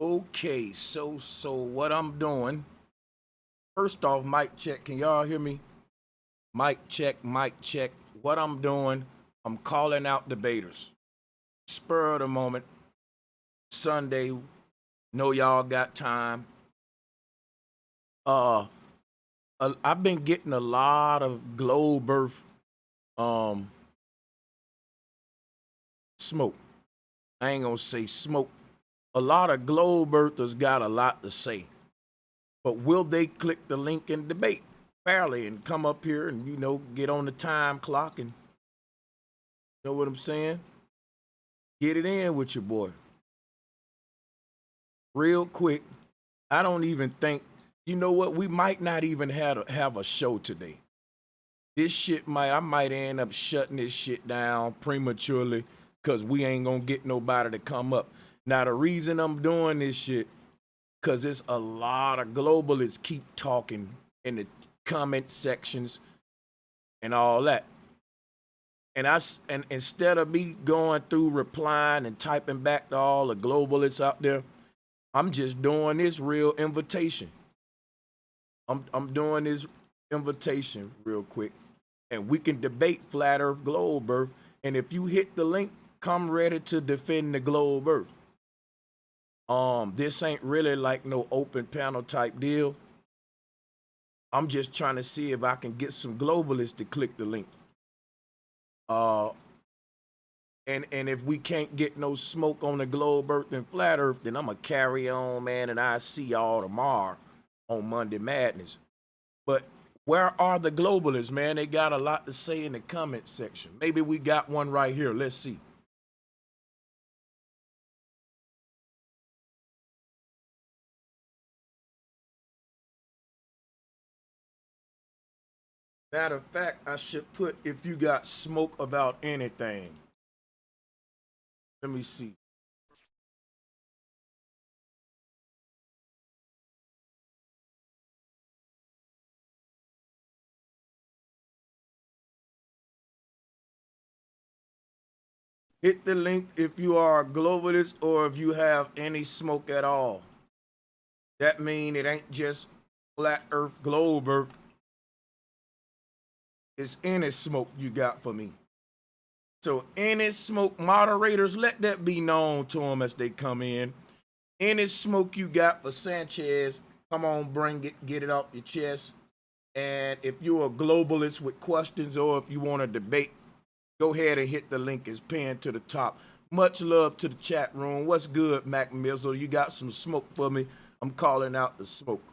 Okay, so what I'm doing, first off, mic check. Can y'all hear me? Mic check, mic check. What I'm doing, I'm calling out debaters. Spur of the moment, Sunday, know y'all got time. Uh I've been getting a lot of globe birth um smoke. I ain't gonna say smoke. A lot of globe earthers got a lot to say. But will they click the link and debate fairly and come up here and get on the time clock and know what I'm saying? Get it in with your boy. Real quick. I don't even think you know what? We might not even have a show today. This shit I might end up shutting this shit down prematurely because we ain't gonna get nobody to come up. Now the reason I'm doing this shit, cause it's a lot of globalists keep talking in the comment sections and all that. And instead of me going through replying and typing back to all the globalists out there, I'm just doing this real invitation. I'm doing this invitation real quick, and we can debate flat Earth, globe Earth. And if you hit the link, come ready to defend the globe Earth. This ain't really like no open panel type deal. I'm just trying to see if I can get some globalists to click the link. And if we can't get no smoke on the globe Earth and flat Earth, then I'm gonna carry on, man, and I see y'all tomorrow on Monday Madness. But where are the globalists, man? They got a lot to say in the comment section. Maybe we got one right here. Let's see. Matter of fact, I should put if you got smoke about anything. Let me see. Hit the link if you are a globalist or if you have any smoke at all. That mean it ain't just flat Earth, globe Earth. It's any smoke you got for me. So any smoke moderators, let that be known to them as they come in. Any smoke you got for Sanchez, come on, bring it, get it off your chest. And if you're a globalist with questions or if you want to debate, go ahead and hit the link is pinned to the top. Much love to the chat room. What's good, Mac Mizzle? You got some smoke for me? I'm calling out the smoke.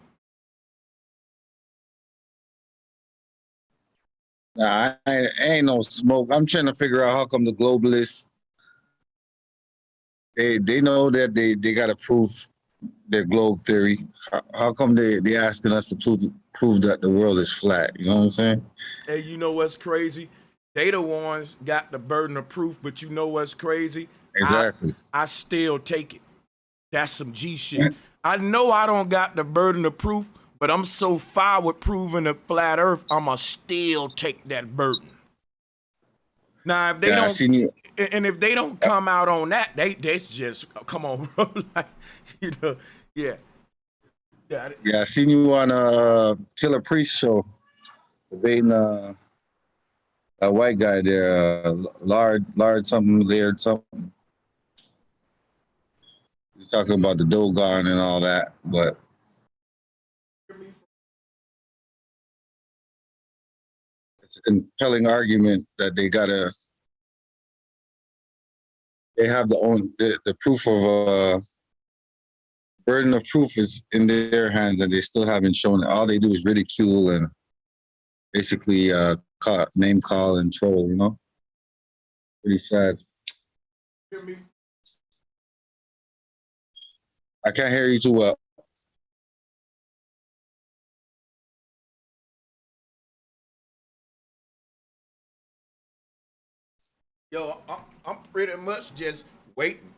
Nah, I ain't no smoke. I'm trying to figure out how come the globalists they know that they got to prove their globe theory. How come they asking us to prove that the world is flat? You know what I'm saying? Hey, you know what's crazy? They the ones got the burden of proof, but you know what's crazy? Exactly. I still take it. That's some G shit. I know I don't got the burden of proof, but I'm so far with proving the flat Earth, I'ma still take that burden. Now, if they Yeah, I don't, seen you. and if they don't come out on that, that's just come on, bro. Like, yeah, yeah. Yeah, I seen you on Killer Priest show debating a white guy there, Lard something, Laird something. He's talking about the Dogon and all that, but it's a compelling argument that they have the proof of burden of proof is in their hands and they still haven't shown it. All they do is ridicule and basically name call and troll, you know? Pretty sad. Hear me? I can't hear you too well. Yo, I'm pretty much just waiting.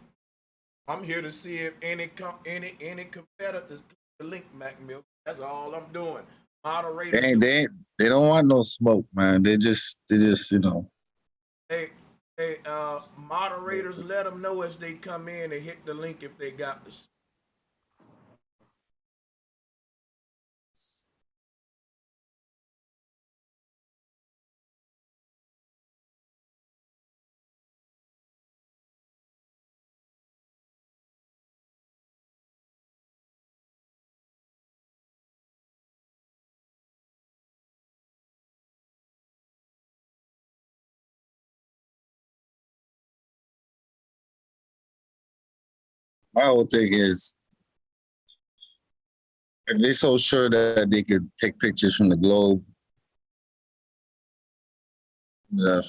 I'm here to see if any competitors click the link, Mac Mill. That's all I'm doing. Moderators, They don't want no smoke, man. They just you know. hey, moderators, let them know as they come in and hit the link if they got the. my whole thing is, if they're so sure that they could take pictures from the globe,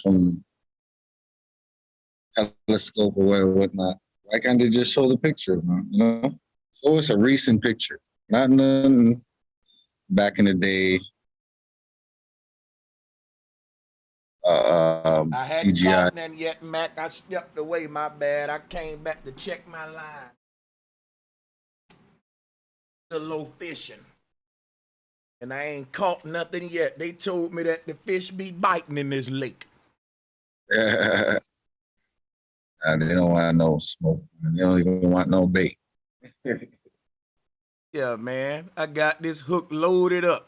from telescope or whatnot, why can't they just show the picture, man? You know? So it's a recent picture, not none back in the day. I hadn't CGI. caught none yet, Mac. I stepped away, my bad. I came back to check my line. The low fishing. And I ain't caught nothing yet. They told me that the fish be biting in this lake. They don't want no smoke. They don't even want no bait. Yeah, man. I got this hook loaded up.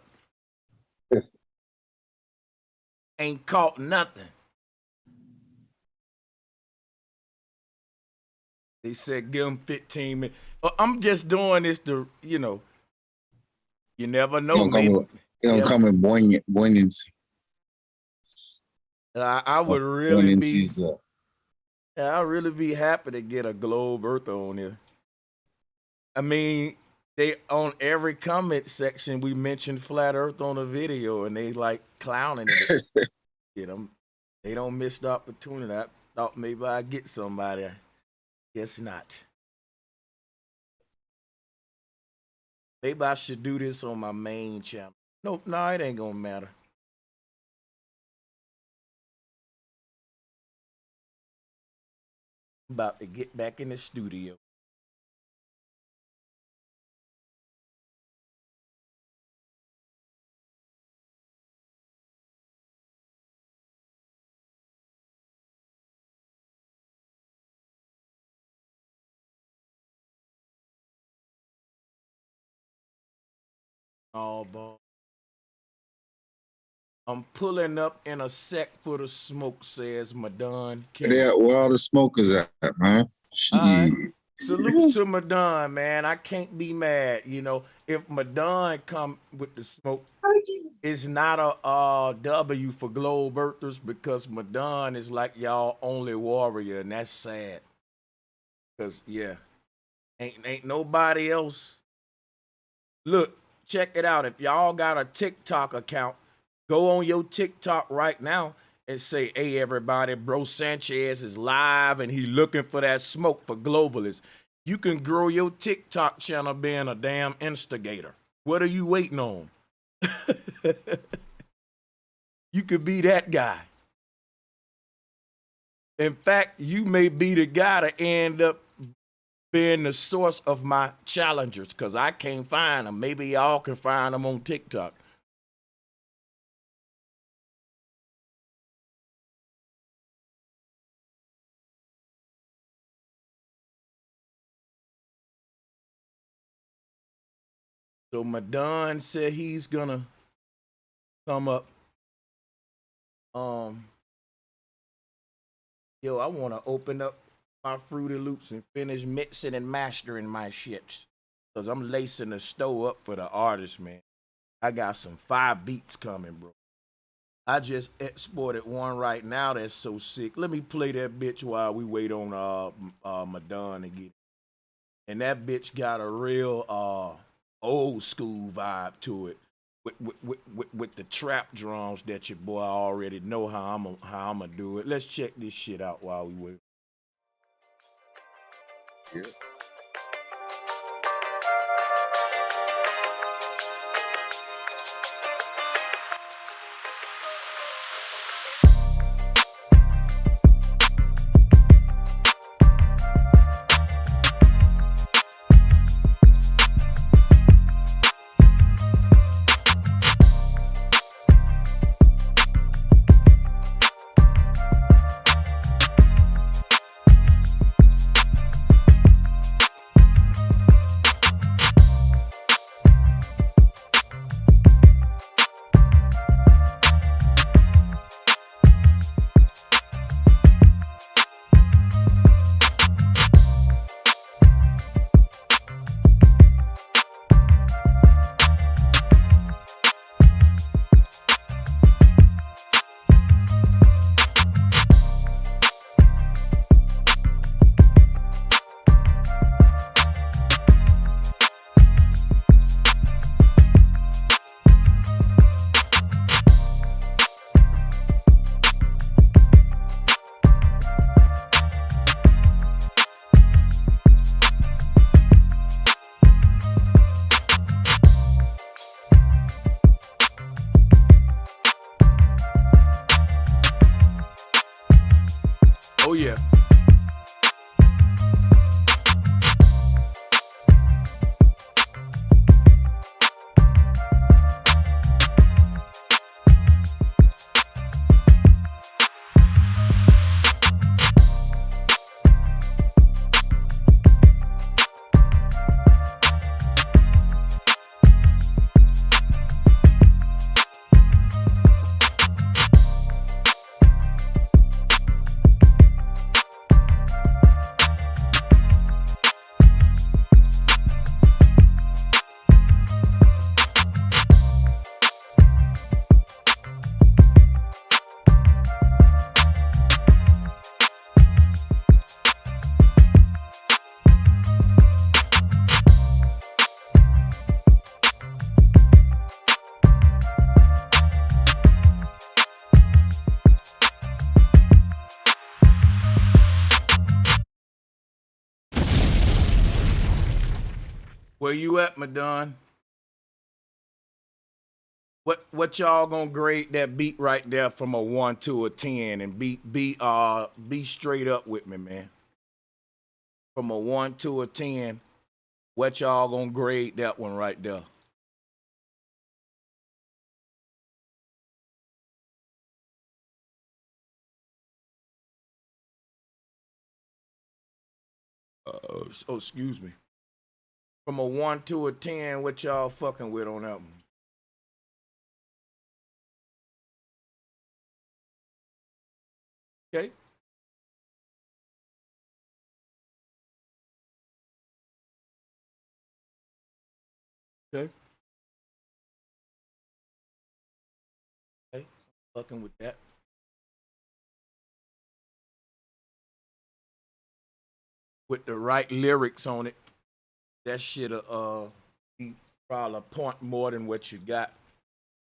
Ain't caught nothing. They said give them 15 minutes. I'm just doing this to, you know, you never know, man. It don't come with buoyancy. I would really be, I'd really be happy to get a Globe Earth on here. I mean, they on every comment section we mentioned Flat Earth on a video, and they like clowning it. You know, they don't miss the opportunity. I thought maybe I'd get somebody. Guess not. Maybe I should do this on my main channel. Nope, no, it ain't gonna matter. About to get back in the studio. Oh, boy. I'm pulling up in a sec for the smoke, says Madon King. Where all the smokers at, man? Salutes to Madon, man. I can't be mad. You know, if Madon come with the smoke, it's not a W for Globe Earthers, because Madon is like y'all only warrior, and that's sad. Cause yeah, ain't nobody else. Look, check it out. If y'all got a TikTok account, go on your TikTok right now and say, hey, everybody, Bro Sanchez is live and he looking for that smoke for globalists. You can grow your TikTok channel being a damn instigator. What are you waiting on? You could be that guy. In fact, you may be the guy to end up being the source of my challengers, because I can't find them. Maybe y'all can find them on TikTok. So Madon said he's gonna come up. Yo, I want to open up my Fruity Loops and finish mixing and mastering my shits, because I'm lacing the stove up for the artist, man. I got some 5 beats coming, bro. I just exported one right now that's so sick. Let me play that bitch while we wait on Madon to get it. And that bitch got a real old school vibe to it, with the trap drums that your boy already know how I'm gonna do it. Let's check this shit out while we wait. Yeah. Where you at, Madon? What y'all gonna grade that beat right there from a 1 to a 10 and be straight up with me, man. From a 1 to a 10, what y'all gonna grade that one right there? Oh, excuse me. From a 1 to a 10, what y'all fucking with on that one? Okay. Okay. Okay. Fucking with that. With the right lyrics on it, that shit'll be probably a point more than what you got.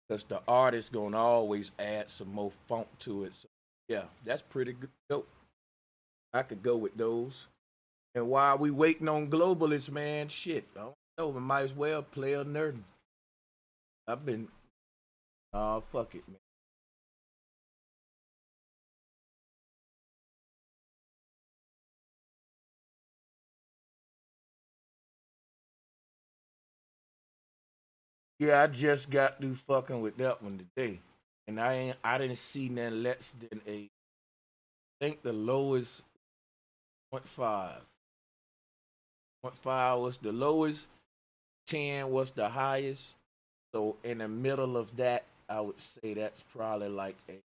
Cause the artist gonna always add some more funk to it. So yeah, that's pretty good. Dope. I could go with those. And while we waiting on globalists, man, shit, I don't know. We might as well play a nerd. I've been, fuck it, man. Yeah, I just got through fucking with that one today, and I didn't see nothing less than I think the lowest 0.5. 0.5 was the lowest. 10 was the highest. So in the middle of that, I would say that's probably like a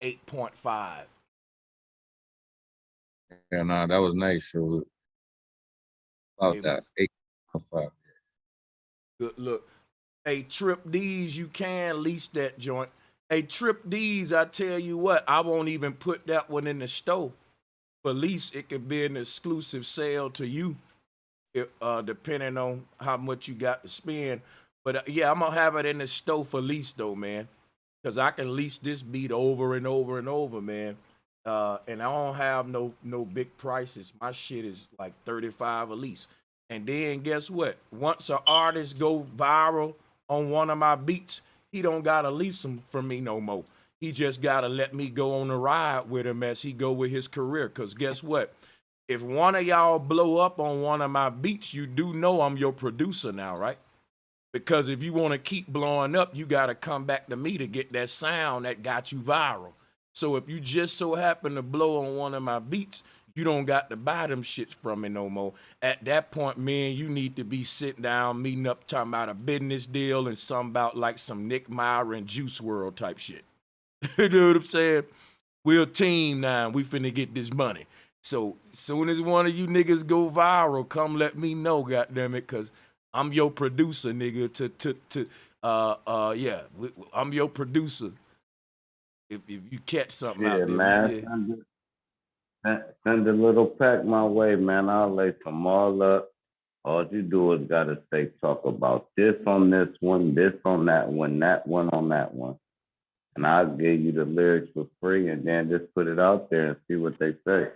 8.5. Yeah, no, that was nice. It was about Hey, that 8.5. good look. Hey, Trip D's, you can lease that joint. Hey, Trip D's, I tell you what, I won't even put that one in the store. For lease, it could be an exclusive sale to you, if, depending on how much you got to spend. But yeah, I'm gonna have it in the store for lease though, man, because I can lease this beat over and over and over, man. And I don't have no big prices. My shit is like 35 a lease. And then guess what? Once an artist go viral on one of my beats, he don't gotta lease them from me no more. He just gotta let me go on a ride with him as he go with his career. Cause guess what? If one of y'all blow up on one of my beats, you do know I'm your producer now, right? Because if you want to keep blowing up, you got to come back to me to get that sound that got you viral. So if you just so happen to blow on one of my beats, you don't got to buy them shits from me no more. At that point, man, you need to be sitting down, meeting up, talking about a business deal and something about like some Nick Meyer and Juice World type shit. You know what I'm saying? We're a team now. We finna get this money. So soon as one of you niggas go viral, come let me know, goddamn it, cause I'm your producer, nigga. Yeah, I'm your producer. If you catch something Yeah, out there, man. yeah. Send a little pack my way, man. I'll lay some all up. All you do is gotta say talk about this on this one, this on that one on that one. And I'll give you the lyrics for free and then just put it out there and see what they say.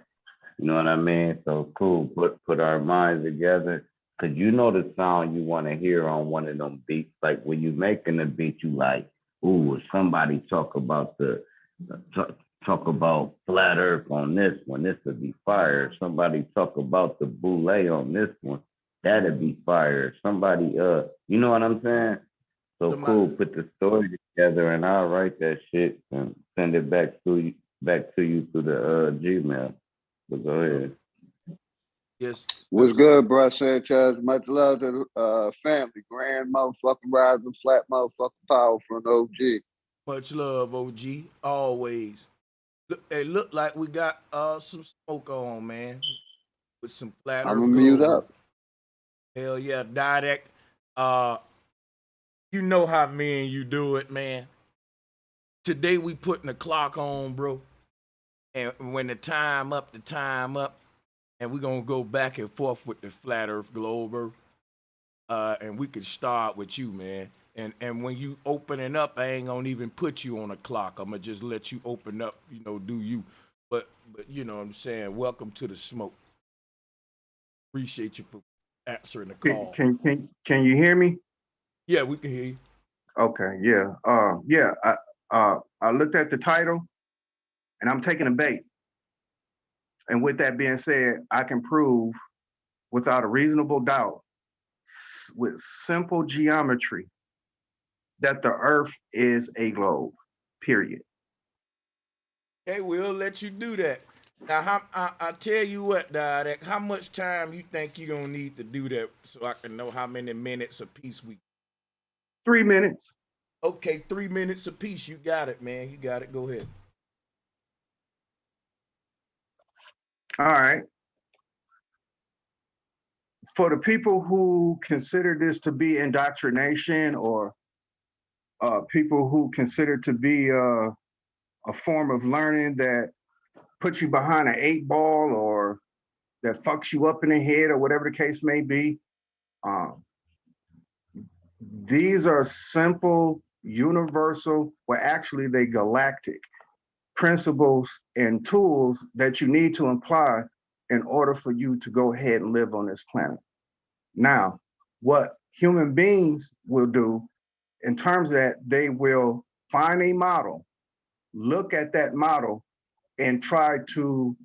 You know what I mean? So cool. Put our minds together. Cause you know the sound you want to hear on one of them beats. Like when you making a beat, you like, ooh, somebody talk about talk, talk about flat earth on this one. This would be fire. Somebody talk about the boule on this one. That'd be fire. Somebody you know what I'm saying? So Somebody, cool. Put the story together and I'll write that shit and send it back to you through the Gmail. But go ahead. yes. What's good, bro? Sanchez. Much love to the family. Grand motherfucking rising, flat motherfucking power from OG. Much love, OG. Always. Look, it look like we got some smoke on, man, with some flat I'm earth gonna mute Glover. up. Hell yeah, Didek. Uh, you know how me and you do it, man. Today we putting the clock on, bro. And when the time up, and we're gonna go back and forth with the flat earth Glover. And we could start with you, man. And when you opening up, I ain't gonna even put you on a clock. I'm gonna just let you open up, do you. But you know what I'm saying? Welcome to the smoke. Appreciate you for answering the Can call. can you hear me? Yeah, we can hear you. Okay, yeah. Yeah, I looked at the title and I'm taking a bait. And with that being said, I can prove without a reasonable doubt with simple geometry that the earth is a globe. Period. Okay, we'll let you do that. Now, I tell you what, Dad, how much time you think you're gonna need to do that so I can know how many minutes apiece we. 3 minutes. Okay, 3 minutes apiece. You got it, man. You got it. Go ahead. All right. For the people who consider this to be indoctrination or people who consider to be a form of learning that puts you behind an 8 ball or that fucks you up in the head or whatever the case may be. These are simple, universal, well, actually, they galactic principles and tools that you need to apply in order for you to go ahead and live on this planet. Now, what human beings will do in terms of that, they will find a model, look at that model, and try to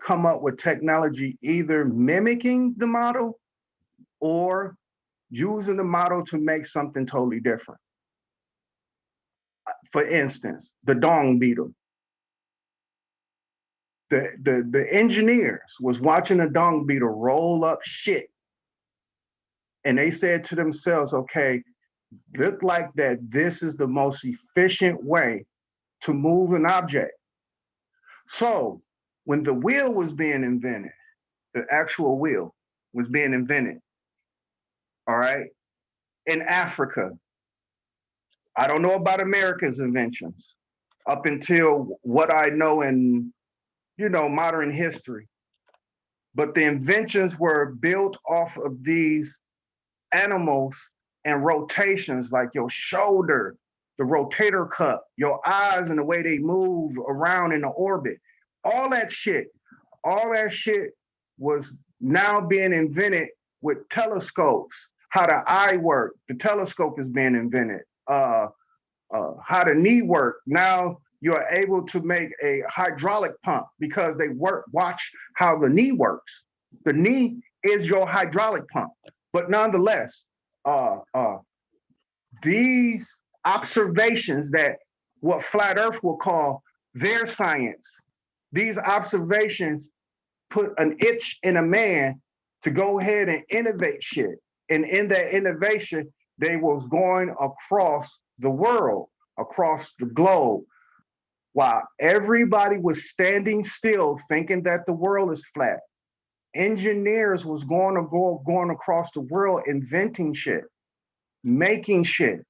come up with technology either mimicking the model or using the model to make something totally different. For instance, the dung beetle. The engineers was watching a dung beetle roll up shit, and they said to themselves, okay, look like that this is the most efficient way to move an object. So when the wheel was being invented, the actual wheel was being invented, all right, in Africa. I don't know about America's inventions up until what I know in, modern history. But the inventions were built off of these animals and rotations, like your shoulder, the rotator cuff, your eyes and the way they move around in the orbit. All that shit was now being invented with telescopes, how the eye work, the telescope is being invented. How the knee work. Now you're able to make a hydraulic pump because they watch how the knee works. The knee is your hydraulic pump. But nonetheless, these observations that what Flat Earth will call their science, these observations put an itch in a man to go ahead and innovate shit. And in that innovation, they was going across the world, across the globe, while everybody was standing still thinking that the world is flat. Engineers was going across the world inventing shit, making shit.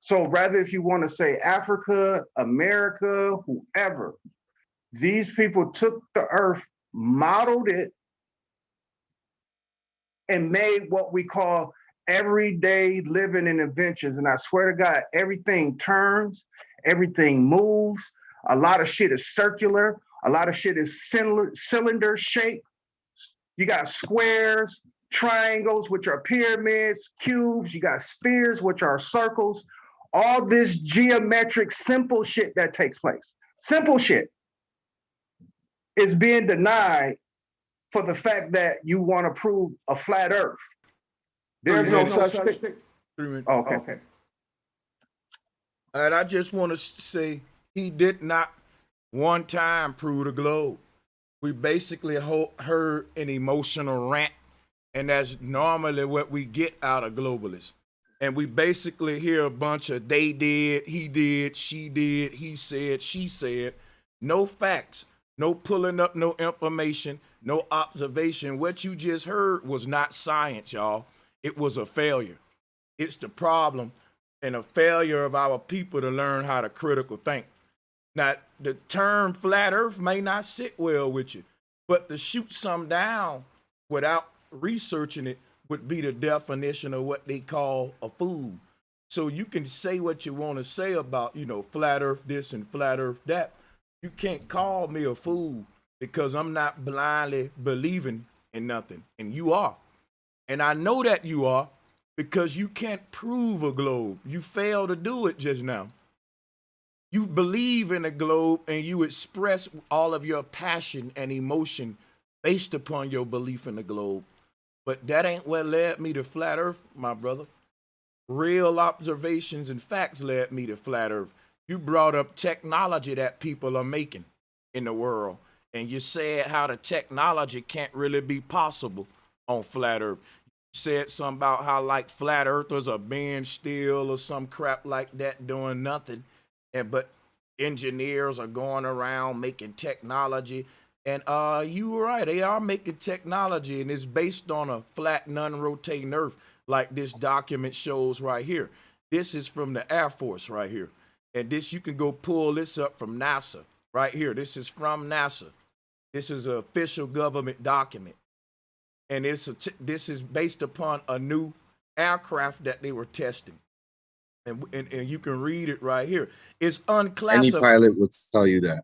So rather if you want to say Africa, America, whoever, these people took the earth, modeled it, and made what we call everyday living and inventions. And I swear to God, everything turns, everything moves. A lot of shit is circular. A lot of shit is cylinder shaped. You got squares, triangles, which are pyramids, cubes. You got spheres, which are circles. All this geometric, simple shit that takes place. Simple shit is being denied for the fact that you want to prove a flat earth. There's no such thing. 3 minutes. Okay. And I just want to say he did not one time prove the globe. We basically heard an emotional rant, and that's normally what we get out of globalists. And we basically hear a bunch of they did, he did, she did, he said, she said. No facts, no pulling up no information, no observation. What you just heard was not science, y'all. It was a failure. It's the problem and a failure of our people to learn how to critical think. Now, the term flat earth may not sit well with you, but to shoot some down without researching it would be the definition of what they call a fool. So you can say what you want to say about, flat earth this and flat earth that. You can't call me a fool because I'm not blindly believing and nothing. And you are. And I know that you are because you can't prove a globe. You failed to do it just now. You believe in a globe and you express all of your passion and emotion based upon your belief in the globe. But that ain't what led me to flat earth, my brother. Real observations and facts led me to flat earth. You brought up technology that people are making in the world. And you said how the technology can't really be possible on flat earth. You said something about how like flat earthers are being still or some crap like that doing nothing. But engineers are going around making technology. And you were right, they are making technology and it's based on a flat, non-rotating earth like this document shows right here. This is from the Air Force right here. And this, you can go pull this up from NASA right here. This is from NASA. This is an official government document. And this is based upon a new aircraft that they were testing. And you can read it right here. It's unclassified. Any pilot would tell you that.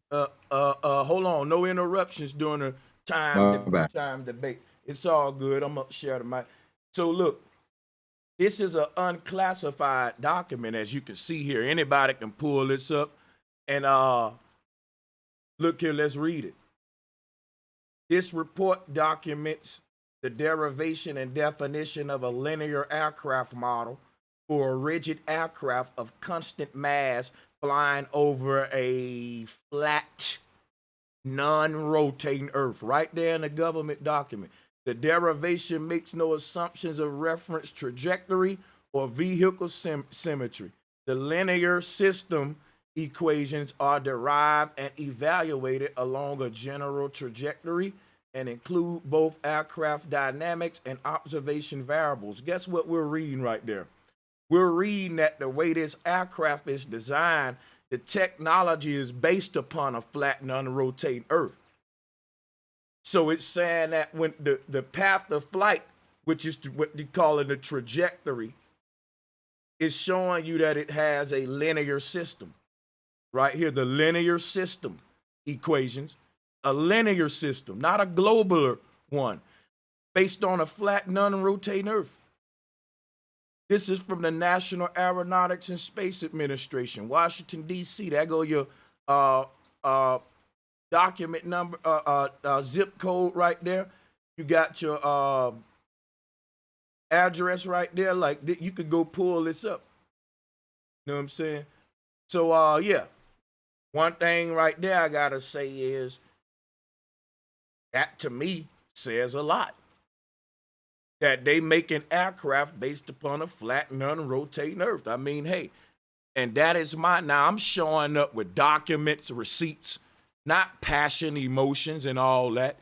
Hold on. No interruptions during the time debate. It's all good. I'm gonna share the mic. So look, this is an unclassified document, as you can see here. Anybody can pull this up. And look here, let's read it. This report documents the derivation and definition of a linear aircraft model for a rigid aircraft of constant mass flying over a flat, non-rotating Earth, right there in the government document. The derivation makes no assumptions of reference trajectory or vehicle symmetry. The linear system equations are derived and evaluated along a general trajectory and include both aircraft dynamics and observation variables. Guess what we're reading right there? We're reading that the way this aircraft is designed, the technology is based upon a flat, non-rotating Earth. So it's saying that when the path of flight, which is what they call it the trajectory, is showing you that it has a linear system. Right here, the linear system equations, a linear system, not a globular one, based on a flat, non-rotating Earth. This is from the National Aeronautics and Space Administration, Washington, D.C. There go your document number, zip code right there. You got your address right there. Like, you could go pull this up. You know what I'm saying? So, yeah. One thing right there I got to say is that to me says a lot. That they make an aircraft based upon a flat, non-rotating Earth. I mean, hey, and that is now I'm showing up with documents, receipts, not passion, emotions, and all that,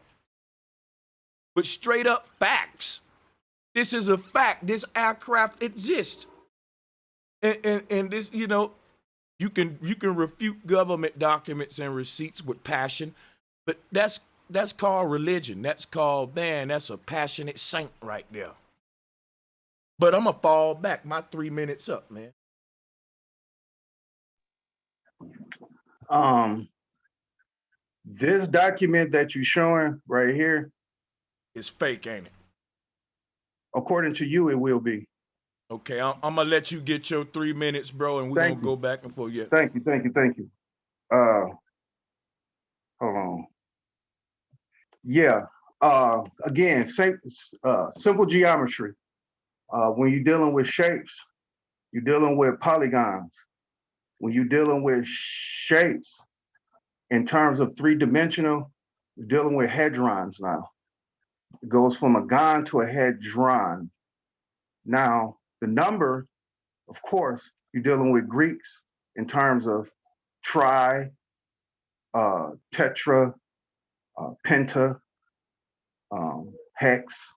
but straight up facts. This is a fact. This aircraft exists. And this, you know, you can refute government documents and receipts with passion, but that's called religion. That's called, man, that's a passionate saint right there. But I'm going to fall back. My 3 minutes up, man. This document that you're showing right here, it's fake, ain't it? According to you, it will be. Okay, I'm going to let you get your 3 minutes, bro, and we're going to go back and forth. Yeah. Thank you. Hold on. Yeah. Again, simple geometry. When you're dealing with shapes, you're dealing with polygons. When you're dealing with shapes in terms of three-dimensional, you're dealing with hedrons now. It goes from a gon to a hedron. Now, the number, of course, you're dealing with Greeks in terms of tri, tetra, penta, hex,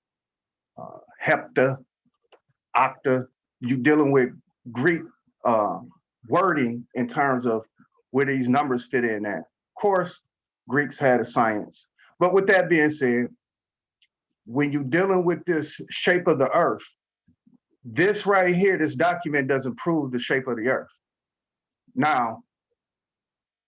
hepta, octa. You're dealing with Greek wording in terms of where these numbers fit in at. Of course, Greeks had a science. But with that being said, when you're dealing with this shape of the earth, this right here, this document doesn't prove the shape of the earth. Now,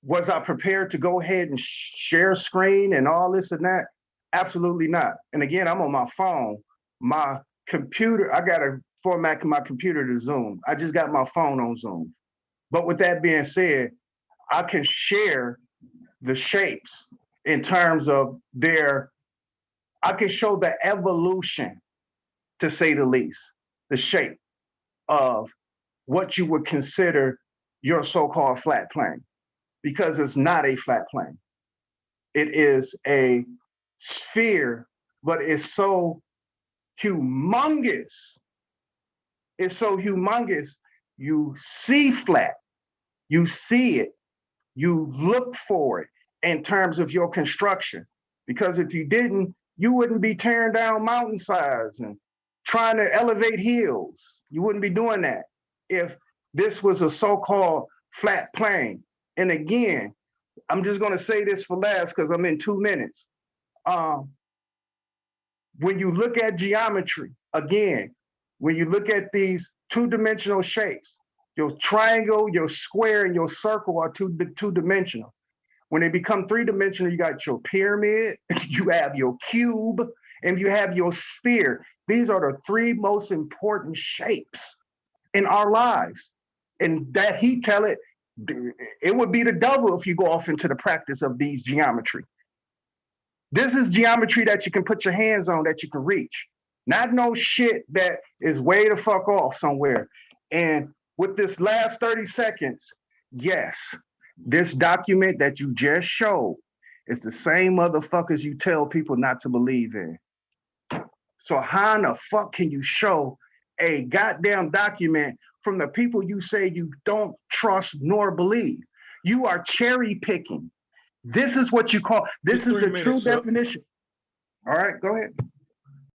was I prepared to go ahead and share screen and all this and that? Absolutely not. And again, I'm on my phone. My computer, I got to format my computer to Zoom. I just got my phone on Zoom. But with that being said, I can share the shapes in terms of I can show the evolution, to say the least, the shape of what you would consider your so-called flat plane, because it's not a flat plane. It is a sphere, but it's so humongous. It's so humongous. You see flat, you see it, you look for it in terms of your construction. Because if you didn't, you wouldn't be tearing down mountainsides and trying to elevate hills. You wouldn't be doing that if this was a so-called flat plane. And again, I'm just going to say this for last because I'm in 2 minutes. When you look at geometry, again, when you look at these two-dimensional shapes, your triangle, your square, and your circle are two-dimensional. When they become three-dimensional, you got your pyramid, you have your cube, and you have your sphere. These are the three most important shapes in our lives. And that he tell it would be the devil if you go off into the practice of these geometry. This is geometry that you can put your hands on, that you can reach. Not no shit that is way the fuck off somewhere. And with this last 30 seconds, yes, this document that you just showed is the same motherfuckers you tell people not to believe in. So how in the fuck can you show a goddamn document from the people you say you don't trust nor believe? You are cherry picking. This is what you call, this is the true definition. All right, go ahead.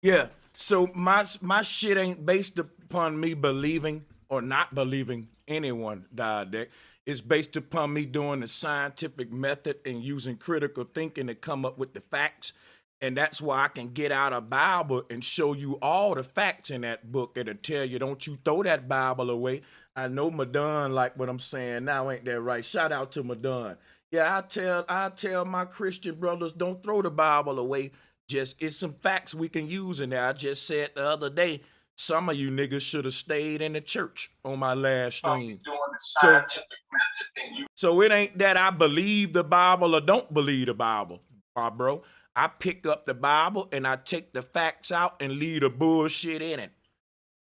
Yeah, so my shit ain't based upon me believing or not believing anyone died there. It's based upon me doing the scientific method and using critical thinking to come up with the facts. And that's why I can get out a Bible and show you all the facts in that book and tell you, don't you throw that Bible away. I know Madon like what I'm saying now, ain't that right? Shout out to Madon. Yeah, I tell my Christian brothers, don't throw the Bible away. Just, it's some facts we can use in there. I just said the other day, some of you niggas should have stayed in the church on my last stream. So it ain't that I believe the Bible or don't believe the Bible, bro. I pick up the Bible and I take the facts out and leave the bullshit in it.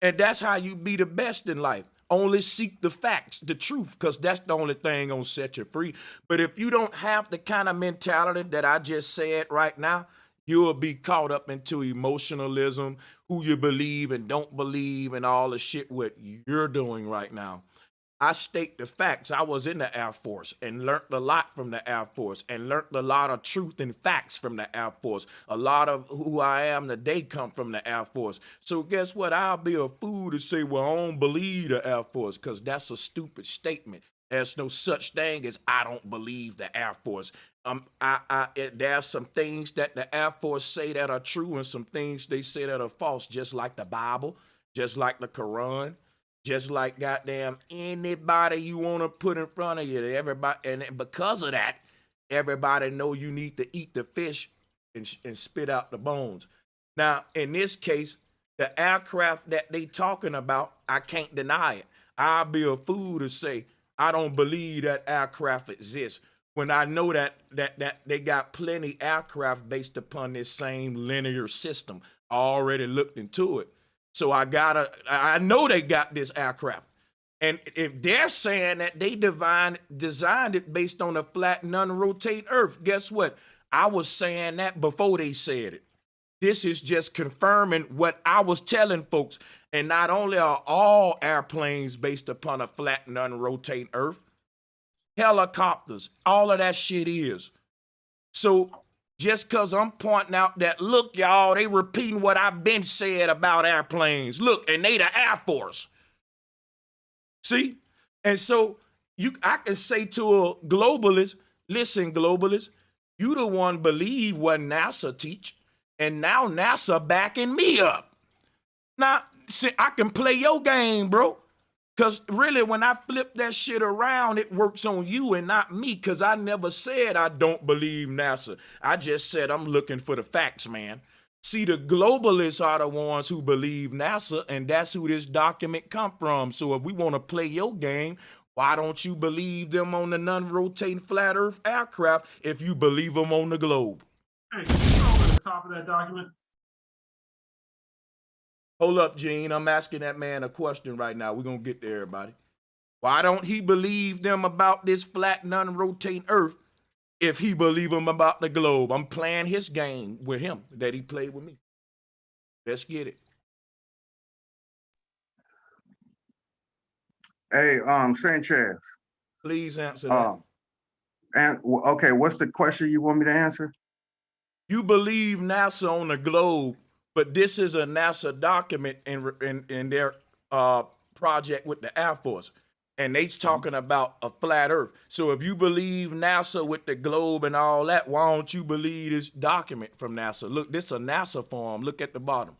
And that's how you be the best in life. Only seek the facts, the truth, because that's the only thing gonna set you free. But if you don't have the kind of mentality that I just said right now, you'll be caught up into emotionalism, who you believe and don't believe, and all the shit what you're doing right now. I state the facts. I was in the Air Force and learned a lot from the Air Force and learned a lot of truth and facts from the Air Force. A lot of who I am today come from the Air Force. So guess what? I'll be a fool to say, well, I don't believe the Air Force, because that's a stupid statement. There's no such thing as I don't believe the Air Force. There's some things that the Air Force say that are true and some things they say that are false, just like the Bible, just like the Quran. Just like goddamn anybody you want to put in front of you, everybody, and because of that, everybody know you need to eat the fish and spit out the bones. Now, in this case, the aircraft that they talking about, I can't deny it. I'll be a fool to say I don't believe that aircraft exists when I know that they got plenty aircraft based upon this same linear system. I already looked into it. So I know they got this aircraft. And if they're saying that they designed it based on a flat, non-rotate Earth, guess what? I was saying that before they said it. This is just confirming what I was telling folks. And not only are all airplanes based upon a flat, non-rotate Earth, helicopters, all of that shit is. So just because I'm pointing out that, look, y'all, they repeating what I've been said about airplanes. Look, and they the Air Force. See? And so I can say to a globalist, listen, globalist, you the one believe what NASA teach, and now NASA backing me up. Now, see, I can play your game, bro, Because really, when I flip that shit around, it works on you and not me, because I never said I don't believe NASA. I just said I'm looking for the facts, man. See, the globalists are the ones who believe NASA, and that's who this document come from. So if we want to play your game, why don't you believe them on the non-rotating flat earth aircraft if you believe them on the globe? Hey, can you go over the top of that document? Hold up, Gene. I'm asking that man a question right now. We're going to get there, everybody. Why don't he believe them about this flat, non-rotating earth if he believe them about the globe? I'm playing his game with him that he played with me. Let's get it. Hey, Sanchez. Please answer that. Okay, what's the question you want me to answer? You believe NASA on the globe, but this is a NASA document in their project with the Air Force. And they's talking about a flat earth. So if you believe NASA with the globe and all that, why don't you believe this document from NASA? Look, this is a NASA form. Look at the bottom.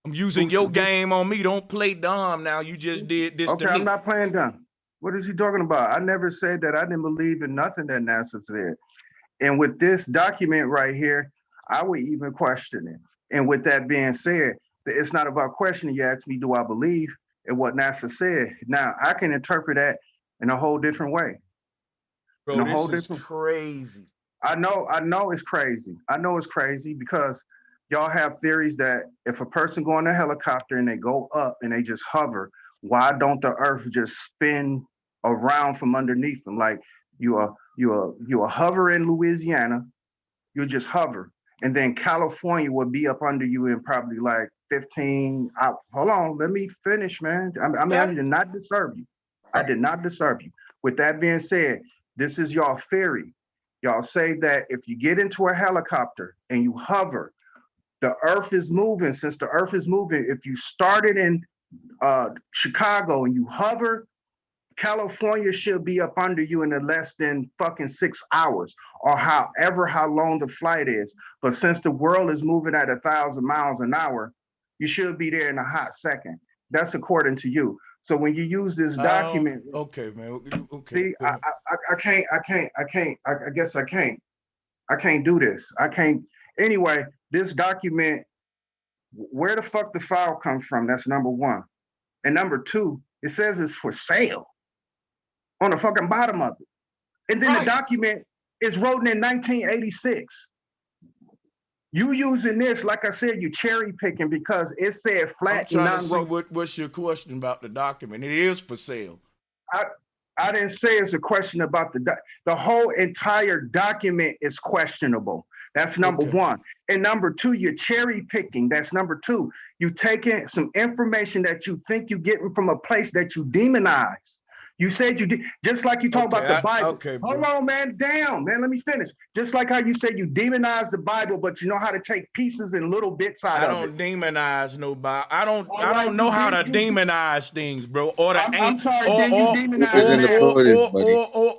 I'm using your game on me. Don't play dumb now. You just did this to Okay, me. I'm not playing dumb. What is he talking about? I never said that I didn't believe in nothing that NASA said. And with this document right here, I would even question it. And with that being said, it's not about questioning. You ask me, do I believe in what NASA said? Now, I can interpret that in a whole different way. Bro, this is crazy. I know it's crazy. I know it's crazy because y'all have theories that if a person go on a helicopter and they go up and they just hover, why don't the earth just spin around from underneath them? Like you are hover in Louisiana, you just hover. And then California will be up under you in probably like 15. Hold on, let me finish, man. I did not disturb you. I did not disturb you. With that being said, this is your theory. Y'all say that if you get into a helicopter and you hover, the earth is moving. Since the earth is moving, if you started in Chicago and you hover, California should be up under you in less than fucking 6 hours or how long the flight is. But since the world is moving at 1,000 miles an hour, you should be there in a hot second. That's according to you. So when you use this document, okay, man. Okay. See, I guess I can't do this. I can't. Anyway, this document, where the fuck the file come from? That's number one. And number two, it says it's for sale on the fucking bottom of it. And then the document is written in 1986. You using this, like I said, you cherry picking because it said flat. I'm trying to see what's your question about the document. It is for sale. I didn't say it's a question about the whole entire document is questionable. That's number one. And number two, you're cherry picking. That's number two. You taking some information that you think you're getting from a place that you demonize. You said you did, just like you talk about the Bible. Hold on, man. Damn, man. Let me finish. Just like how you said you demonize the Bible, but you know how to take pieces and little bits out of it. I don't demonize nobody. I don't know how to demonize things, bro. Or I'm sorry, then you demonize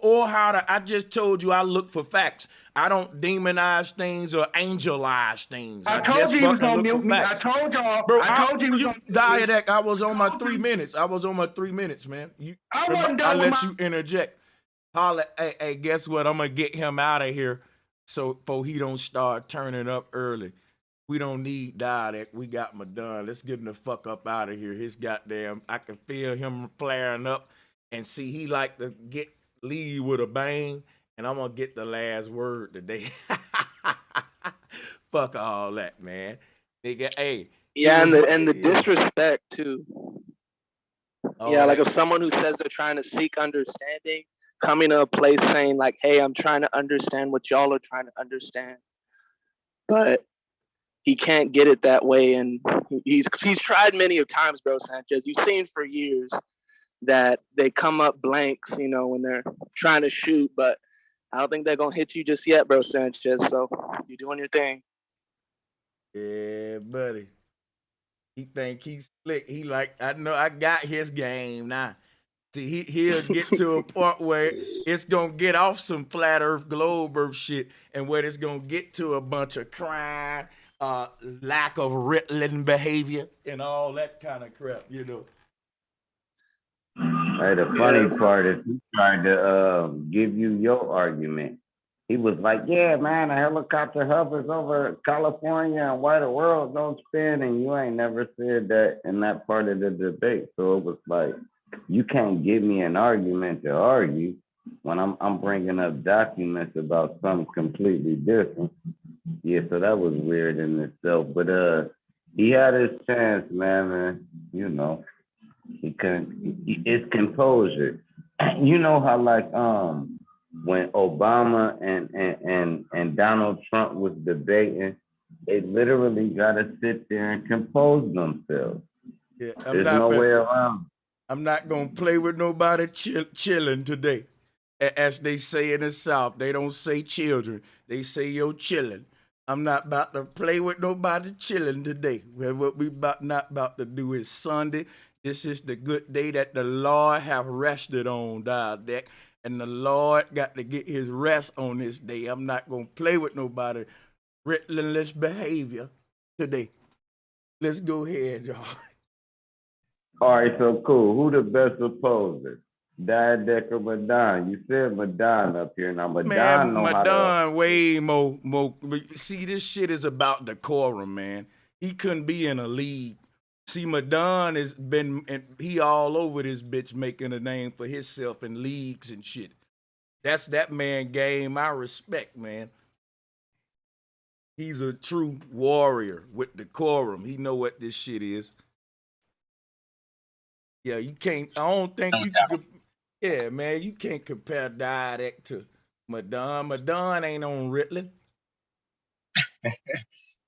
or how to. I just told you I look for facts. I don't demonize things or angelize things. I told you he was gonna mute me. I told y'all. Bro, I told you. Diadac, I was on my 3 minutes. I was on my 3 minutes, man. I let you interject. Holla, hey, guess what? I'm gonna get him out of here so he don't start turning up early. We don't need Diadac. We got him done. Let's get him the fuck up out of here. His goddamn, I can feel him flaring up, and see he like to leave with a bang. And I'm gonna get the last word today. Fuck all that, man. Nigga, hey. Yeah, and the disrespect too. Oh, yeah, like if someone who says they're trying to seek understanding, coming to a place saying like, hey, I'm trying to understand what y'all are trying to understand. But he can't get it that way. And he's tried many of times, bro, Sanchez. You've seen for years that they come up blanks, you know, when they're trying to shoot, but I don't think they're gonna hit you just yet, bro, Sanchez. So you're doing your thing. Yeah, buddy. He think he's slick. He like, I know I got his game now. See, he'll get to a point where it's gonna get off some flat earth, globe earth shit, and where it's gonna get to a bunch of crime, lack of Ritalin behavior, and all that kind of crap, you know. Hey, the funny part is he tried to give you your argument. He was like, "Yeah, man, a helicopter hovers over California and why the world don't spin," and you ain't never said that in that part of the debate. So it was like, you can't give me an argument to argue when I'm bringing up documents about something completely different. Yeah, so that was weird in itself. But he had his chance, man. And, you know, he couldn't. It's composure. You know how like when Obama and Donald Trump was debating, they literally got to sit there and compose themselves. Yeah, There's no way around. I'm not gonna play with nobody chilling today. As they say in the South, they don't say children, they say you're chilling. I'm not about to play with nobody chilling today. Well, what we not about to do is Sunday. This is the good day that the Lord have rested on, Dialect. And the Lord got to get his rest on this day. I'm not gonna play with nobody reckless behavior today. Let's go ahead, y'all. All right, so cool. Who the best opposer? Diadec or Madon? You said Madon up here. Now Madon Man, know Madon way more. See, this shit is about decorum, man. He couldn't be in a league. See, Madon has been, and he all over this bitch making a name for himself in leagues and shit. That's that man game. I respect, man. He's a true warrior with decorum. He know what this shit is. Yeah, you can't. I don't think you can. Yeah, man, you can't compare Diadec to Madon. Madon ain't on Ritalin.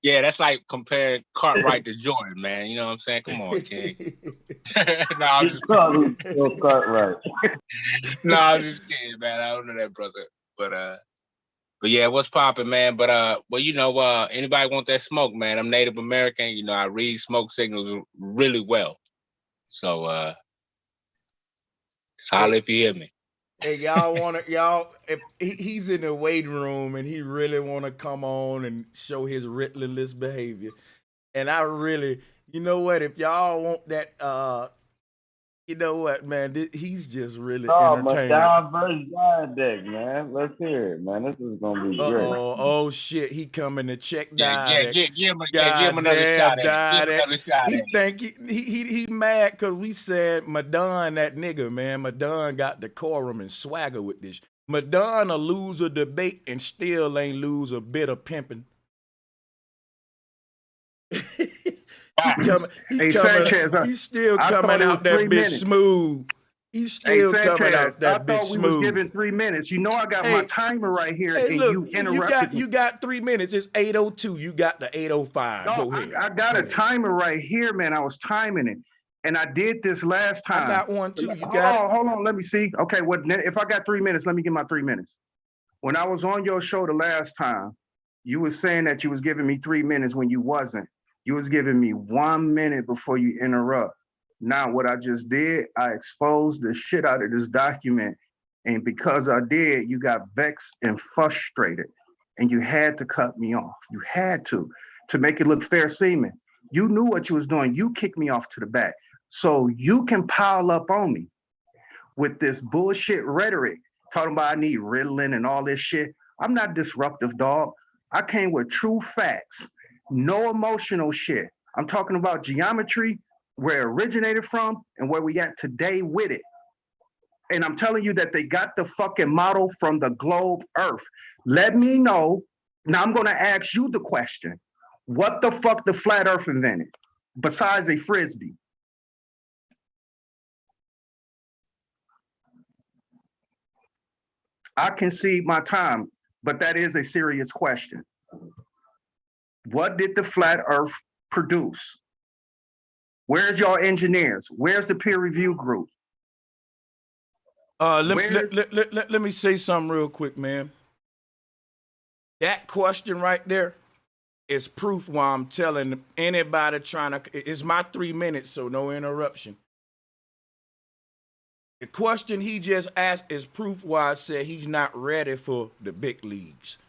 Yeah, that's like comparing Cartwright to Jordan, man. You know what I'm saying? Come on, King. No, I'm just Cartwright. No, I'm just kidding, man. I don't know that brother. But yeah, what's popping, man? But well, you know, anybody want that smoke, man? I'm Native American, you know, I read smoke signals really well. So holler if you hear me. Hey, y'all, if he's in the waiting room and he really wanna come on and show his Ritalin-less behavior. And I really, you know what, if y'all want that, you know what, man, he's just really entertaining. Madon versus Diadec, man. Let's hear it, man. This is gonna be great. Oh shit, he coming to check Diadec. Yeah, give him another shot at it. He think he mad because we said Madon that nigga, man. Madon got decorum and swagger with this. Madon a lose a debate and still ain't lose a bit of pimping. He's still coming out that bitch smooth. He's still coming out that bitch smooth. I thought we was giving 3 minutes. You know I got my timer right here, and look, you interrupted me. You got 3 minutes. It's 8:02. You got the 8:05. No, go ahead. I got a timer right here, man. I was timing it, and I did this last time. I got one too. Hold on. Let me see. Okay, if I got 3 minutes, let me get my 3 minutes. When I was on your show the last time, you was saying that you was giving me 3 minutes when you wasn't. You was giving me 1 minute before you interrupt. Now, what I just did, I exposed the shit out of this document. And because I did, you got vexed and frustrated. And you had to cut me off. You had to make it look fair seeming. You knew what you was doing. You kicked me off to the back. So you can pile up on me with this bullshit rhetoric, talking about I need Ritalin and all this shit. I'm not disruptive, dog. I came with true facts. No emotional shit. I'm talking about geometry, where it originated from and where we at today with it. And I'm telling you that they got the fucking model from the globe Earth. Let me know. Now I'm gonna ask you the question. What the fuck the flat Earth invented besides a Frisbee? I concede my time, but that is a serious question. What did the flat Earth produce? Where's your engineers? Where's the peer review group? Let me say something real quick, man. That question right there is proof why I'm telling anybody trying to, it's my 3 minutes, so no interruption. The question he just asked is proof why I said he's not ready for the big leagues.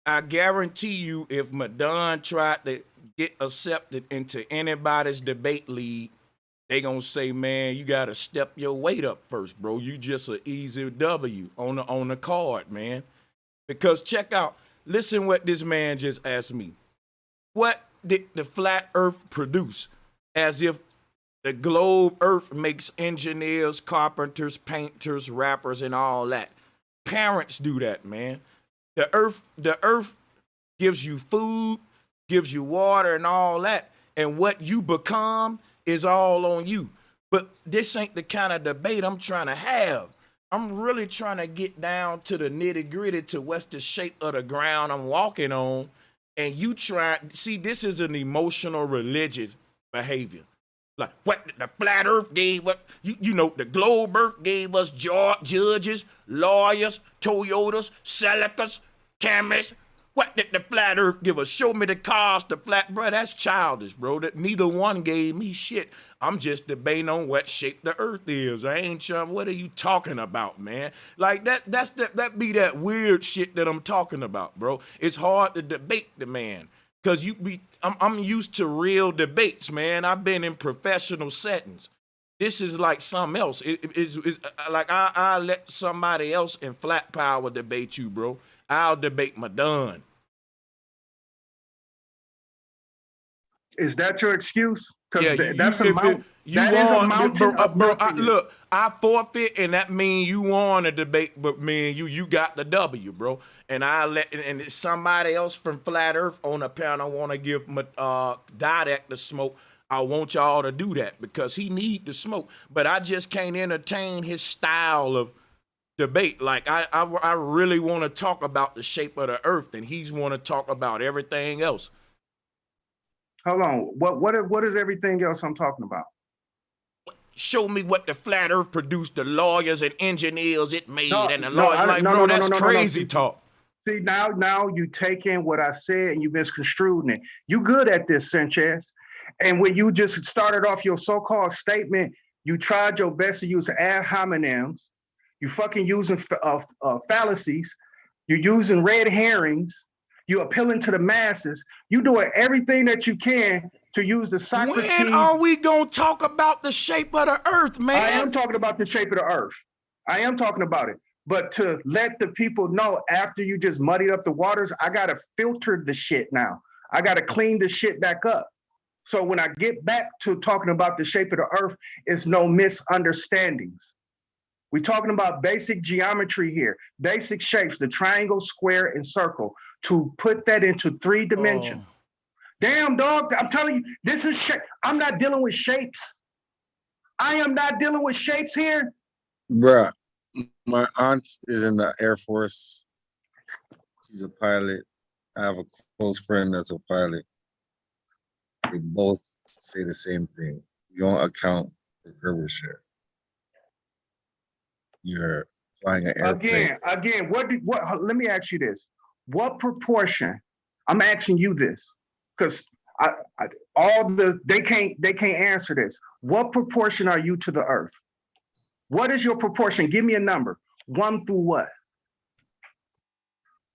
I guarantee you if Madon tried to get accepted into anybody's debate league, they gonna say, man, you gotta step your weight up first, bro. You just an easy W on the card, man. Because check out, listen what this man just asked me. What did the flat earth produce? As if the globe earth makes engineers, carpenters, painters, rappers, and all that. Parents do that, man. The earth gives you food, gives you water and all that. And what you become is all on you. But this ain't the kind of debate I'm trying to have. I'm really trying to get down to the nitty gritty to what's the shape of the ground I'm walking on. And you try, see, this is an emotional religious behavior. Like what the flat earth gave, what you know, the globe earth gave us judges, lawyers, Toyotas, Celicas, Camrys. What did the flat earth give us? Show me the cars, the flat, bro. That's childish, bro. That neither one gave me shit. I'm just debating on what shape the earth is. I ain't sure. What are you talking about, man? Like that be that weird shit that I'm talking about, bro. It's hard to debate the man. Cause I'm used to real debates, man. I've been in professional settings. This is like something else. It's like I let somebody else in flat power debate you, bro. I'll debate my done. Is that your excuse? Because Yeah, that's a if mountain. you That is a want, mountain of bro. nothingness. Look, I forfeit, and that means you won a debate, but man, you got the W, bro. And and it's somebody else from Flat Earth on the panel want to give Didek the smoke. I want y'all to do that because he need the smoke, but I just can't entertain his style of debate. Like I really want to talk about the shape of the earth, and he's want to talk about everything else. Hold on. What is everything else I'm talking about? Show me what the flat earth produced, the lawyers and engineers it made, and the lawyers. That's crazy talk. See, now you take in what I said and you misconstrued it. You good at this, Sanchez. And when you just started off your so-called statement, you tried your best to use ad hominems. You fucking using fallacies. You're using red herrings. You're appealing to the masses. You doing everything that you can to use the Socrates. When are we gonna talk about the shape of the earth, man? I am talking about the shape of the earth. I am talking about it. But to let the people know after you just muddied up the waters, I gotta filter the shit now. I gotta clean the shit back up. So when I get back to talking about the shape of the earth, it's no misunderstandings. We're talking about basic geometry here, basic shapes, the triangle, square, and circle, to put that into 3 dimensions. Damn, dog, I'm telling you, this is shape. I'm not dealing with shapes. I am not dealing with shapes here. Bruh, my aunt is in the Air Force. She's a pilot. I have a close friend that's a pilot. They both say the same thing. You don't account for curvature. You're flying an airplane. Again, what let me ask you this. What proportion, I'm asking you this, because they can't answer this. What proportion are you to the earth? What is your proportion? Give me a number. 1 through what?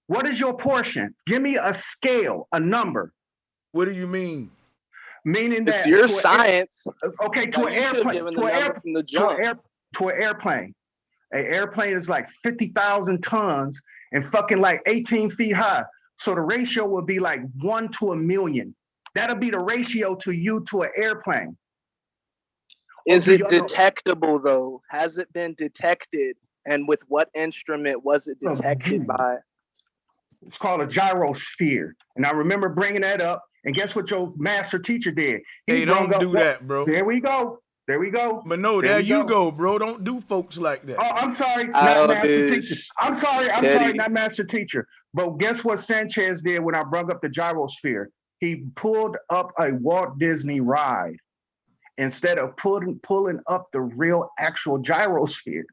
What is your portion? Give me a scale, a number. What do you mean? Meaning that it's your science. Okay, to an airplane, to an airplane. An airplane is like 50,000 tons and fucking like 18 feet high. So the ratio would be like 1 to 1,000,000. That'll be the ratio to you to an airplane. Is it detectable though? Has it been detected? And with what instrument was it detected by? It's called a gyrosphere. And I remember bringing that up. And guess what your master teacher did? Hey, don't do that, bro. There we go. There we go. But no, there you go, bro. Don't do folks like that. Oh, I'm sorry, not master teacher. I'm sorry, not master teacher. But guess what Sanchez did when I brought up the gyrosphere? He pulled up a Walt Disney ride instead of pulling up the real actual gyrosphere.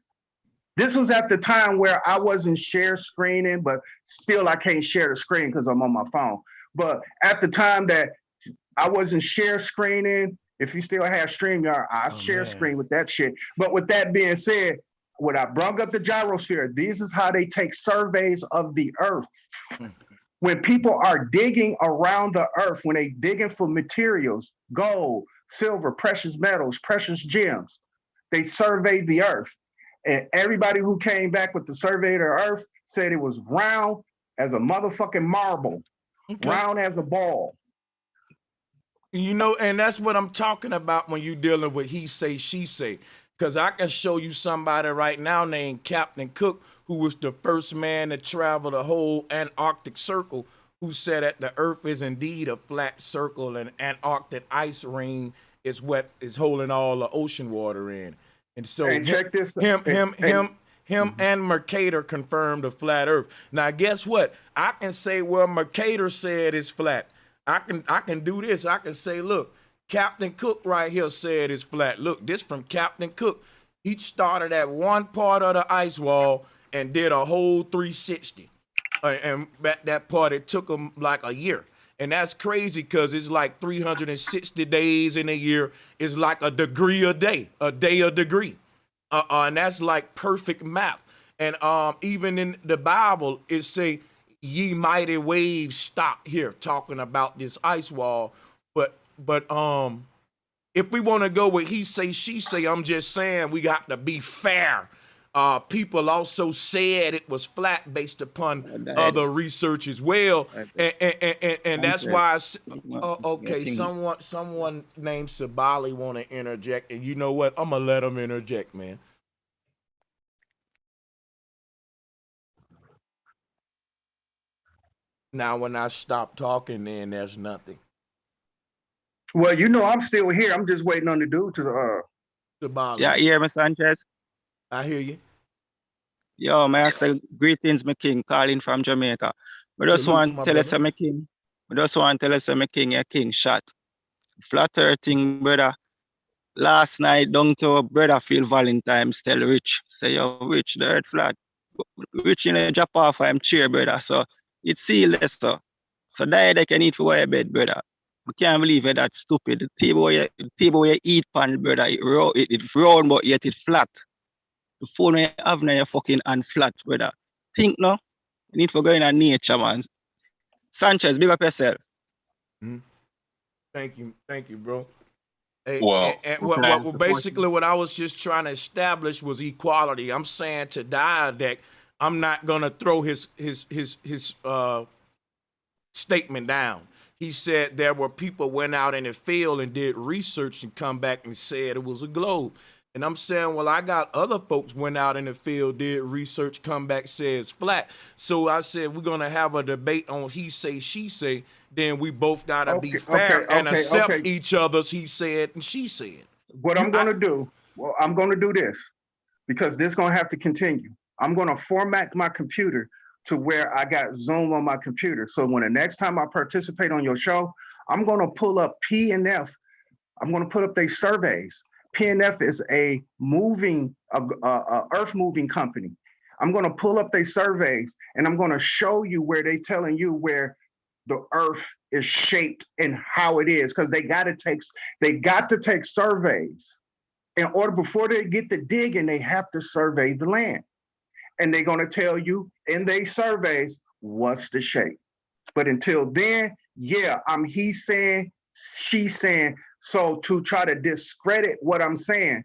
This was at the time where I wasn't share screening, but still I can't share the screen because I'm on my phone. But at the time that I wasn't share screening, if you still have StreamYard, I'll share screen with that shit. But with that being said, when I brought up the gyrosphere, this is how they take surveys of the earth. When people are digging around the earth, when they digging for materials, gold, silver, precious metals, precious gems. They surveyed the earth. And everybody who came back with the survey of the earth said it was round as a motherfucking marble, round as a ball. You know, and that's what I'm talking about when you're dealing with he say, she say. Because I can show you somebody right now named Captain Cook, who was the first man to travel the whole Antarctic Circle, who said that the Earth is indeed a flat circle and Antarctic ice ring is what is holding all the ocean water in. And so And check this him and Mercator confirmed a flat Earth. Now, guess what? I can say, well, Mercator said it's flat. I can do this. I can say, look, Captain Cook right here said it's flat. Look, this from Captain Cook. He started at one part of the ice wall and did a whole 360. And that part, it took him like a year. And that's crazy because it's like 360 days in a year. It's like a degree a day a degree. And that's like perfect math. And even in the Bible, it say, ye mighty waves stop here, talking about this ice wall. But if we want to go with he say, she say, I'm just saying we got to be fair. People also said it was flat based upon other research as well, and that's why. Okay, someone named Sabali want to interject, and you know what? I'm gonna let him interject, man. Now, when I stop talking, then there's nothing. Well, you know, I'm still here. I'm just waiting on the dude to Sabali. Yeah, you hear me, Sanchez? I hear you. Yo, man, I say greetings, my king, calling from Jamaica. I just Salute, want my to tell us, brother. my king. I just want to tell us, my king, your king shot. Flat earth thing, brother. Last night, down to brother Phil Valentine's tell Rich. Say, yo, Rich, the earth flat. Rich in a drop off I'm chair, brother. So it's sealess, so. So die they can eat for your bed, brother. We can't believe it, that's stupid. The table where you eat pan, brother, it's round, but yet it's flat. The phone you have now, you fucking and flat, brother. Think no. You need to go in a nature, man. Sanchez, big up yourself. Thank you, bro. Hey, Well, basically what I was just trying to establish was equality. I'm saying to Diadeck, I'm not gonna throw his statement down. He said there were people went out in the field and did research and come back and said it was a globe. And I'm saying, well, I got other folks went out in the field, did research, come back, says flat. So I said, we're going to have a debate on he say, she say. Then we both got to be fair and accept each other's he said and she said. What I'm going to do, well, I'm going to do this because this is going to have to continue. I'm going to format my computer to where I got Zoom on my computer. So when the next time I participate on your show, I'm going to pull up PNF. I'm going to put up their surveys. PNF is a earth moving company. I'm going to pull up their surveys and I'm going to show you where they telling you where the earth is shaped and how it is, because they got to take surveys in order before they get to digging. They have to survey the land, and they're going to tell you in their surveys what's the shape. But until then, yeah, I'm he saying, she saying. So to try to discredit what I'm saying,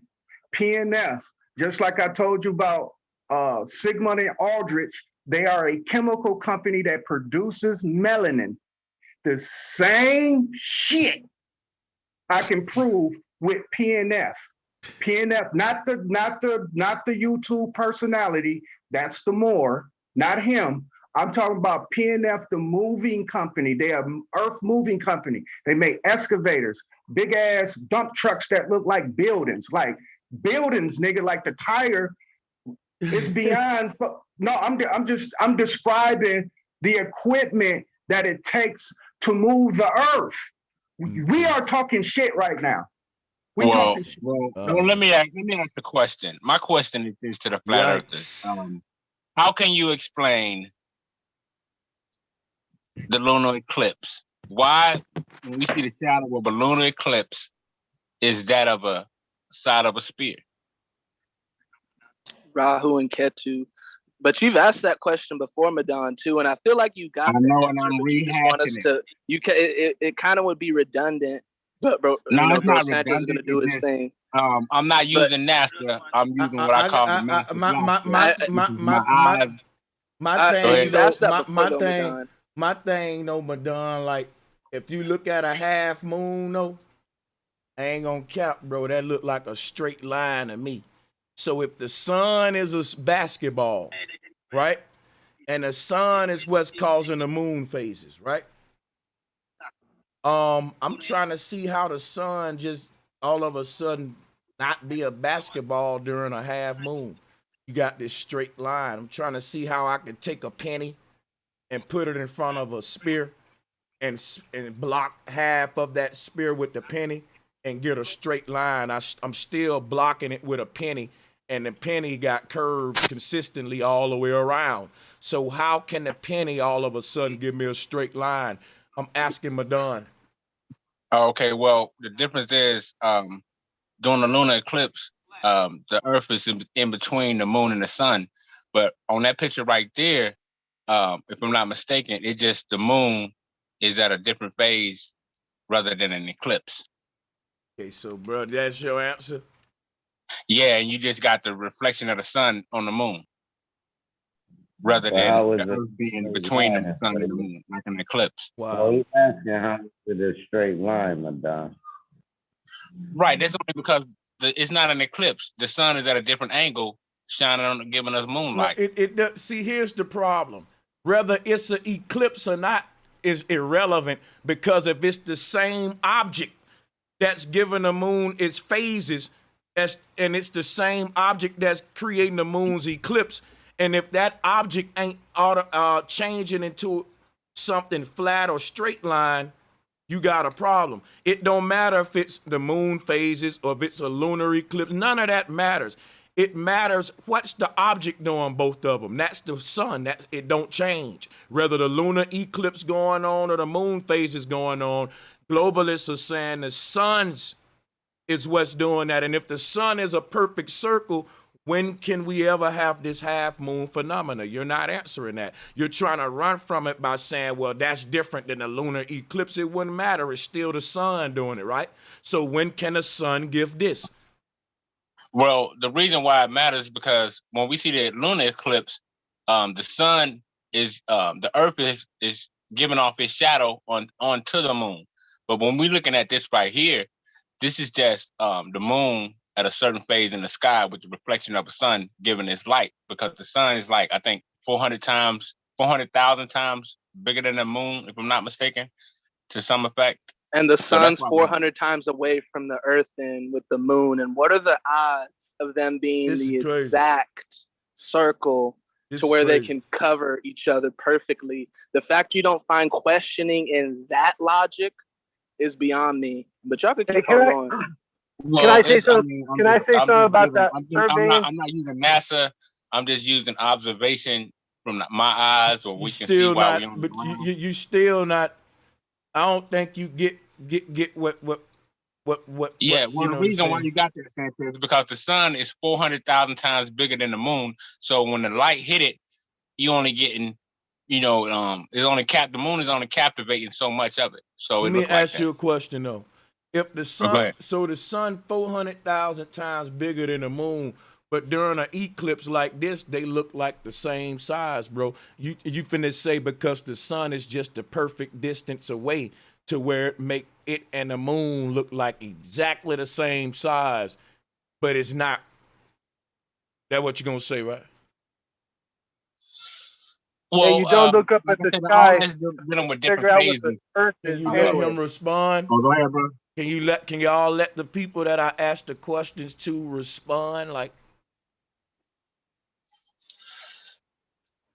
PNF, just like I told you about Sigmund and Aldrich, they are a chemical company that produces melanin. The same shit I can prove with PNF. PNF, not the YouTube personality. That's the Moore, not him. I'm talking about PNF, the moving company. They are earth moving company. They make excavators, big ass dump trucks that look like buildings, nigga. Like the tire is beyond. No, I'm describing the equipment that it takes to move the earth. We are talking shit right now. Well, let me ask the question. My question is this to the flat earthers. How can you explain the lunar eclipse? Why, when we see the shadow of a lunar eclipse, is that of a side of a spear? Rahu and Ketu. But you've asked that question before, Madan, too, and I feel like you got. I know, and I'm rehashing it. It kind of would be redundant But bro, No, you know, it's bro, not Santos is gonna redundant. do It's his just thing. I'm not But using NASA. I'm using what I I, call the I, master my, my, blaster, my, I, which my, is my, my my, eyes. my Go thing you've ahead. though, asked that before, though, my thing though, Madon, like, if you look at a half moon though, I ain't gonna cap, bro, that look like a straight line to me. So if the sun is a basketball, right? And the sun is what's causing the moon phases, right? I'm trying to see how the sun just all of a sudden not be a basketball during a half moon. You got this straight line. I'm trying to see how I could take a penny and put it in front of a spear and block half of that spear with the penny and get a straight line. I'm still blocking it with a penny, and the penny got curves consistently all the way around. So how can the penny all of a sudden give me a straight line? I'm asking Madon. Okay, well, the difference is during the lunar eclipse, the Earth is in between the moon and the sun. But on that picture right there, if I'm not mistaken, it just the moon is at a different phase rather than an eclipse. Okay, so bro, that's your answer. Yeah, and you just got the reflection of the sun on the moon rather But than how is the it Earth being straight between the line? sun and the moon, like an eclipse. Well, Wow. he's asking how is it a straight line, Madon? Right. That's only because it's not an eclipse. The sun is at a different angle, shining on, giving us No, moonlight. see, here's the problem. Whether it's an eclipse or not is irrelevant, because if it's the same object that's giving the moon its phases, and it's the same object that's creating the moon's eclipse, and if that object ain't changing into something flat or straight line, you got a problem. It don't matter if it's the moon phases or if it's a lunar eclipse. None of that matters. It matters what's the object doing, both of them. That's the sun. It don't change. Whether the lunar eclipse going on or the moon phase is going on, globalists are saying the sun's is what's doing that. And if the sun is a perfect circle, when can we ever have this half moon phenomena? You're not answering that. You're trying to run from it by saying, well, that's different than the lunar eclipse. It wouldn't matter. It's still the sun doing it, right? So when can the sun give this? Well, the reason why it matters is because when we see the lunar eclipse, the sun is the Earth is giving off its shadow onto the moon. But when we're looking at this right here, this is just the moon at a certain phase in the sky with the reflection of the sun giving its light, because the sun is like, I think 400,000 times bigger than the moon, if I'm not mistaken, to some effect. And the So that's sun's why 400 times away from the Earth and with the moon. And what are the odds of them being This the is crazy. exact circle This to is where they crazy. can cover each other perfectly? The fact you don't find questioning in that logic is beyond me. But y'all could keep on going. Well, I say it's- something? mean, Can I just- say I'm something just about giving- that surveying? I'm not using NASA. I'm just using observation from my eyes, or You we can see still why not, we on but the ground. you still not. I don't think you get what. Yeah, what, well, the what I'm reason why saying. you got that, Sanchez, is because the sun is 400,000 times bigger than the moon. So when the light hit it, you only getting, it's only the moon is only captivating so much of it. So Let it me looks like ask that. you a question though. If the Go sun, ahead. so the sun 400,000 times bigger than the moon, but during an eclipse like this, they look like the same size, bro. You finna say because the sun is just the perfect distance away to where it make it and the moon look like exactly the same size, but it's not. That what you gonna say, right? Well, you don't look up like at I the said, sky all that's dealing with figure different out what the phases. Earth Can is you let anyway. him respond? Oh, go ahead, bro. Can y'all let the people that I asked the questions to respond? Like,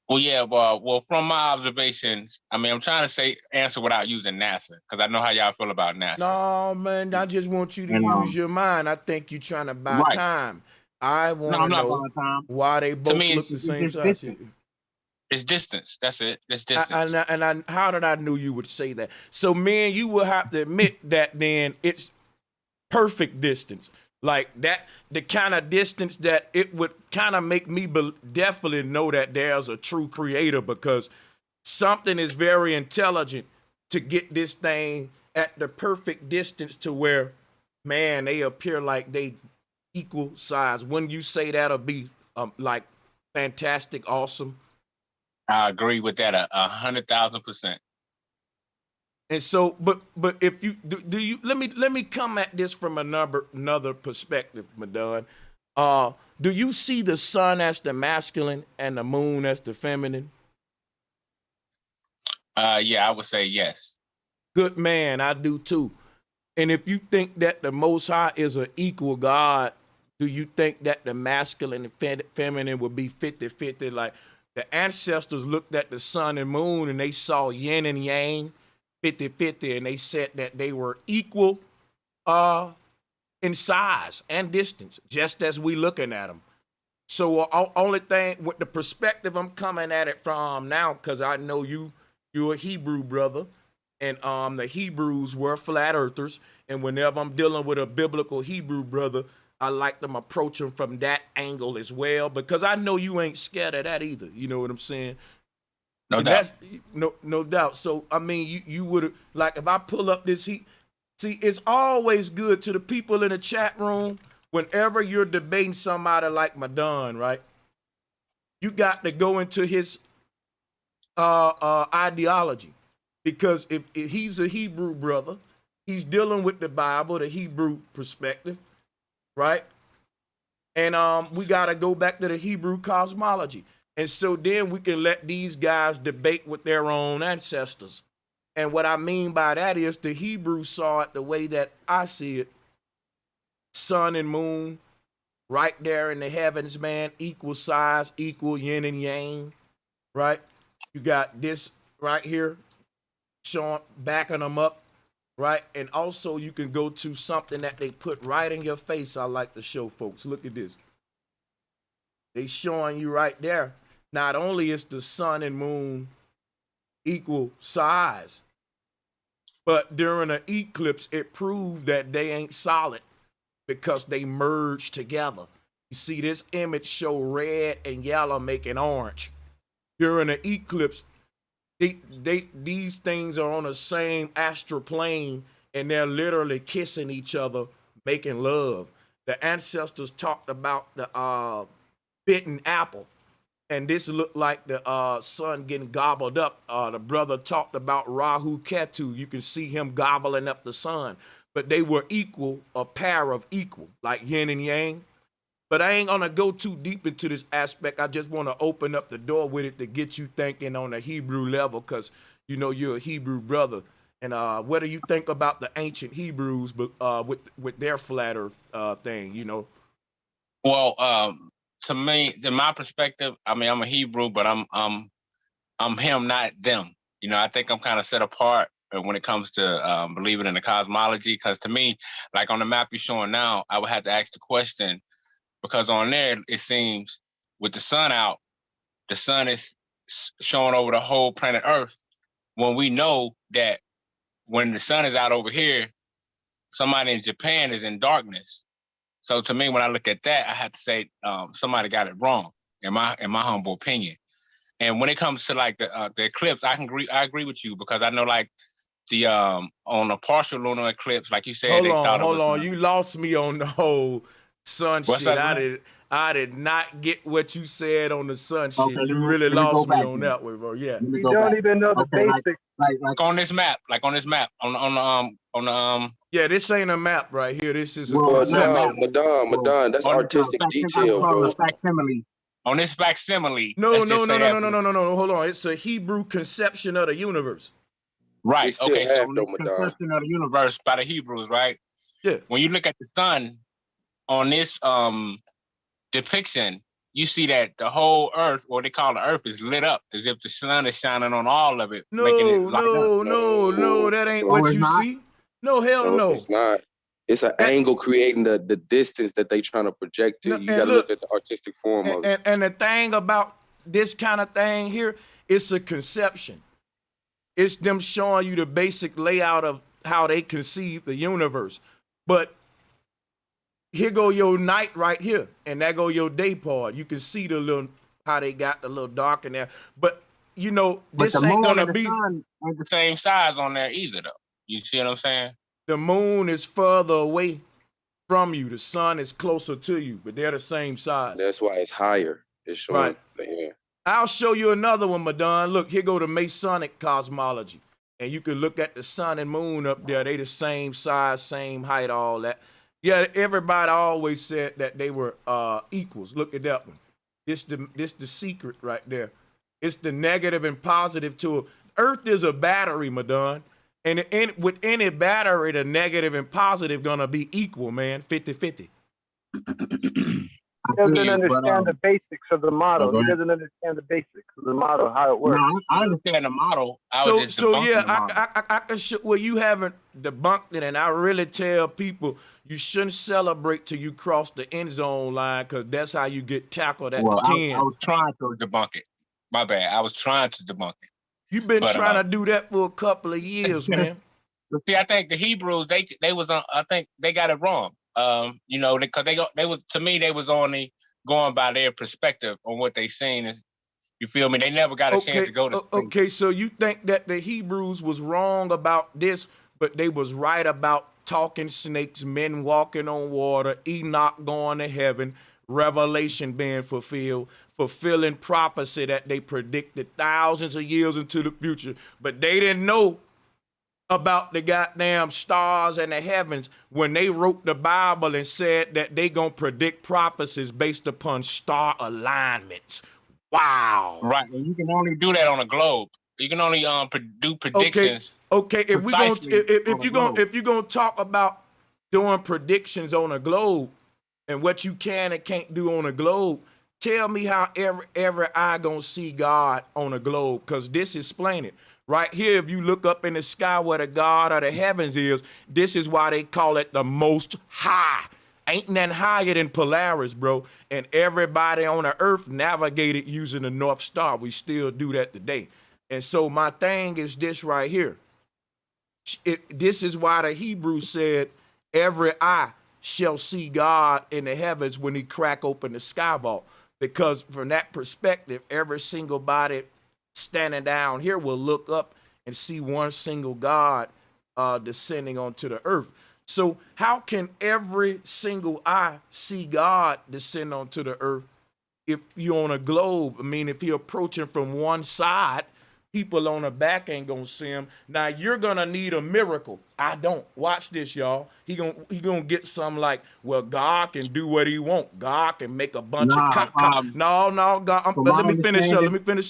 Well, yeah, well, from my observations, I mean, I'm trying to answer without using NASA, because I know how y'all feel about NASA. no, man, I just want you to And, use your mind. I think you're trying to buy right. time. I No, want I'm to not know buying time. why they To both me, look the it's same just size. distance. It's distance. That's it. It's distance. And how did I know you would say that? So, man, you will have to admit that then it's perfect distance. Like that, the kind of distance that it would kind of make me definitely know that there's a true creator, because something is very intelligent to get this thing at the perfect distance to where, man, they appear like they equal size. When you say that'll be like fantastic, awesome. I agree with that 100,000%. And so, but if you do you let me come at this from another perspective, Madon. Do you see the sun as the masculine and the moon as the feminine? Yeah, I would say yes. Good man, I do too. And if you think that the Most High is an equal God, do you think that the masculine and feminine would be 50-50? Like the ancestors looked at the sun and moon and they saw yin and yang 50-50, and they said that they were equal in size and distance, just as we looking at them. So only thing with the perspective I'm coming at it from now, because I know you're a Hebrew brother, and the Hebrews were flat earthers, and whenever I'm dealing with a biblical Hebrew brother, I like them approach them from that angle as well, because I know you ain't scared of that either. You know what I'm saying? No And doubt. no doubt. So I mean, you would, like, if I pull up this heat. See, it's always good to the people in the chat room. Whenever you're debating somebody like Madon, right? You got to go into his ideology, because if he's a Hebrew brother, he's dealing with the Bible, the Hebrew perspective, right? And we got to go back to the Hebrew cosmology. And so then we can let these guys debate with their own ancestors. And what I mean by that is the Hebrews saw it the way that I see it. Sun and moon right there in the heavens, man, equal size, equal yin and yang, right? You got this right here showing, backing them up, right? And also you can go to something that they put right in your face. I like to show folks. Look at this. They showing you right there. Not only is the sun and moon equal size, but during an eclipse, it proved that they ain't solid because they merged together. You see this image show red and yellow making orange. During an eclipse, these things are on the same astral plane, and they're literally kissing each other, making love. The ancestors talked about the bitten apple, and this looked like the sun getting gobbled up. The brother talked about Rahu Ketu. You can see him gobbling up the sun. But they were equal, a pair of equal, like yin and yang. But I ain't gonna go too deep into this aspect. I just want to open up the door with it to get you thinking on a Hebrew level, because you know you're a Hebrew brother. And what do you think about the ancient Hebrews, but with their flat earth thing, you know? Well, to me, in my perspective, I mean, I'm a Hebrew, but I'm him, not them. You know, I think I'm kind of set apart when it comes to believing in the cosmology. Because to me, like on the map you're showing now, I would have to ask the question, because on there it seems with the sun out, the sun is showing over the whole planet Earth. When we know that when the sun is out over here, somebody in Japan is in darkness. So to me, when I look at that, I have to say somebody got it wrong, in my humble opinion. And when it comes to like the eclipse, I agree with you, because I know like the on a partial lunar eclipse, like you said, Hold they thought on, it was. you lost me on the whole sun What's shit. that, I did not get what you said on the sun shit. Okay, You let me really go lost me back on then. that one, bro. Yeah. Let me You go don't back. even know the Okay, basics. Like on this map, on the Yeah, this ain't a map right here. This is a Well, But not conception. map. Madon, that's on the artistic That's detail, called bro. a facsimile. on this facsimile. No, let's no, just no, say no, that. no, no, no, no, no. Hold on. It's a Hebrew conception of the universe. Right. It's still Okay. So half on though, this Madon. conception of the universe by the Hebrews, right? Yeah. When you look at the sun on this depiction, you see that the whole Earth, what they call the Earth, is lit up as if the sun is shining on all of it, making it No, light up. no, that ain't No, what it's you not. see. No, hell No, no. it's not. It's an That- angle creating the distance that they trying to project to. No, You and got to look- look at the artistic form of it. And the thing about this kind of thing here, it's a conception. It's them showing you the basic layout of how they conceive the universe. But here go your night right here, and that go your day part. You can see the little how they got the little dark in there. But you know, But this the ain't moon gonna and the be. sun ain't the same size on there either, though. You see what I'm saying? The moon is further away from you. The sun is closer to you, but they're the same size. That's why it's higher. It's showing. Right. Yeah. I'll show you another one, Madon. Look, here go the Masonic cosmology. And you can look at the sun and moon up there. They the same size, same height, all that. Yeah, everybody always said that they were equals. Look at that one. This the secret right there. It's the negative and positive to it. Earth is a battery, Madon. And with any battery, the negative and positive gonna be equal, man, 50-50. He doesn't understand the basics of the model. He doesn't understand the basics of the model, how it works. No, I understand the model. So yeah, I can show. Well, you haven't debunked it, and I really tell people you shouldn't celebrate till you cross the end zone line, because that's how you get tackled at the 10. I was trying to debunk it. My bad. I was trying to debunk it. You've been trying to do that for a couple of years, man. But see, I think the Hebrews they was on. I think they got it wrong. You know, because they was, to me, they was only going by their perspective on what they seen. You feel me? They never got a chance to go to space. Okay, so you think that the Hebrews was wrong about this, but they was right about talking snakes, men walking on water, Enoch going to heaven, Revelation being fulfilled, fulfilling prophecy that they predicted thousands of years into the future, but they didn't know about the goddamn stars and the heavens when they wrote the Bible and said that they gonna predict prophecies based upon star alignments. Wow. Right, and you can only do that on a globe. You can only do predictions. Okay. If you're gonna talk about doing predictions on a globe and what you can and can't do on a globe, tell me how every eye gonna see God on a globe, because this explain it. Right here, if you look up in the sky where the God of the heavens is, this is why they call it the Most High. Ain't nothing higher than Polaris, bro. And everybody on the earth navigated using the North Star. We still do that today. And so my thing is this right here. This is why the Hebrew said, every eye shall see God in the heavens when he crack open the sky vault. Because from that perspective, every single body standing down here will look up and see one single God descending onto the earth. So how can every single eye see God descend onto the earth if you're on a globe? I mean, if you're approaching from one side, people on the back ain't gonna see him. Now you're gonna need a miracle. I don't. Watch this, y'all. He gonna get something like, well, God can do what he want. God can make a bunch of no, God. Let me finish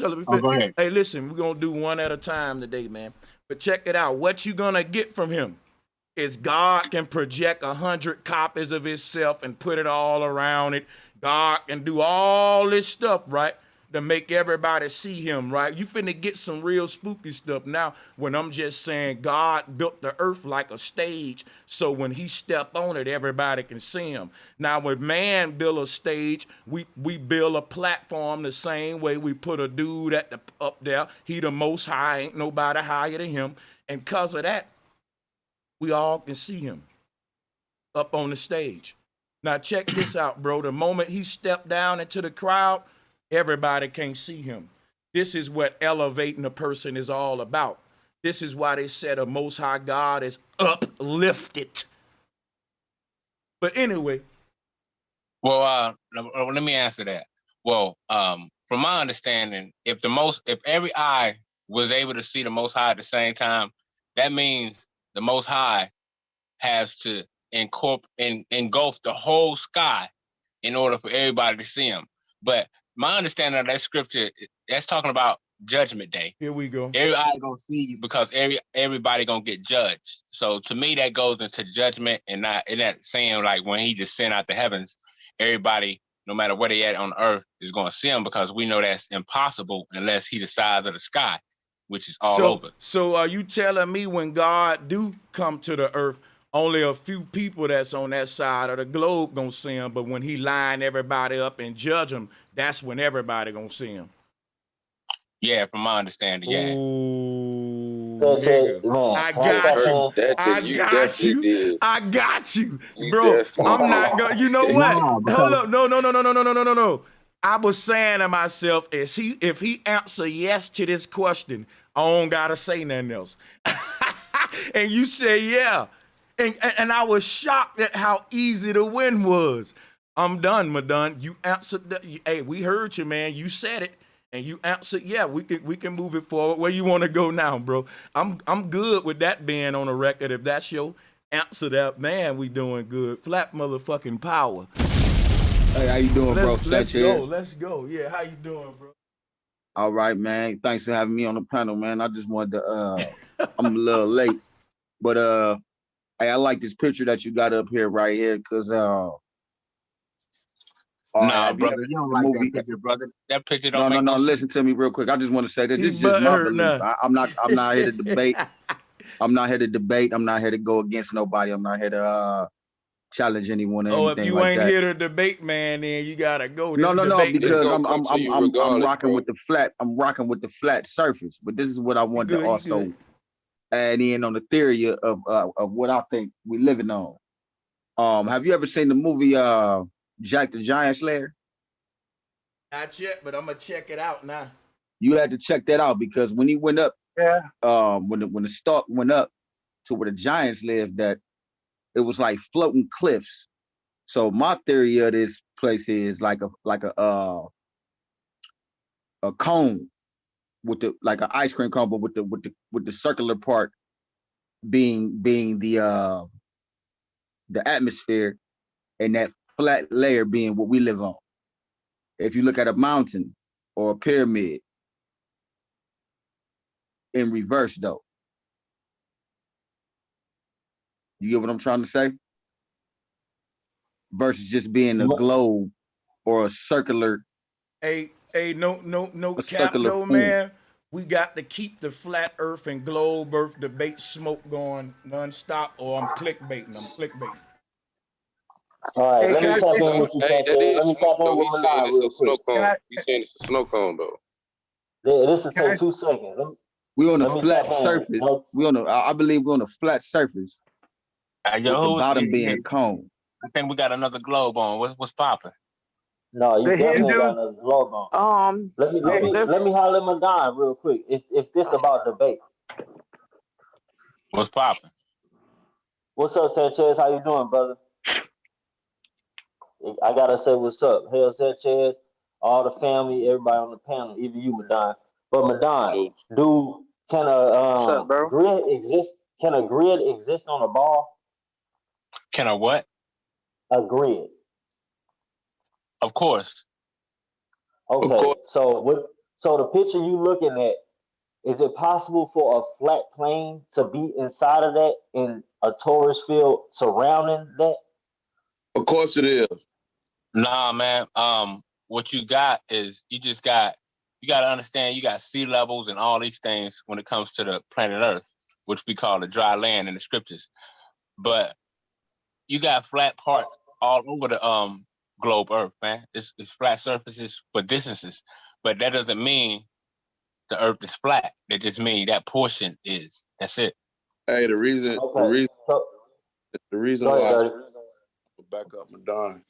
up. Go ahead. Hey, listen, we're gonna do one at a time today, man. But check it out. What you gonna get from him is God can project 100 copies of himself and put it all around it. God can do all this stuff, right, to make everybody see him, right? You finna get some real spooky stuff now when I'm just saying God built the earth like a stage, so when he step on it, everybody can see him. Now, when man build a stage, we build a platform the same way. We put a dude up there. He the Most High, ain't nobody higher than him. And because of that, we all can see him up on the stage. Now, check this out, bro. The moment he stepped down into the crowd, everybody can't see him. This is what elevating a person is all about. This is why they said a Most High God is uplifted. But anyway. Well, let me answer that. Well, from my understanding, if every eye was able to see the Most High at the same time, that means the Most High has to engulf the whole sky in order for everybody to see him. But my understanding of that scripture, that's talking about Judgment Day. Here we go. Every eye gonna see you because everybody gonna get judged. So to me, that goes into judgment, and not saying like when he descend out the heavens, everybody, no matter where they at on earth, is gonna see him, because we know that's impossible unless he the size of the sky, which is all over. So are you telling me when God do come to the earth, only a few people that's on that side of the globe gonna see him, but when he line everybody up and judge them, that's when everybody gonna see him? Yeah, from my understanding, yeah. Ooh, I got you, bro. I'm not gonna. You know what? Hold up, no. I was saying to myself, if he answer yes to this question, I don't gotta say nothing else. And you say yeah. And I was shocked at how easy the win was. I'm done, Madon. You answered hey, we heard you, man. You said it. And you answered, yeah, we can move it forward. Where you want to go now, bro? I'm good with that being on the record. If that's your answer, that man, we doing good. Flat motherfucking power. Hey, how you doing, bro? Let's go. Let's go. Yeah, how you doing, bro? All right, man. Thanks for having me on the panel, man. I just wanted to I'm a little late. But hey, I like this picture that you got up here right here, because Nah, brother, you don't like that picture, brother. That picture don't make no sense. Listen to me real quick. I just want to say this. This is just my belief. I'm not here to debate. I'm not here to debate. I'm not here to go against nobody. I'm not here to challenge anyone or anything if you like ain't that. here to debate, man, then you gotta go. No, because I'm rocking with the flat. I'm rocking with the flat surface. But this is what I wanted to also add in on the theory of what I think we're living on. Have you ever seen the movie Jack the Giant Slayer? Not yet, but I'm gonna check it out now. You had to check that out, because when he went up, when the stalk went up to where the giants lived, that it was like floating cliffs. So my theory of this place is like a cone with like an ice cream cone, but with the circular part being the atmosphere, and that flat layer being what we live on. If you look at a mountain or a pyramid in reverse, though, you get what I'm trying to say? Versus just being a globe or a circular. Hey, no cap though, man. We got to keep the flat earth and globe earth debate smoke going nonstop, or I'm clickbaiting. All right, let me tap in with you, Hey, that is Let me tap in with Milan real quick. He's saying it's a snow cone, though. Yeah, this will take 2 seconds. We on a flat surface. I believe we're on a flat surface. With the bottom being cone. I think we got another globe on. What's popping? No, you definitely got another globe on. Let me holler at Madon real quick. If this about debate. What's popping? What's up, Sanchez? How you doing, brother? I gotta say what's up. Hail Sanchez, all the family, everybody on the panel, even you, Madon. But Madon, can a grid exist? Can a grid exist on a ball? Can a what? A grid. Of course. Okay. So the picture you looking at, is it possible for a flat plane to be inside of that in a torus field surrounding that? Of course it is. Nah, man. What you got is you got to understand you got sea levels and all these things when it comes to the planet Earth, which we call the dry land in the scriptures. But you got flat parts all over the globe Earth, man. It's flat surfaces for distances, but that doesn't mean the Earth is flat. That just means that portion is. That's it. Hey, the reason why back up Madon,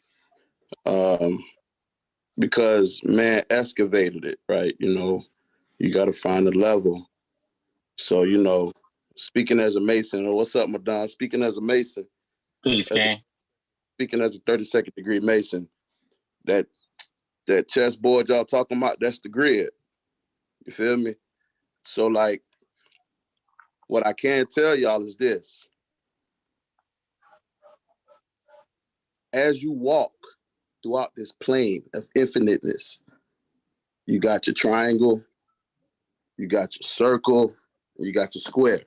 because man excavated it, right? You got to find a level. So speaking as a Mason, what's up, Madon? Speaking as a Mason. Peace, gang. Speaking as a 32nd degree Mason, that chessboard y'all talking about, that's the grid. You feel me? So like, what I can tell y'all is this. As you walk throughout this plane of infiniteness, you got your triangle, you got your circle, and you got your square.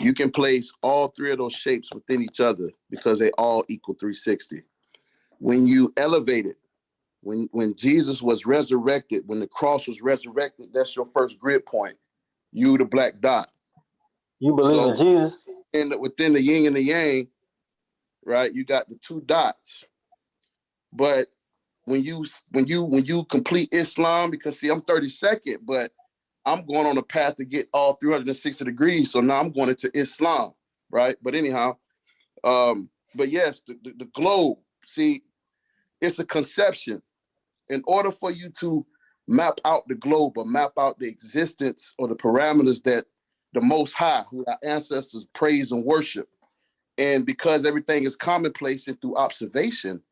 You can place all 3 of those shapes within each other because they all equal 360. When you elevate it, when Jesus was resurrected, when the cross was resurrected, that's your first grid point. You, the black dot. You believe in Jesus? Within the yin and the yang, right? You got the 2 dots. But when you complete Islam, because see, I'm 32nd, but I'm going on a path to get all 360 degrees. So now I'm going into Islam, right? But anyhow, but yes, the globe, see, it's a conception. in order for you to map out the globe or map out the existence or the parameters that the Most High, who our ancestors praise and worship, and because everything is commonplace and through observation,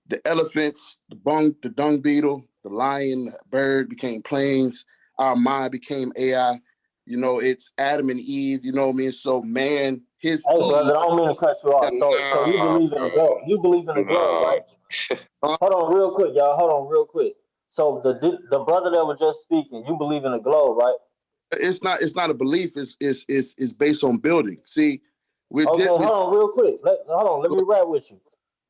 the elephants, the dung beetle, the lion, the bird became planes. Our mind became AI. You know, it's Adam and Eve. You know what I mean? So man, his. Hey, brother, I don't mean to cut you off. So you believe in the globe? You believe in the globe, right? Hold on, real quick, y'all. Hold on, real quick. So the brother that was just speaking, you believe in the globe, right? It's not a belief. It's based on building. See, hold on, real quick. Let me rap with you.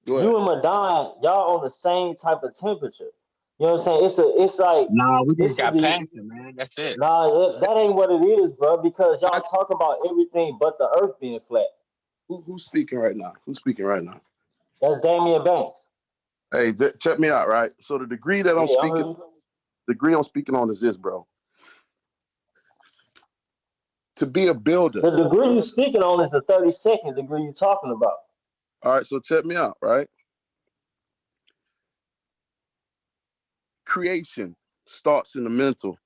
You and Madonna, y'all on the same type of temperature. You know what I'm saying? It's like nah, we just got past it, man. That's it. Nah, that ain't what it is, bro. Because y'all talk about everything but the Earth being flat. Who's speaking right now? Who's speaking right now? That's Damian Banks. Hey, check me out, right? So the degree that I'm speaking on is this, bro. To be a builder. The degree you speaking on is the 32nd degree you talking about. All right, so check me out, right? Creation starts in the mental.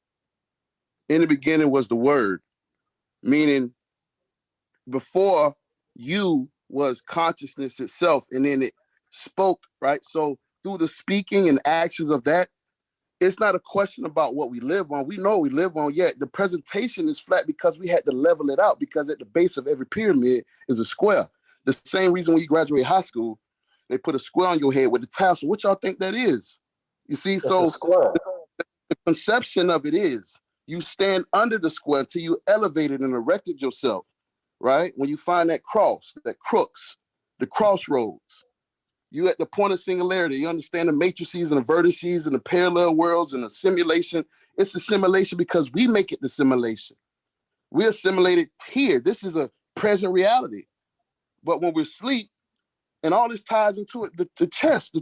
In the beginning was the word, meaning before you was consciousness itself, and then it spoke, right? So through the speaking and actions of that, it's not a question about what we live on. We know we live on, yet the presentation is flat because we had to level it out, because at the base of every pyramid is a square. The same reason when you graduate high school, they put a square on your head with the tassel. What y'all think that is? You see, so the conception of it is you stand under the square until you elevated and erected yourself, right? When you find that cross, that crux, the crossroads, you at the point of singularity. You understand the matrices and the vertices and the parallel worlds and the simulation. It's a simulation because we make it the simulation. We assimilated here. This is a present reality. But when we're asleep, and all this ties into it, the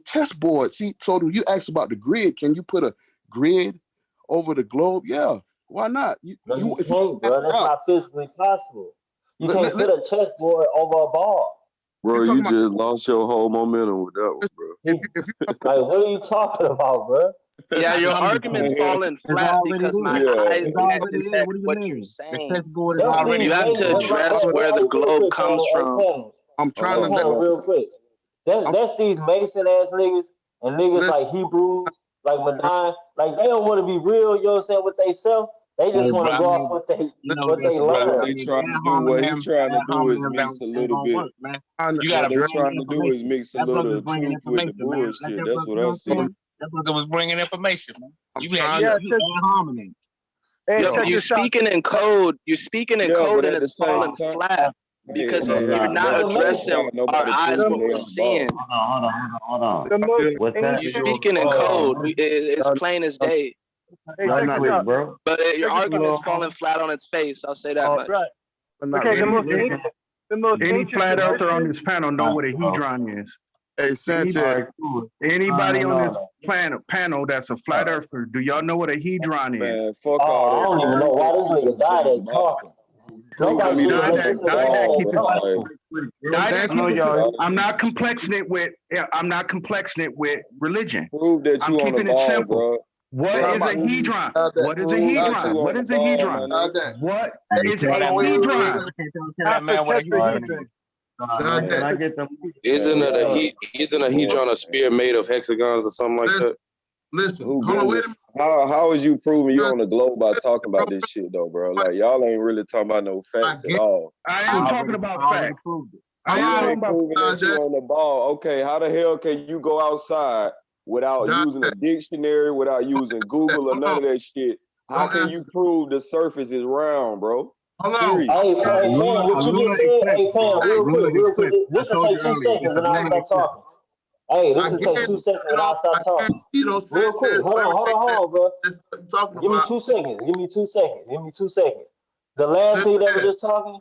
chessboard. See, so you asked about the grid. Can you put a grid over the globe? Yeah, why not? You can't, bro. That's not physically possible. You can't put a chessboard over a ball. Bro, you just lost your whole momentum with that one, bro. Like, what are you talking about, bro? Yeah, your argument's falling flat because my eyes can't detect what you're saying. You have to address where the globe comes from. I'm trying to real quick. That's these Mason ass niggas and niggas like Hebrews, like Madonna, like they don't want to be real, you know what I'm saying, with they self. They just want to go off what they learn. They trying to do what he's trying to do is mix a little bit. You gotta what they're trying to do is mix a little truth with the bullshit. That's what I'm saying. That brother was bringing information, man. You harmony. You're speaking in code. You're speaking in code, and it's falling flat because you're not addressing our eyes what we're seeing. Hold on. You're speaking in code. It's plain as day. Bro. But your argument is falling flat on its face. I'll say that much. Right. Any flat earther on this panel know what a hedron is. Hey, Sanchez. Anybody on this panel that's a flat earther, do y'all know what a hedron is? Man, fuck all I don't even know why this nigga died ain't talking. I'm not complexing it with religion. Prove that you on the ball, bro. What is a hedron? What is a hedron? What is a hedron? What is a hedron? Isn't a hedron a sphere made of hexagons or something like that? Listen, hold on, wait a minute. How is you proving you on the globe by talking about this shit though, bro? Like y'all ain't really talking about no facts at all. I am talking about facts. I am proving that you on the ball. Okay, how the hell can you go outside without using a dictionary, without using Google or none of that shit? How can you prove the surface is round, bro? Hello. Hey, what you just said? Hey, fam, real quick. This will take 2 seconds and I'll stop talking. Hey, this will take 2 seconds and I'll stop talking. Real quick. Hold on, bro. Give me 2 seconds. Give me 2 seconds. The last thing that was just talking,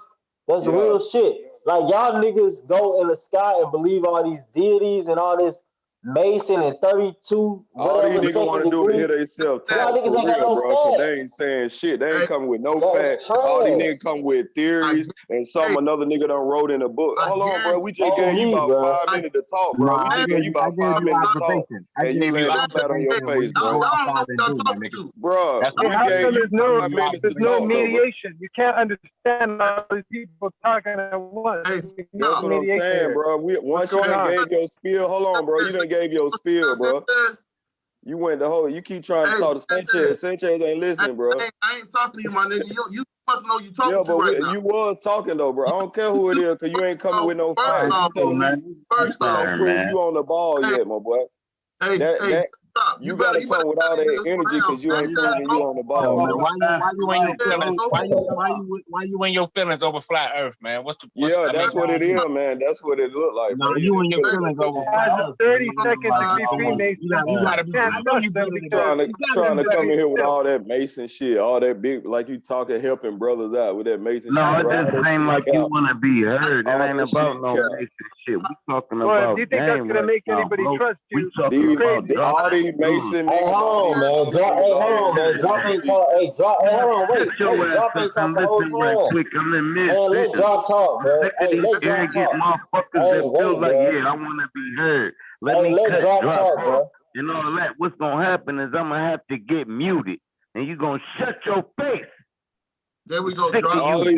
that's real shit. Like, y'all niggas go in the sky and believe all these deities and all this Mason and 32, All these whatever niggas want to second do is degree. hit themselves Y'all talk niggas for ain't got real, no bro. Cause facts. they ain't saying shit. They ain't coming with no That's facts. All these trash. niggas come with theories and some another nigga done wrote in a book. Hold on, bro. We just On gave you me, about bro. 5 minutes to talk, bro. Nah, We just gave you about 5 minutes to talk, and you lay the flat on your face, bro. Bro, That's we what gave you There's no 5 minutes to there's no talk, though, bro. mediation. You can't understand all these people talking at once. That's what I'm saying, bro. Once you done gave your spiel, hold on, bro. You done gave your spiel, bro. You went the whole. You keep trying to talk to Sanchez. Sanchez ain't listening, bro. I ain't talking to you, my nigga. You must know you talking to but right now. you was talking though, bro. I don't care who it is, cause you ain't coming with no facts. You telling me you still don't prove you on the ball yet, my boy. You gotta come with all that energy, cause you ain't proving you on the ball. Bro. Why you in your feelings over flat Earth, man? That's what it is, man. That's what it look like. No, you in your feelings over flat Earth. 30-second degree Freemason. You gotta be. I know you trying to come in here with all that Mason shit, all that big, like you talking, helping brothers out with that Mason shit. No, it bro. just seems like you want to be heard. It ain't about no Mason shit. We talking about. Do you think that's gonna make anybody trust you? All these Mason niggas. Hey, hold on, man. Drop ain't talk. Hey, Drop. Hey, hold on, wait. Hey, Drop ain't talk the whole time. Quick, I'm in mid. Hey, let Drop talk, bro. Hey, let Drop talk. Motherfuckers that feel like, yeah, I want to be heard. Let me cut Drop Drop talk, off. bro. And all that. What's gonna happen is I'm gonna have to get muted, and you gonna shut your face. There we go, Drop. All he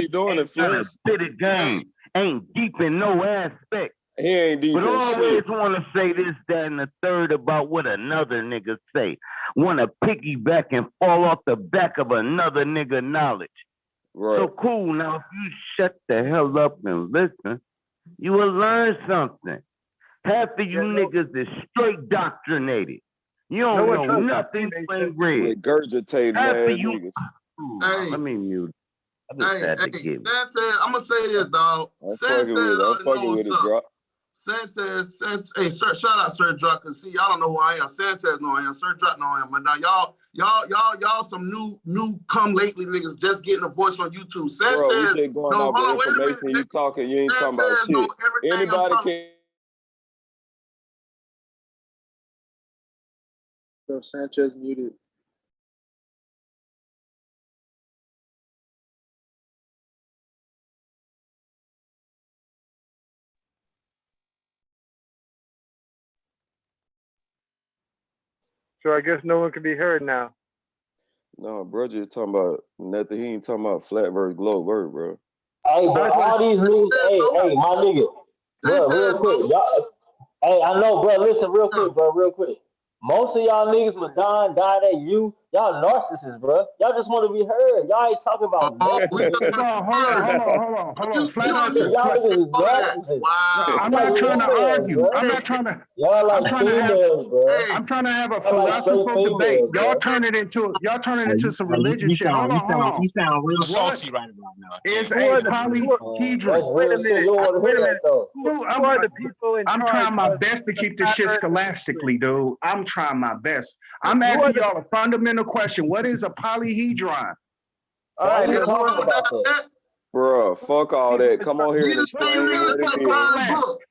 doing is flex. Spit it game. Ain't deep in no aspect. He ain't deep but in always shit. want to say this, that, and the third about what another nigga say. Want to piggyback and fall off the back of another nigga knowledge. Right. So cool. Now, if you shut the hell up and listen, you will learn something. Half of you niggas is straight doctrinated. You don't know nothing plain red. Regurgitating Half ass of you. Hey. Let me mute. I just had to give. Sanchez, I'm gonna say this, dog. I'm Sanchez already fucking knows with it, something. Drop. Sanchez, hey, sir, shout out Sir Drop, cause see, y'all don't know who I am. Sanchez know who I am. Sir Drop know who I am. But now y'all some new come lately niggas just getting a voice on YouTube. Sanchez, Bro, we just going off the information you talking. You ain't talking about shit. Anybody can. Bro, Sanchez muted. So I guess no one can be heard now. No, bro, just talking about nothing. He ain't talking about flat versus globe word, bro. Hey, but all these niggas, hey, my nigga, bro, real quick, y'all. Hey, I know, bro. Listen, real quick, bro, real quick. Most of y'all niggas with Don, y'all narcissists, bro. Y'all just want to be heard. Y'all ain't talking about Hold on. Flat Earth. Y'all niggas is narcissists. I'm not trying to argue. I'm not trying to. Y'all like females, bro. I'm trying to have a Y'all like straight philosophical debate. females, Y'all bro. turn it into some religious shit. Hold on. You sound real salty right now. It's a polyhedron. Wait a minute. Who are the people in I'm charge trying my of best to keep this flat shit earth? scholastically, dude. I'm trying my best. I'm asking y'all a fundamental question. What is a polyhedron? All right, let's talk about that. Bro, fuck all that. Come on here and explain what it is.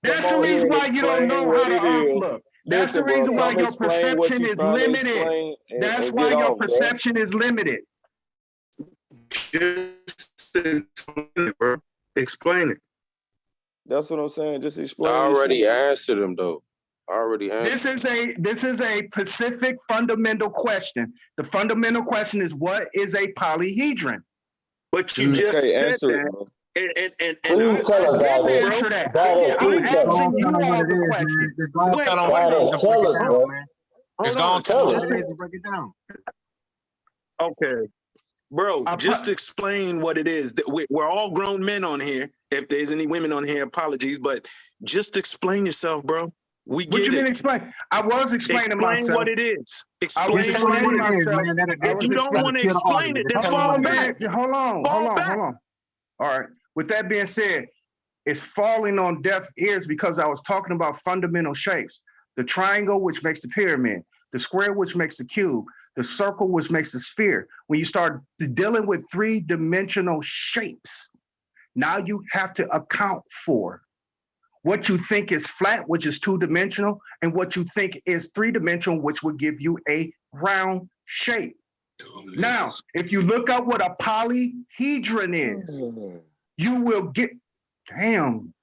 That's the reason why you don't know how the earth looks. That's the reason why your perception is limited. That's why your perception is limited. Just explain it, bro. Explain it. That's what I'm saying. Just explain. I already answered him though. This is a specific fundamental question. The fundamental question is, what is a polyhedron? But you just said that. And please tell us, I didn't answer that. I'm asking you all the question. Break it down. Okay. Bro, just explain what it is. We're all grown men on here. If there's any women on here, apologies, but just explain yourself, bro. We get it. What you mean explain? I was explaining myself. Explain what it is. I was explaining myself. If you don't want to explain it, then hold on, man. Hold on. All right. With that being said, it's falling on deaf ears because I was talking about fundamental shapes. The triangle, which makes the pyramid, the square, which makes the cube, the circle, which makes the sphere. When you start dealing with three-dimensional shapes, now you have to account for what you think is flat, which is 2-dimensional, and what you think is 3-dimensional, which would give you a round shape. Now, if you look up what a polyhedron is, you will get, damn,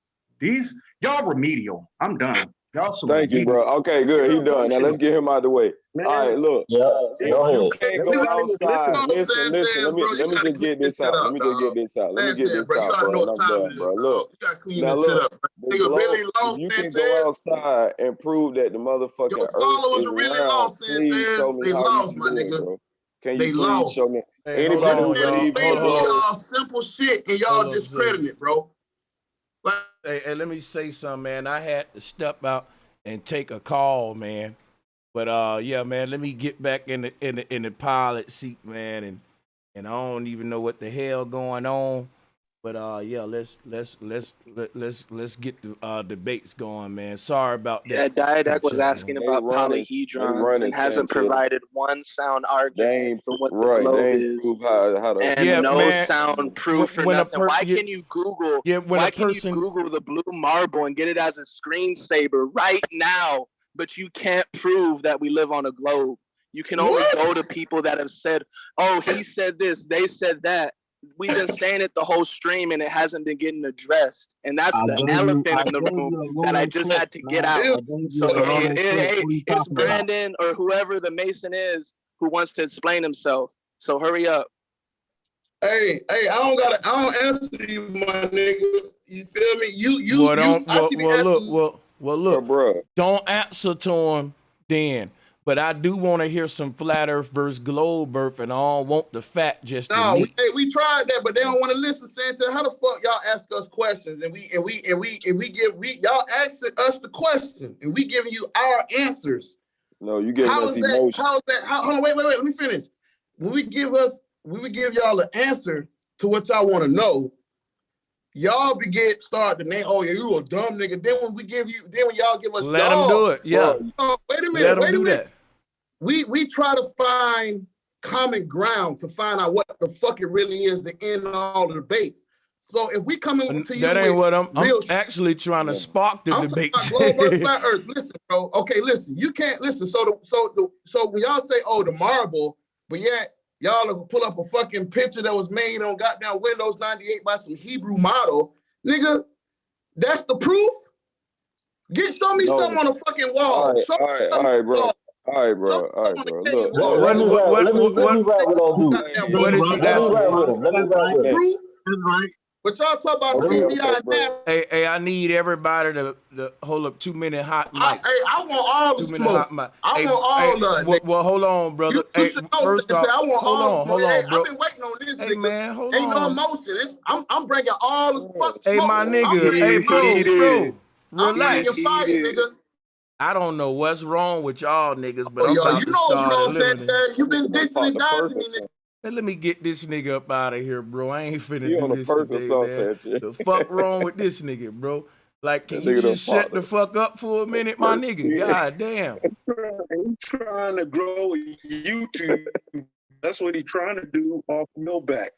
y'all remedial. I'm done. Y'all some Thank you, bro. Okay, good. He done. Now let's get him out of the way. Man. All right, look. Yeah, go ahead. You can't go outside. Listen. Let me just get this out. Let me just get this out, bro. And I'm done, bro. Look. You gotta clean Now this shit look. up. Nigga really lost, You can Sanchez. go outside and prove that the motherfucking Your followers earth are is really round. lost, Please show Sanchez. me They how lost, you my do it, nigga. bro. Can They you please lost. show me? Hey, Anybody who This man believes explaining to Lord, y'all simple shit and y'all Hold up, discrediting it, bro. Hey, let me say something, man. I had to step out and take a call, man. But yeah, man, let me get back in the pilot seat, man, and I don't even know what the hell going on. But yeah, let's get the debates going, man. Sorry about that. Yeah, Didac was asking about polyhedrons and hasn't provided one sound argument for what the globe is, and no sound proof or nothing. Why can you Google? Why can you Google the blue marble and get it as a screensaver right now? But you can't prove that we live on a globe. You can only go to people that have said, "Oh, he said this, they said that." We've been saying it the whole stream and it hasn't been getting addressed. And that's the elephant in the room that I just had to get out. So it's Brandon or whoever the Mason is who wants to explain himself. So hurry up. Hey, I don't answer you, my nigga. You feel me? Look, don't answer to him then. But I do want to hear some flat earth versus globe earth, and I don't want the fact just to meet. We tried that, but they don't want to listen, Santa. How the fuck y'all ask us questions and we y'all asking us the question and we giving you our answers. No, you giving us emotion. Hold on, wait, let me finish. When we give y'all an answer to what y'all want to know, y'all start to name, oh yeah, you a dumb nigga. Then when y'all give us let them do it. Yeah. Wait a minute. We try to find common ground to find out what the fuck it really is to end all the debates. So if we come in to you, that ain't what I'm actually trying to spark the debates. Globe Earth, flat Earth. Listen, bro. Okay, listen. You can't listen. So when y'all say, oh, the marble, but yet y'all will pull up a fucking picture that was made on goddamn Windows 98 by some Hebrew model, nigga. That's the proof. Show me something on a fucking wall. All right, bro. All right, bro. Look. Let me wrap it on you. What is he asking? Let me wrap it. Proof? But y'all talk about CGI now. Hey, I need everybody to hold up 2-minute hot mics. I want all the smoke. I want all of it. Well, hold on, brother. First off, I want hold all on, bro. I've been waiting on this. Hey, man, hold Ain't on. no emotion. I'm bringing all the fuck smoke. Hey, my nigga. Hey, bro. Relax. Fire, nigga. I don't know what's wrong with y'all niggas, but you I'm about to start eliminating. You've been ditching and dodging me, nigga. Man, let me get this nigga up out of here, bro. I ain't finna do this today, man. The fuck wrong with this nigga, bro? Like, can you just shut the fuck up for a minute, my nigga? God damn. He's trying to grow YouTube. That's what he's trying to do off your back.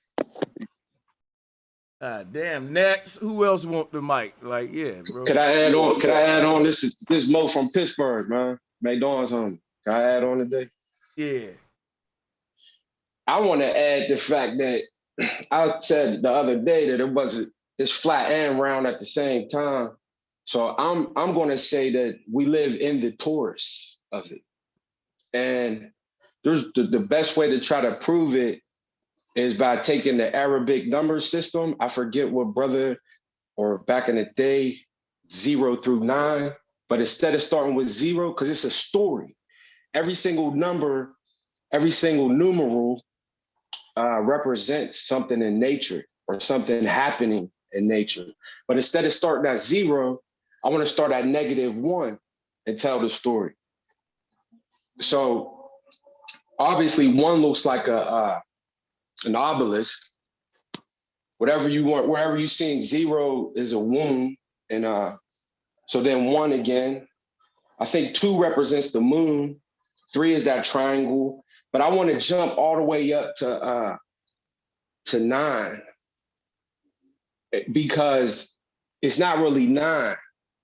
Damn. Next, who else want the mic? Like, yeah, bro. Could I add on? This is Mo from Pittsburgh, man. McDonald's home. Can I add on today? Yeah. I want to add the fact that I said the other day that it's flat and round at the same time. So I'm going to say that we live in the torus of it. And there's the best way to try to prove it is by taking the Arabic number system. I forget what brother, or back in the day, 0 through 9. But instead of starting with 0, because it's a story, every single number, every single numeral represents something in nature or something happening in nature. But instead of starting at 0, I want to start at -1 and tell the story. So obviously 1 looks like an obelisk. Whatever you want, wherever you're seeing 0 is a womb. And so then 1 again. I think 2 represents the moon. 3 is that triangle. But I want to jump all the way up to 9 because it's not really 9.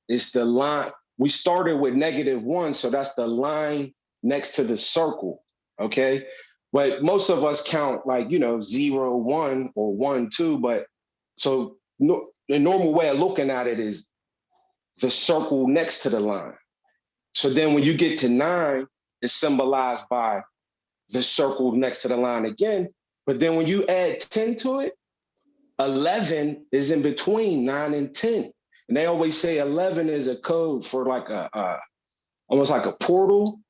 It's the line. We started with -1, so that's the line next to the circle, okay? But most of us count like, 0, 1 or 1, 2, but so the normal way of looking at it is the circle next to the line. So then when you get to 9, it's symbolized by the circle next to the line again. But then when you add 10 to it, 11 is in between 9 and 10. And they always say 11 is a code for like almost like a portal.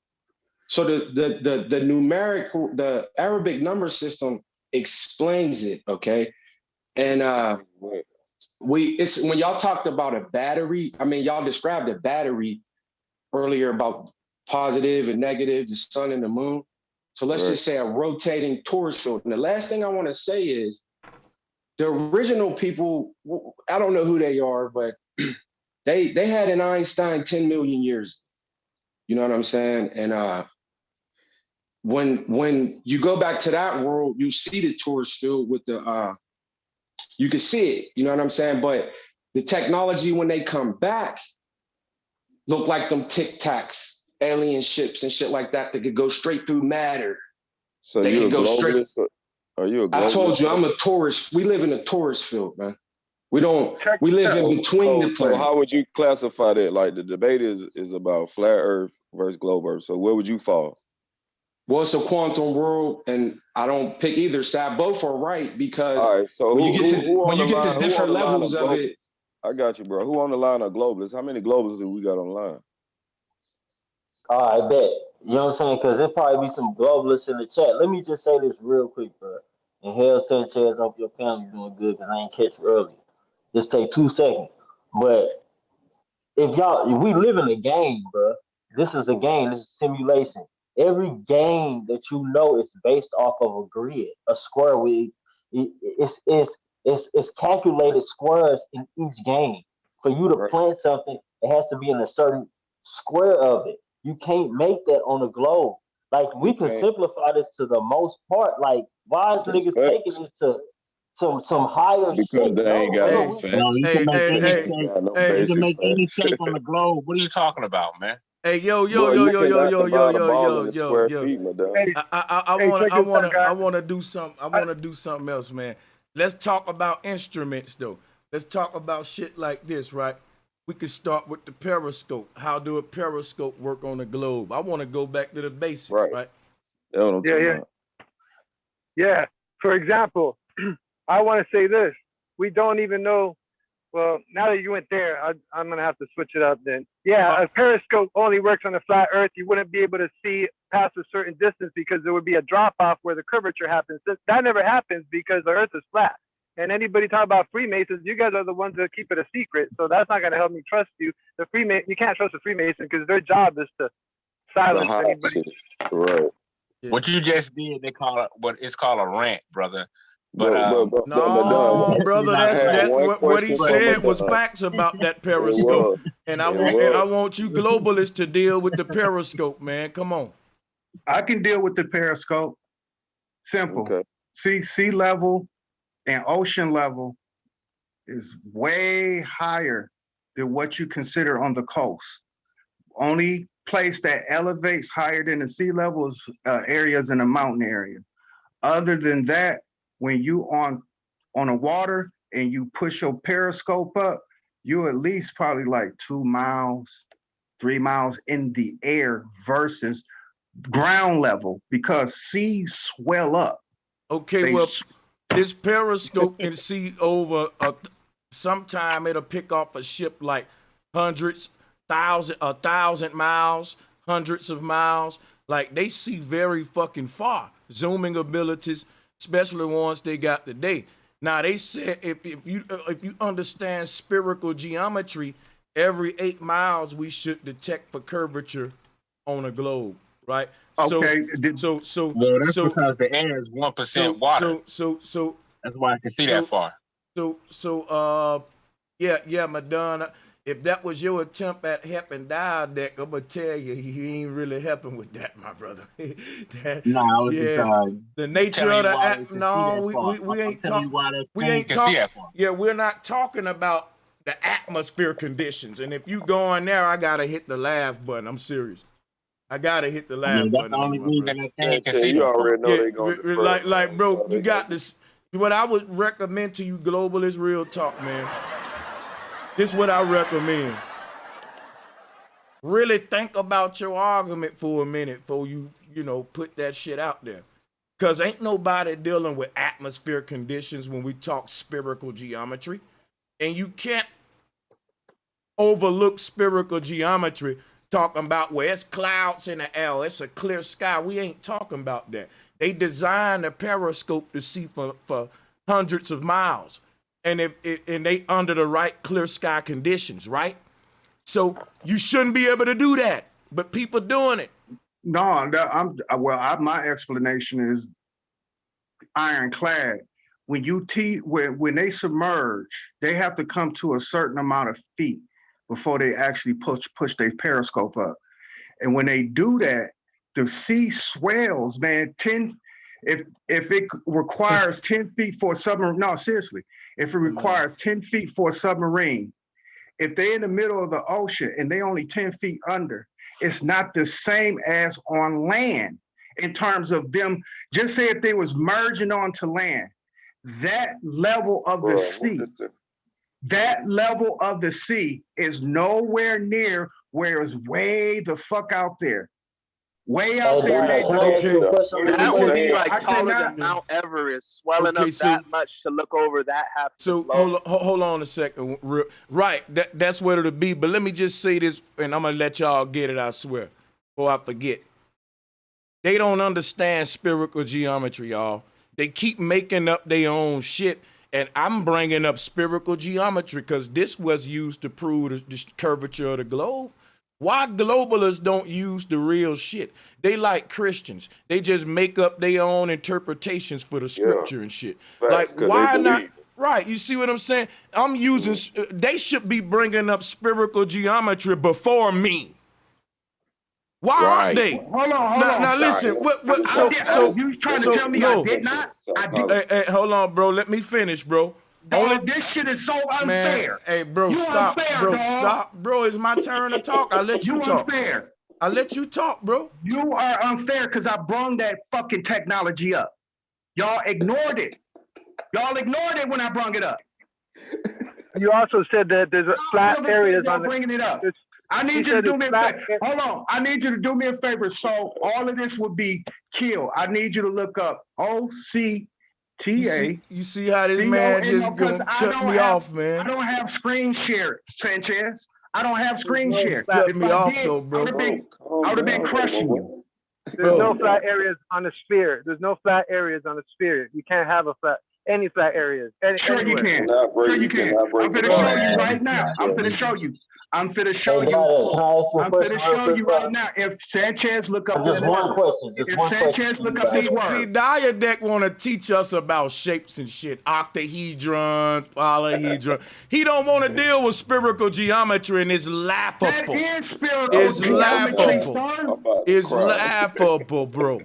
So the numerical, the Arabic number system explains it, okay? And it's when y'all talked about a battery, I mean, y'all described a battery earlier about positive and negative, the sun and the moon. So let's just say a rotating torus field. And the last thing I want to say is the original people, I don't know who they are, but they had an Einstein 10 million years. You know what I'm saying? And when you go back to that world, you see the torus field with the, you can see it, you know what I'm saying? But the technology, when they come back, look like them Tic Tacs, alien ships and shit like that could go straight through matter. So they you a could go straight. globalist? Are you a globalist? I told you, I'm a torus. We live in a torus field, man. We live in between the planets. So how would you classify that? Like the debate is about flat Earth versus globe Earth. So where would you fall? Well, it's a quantum world, and I don't pick either side. Both are right because all right, so when you get to different levels of it. I got you, bro. Who on the line are globalists? How many globalists do we got on the line? I bet. You know what I'm saying? Because there'll probably be some globalists in the chat. Let me just say this real quick, bro. And Hell Sanchez, hope your family's doing good because I ain't catch you early. Just take 2 seconds. But if we live in a game, bro. This is a game. This is a simulation. Every game that you know is based off of a grid, a square. It's calculated squares in each game. For you to plant something, it has to be in a certain square of it. You can't make that on a globe. Like, we can simplify this to the most part. Like, why is niggas taking this to some higher because shit? They ain't got no facts. No, you can make any shape. You can make any shape on the globe. What are you talking about, man? Hey, yo. I want to do something. I want to do something else, man. Let's talk about instruments, though. Let's talk about shit like this, right? We could start with the periscope. How do a periscope work on the globe? I want to go back to the basics, right? Yeah. For example, I want to say this. We don't even know. Well, now that you went there, I'm going to have to switch it up then. Yeah, a periscope only works on a flat Earth. You wouldn't be able to see past a certain distance because there would be a drop-off where the curvature happens. That never happens because the Earth is flat. And anybody talking about Freemasons, you guys are the ones that keep it a secret. So that's not going to help me trust you. You can't trust a Freemason because their job is to silence anybody. Right. What you just did, it's called a rant, brother. But no, brother, that's what he said was facts about that periscope. And I want you globalists to deal with the periscope, man. Come on. I can deal with the periscope. Simple. Okay. Sea level and ocean level is way higher than what you consider on the coast. Only place that elevates higher than the sea level is areas in the mountain area. Other than that, when you on the water and you push your periscope up, you're at least probably like 2 miles, 3 miles in the air versus ground level because seas swell up. Okay, this periscope can see over sometime it'll pick off a ship like 1,000 miles, hundreds of miles. Like, they see very fucking far. Zooming abilities, especially ones they got today. Now, they said if you understand spherical geometry, every 8 miles we should detect for curvature on a globe, right? Okay. So that's because the air is 1% water. So that's why I can see that far. Yeah, Madonna. If that was your attempt at helping Dialect, I'm gonna tell you, he ain't really helping with that, my brother. The nature of the we ain't talking. Yeah, we're not talking about the atmosphere conditions. And if you go in there, I gotta hit the laugh button. I'm serious. I gotta hit the laugh that's button. the only reason I think You already know they gonna defer. Like, bro, you got this. What I would recommend to you, Global, is real talk, man. This is what I recommend. Really think about your argument for a minute before you put that shit out there. Because ain't nobody dealing with atmosphere conditions when we talk spherical geometry. And you can't overlook spherical geometry talking about where it's clouds in the air, it's a clear sky. We ain't talking about that. They designed a periscope to see for hundreds of miles. And and they under the right clear sky conditions, right? So you shouldn't be able to do that, but people doing it. No, my explanation is ironclad. When when they submerge, they have to come to a certain amount of feet before they actually push their periscope up. And when they do that, the sea swells, man. If it requires 10 feet for a submarine, no, seriously, if it requires 10 feet for a submarine, if they're in the middle of the ocean and they only 10 feet under, it's not the same as on land in terms of them. Just say if they was merging onto land, that level of the sea, is nowhere near where it's way the fuck out there. Way out there. That would be like taller than Mount Everest, swelling up that much to look over that half. So hold on a second. Right, that's what it'll be. But let me just say this, and I'm gonna let y'all get it, I swear, before I forget. They don't understand spherical geometry, y'all. They keep making up their own shit. And I'm bringing up spherical geometry because this was used to prove the curvature of the globe. Why globalists don't use the real shit? They like Christians. They just make up their own interpretations for the scripture and shit. Facts, like, why not? Right, you see what I'm saying? I'm using, they should be bringing up spherical geometry before me. Why aren't they? Hold on. Now listen. So you trying to tell me I did not? Hey, hold on, bro. Let me finish, bro. This shit is so unfair. Man, hey, bro, you stop, unfair, bro, dog. stop, bro. It's my turn to talk. I let you talk. Unfair. I let you talk, bro. You are unfair because I brung that fucking technology up. Y'all ignored it. Y'all ignored it when I brung it up. You also said that there's flat areas on bringing it up. I need you to do me a favor. Hold on. I need you to do me a favor. So all of this would be killed. I need you to look up OCTA. You see how this man just gonna cut me off, man. I don't have screen share, Sanchez. I don't have screen share. Cut me off, though, bro. I would have been crushing you. There's no flat areas on the sphere. There's no flat areas on the sphere. You can't have any flat areas. Sure you can. Sure you can. I'm going to show you right now. I'm going to show you. I'm going to show you. I'm going to show you right now. If Sanchez look up just one question. If Sanchez look up his word. See, Diadec want to teach us about shapes and shit. Octahedrons, polyhedron. He don't want to deal with spherical geometry, and it's laughable. That is spherical geometry, son. It's laughable, bro.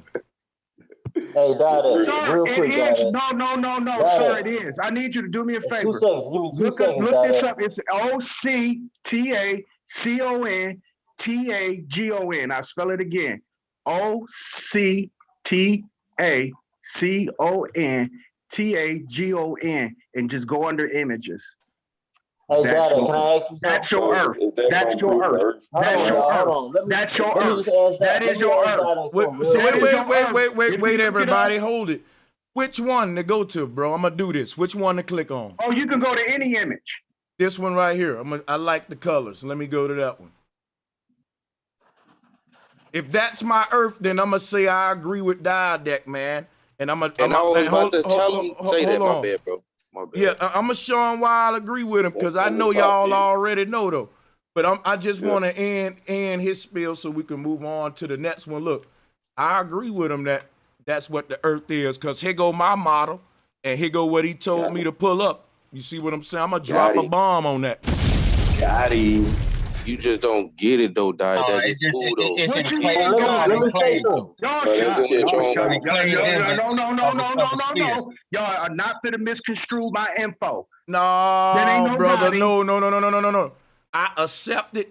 Hey, Daddy, sir, real quick, it is. Daddy. No, Daddy. sir, it is. I need you to do me a favor. 2 seconds. Give me 2 seconds, Look Daddy. this up. It's OCTACONTAGON. I spell it again. OCTACONTAGON. And just go under images. Hey, Daddy, can I ask you something? That's your Earth. That's your Earth. That's your Earth. That's your Earth. That is your Earth. Wait, everybody, hold it. Which one to go to, bro? I'm gonna do this. Which one to click on? Oh, you can go to any image. This one right here. I like the colors. Let me go to that one. If that's my Earth, then I'm gonna say I agree with Diadec, man. And I'm gonna. And I was about to tell him, say that, my bad, bro. Yeah, I'm gonna show him why I'll agree with him because I know y'all already know though. But I just want to end his spiel so we can move on to the next one. Look, I agree with him that's what the Earth is because here go my model and here go what he told me to pull up. You see what I'm saying? I'm gonna drop a bomb on that. Got him. You just don't get it though, Dad. That's it's just cool though. it's What in you clay. mean, It's God? in clay though. Y'all Bro, shut. that's shit Y'all wrong. shut. Clay image No. Y'all are not finna misconstrue my info. No, That ain't no brother. body. No. I accepted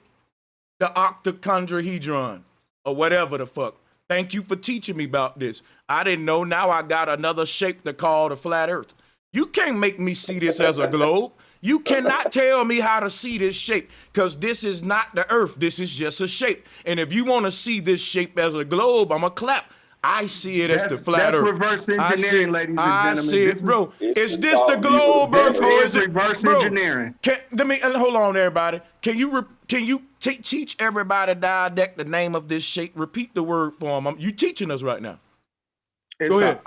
the octahedron or whatever the fuck. Thank you for teaching me about this. I didn't know. Now I got another shape to call the flat earth. You can't make me see this as a globe. You cannot tell me how to see this shape because this is not the earth. This is just a shape. And if you want to see this shape as a globe, I'm going to clap. I see it as the flat earth. That's reverse engineering, ladies and I gentlemen. see it, bro. Is this the globe earth or is it reverse bro, engineering? Let me hold on, everybody. Can you teach everybody dialect the name of this shape? Repeat the word for them. You teaching us right now. Go ahead.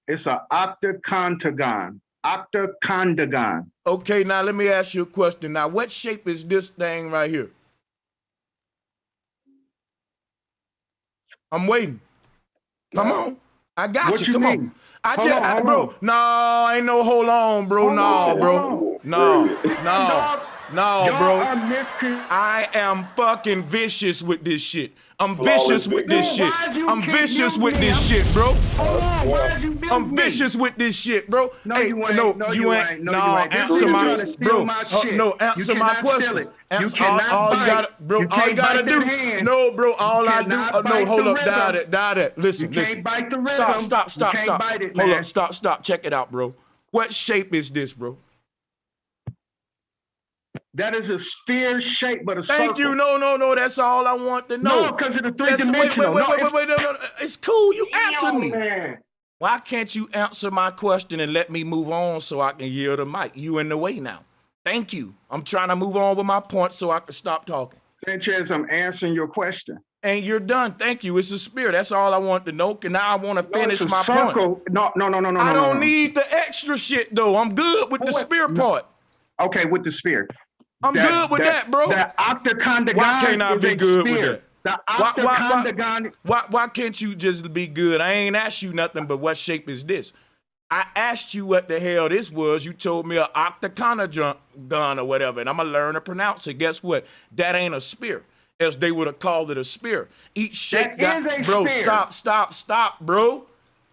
It's an octacontagon. Octacondagon. Okay, now let me ask you a question. Now, what shape is this thing right here? I'm waiting. Come on. I got What you Come mean? on. Bro. No, ain't no hold on, bro. No, bro. I am fucking vicious with this shit. I'm vicious with this shit. I'm vicious with this shit, bro. I'm vicious with this shit, bro. No, you ain't. No, answer my bro. No, answer my question. All you gotta do. No, bro. All I do. No, hold up. Die. Listen. Stop. Hold up. Stop. Check it out, bro. What shape is this, bro? That is a sphere shape, but a circle. Thank you. No. That's all I want to know. No, because of the three-dimensional. Wait. No. It's cool. You answered me. Why can't you answer my question and let me move on so I can yield the mic? You in the way now. Thank you. I'm trying to move on with my point so I can stop talking. Sanchez, I'm answering your question. And you're done. Thank you. It's a spirit. That's all I want to know. And now I want to finish my point. No. I don't need the extra shit, though. I'm good with the spirit part. Okay, with the spirit. I'm good with that, bro. The octacondagon. Why can't I be good with that? The octacondagon. Why can't you just be good? I ain't asked you nothing but what shape is this? I asked you what the hell this was. You told me an octacondagon or whatever, and I'm going to learn to pronounce it. Guess what? That ain't a spear, else they would have called it a spear. Each shape bro, spear. Stop, bro.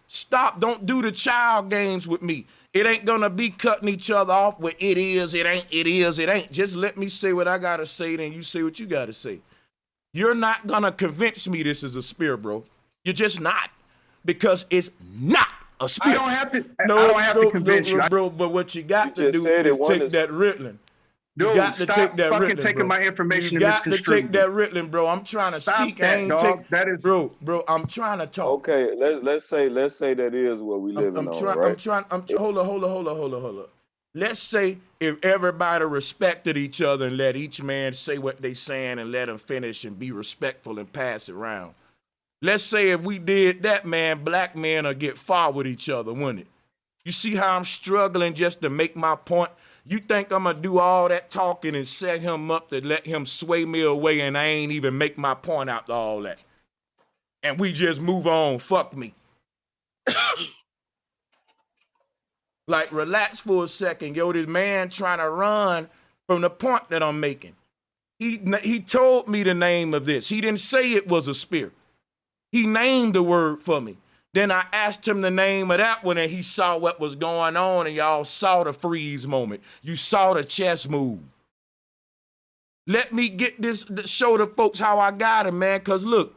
Stop. Don't do the child games with me. It ain't gonna be cutting each other off with it is, it ain't. Just let me say what I gotta say, then you say what you gotta say. You're not gonna convince me this is a spear, bro. You're just not. Because it's not a spear. I don't have to convince you. Bro, but what you got to do is take that Ritalin. Dude, stop fucking taking my information and misconstruing. You got to take that Ritalin, bro. I'm trying to speak. Bro, I'm trying to talk. Okay, let's say that is what we living on, right? Hold on. Let's say if everybody respected each other and let each man say what they saying and let them finish and be respectful and pass it around. Let's say if we did that, man, black men will get far with each other, wouldn't it? You see how I'm struggling just to make my point? You think I'm going to do all that talking and set him up to let him sway me away and I ain't even make my point out to all that. And we just move on, fuck me. Like, relax for a second. Yo, this man trying to run from the point that I'm making. He told me the name of this. He didn't say it was a spear. He named the word for me. Then I asked him the name of that one and he saw what was going on and y'all saw the freeze moment. You saw the chess move. Let me get this, show the folks how I got him, man, because look,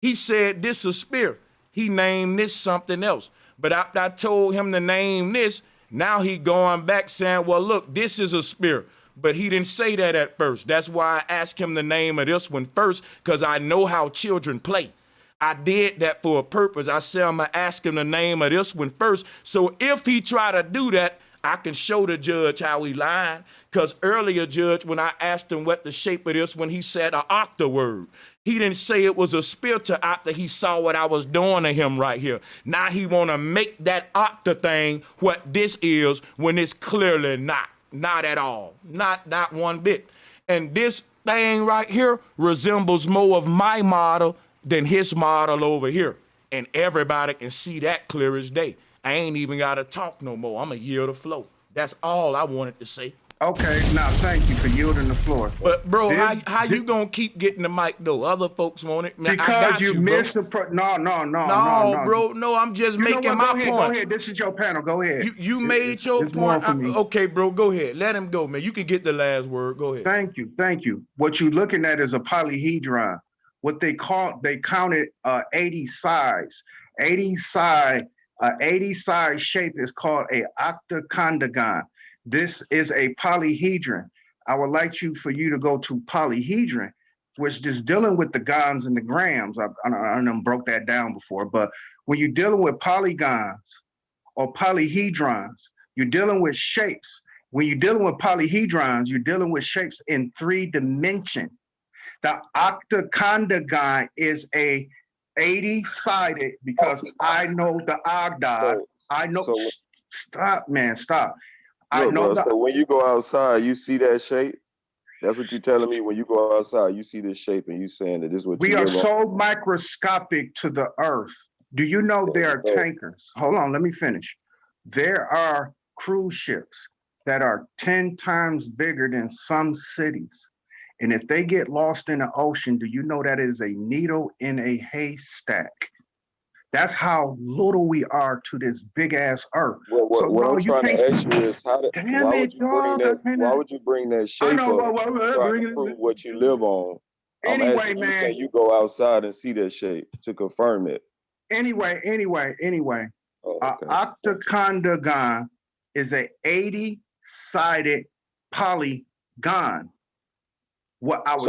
he said this a spear. He named this something else. But after I told him to name this, now he going back saying, well, look, this is a spear. But he didn't say that at first. That's why I asked him the name of this one first, because I know how children play. I did that for a purpose. I said I'm going to ask him the name of this one first. So if he try to do that, I can show the judge how he lying. Because earlier, Judge, when I asked him what the shape of this, when he said an octa word, he didn't say it was a spear till after he saw what I was doing to him right here. Now he want to make that octa thing what this is when it's clearly not. Not at all. Not one bit. And this thing right here resembles more of my model than his model over here. And everybody can see that clear as day. I ain't even got to talk no more. I'm going to yield the flow. That's all I wanted to say. Okay, now thank you for yielding the floor. But bro, This- how you gonna keep getting the mic though? Other folks want it. Man, I Because got you bro. missed the no, bro. No, I'm just You know making what? my Go ahead, point. Go ahead. This is your panel. Go ahead. You made your it's more point. for me. Okay, bro, go ahead. Let him go, man. You can get the last word. Go ahead. Thank you. Thank you. What you're looking at is a polyhedron. What they counted 80 sides. 80 side shape is called a octacondagon. This is a polyhedron. I would like for you to go to polyhedron, which is dealing with the gons and the grams. I done broke that down before, but when you're dealing with polygons or polyhedrons, you're dealing with shapes. When you're dealing with polyhedrons, you're dealing with shapes in 3 dimensions. The octacondagon is a 80-sided because I know the Ogdod. I know. Stop, man. Stop. I know. Bro, so when you go outside, you see that shape. That's what you're telling me. When you go outside, you see this shape, and you saying that this is what we you are live on. so microscopic to the earth. Do you know there are tankers? Hold on, let me finish. There are cruise ships that are 10 times bigger than some cities. And if they get lost in the ocean, do you know that is a needle in a haystack? That's how little we are to this big ass earth. Well, what I'm trying to ask you is, why would you bring that shape up trying to prove what you live on? I'm asking you, can you go outside and see that shape to confirm it? Anyway. Oh, okay. Octacondagon is a 80-sided polygon. What I was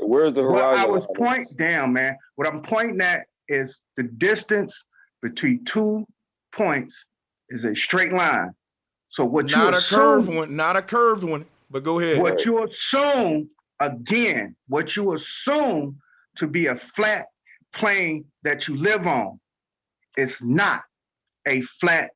where's the horizon? What I was pointing down, man. What I'm pointing at is the distance between 2 points is a straight line. So what not you a curved one, not a curved one. But go ahead. What you assume to be a flat plane that you live on, it's not a flat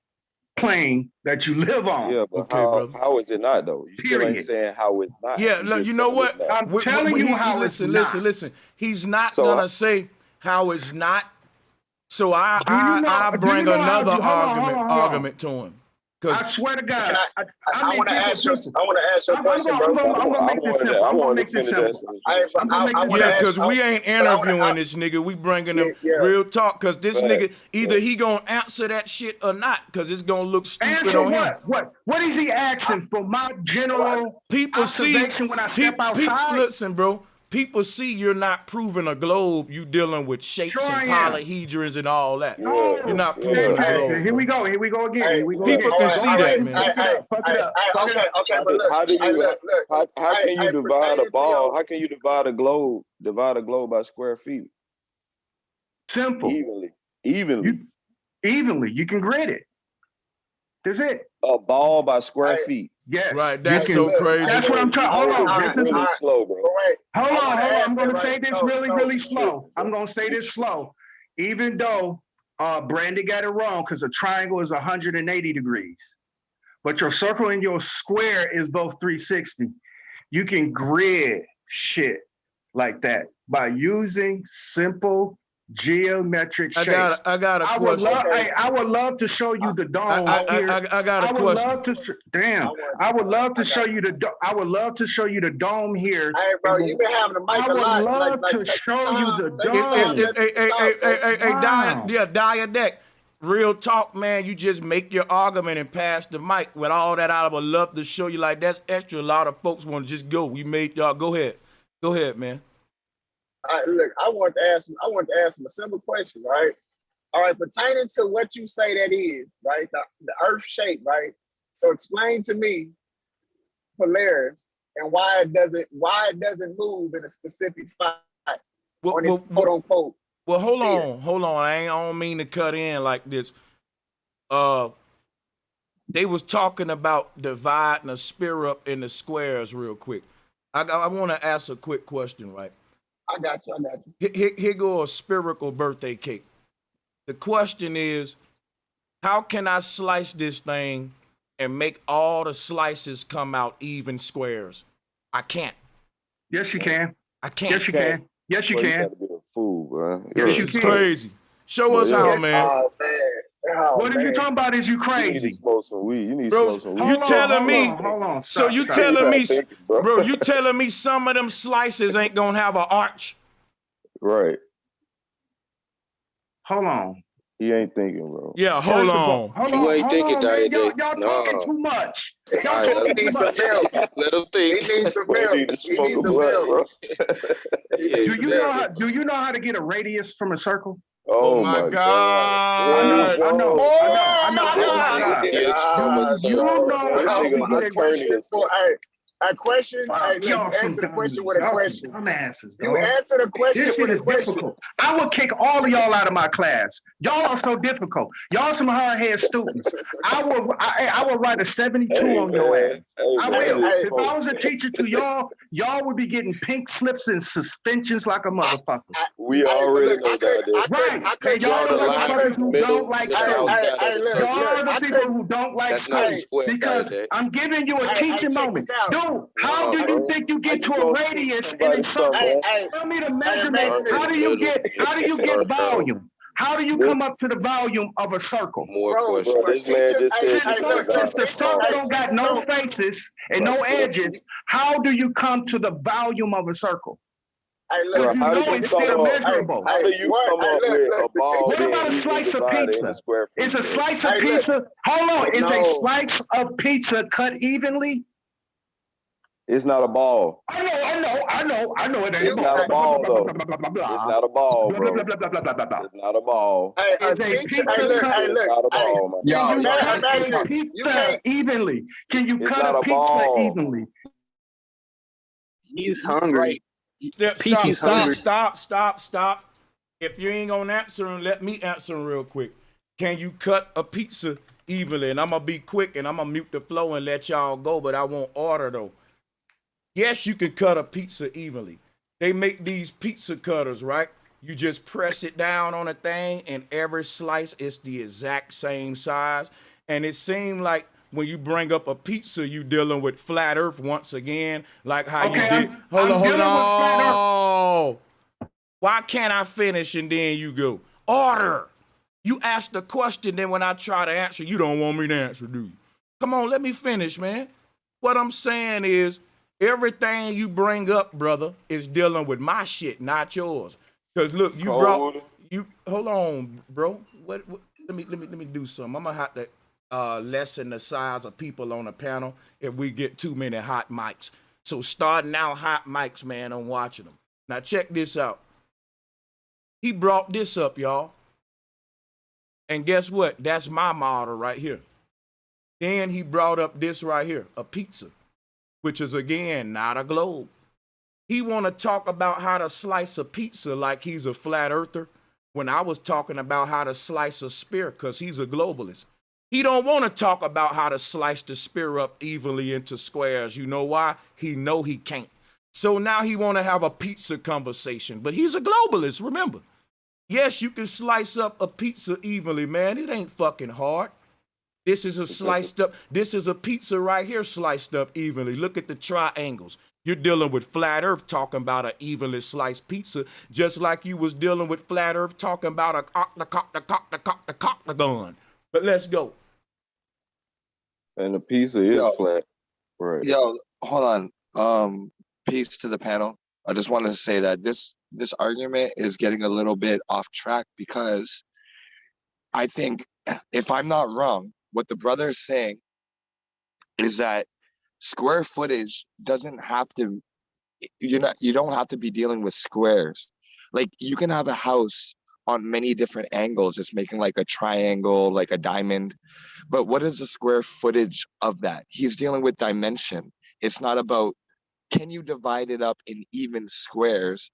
plane that you live on. Yeah, but how is it not though? You still ain't saying how it's not. Yeah, you know what? I'm telling you how it's not. Listen. He's not gonna say how it's not. So I bring another argument to him. I swear to God, I want to ask you a question, bro. I'm gonna make this simple. I'm gonna make this simple. Yeah, because we ain't interviewing this nigga. We bringing him real talk. Because this nigga, either he gonna answer that shit or not. Because it's gonna look stupid on him. What is he asking for? My general observation when I step outside. Listen, bro. People see you're not proving a globe. You dealing with shapes and polyhedrons and all that. You're not proving a globe. Here we go again. People can see that, man. How can you divide a ball? How can you divide a globe by square feet? Simple. Evenly. You can grid it. That's it. A ball by square feet. Yes. Right. That's so crazy. That's what I'm trying. Hold on. This is really slow, bro. Hold on. I'm going to say this really slow. I'm going to say this slow. Even though Brandy got it wrong because a triangle is 180 degrees, but your circle and your square is both 360. You can grid shit like that by using simple geometric shapes. I got a question. I would love to show you the dome. I got a question. I would love to show you the dome here. Hey, bro, you've been having a mic a lot. I would love to show you the dome. Hey, Diadeck. Real talk, man. You just make your argument and pass the mic. With all that, I would love to show you like that's extra. A lot of folks want to just go. We made y'all go ahead. Go ahead, man. All right, look, I want to ask him a simple question, right? All right, pertaining to what you say that is, right? The earth shape, right? So explain to me, Polaris, and why it doesn't move in a specific spot on its quote unquote. Well, hold on. I don't mean to cut in like this. They was talking about dividing a sphere up into squares real quick. I want to ask a quick question, right? I got you. Here go a spherical birthday cake. The question is, how can I slice this thing and make all the slices come out even squares? I can't. Yes, you can. I can't. Yes, you can. Yes, you can. Fool, bro. This is crazy. Show us how, man. Oh, man. Oh, What are you man. talking about? Is you You need crazy? to smoke some weed. You need to Bro, smoke some weed. you telling me? Hold on. So Stop, you stop. telling me, You're not thinking, bro. bro? You telling me some of them slices ain't gonna have an arch? Right. Hold on. He ain't thinking, bro. Yeah, hold First of all, on. hold You on, ain't thinking, man. Diet Day. Y'all talking No. too much. Y'all All right, talking He too needs some much. milk. let him He think. needs some Boy, milk. need to He smoke needs a some blunt, milk. bro. He Yeah, needs Do some you know milk. how? Do you know how to get a radius from a circle? Oh my God. I know. Oh Oh my my God. God. Yeah, from a You circle. know That how to nigga get A a question for a question. Hey, Fuck look, y'all you some answer the question with a y'all some question. dumbasses, You dog. answer the question This shit with a is question. difficult. I will kick all of y'all out of my class. Y'all are so difficult. Y'all some hard-head students. I will write a 72 on your ass. I will. If I was a teacher to y'all, y'all would be getting pink slips and suspensions like a motherfucker. We already know that. Right. I And y'all Draw the the line motherfuckers who middle don't like just school. outside of the look, circle. Y'all are the I people couldn't. who don't like That's not a school. square, Because Diet Day. I'm giving you a teaching check moment. this out. Dude, how Nah, do you bro. think you How get you to a gonna teach radius and somebody a circle? something? Tell me the Hey, measurement. imagine Start How in do the you middle. get volume? How do you This, come up to the volume of a circle? More bro, questions. bro, this man just said Since this nigga got the a circle don't got teachers no don't. faces and by no square edges, feet. how do you come to the volume of a circle? Hey, Because look, Bro, you how do know you it's come still up? measurable. How do you come up with a the ball teacher. What being about a evenly slice of divided in pizza? a square feet, Is a bro? slice of Hey, look. pizza? Hold on. Is a No. slice of pizza cut evenly? It's not a ball. I know it ain't It's a not a ball. ball though. Blah, It's not a ball, blah, blah, bro. blah, blah, blah, blah, blah, blah. It's not a ball. Hey, a Is a teacher. pizza cut? Hey, It's look. not a Hey, ball, man. Can you cut imagine a this. You pizza can't. evenly? Can you It's cut not a a pizza ball. evenly? He's hungry. Stop. If you ain't gonna answer him, let me answer him real quick. Can you cut a pizza evenly? And I'm gonna be quick and I'm gonna mute the flow and let y'all go, but I won't order though. Yes, you can cut a pizza evenly. They make these pizza cutters, right? You just press it down on a thing and every slice is the exact same size. And it seemed like when you bring up a pizza, you dealing with flat earth once again, like how you did. Hold on. Why can't I finish and then you go? Order. You ask the question, then when I try to answer, you don't want me to answer, do you? Come on, let me finish, man. What I'm saying is, everything you bring up, brother, is dealing with my shit, not yours. Cause look, you brought you. Hold on, bro. What? Let me do something. I'm gonna have to lessen the size of people on the panel if we get too many hot mics. So starting out hot mics, man, I'm watching them. Now check this out. He brought this up, y'all. And guess what? That's my model right here. Then he brought up this right here, a pizza, which is again not a globe. He want to talk about how to slice a pizza like he's a flat earther when I was talking about how to slice a spear because he's a globalist. He don't want to talk about how to slice the spear up evenly into squares. You know why? He know he can't. So now he want to have a pizza conversation, but he's a globalist, remember. Yes, you can slice up a pizza evenly, man. It ain't fucking hard. This is a sliced up, this is a pizza right here sliced up evenly. Look at the triangles. You're dealing with flat earth talking about an evenly sliced pizza, just like you was dealing with flat earth talking about a octagon. But let's go. And the pizza is flat. Right. Yo, hold on. Peace to the panel. I just wanted to say that this argument is getting a little bit off track because I think, if I'm not wrong, what the brother is saying is that square footage doesn't have to, you don't have to be dealing with squares. Like, you can have a house on many different angles, just making like a triangle, like a diamond. But what is the square footage of that? He's dealing with dimension. It's not about, can you divide it up in even squares?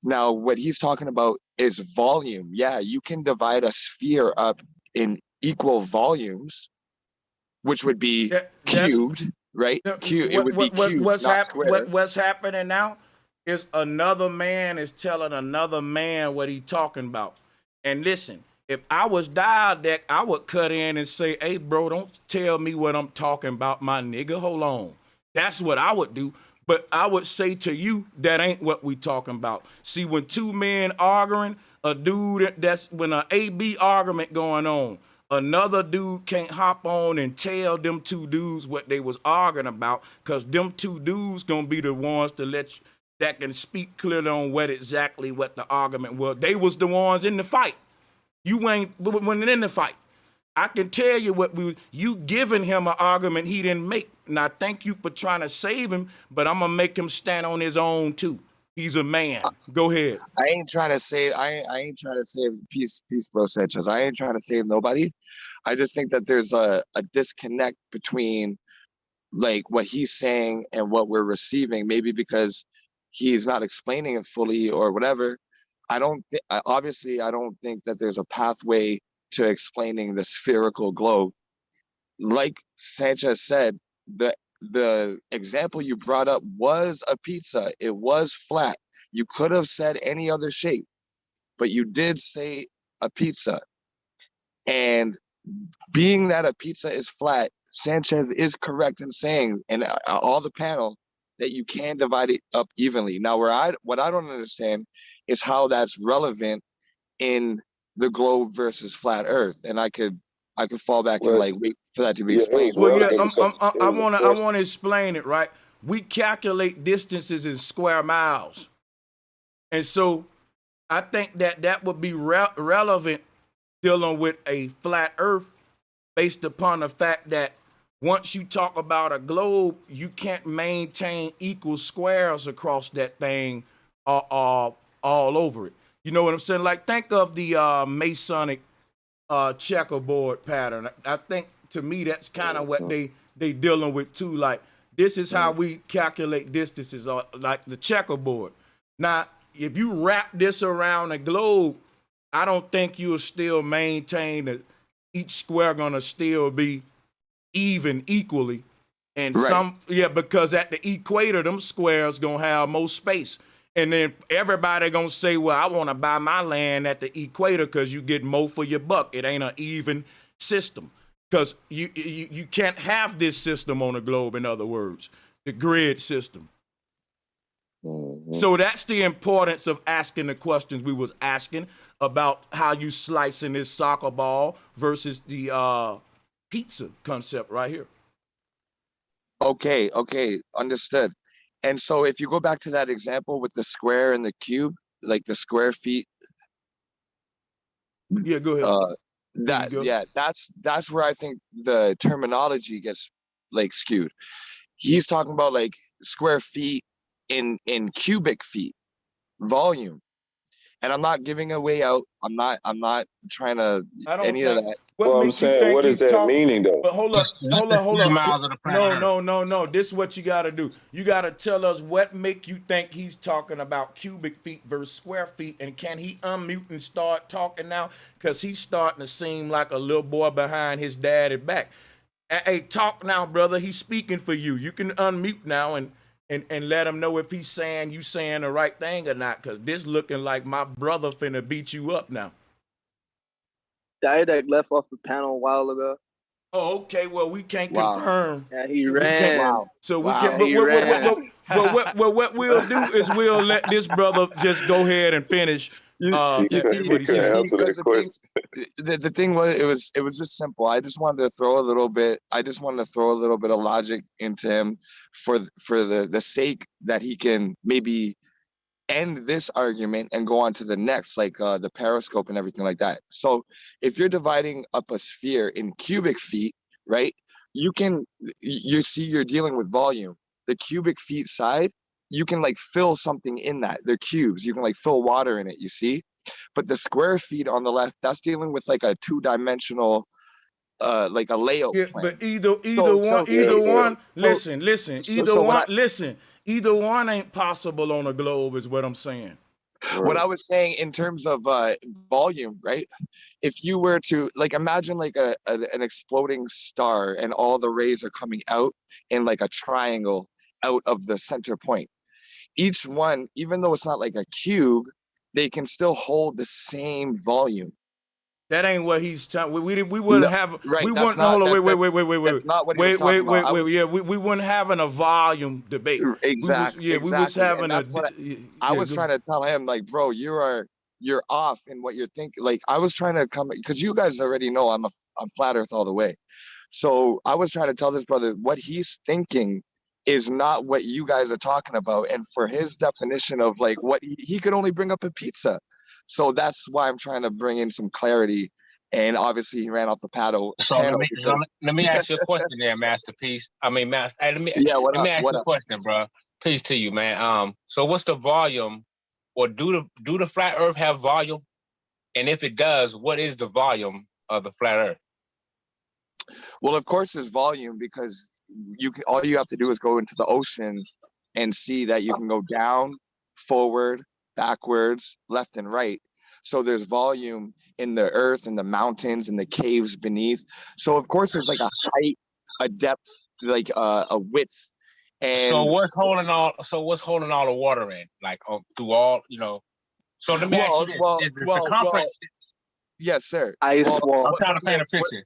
Now, what he's talking about is volume. Yeah, you can divide a sphere up in equal volumes, which would be cubed, right? It would be cubed, not square. What's happening now is another man is telling another man what he talking about. And listen, if I was dialed deck, I would cut in and say, hey, bro, don't tell me what I'm talking about, my nigga. Hold on. That's what I would do. But I would say to you, that ain't what we talking about. See, when two men arguing, a dude, that's when an A-B argument going on, Another dude can't hop on and tell them two dudes what they was arguing about, because them two dudes gonna be the ones that can speak clearly on what the argument was. They was the ones in the fight. You wasn't in the fight. I can tell you you giving him an argument he didn't make. And I thank you for trying to save him, but I'm gonna make him stand on his own too. He's a man. Go ahead. I ain't trying to save. I ain't trying to save peace, bro. Sanchez. I ain't trying to save nobody. I just think that there's a disconnect between like what he's saying and what we're receiving. Maybe because he's not explaining it fully or whatever. Obviously, I don't think that there's a pathway to explaining the spherical globe. Like Sanchez said, the example you brought up was a pizza. It was flat. You could have said any other shape, but you did say a pizza. And being that a pizza is flat, Sanchez is correct in saying, and all the panel, that you can divide it up evenly. Now, what I don't understand is how that's relevant in the globe versus flat Earth. And I could fall back and like wait for that to be explained. Well, yeah, I want to explain it, right? We calculate distances in square miles, and so I think that would be relevant dealing with a flat Earth, based upon the fact that once you talk about a globe, you can't maintain equal squares across that thing all over it. You know what I'm saying? Like, think of the Masonic checkerboard pattern. I think, to me, that's kind of what they dealing with too. Like, this is how we calculate distances, like the checkerboard. Now, if you wrap this around a globe, I don't think you'll still maintain that each square gonna still be even equally. And because at the equator, them squares gonna have more space. And then everybody gonna say, well, I wanna buy my land at the equator because you get more for your buck. It ain't an even system. Because you can't have this system on a globe, in other words, the grid system. So that's the importance of asking the questions we was asking about how you slicing this soccer ball versus the pizza concept right here. Okay, understood. And so if you go back to that example with the square and the cube, like the square feet. Yeah, go ahead. That's where I think the terminology gets like skewed. He's talking about like square feet in cubic feet volume. And I'm not giving a way out. I'm not trying to any of that. Well, I'm saying, what is that meaning though? But hold up. No. This is what you gotta do. You gotta tell us what make you think he's talking about cubic feet versus square feet, and can he unmute and start talking now? Because he's starting to seem like a little boy behind his daddy back. Hey, talk now, brother. He's speaking for you. You can unmute now and let him know if he's saying the right thing or not, because this looking like my brother finna beat you up now. Didac left off the panel a while ago. Oh, okay. Well, we can't confirm. Yeah, he ran. So we can. But what we'll do is we'll let this brother just go ahead and finish. What he said. The thing was, it was just simple. I just wanted to throw a little bit of logic into him for the sake that he can maybe end this argument and go on to the next, like the periscope and everything like that. So if you're dividing up a sphere in cubic feet, right, you see you're dealing with volume. The cubic feet side, you can like fill something in that. They're cubes. You can like fill water in it, you see? But the square feet on the left, that's dealing with like a two-dimensional like a layout plan. But either one ain't possible on a globe is what I'm saying. What I was saying in terms of volume, right? If you were to like imagine like an exploding star and all the rays are coming out in like a triangle out of the center point. Each one, even though it's not like a cube, they can still hold the same volume. That ain't what he's talking. We wouldn't have. Right. We wouldn't. Hold on. Wait. That's not what he was talking about. Yeah, we weren't having a volume debate. Exactly. We was having I was trying to tell him, like, bro, you are you're off in what you're thinking. Like I was trying to come, because you guys already know I'm flat earth all the way. So I was trying to tell this brother what he's thinking is not what you guys are talking about. And for his definition of like what he could only bring up a pizza. So that's why I'm trying to bring in some clarity. And obviously he ran off the panel. So let me ask you a question there, Masterpiece. I mean, let me ask you a question, bro. Peace to you, man. So what's the volume, or do the flat earth have volume? And if it does, what is the volume of the flat earth? Well, of course there's volume, because all you have to do is go into the ocean and see that you can go down, forward, backwards, left and right. So there's volume in the earth and the mountains and the caves beneath. So of course there's like a height, a depth, like a width. And so what's holding all the water in, like through all, So let me ask you this: is the circumference? Yes, sir. Ice wall. I'm trying to paint a picture.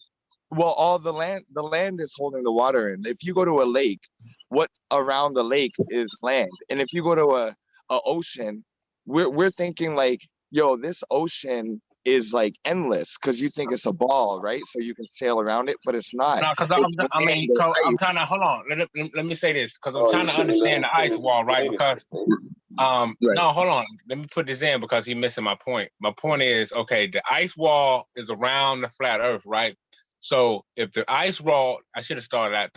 Well, all the land is holding the water in. If you go to a lake, what around the lake is land, and if you go to a ocean, we're thinking like, yo, this ocean is like endless, because you think it's a ball, right? So you can sail around it, but it's not. No, because I'm trying to hold on. Let me say this, because I'm trying to understand the ice wall, right? Because no, hold on. Let me put this in, because he's missing my point. My point is, okay, the ice wall is around the flat earth, right? So if the ice wall, I should have started at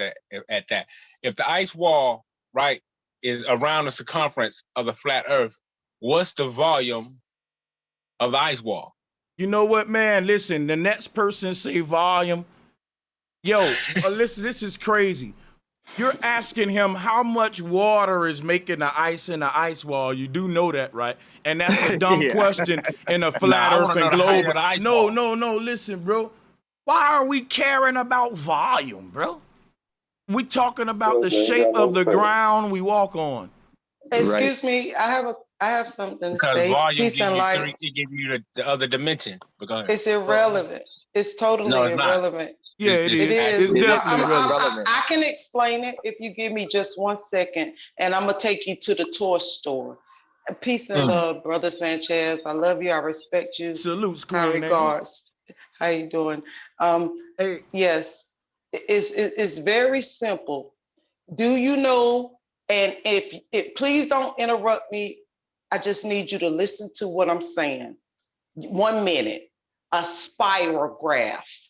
that. If the ice wall, right, is around the circumference of the flat earth, what's the volume of the ice wall? You know what, man? Listen, the next person say volume. Yo, listen, this is crazy. You're asking him how much water is making the ice in the ice wall. You do know that, right? And that's a dumb question in a flat earth and globe. No, listen, bro. Why are we caring about volume, bro? We talking about the shape of the ground we walk on. Excuse me, I have something to say. Volume gives you the other dimension. It's irrelevant. It's totally irrelevant. Yeah, it is. It's definitely irrelevant. I can explain it if you give me just 1 second, and I'm gonna take you to the toy store. Peace and love, Brother Sanchez. I love you. I respect you. Salutes, my regards. How you doing? Hey. Yes, it's very simple. Do you know? And if please don't interrupt me. I just need you to listen to what I'm saying. 1 minute. A spirograph.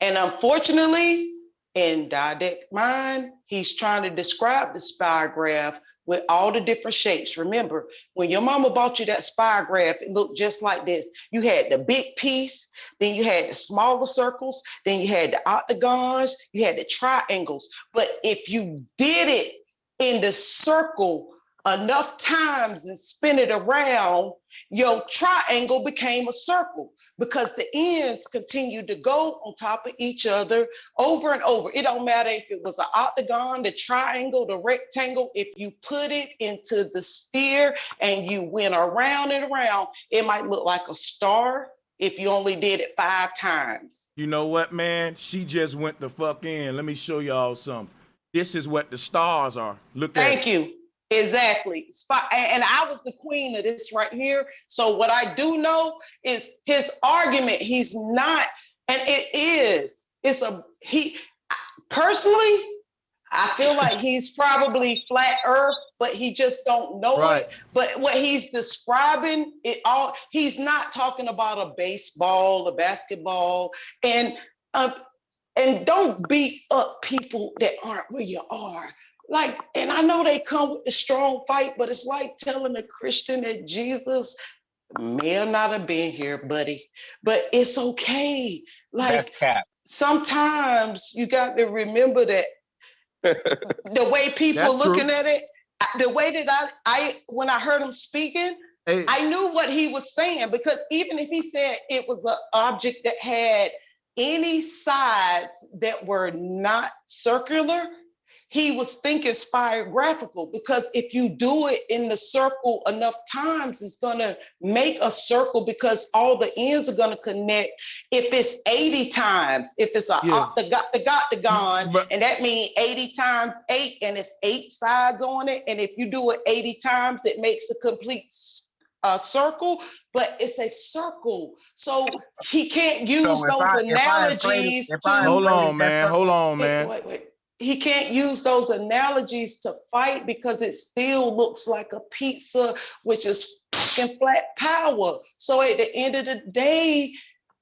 And unfortunately, in Didactic Mind, he's trying to describe the spirograph with all the different shapes. Remember, when your mama bought you that spirograph, it looked just like this. You had the big piece, then you had the smaller circles, then you had the octagons, you had the triangles. But if you did it in the circle enough times and spin it around, your triangle became a circle, because the ends continued to go on top of each other over and over. It don't matter if it was an octagon, the triangle, the rectangle. If you put it into the sphere and you went around and around, it might look like a star if you only did it 5 times. You know what, man? She just went the fuck in. Let me show y'all something. This is what the stars are. Look at it. Thank you. Exactly. And I was the queen of this right here. So what I do know is his argument, he's not, and personally, I feel like he's probably flat earth, but he just don't know it. But what he's describing, he's not talking about a baseball, a basketball, and don't beat up people that aren't where you are. Like, and I know they come with the strong fight, but it's like telling a Christian that Jesus may not have been here, buddy, but it's okay. Like, sometimes you got to remember that the way people looking at it, the way that I when I heard him speaking, I knew what he was saying, because even if he said it was an object that had any sides that were not circular, he was thinking spirographical, because if you do it in the circle enough times, it's gonna make a circle, because all the ends are gonna connect. If it's 80 times, if it's an octagon, and that means 80 times 8, and it's 8 sides on it. And if you do it 80 times, it makes a complete a circle, but it's a circle. So he can't use those analogies to. Hold on, man. Hold on, man. Wait. He can't use those analogies to fight because it still looks like a pizza, which is fucking flat power. So at the end of the day,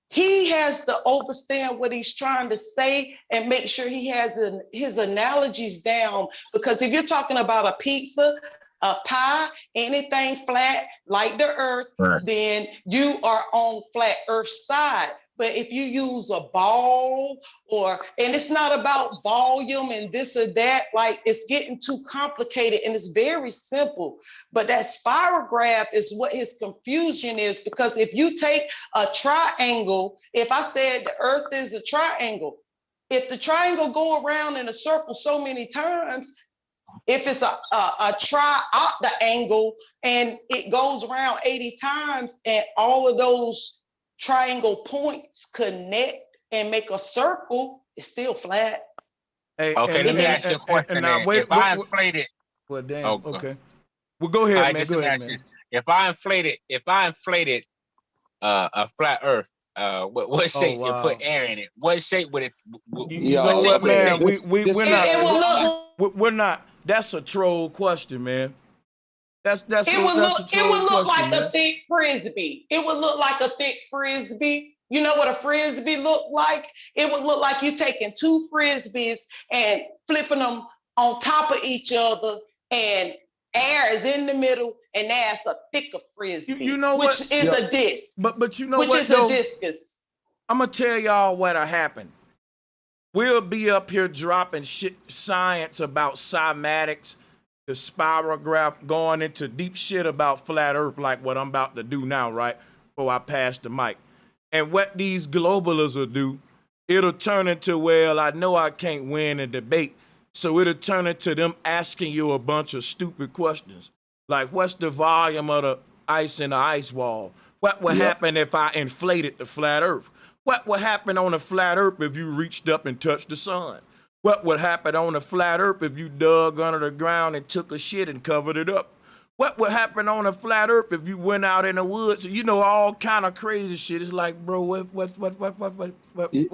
he has to understand what he's trying to say and make sure he has his analogies down. Because if you're talking about a pizza, a pie, anything flat like the earth, then you are on flat earth side. But if you use a ball and it's not about volume and this or that, like it's getting too complicated and it's very simple. But that spirograph is what his confusion is, because if you take a triangle, if I said the earth is a triangle, if the triangle go around in a circle so many times, if it's a triangle and it goes around 80 times and all of those triangle points connect and make a circle, it's still flat. Hey, okay, let me ask you a question. If I inflate it, well, damn. Okay. Well, go ahead, man. Go ahead, man. If I inflated a flat Earth, what shape you put air in it? What shape would it? You know what, man? We're not. That's a troll question, man. It would look like a thick frisbee. It would look like a thick frisbee. You know what a frisbee look like? It would look like you taking two frisbees and flipping them on top of each other, and air is in the middle, and that's a thicker frisbee. You know which what? is a disc. But you know which what? Which is a discus. I'm gonna tell y'all what'll happen. We'll be up here dropping shit, science about cymatics, the spirograph, going into deep shit about flat Earth, like what I'm about to do now, right? Before I pass the mic. And what these globalists will do, it'll turn into, well, I know I can't win a debate, so it'll turn into them asking you a bunch of stupid questions. Like, what's the volume of the ice in the ice wall? What would happen if I inflated the flat Earth? What would happen on a flat Earth if you reached up and touched the sun? What would happen on a flat Earth if you dug under the ground and took a shit and covered it up? What would happen on a flat Earth if you went out in the woods? You know, all kind of crazy shit. It's like, bro, what? But they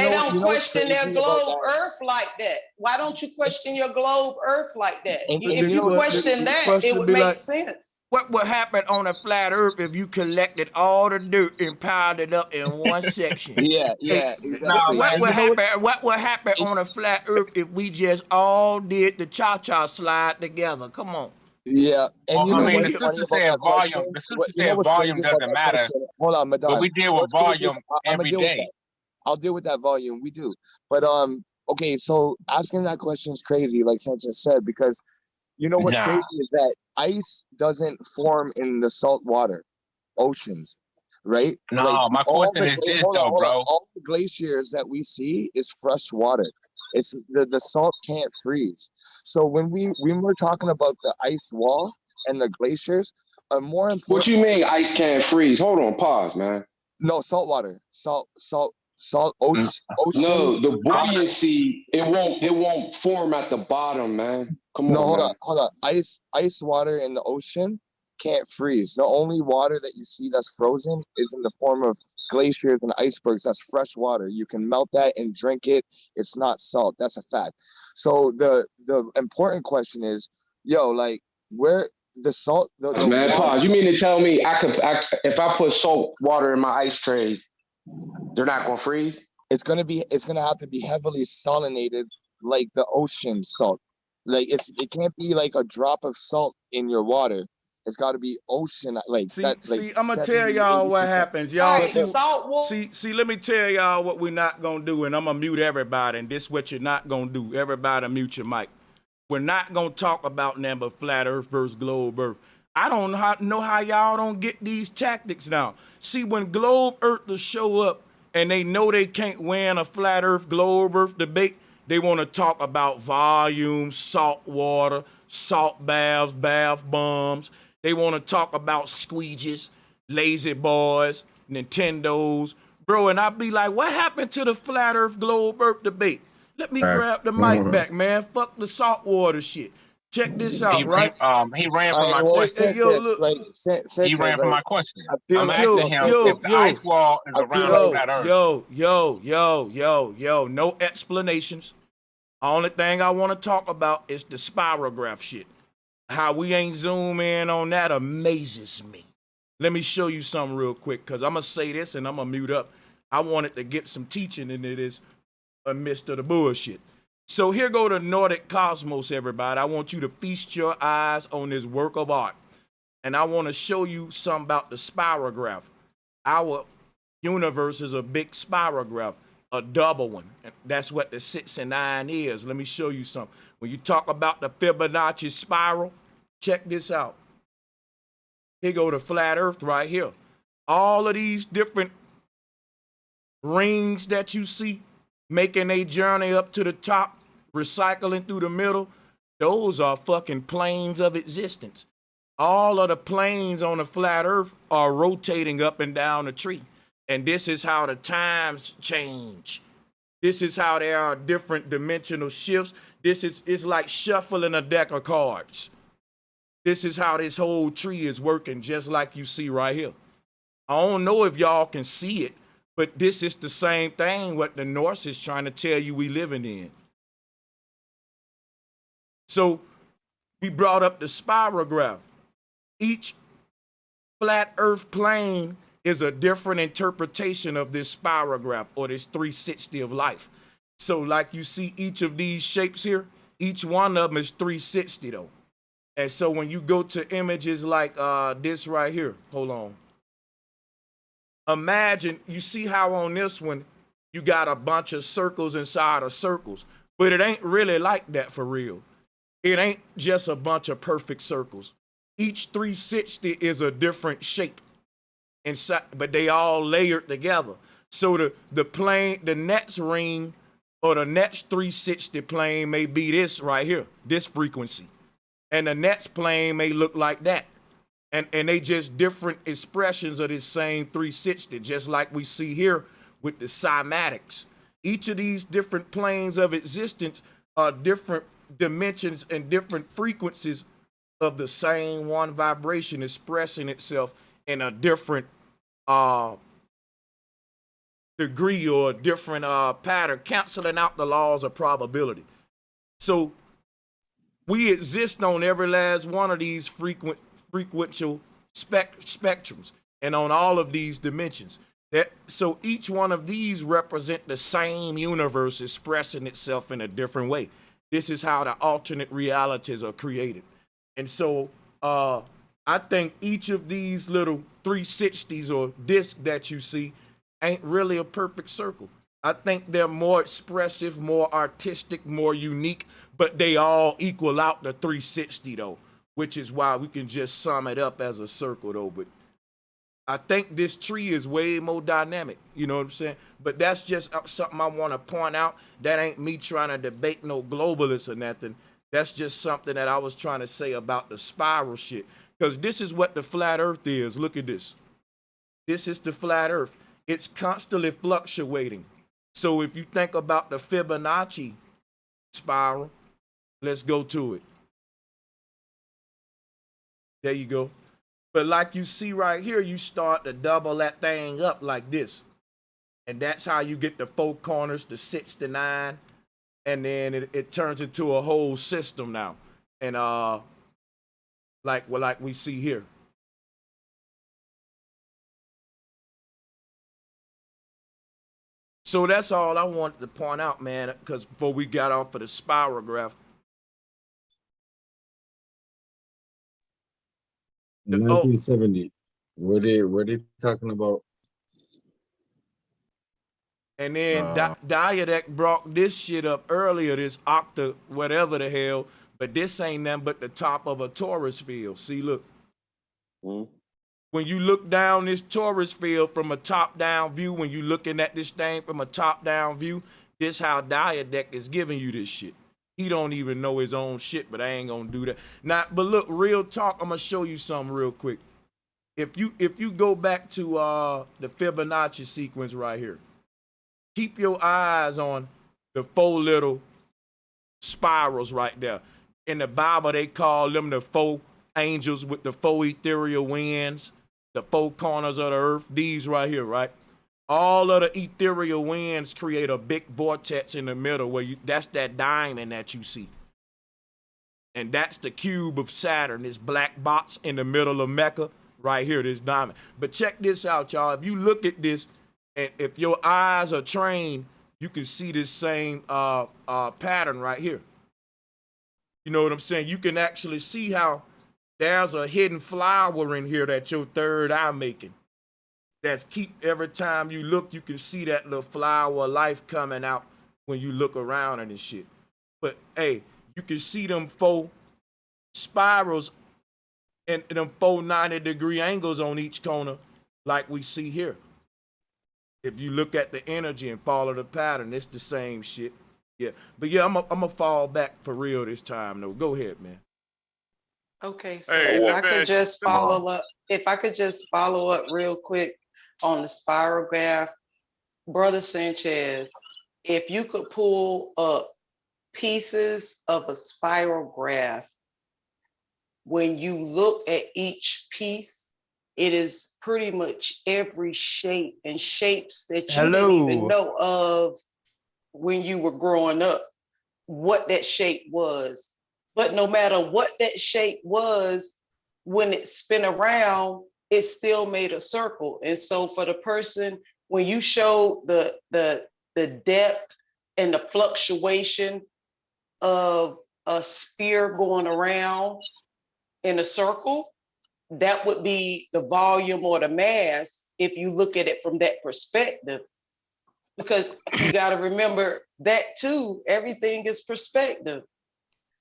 don't question their globe Earth like that. Why don't you question your globe Earth like that? If you question that, it would make sense. What would happen on a flat Earth if you collected all the dirt and piled it up in one section? Yeah, exactly. What would happen on a flat Earth if we just all did the cha-cha slide together? Come on. Yeah, and the sister said volume doesn't matter. Hold on, Madonna. But we deal with volume every day. I'll deal with that volume. We do, but okay. So asking that question is crazy, like Sanchez said, because you know what's crazy is that ice doesn't form in the salt water, oceans, right? No, like, my question is this though, bro. All the glaciers that we see is fresh water. It's the salt can't freeze. So when we're talking about the ice wall and the glaciers, are more important. What you mean ice can't freeze? Hold on, pause, man. No, salt water, salt ocean. No, the buoyancy it won't form at the bottom, man. Come on. Hold on. Ice water in the ocean can't freeze. The only water that you see that's frozen is in the form of glaciers and icebergs. That's fresh water. You can melt that and drink it. It's not salt. That's a fact. So the important question is, like where the salt? Man, pause. You mean to tell me if I put salt water in my ice trays, they're not gonna freeze? It's gonna have to be heavily salinated, like the ocean salt. Like it can't be like a drop of salt in your water. It's got to be ocean, like that. See, I'm gonna tell y'all what happens, y'all. See, let me tell y'all what we're not gonna do, and I'm gonna mute everybody. And this is what you're not gonna do. Everybody, mute your mic. We're not gonna talk about nothing but flat Earth versus globe Earth. I don't know how y'all don't get these tactics now. See, when globe Earthers show up and they know they can't win a flat Earth globe Earth debate, they want to talk about volume, salt water, salt baths, bath bombs. They want to talk about squeegees, lazy boys, Nintendos. Bro, and I be like, what happened to the flat Earth, globe Earth debate? Let me grab the mic back, man. Fuck the salt water shit. Check this out, He right? he ran from my question. He ran from my question. I'm asking him if the ice wall is around the flat Earth. No explanations. Only thing I want to talk about is the spirograph shit. How we ain't zoom in on that amazes me. Let me show you something real quick, because I'm going to say this and I'm going to mute up. I wanted to get some teaching into this amidst of the bullshit. So here go the Nordic Cosmos, everybody. I want you to feast your eyes on this work of art. And I want to show you something about the spirograph. Our universe is a big spirograph, a double one. And that's what the 6 and 9 is. Let me show you something. When you talk about the Fibonacci spiral, check this out. Here go the flat Earth right here. All of these different rings that you see making a journey up to the top, recycling through the middle, those are fucking planes of existence. All of the planes on the flat Earth are rotating up and down the tree. And this is how the times change. This is how there are different dimensional shifts. It's like shuffling a deck of cards. This is how this whole tree is working, just like you see right here. I don't know if y'all can see it, but this is the same thing what the Norse is trying to tell you we living in. So we brought up the spirograph. Each flat Earth plane is a different interpretation of this spirograph, or this 360 of life. So like you see each of these shapes here, each one of them is 360 though. And so when you go to images like this right here, hold on. Imagine, you see how on this one, you got a bunch of circles inside of circles, but it ain't really like that for real. It ain't just a bunch of perfect circles. Each 360 is a different shape, inside, but they all layered together. So the plane, the next ring or the next 360 plane may be this right here, this frequency. And the next plane may look like that. And they just different expressions of this same 360, just like we see here with the cymatics. Each of these different planes of existence are different dimensions and different frequencies of the same one vibration expressing itself in a different degree or a different pattern, canceling out the laws of probability. So we exist on every last one of these frequential spectrums and on all of these dimensions. So each one of these represent the same universe expressing itself in a different way. This is how the alternate realities are created. And so I think each of these little 360s or discs that you see ain't really a perfect circle. I think they're more expressive, more artistic, more unique, but they all equal out the 360 though, which is why we can just sum it up as a circle though. But I think this tree is way more dynamic, you know what I'm saying? But that's just something I want to point out. That ain't me trying to debate no globalists or nothing. That's just something that I was trying to say about the spiral shit. Because this is what the flat Earth is. Look at this. This is the flat Earth. It's constantly fluctuating. So if you think about the Fibonacci spiral, let's go to it. There you go. But like you see right here, you start to double that thing up like this. And that's how you get the 4 corners, the 6 to 9. And then it turns into a whole system now. And like we see here. So that's all I wanted to point out, man, because before we got off of the spirograph. 1970. Were they talking about? And then Diadec brought this shit up earlier, this octa, whatever the hell, but this ain't nothing but the top of a torus field. See, look. When you look down this torus field from a top-down view, when you looking at this thing from a top-down view, this how Diadec is giving you this shit. He don't even know his own shit, but I ain't gonna do that. Now, but look, real talk, I'm gonna show you something real quick. If you go back to the Fibonacci sequence right here, keep your eyes on the 4 little spirals right there. In the Bible, they call them the 4 angels with the 4 ethereal winds, the 4 corners of the earth. These right here, right? All of the ethereal winds create a big vortex in the middle where that's that diamond that you see. And that's the cube of Saturn, this black box in the middle of Mecca, right here, this diamond. But check this out, y'all. If you look at this, and if your eyes are trained, you can see this same pattern right here. You know what I'm saying? You can actually see how there's a hidden flower in here that your third eye making. That's every time you look, you can see that little flower of life coming out when you look around and shit. But hey, you can see them 4 spirals and them 4 90-degree angles on each corner like we see here. If you look at the energy and follow the pattern, it's the same shit. Yeah, but yeah, I'm gonna fall back for real this time though. Go ahead, man. Okay, so if I could just follow up real quick on the spirograph, Brother Sanchez, if you could pull up pieces of a spirograph, when you look at each piece, it is pretty much every shape and shapes that you didn't even know of when you were growing up, what that shape was. But no matter what that shape was, when it spin around, it still made a circle. And so for the person, when you showed the depth and the fluctuation of a sphere going around in a circle, that would be the volume or the mass if you look at it from that perspective. Because you got to remember that too, everything is perspective.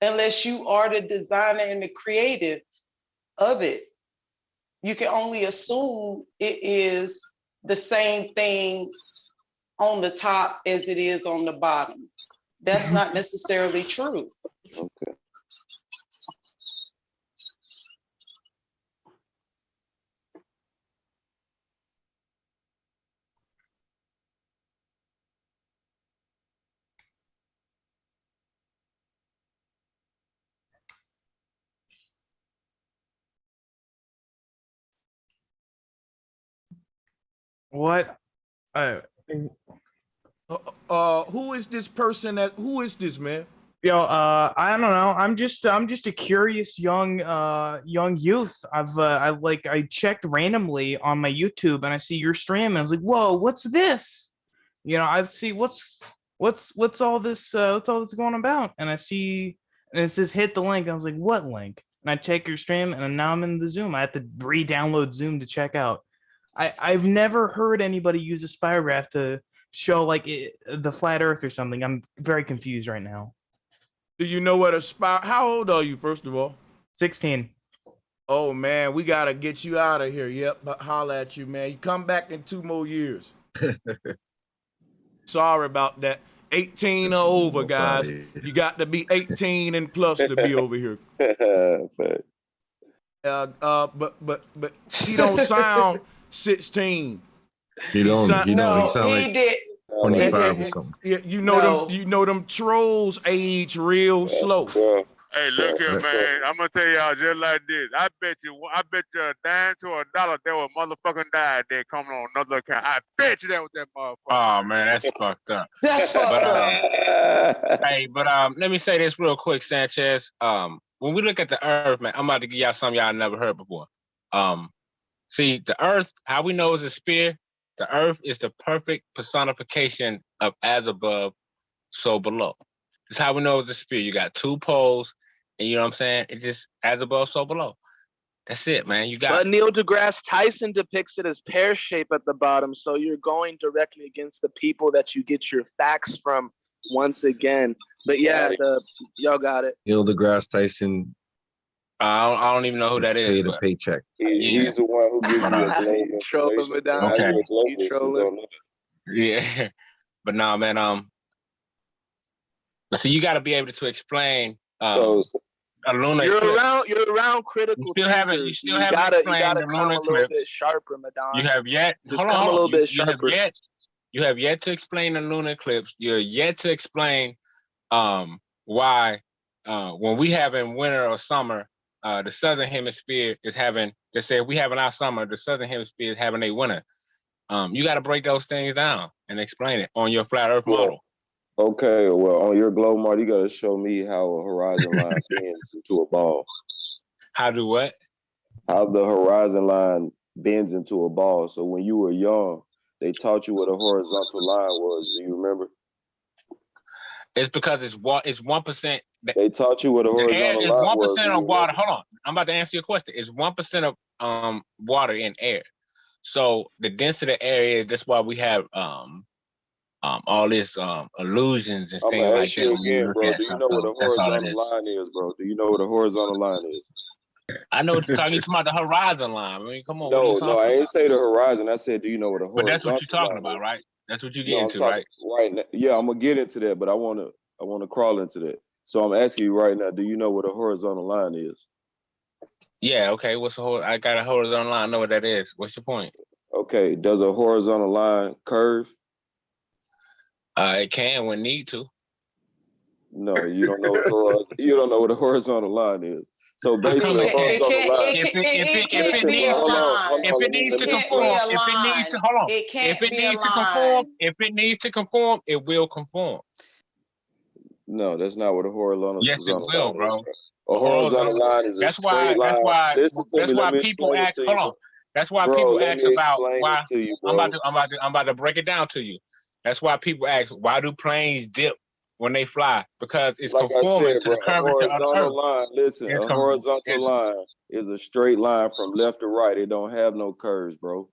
Unless you are the designer and the creative of it, you can only assume it is the same thing on the top as it is on the bottom. That's not necessarily true. Okay. What? Who is this person who is this, man? Yo, I don't know. I'm just a curious young youth. I checked randomly on my YouTube and I see your stream and I was like, whoa, what's this? You know, I see what's all this going about? And I see, and it says hit the link. I was like, what link? And I check your stream and now I'm in the Zoom. I have to re-download Zoom to check out. I've never heard anybody use a spirograph to show like the flat Earth or something. I'm very confused right now. Do you know what a spire? How old are you, first of all? 16. Oh man, we gotta get you out of here. Yep, but holla at you, man. You come back in 2 more years. Sorry about that. 18 or over, guys. You got to be 18 and plus to be over here. But he don't sound 16. He sound like did. 25 or something. Yeah, you know them trolls age real slow. Hey, look here, man. I'm gonna tell y'all just like this. I bet you a dime to a dollar there was motherfucking died there coming on another account. I bet you that was that motherfucker. Oh man, that's fucked up. That's fucked up. Hey, but let me say this real quick, Sanchez. When we look at the Earth, man, I'm about to give y'all something y'all never heard before. See, the Earth, how we know is a sphere. The Earth is the perfect personification of as above, so below. This is how we know it's a sphere. You got 2 poles, and you know what I'm saying? It just as above, so below. That's it, man. You got But Neil deGrasse Tyson depicts it as pear shape at the bottom, so you're going directly against the people that you get your facts from once again. But yeah, y'all got it. Neil deGrasse Tyson. I don't even know who that is. Paid a paycheck. He's the one who gives you trolling me down. Okay. You trolling. Yeah, but nah, man. So you got to be able to explain. A lunar eclipse. You're around critical. You still haven't explained the lunar eclipse. A little bit sharper, Madonna. You have yet. Hold on. A little bit sharper. You have yet to explain the lunar eclipse. You're yet to explain why when we have in winter or summer, the southern hemisphere is having. They say we having our summer. The southern hemisphere is having a winter. You got to break those things down and explain it on your flat Earth model. Okay, well, on your globe model, you got to show me how a horizon line bends into a ball. How do what? How the horizon line bends into a ball. So when you were young, they taught you what a horizontal line was. Do you remember? It's because it's 1%. They taught you what a horizontal line was. 1% of water. Hold on, I'm about to answer your question. It's 1% of water in air. So the density of air, that's why we have all this illusions and things like that. Again, bro. Do you know what a horizontal line is, bro? Do you know what a horizontal line is? I know what you're talking about, the horizon line. I mean, come on. No, I ain't say the horizon. I said, do you know what a horizontal line is? But that's what you're talking about, right? That's what you get into, right? Right now. Yeah, I'm gonna get into that, but I wanna crawl into that. So I'm asking you right now, do you know what a horizontal line is? Yeah, okay. I got a horizontal line. I know what that is. What's your point? Okay, does a horizontal line curve? It can when need to. No, you don't know what a horizontal line is. So basically, a horizontal line. If it needs to conform, it will conform. No, that's not what a horizontal. Yes, it will, bro. A horizontal line is a straight line. That's why people ask. Hold on. That's why people ask about why. I'm about to break it down to you. That's why people ask, why do planes dip when they fly? Because it's conforming to the curvature of the Earth. Line, listen, a horizontal line is a straight line from left to right. It don't have no curves, bro.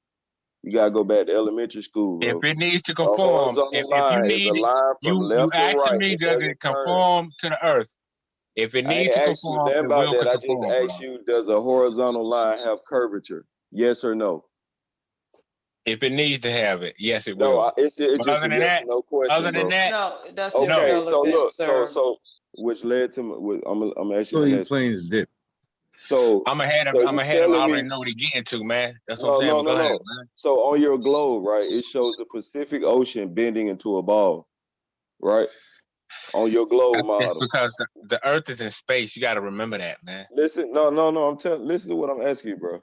You gotta go back to elementary school, bro. If it needs to conform, if you need it, you asking me, does it conform to the Earth? If it needs to conform, it will conform. I just asked you, does a horizontal line have curvature? Yes or no? If it needs to have it, yes, it will. No, it's just other than that, no question, other than that, no, that's okay. irrelevant, So look, sir. so which led to I'm asking you. So planes dip. So I'm ahead of him. I already know what he's getting to, man. That's what I'm saying. Go ahead, man. So on your globe, right, it shows the Pacific Ocean bending into a ball, right? On your globe model. Because the Earth is in space. You got to remember that, man. Listen, no. Listen to what I'm asking you, bro.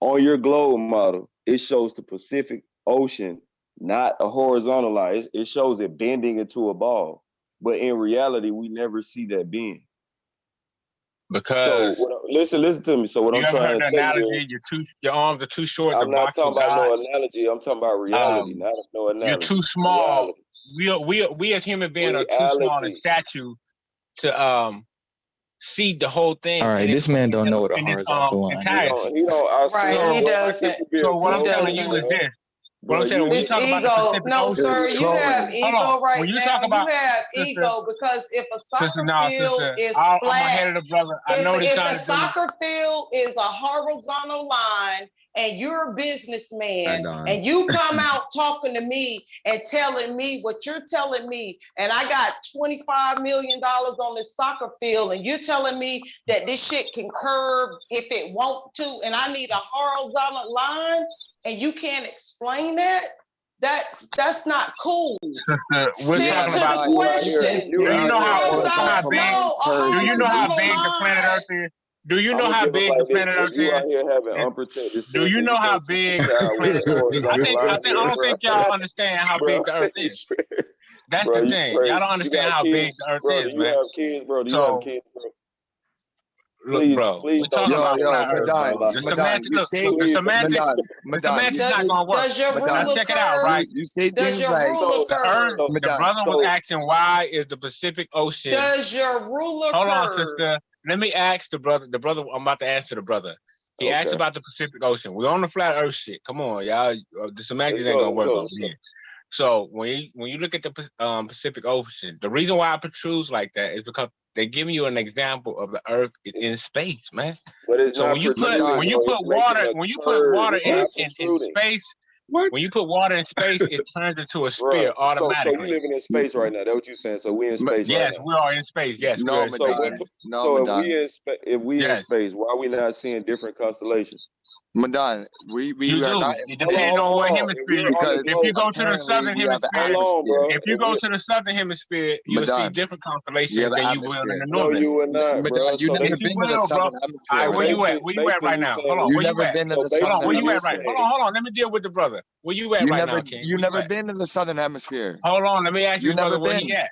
On your globe model, it shows the Pacific Ocean, not a horizontal line. It shows it bending into a ball. But in reality, we never see that bend. Because listen to me. So what I'm trying to tell you is, your arms are too short. I'm not talking about no analogy. I'm talking about reality, not no analogy. You're too small. We as human beings are too small in stature to see the whole thing. All right, this man don't know what a horizontal line is. He doesn't. So what I'm telling you is this. What I'm saying, when you talk ego. about the No, sir, you have ego right when you now. talk about, you have ego because if a soccer field is I'm flat, ahead of the brother. I know if the soccer field is a horizontal line and you're a businessman and you come out talking to me and telling me what you're telling me, and I got $25 million on this soccer field, and you're telling me that this shit can curve if it want to, and I need a horizontal line, and you can't explain that? That's not cool. We're talking about the question. Do you know how big the planet Earth is? Do you know how big the planet Earth is? Out here having unprotected. Do you know how big the planet Earth is? I don't think y'all understand how big the Earth is. That's the thing. Y'all don't understand how big the Earth is, man. Do you have kids, bro? Do you have kids, bro? Look, bro, we're talking about flat Earth, bro. The semantics not gonna work. Does your ruler check it out, right? You say does your like ruler the Earth. curve? The brother was asking, why is the Pacific Ocean? Does your ruler Hold curve? on, sister. Let me ask the brother. The brother, I'm about to answer the brother. He asked about the Pacific Ocean. We're on the flat Earth shit. Come on, y'all. The semantics ain't gonna work over here. So when you look at the Pacific Ocean, the reason why it protrudes like that is because they're giving you an example of the Earth in space, man. So when you put water in space, when you put water in space, it turns into a sphere automatically. So we living in space right now. That's what you're saying. So we in space right now. Yes, we are in space. Yes, so if we in space, why are we not seeing different constellations? Madan, we You are do. not. It depends on what hemisphere. If you go to the southern hemisphere, if you go to the southern hemisphere, you'll see different constellations than you will in the northern. No, you would not, bro. You never been to the southern hemisphere. All right, where you at? Where you at right now? Hold on, where you at? Hold on, where you at right? Hold on. Let me deal with the brother. Where you at right now, King? You never been to the southern hemisphere. Hold on, let me ask you, brother, where he at?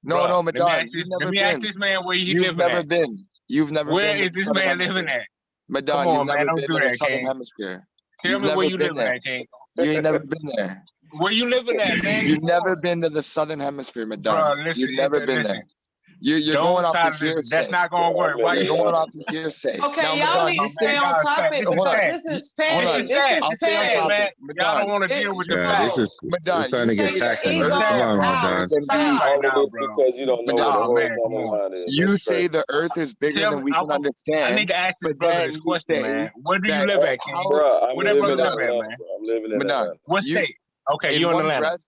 No, Madan. Let me ask this man where he living at. You've never been. You've never been. Where is this man living at? Madan, you've never been to the southern hemisphere. Tell me where you living at, King. You ain't never been there. Where you living at, man? You've never been to the southern hemisphere, Madan. Bro, listen, You've never been there. You're going off the hearsay. That's not gonna work. Why You're going off the hearsay. Okay, now, y'all need to stay on topic because this is petty. This is petty, man. Y'all don't want to deal with the This is starting to get tactical. Come on, Madan. Because you don't know what the horizontal line is. You say the Earth is bigger than we can understand. I need to ask this brother this question, man. Where do you live at, King? Bro, Where that brother live at, man? I'm living in Atlanta. What state? Okay, you in Atlanta.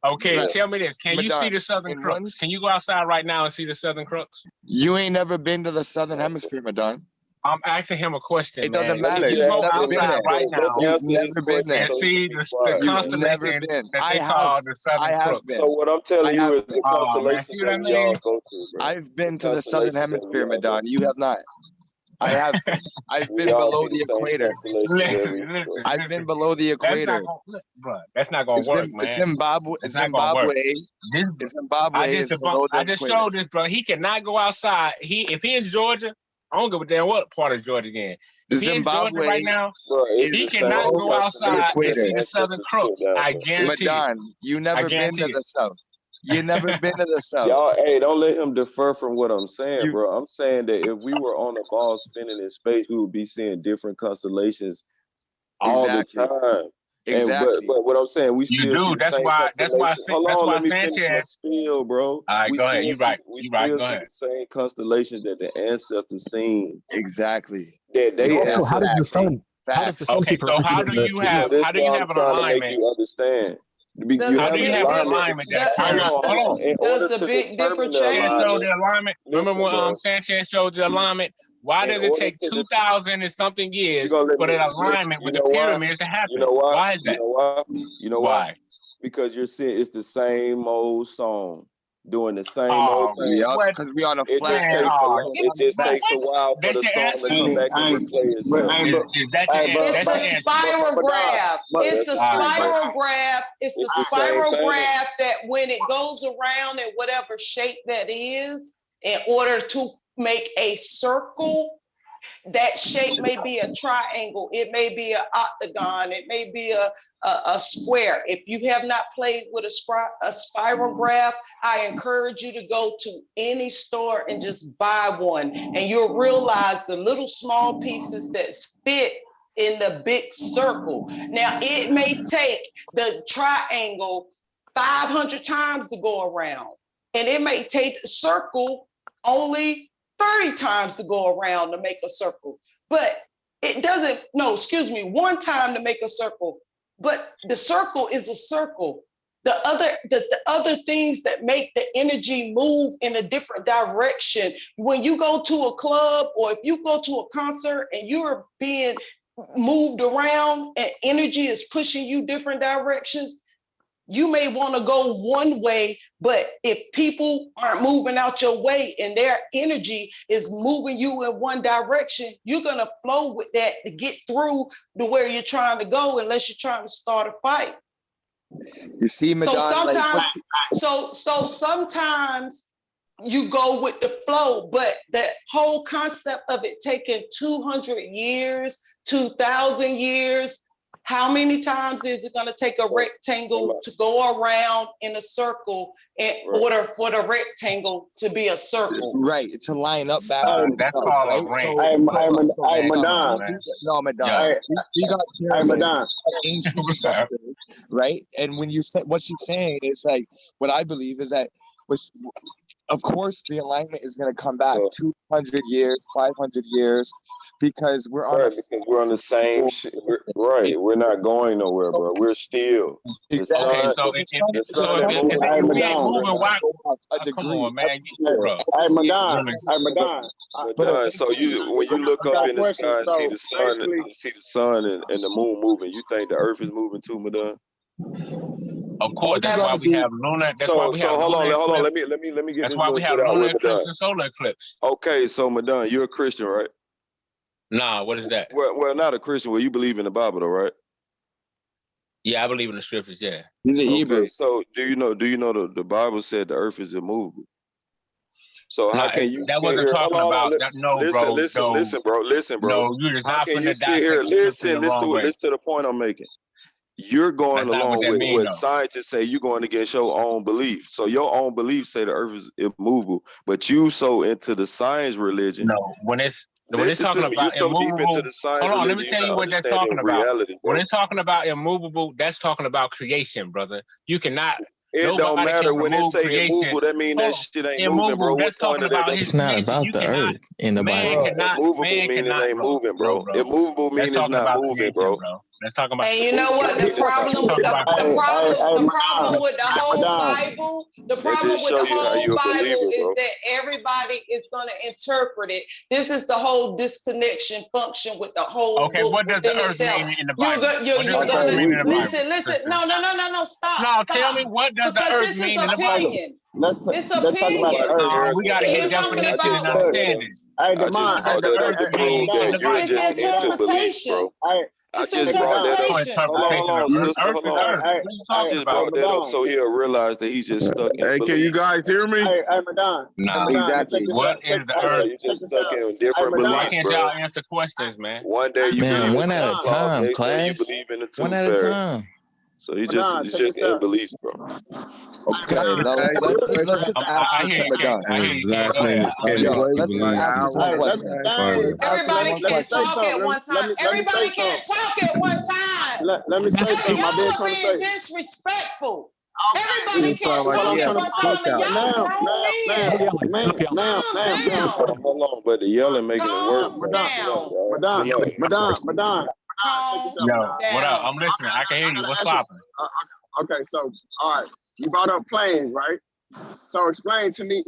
Okay, tell me this. Can you see the Southern Crux? Can you go outside right now and see the Southern Crux? You ain't never been to the southern hemisphere, Madan. I'm asking him a question. It doesn't matter. Can you go outside right now You've never been there. and see the constellation that they call the Southern Crux? So what I'm telling you is the constellation that we all go to, bro. I've been to the southern hemisphere, Madan. You have not. I have. I've been below the equator. I've been below the equator. That's not gonna work, man. Zimbabwe. I just showed this, bro. He cannot go outside. If he in Georgia, I don't give a damn what part of Georgia again. If he in Georgia right now, he cannot go outside and see the Southern Crux. I guarantee you. Madan, you never been to the south. You never been to the south. Y'all, hey, don't let him defer from what I'm saying, bro. I'm saying that if we were on the ball spinning in space, we would be seeing different constellations all the time. Exactly. But what I'm saying, we still you do. That's why. Hold on, let me finish my Sanchez. spiel, bro. All right, go ahead. You right. We still see the same constellations that the ancestors seen. Exactly. That they also, how does the sun? How does the sun keep so how do you have an alignment? You understand. How do you have an alignment that hold on. Does the big dipper change? The alignment. Remember when Sanchez showed the alignment? Why does it take 2,000 and something years for that alignment with the pyramids to happen? You know why? Why is that? You know why? Because you're seeing it's the same old song. Doing the same old thing. Because we on a flat. It just takes a while for the song to come back and replay itself. It's the spirograph. It's the spirograph. It's the spirograph that when it goes around in whatever shape that is, in order to make a circle, that shape may be a triangle, it may be an octagon, it may be a square. If you have not played with a spirograph, I encourage you to go to any store and just buy one, and you'll realize the little small pieces that fit in the big circle. Now, it may take the triangle 500 times to go around, and it may take the circle only 30 times to go around to make a circle, but it doesn't, one time to make a circle, but the circle is a circle. The other things that make the energy move in a different direction, when you go to a club or if you go to a concert and you're being moved around and energy is pushing you different directions, you may want to go one way, but if people aren't moving out your way and their energy is moving you in one direction, you're going to flow with that to get through to where you're trying to go, unless you're trying to start a fight. You see, Madonna, sometimes you go with the flow, but the whole concept of it taking 200 years, 2,000 years, how many times is it going to take a rectangle to go around in a circle in order for the rectangle to be a circle? Right, to line up back. That's called a ring. Madan. No, Madan. We got Madan. Right? And when you say what she's saying is like, what I believe is that of course, the alignment is going to come back 200 years, 500 years, because we're on the same shit. Right. We're not going nowhere, bro. We're still. Exactly. The sun is moving. Come on, man. Hey, Madon. Madon, so when you look up in the sky and see the sun, you see the sun and the moon moving, you think the earth is moving too, Madon? Of course, that's why we have lunar. That's why we have hold on. lunar Let me get That's this why we have little bit out lunar with eclipse Madon. and solar eclipse. Okay, so Madon, you're a Christian, right? Nah, what is that? Well, not a Christian. Well, you believe in the Bible, though, right? Yeah, I believe in the scriptures. Yeah. Okay, so do you know the Bible said the earth is immovable? So how can you? That wasn't talking about that. No, bro. Listen, bro. No, you just How not can you finna sit here? dissect Listen to the point I'm making. You're going That's not along what that with mean, what though. scientists say. You're going against your own belief. So your own beliefs say the earth is immovable, but you so into the science religion. No, when it's Listen talking to me. about You're so deep immovable. into the science Hold on, let religion. me tell you're you not what that's understanding talking about. reality, bro. When it's talking about immovable, that's talking about creation, brother. You cannot. It don't matter when it say creation. immovable. That mean that shit ain't moving, bro. Immovable. That's What point talking of that? about his It's not creation. about You the cannot. earth in the Man Bible. cannot. Immovable Man mean cannot. it ain't moving, bro. bro. Immovable That's mean it's talking not about moving, creation, bro. bro. Let's talk about. And you know what? The problem with the problem with the whole Bible, the problem with the whole Bible is that everybody is going to interpret it. This is the whole disconnection function with the whole. Okay, book what does the within earth itself. mean in the Bible? You're What does the gonna earth mean in the Bible? listen. No. Stop. No, tell me what does the Because earth this mean is in the Bible? opinion. Let's It's talk about opinion. the earth. We gotta We're get talking definition and about. understanding. Hey, I just Demond, brought that up to prove that you're It's just into beliefs, interpretation. bro. I just brought that up. Hold on, sister. Hold on. I just brought that up so he'll realize that he's just stuck in beliefs. Can you guys hear me? Hey, Madon. Nah, exactly. What is the earth? You're just stuck in different Why beliefs, can't bro. y'all answer questions, man? One day you Man, believe one in at a Santa Claus, time, next day you class. believe in the One Tooth at a Fairy. time. So he's just in beliefs, bro. Okay, now let's just ask you, Madon. His last name is Kenny. Let's just ask you some questions. Everybody can't talk at one time. Everybody can't talk at one time. Let me say something. I've been Y'all are trying to being say. disrespectful. Everybody can't talk at one time, and y'all Hold on, but the yelling making it worse. Madon. Yo, what up? I'm listening. I can hear you. What's popping? Okay, so all right, you brought up planes, right? So explain to me,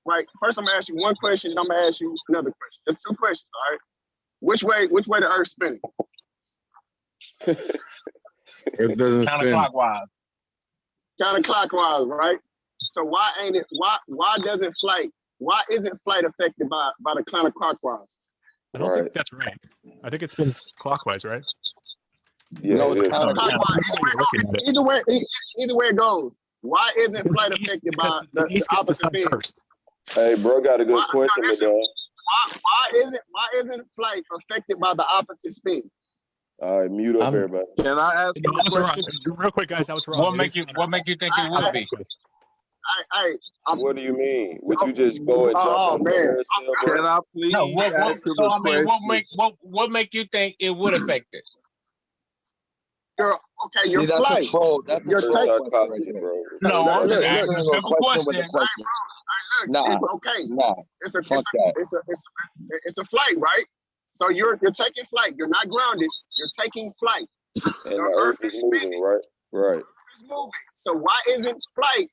right? First, I'm gonna ask you one question, and I'm gonna ask you another question. There's two questions, all right? Which way the Earth's spinning? It doesn't spin. Counterclockwise. Counterclockwise, right? So why isn't flight affected by the counterclockwise? I don't think that's right. I think it spins clockwise, right? Yeah, no, it's counterclockwise. Either way it goes. Why isn't flight affected by the opposite spin? First. Hey, bro, got a good question, Madon. Why isn't flight affected by the opposite spin? All right, mute up everybody. Can I ask you a question? Real quick, guys, I was wrong. What make you think it would be? What do you mean? Would you just go and jump on the Can I please ask you a question? What make you think it would affect it? Your flight. You're taking. No, I'm just asking a simple question. It's a flight, right? So you're taking flight. You're not grounded. You're taking flight. And the Earth is spinning, right? Right. Is moving. So why isn't flight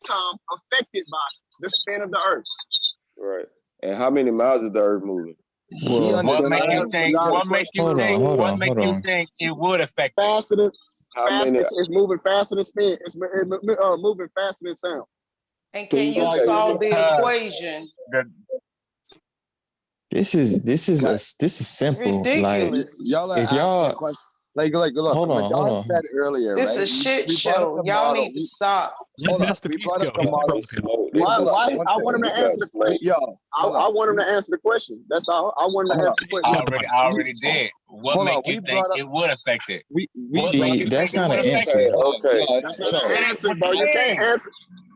time affected by the spin of the Earth? Right. And how many miles is the Earth moving? Well, What make you think it would affect it? Faster than it's moving faster than spin. It's moving faster than sound. And can you solve the equation? This is simple. Like Y'all if y'all look, hold on. said earlier, This right? is a shit show. Y'all need to stop. Hold on. We brought up the model. Why? I want him to answer the question. Yo, I want him to answer the question. That's all. I want him to answer the question. I already did. What make you think it would affect it? We see that's not an answer. Okay. That's not an answer, bro. You can't answer.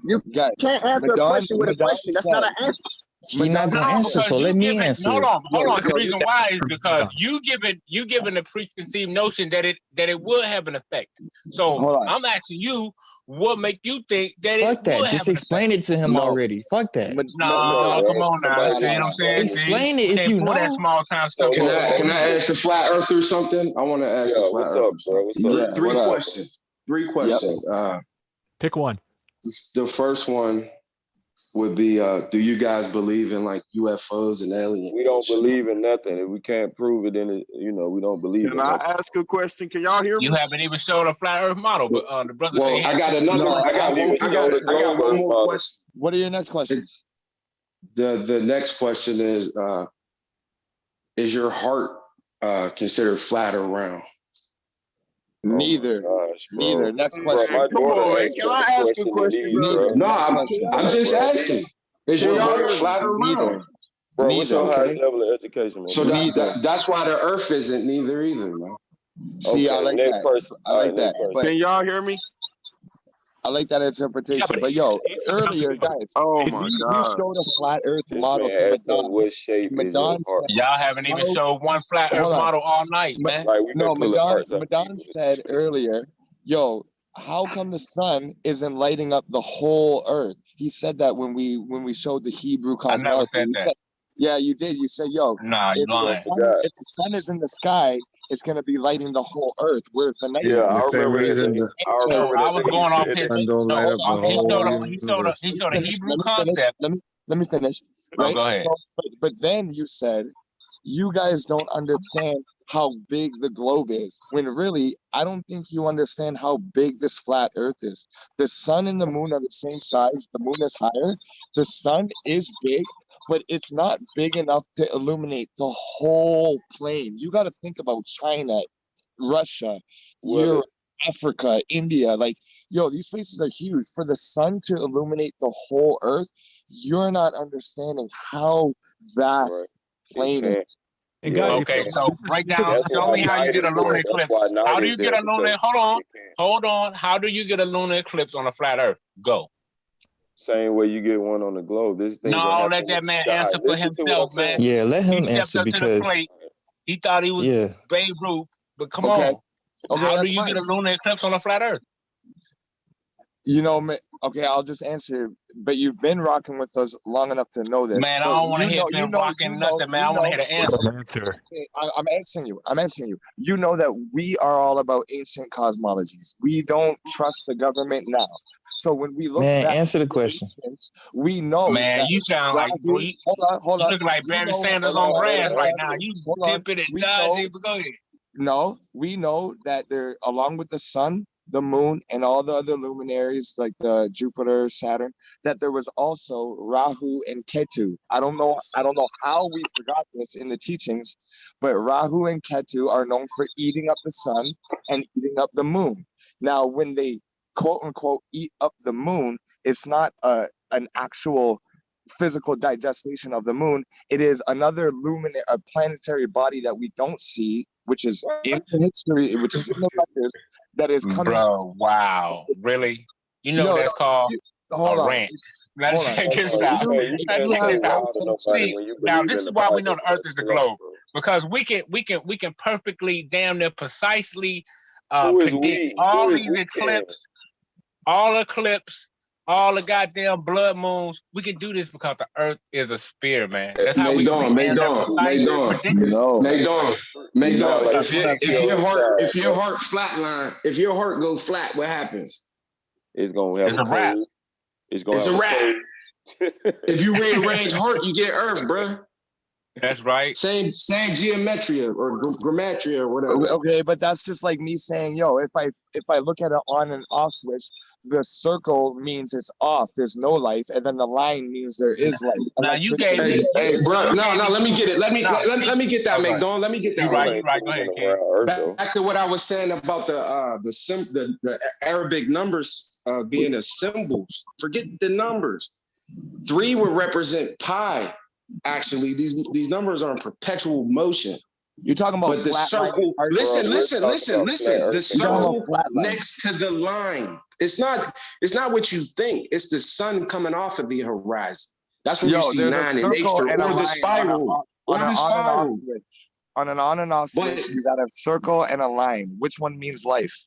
You can't answer a question with a question. That's not an answer. He's not gonna answer, so let me answer. Hold on. The reason why is because you given the preconceived notion that it would have an effect. So I'm asking you, what make you think that Fuck it that. would Just have an explain it to him No. already. Fuck that. No, come on now. See what I'm saying? Explain See? it if Can't you pull that know. small town stuff. Can I ask the flat earther something? I want to ask the flat what's earther up, bro? What's up? something. Three what up? questions. Three questions. Pick one. The first one would be, do you guys believe in like UFOs and aliens? We don't believe in nothing. If we can't prove it, then we don't believe Can in I nothing. ask a question? Can y'all hear me? You haven't even showed a flat Earth model, but the brother Well, said I got another. I got one more question. What are your next questions? The next question is your heart considered flat or round? Neither. Neither. Next question. Come on, man. Can I ask a question, bro? No, I'm just asking. Is your heart flat or round? Bro, what's your Neither. highest level of education, man? So that's why the Earth isn't neither either, man. See, I Okay, like next that. person. I All like right, that. next person. But Can y'all hear me? I like that interpretation. but but yo, he's about to earlier, go. guys, Oh we my God. showed a flat Earth This model man to asked us Madon. what shape is your Madon heart. said, y'all haven't even showed one flat Earth hold on. model all night, man. Like we've been No, pulling Madon, parts out. Madon said earlier, yo, how come the sun isn't lighting up the whole Earth? He said that when we showed the Hebrew I never cosmology. said He that. said, yeah, you did. You said, yo, Nah, you if the, lying. sun, if the sun is in the sky, it's gonna be lighting the whole Earth. Whereas the night Yeah, The I same remember that. reason Nigga. the I remember I that. was Nigga going used off to his. sun don't No, light up the he whole showed a universe. he showed a Hebrew Let me concept. let me finish. Oh, Right. go ahead. So, but then you said you guys don't understand how big the globe is. When really, I don't think you understand how big this flat Earth is. The sun and the moon are the same size. The moon is higher. The sun is big, but it's not big enough to illuminate the whole plane. You got to think about China, Russia, Europe, Africa, India. Like, yo, these places are huge. For the sun to illuminate the whole Earth, you're not understanding how vast plane is. And guys, Okay, so break down. That's Show why me how you night get a is lunar there. eclipse. That's why night How do is you there, get a lunar? because Hold on. How do you get a lunar eclipse on a flat Earth? Go. Same way you get one on the globe. This thing No, let that man answer for himself, man. Yeah, let him He stepped answer up to the because plate. He thought he was yeah. Babe Ruth, but come Okay. on. Okay, How do that's you fine. get a lunar eclipse on a flat Earth? You know, okay, I'll just answer. But you've been rocking with us long enough to know this. Man, I But don't want to you hear know, been rocking nothing, man. I want to hear the answer. I'm answering you. I'm answering you. You know that we are all about ancient cosmologies. We don't trust the government now. So when we look Man, back answer the at question. ancients, we know Man, that you sound like Rahu- you hold on. look like We Barry know- Sanders hold on grass right now. You hold on. dipping and We dodging, know- but go ahead. No, we know that there, along with the sun, the moon, and all the other luminaries like the Jupiter, Saturn, that there was also Rahu and Ketu. I don't know how we forgot this in the teachings, but Rahu and Ketu are known for eating up the sun and eating up the moon. Now, when they quote unquote eat up the moon, it's not an actual physical digestion of the moon. It is another a planetary body that we don't see, which is in history, which is in the records, that is coming. Bro, wow. Really? You know Yo, that's called hold a on. rant. Let's Hold on. check this You out. can't Let's check this out. lie to nobody See, when you now believe this in is the why we know Bible. the Earth is the globe, because we can perfectly, damn near precisely Who is predict we? all Who is these we? eclipses, all the goddamn blood moons. We can do this because the Earth is a sphere, man. That's how we can be damn near precise. If your heart flatline, if your heart goes flat, what happens? It's gonna have It's a wrap. curve. It's gonna It's have a wrap. curve. If you rearrange heart, you get Earth, bro. That's right. Same geometria or grammatria or whatever. Okay, but that's just like me saying, yo, if I look at an on and off switch, the circle means it's off, there's no life, and then the line means there is life. Now you gave me, hey, bro. No, let me get it. Let me get that, Okay. McDonald. Let me get that. You right. Go ahead, Ken. Back to what I was saying about the Arabic numbers being as symbols. Forget the numbers. 3 would represent pi. Actually, these numbers are in perpetual motion. You're talking about but the flat circle. line. Listen. The circle flat line. next to the line. It's not what you think. It's the sun coming off of the horizon. That's when you see 9 and 8 or the spiral. On an on and off switch, you got a circle and a line. Which one means life?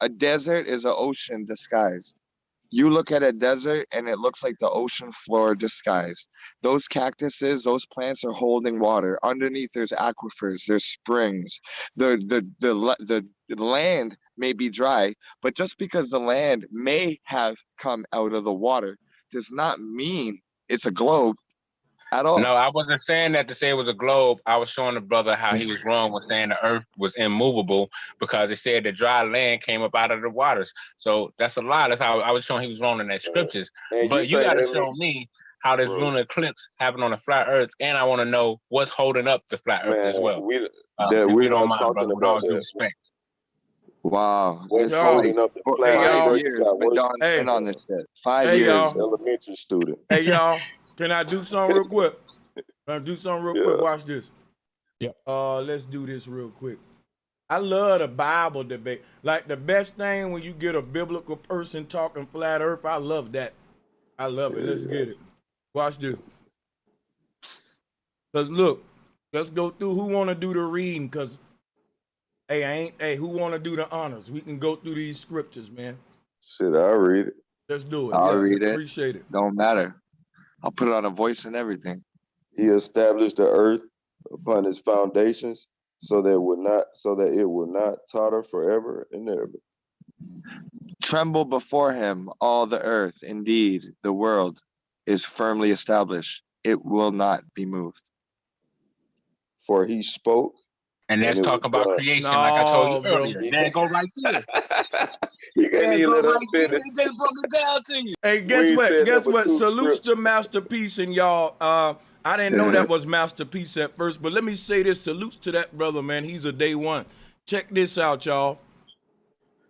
a desert is an ocean disguised. You look at a desert and it looks like the ocean floor disguised. Those cactuses, those plants are holding water. Underneath there's aquifers, there's springs. The land may be dry, but just because the land may have come out of the water does not mean it's a globe at all. No, I wasn't saying that to say it was a globe. I was showing the brother how he was wrong with saying the earth was immovable because it said the dry land came up out of the waters. So that's a lie. That's how I was showing he was wrong in that scriptures. But you got to show me how this lunar eclipse happened on a flat earth, and I want to know what's holding up the flat earth as well. We're don't not mind, talking brother, with all about due that. respect. Wow. What's It's holding up the flat 5 earth? years got been worse. been on this shit. 5 Hey, years. y'all. Elementary student. Hey, y'all. Can I do something real quick? Can I do something real quick? Watch this. Yep. Let's do this real quick. I love the Bible debate. Like, the best thing when you get a biblical person talking flat earth, I love that. I love it. Let's get it. Watch this. Because, look, let's go through who want to do the reading. Because, hey, who want to do the honors? We can go through these scriptures, man. Shit, I'll read it. Let's do it. I'll Yeah, read it. Appreciate it. Don't matter. I'll put it on a voice and everything. He established the earth upon its foundations, so that it would not totter forever and ever. Tremble before him, all the earth. Indeed, the world is firmly established. It will not be moved. For he spoke. And let's it talk was about done. creation, like I told you earlier. There go right there. You can't even let us finish. They broke it down to you. Hey, We guess what? said Guess number what? 2 Salutes scripture. to Masterpiece and y'all. I didn't know that was Masterpiece at first, but let me say this. Salutes to that brother, man. He's a day one. Check this out, y'all.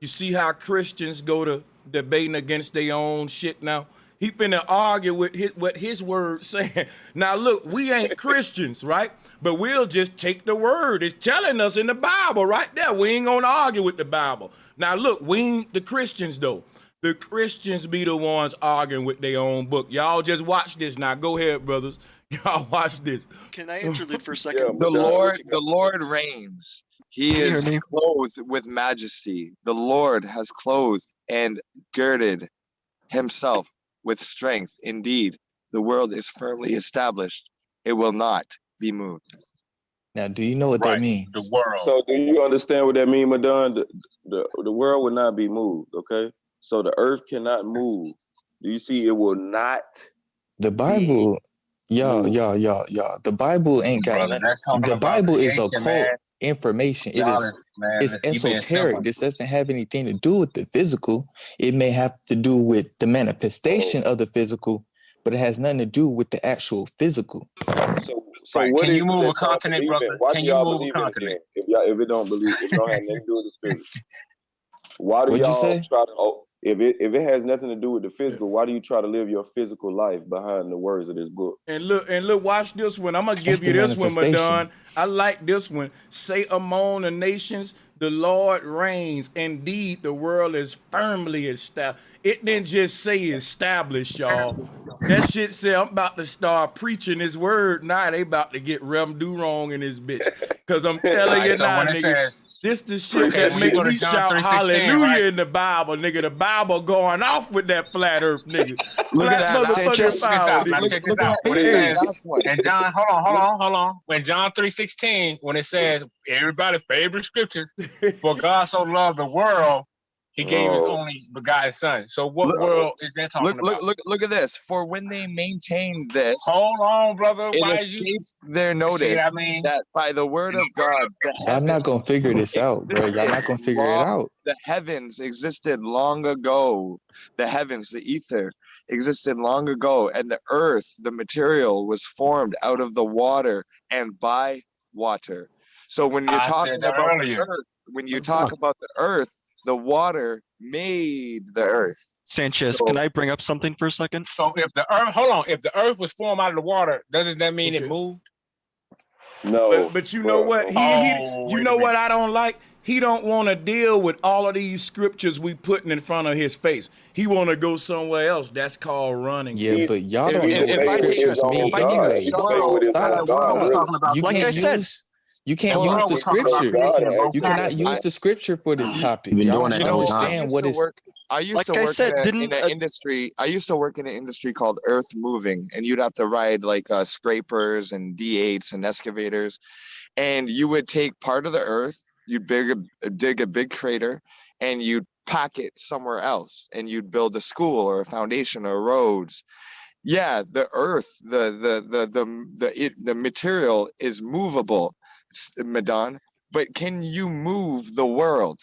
You see how Christians go to debating against their own shit now? He finna argue with what his word saying. Now, look, we ain't Christians, right? But we'll just take the word. It's telling us in the Bible right there. We ain't gonna argue with the Bible. Now, look, we ain't the Christians, though. The Christians be the ones arguing with their own book. Y'all just watch this now. Go ahead, brothers. Y'all watch this. Can I interlude for a second? The Lord reigns. He is clothed with majesty. The Lord has clothed and girded himself with strength. Indeed, the world is firmly established. It will not be moved. Now, do you know what that means? The world. So do you understand what that means, Madon? The world will not be moved, okay? So the earth cannot move. Do you see it will not? The Bible, y'all. The Bible ain't got nothing. The Bible is occult information. It's esoteric. This doesn't have anything to do with the physical. It may have to do with the manifestation of the physical, but it has nothing to do with the actual physical. So Right. what Can is you it move that a y'all continent, believe in? brother? Why Can do you y'all move a believe in it continent? then? If it don't believe, if it don't have nothing to do with the physical, why do What'd you y'all say? try to? Oh, if it has nothing to do with the physical, why do you try to live your physical life behind the words of this book? And look, watch this one. I'm gonna give That's you the this one, manifestation. Madon. I like this one. Say among the nations, the Lord reigns. Indeed, the world is firmly established. It didn't just say established, y'all. That shit said I'm about to start preaching his word. Now they about to get Rem do wrong in this bitch. Cause I'm telling you So now, when it nigga, says, this the shit okay, that when make you go to me John shout 3:16, hallelujah right? in the Bible, nigga. The Bible going off with that flat earth, nigga. Look Flat at that. motherfucking Sanchez. power, Now nigga. check this out. When it says, and John, hold on. When John 3:16, when it says, everybody favorite scriptures, for God so loved the world, he gave his only begotten son. So what world is that talking about? Look at this. For when they maintained this, Hold on, brother. it Why is you? escaped their See notice what I mean? that by the word of God, the Y'all not heavens gonna figure this out, bro. Y'all not gonna figure it out. The heavens existed long ago. The heavens, the ether, existed long ago, and the earth, the material, was formed out of the water and by water. So when you're talking about the earth, when you talk about the earth, the water made the earth. Sanchez, can I bring up something for a second? So if the earth, hold on, if the earth was formed out of the water, doesn't that mean it moved? No. But you know what? You know what I don't like? He don't want to deal with all of these scriptures we putting in front of his face. He want to go somewhere else. That's called running. Yeah, but y'all don't know what the scriptures mean anyway. Stop. You can't use the scripture. You cannot use the scripture for this topic. Y'all don't understand what is. I used Like to I work said, in an industry. I used to work in an industry called earth moving, and you'd have to ride like scrapers and D8s and excavators, and you would take part of the earth, you'd dig a big crater, and you'd pack it somewhere else, and you'd build a school or a foundation or roads. Yeah, the earth, the material is movable, Madan, but can you move the world?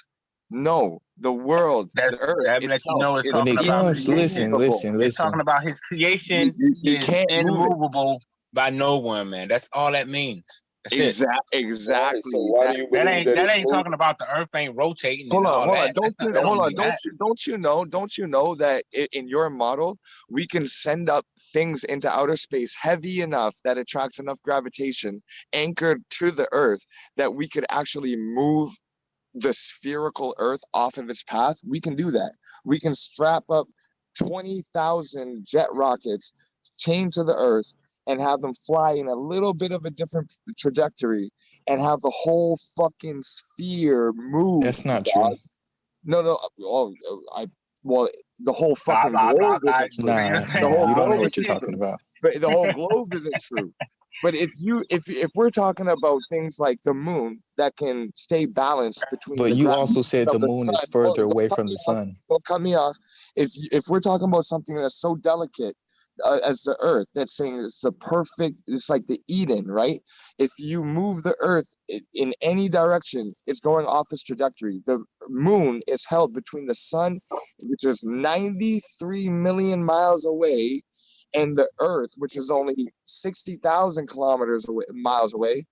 No, the world, That's, the earth that lets you know itself it's is When talking it about comes, creation. listen. It's talking about his creation You is can't move it. immovable by no one, man. That's all that means. That's it. Exactly. So why do you That believe ain't that that it's ain't talking about the earth ain't rotating Hold and on, all hold on. that. Don't you know that in your model we can send up things into outer space heavy enough that attracts enough gravitation anchored to the earth that we could actually move the spherical earth off of its path? We can do that. We can strap up 20,000 jet rockets chained to the earth and have them fly in a little bit of a different trajectory and have the whole fucking sphere move. That's not true. No. Well, the whole fucking globe isn't true. Nah, The whole you don't know globe what you're isn't talking true. about. But the whole globe isn't true. But if we're talking about things like the moon that can stay balanced between But the you gravity also said of the the moon sun, is further don't away cut from me the off, sun. don't cut me off. If we're talking about something that's so delicate as the earth, that's saying it's the perfect, it's like the Eden, right? If you move the earth in any direction, it's going off its trajectory. The moon is held between the sun, which is 93 million miles away, and the earth, which is only 60,000 miles away.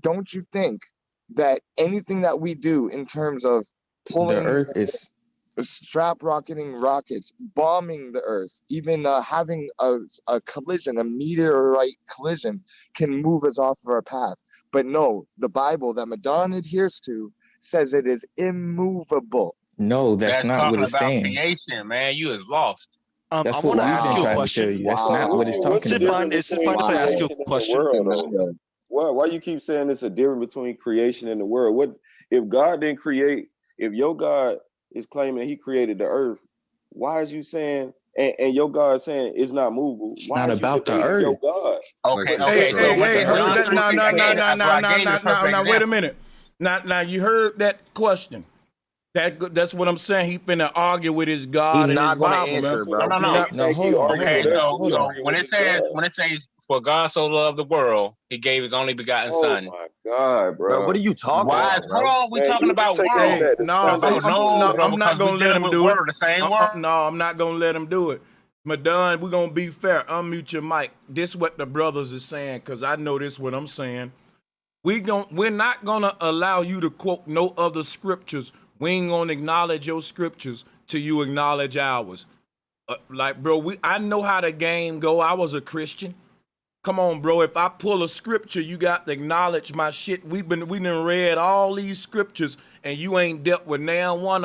Don't you think that anything that we do in terms of pulling The earth is strap rocketing rockets, bombing the earth, even having a collision, a meteorite collision, can move us off of our path? But no, the Bible that Madan adheres to says it is immovable. no, that's not what talking it's about saying. creation, man. You is lost. That's I what want to we've ask been you a trying to question. tell you. That's not what it's What's talking the about. difference Is it fine if I ask you a creation and the question? world, though? Why you keep saying it's a difference between creation and the world? What if God didn't create? If your God is claiming He created the earth, why is you saying and your God saying it's not movable? It's Why not is you about the debating your earth. God? Okay, Hey, okay. So what hey, John that, no, 3:16, I gave you the perfect now, wait a example. minute. Now, you heard that question. That's what I'm saying. He finna argue with his God and his not gonna Bible, answer, man. bro. No. No, hold on. Okay, so Hold on. when it says for God so loved the world, He gave His only begotten Son. Oh my God, Bro, what bro. are you talking Why? about, Hold bro? on, we Man, talking you about taking world. it back to No, Sunday school, No, bro. I'm not because gonna we let dealing him with do it. word, the same word. No, I'm not gonna let him do it. Madon, we're gonna be fair. Unmute your mic. This what the brothers is saying, cause I know this what I'm saying. We're not gonna allow you to quote no other scriptures. We ain't gonna acknowledge your scriptures till you acknowledge ours. Like, bro, I know how the game go. I was a Christian. Come on, bro. If I pull a scripture, you got to acknowledge my shit. We done read all these scriptures, and you ain't dealt with now one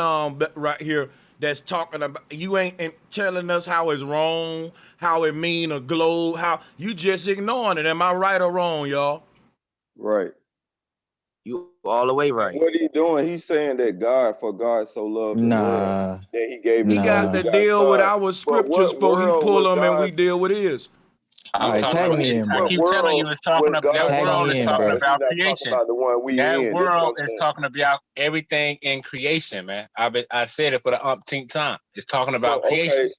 right here that's talking about. You ain't telling us how it's wrong, how it mean a globe, how you just ignoring it. Am I right or wrong, y'all? Right. You all the way right. What he doing? He's saying that for God so loved the world that He gave His He got to deal with our scriptures before he pull them, and we deal with his. All right, tag me in, bro. I keep telling you, it's talking about that world is talking bro. about creation. About the one we That in. world is talking about everything in creation, man. I said it for the umpteenth time. It's talking about creation.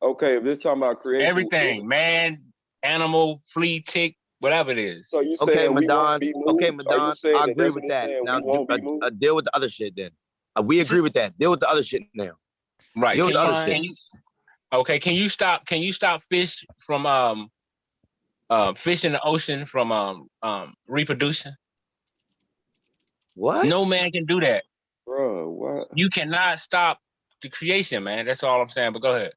Okay, if this talking about creation, everything, man, animal, flea, tick, whatever it is. So you Okay, saying we Madon. won't be moved? Okay, Are you Madon. saying I that agree that's with what you're that. saying? Now, We won't be moved? deal with the other shit then. We agree with that. Deal with the other shit now. Right. Deal with the other shit. Can you stop fish from fish in the ocean from reproducing? What? No man can do that. Bro, what? You cannot stop the creation, man. That's all I'm saying. But go ahead.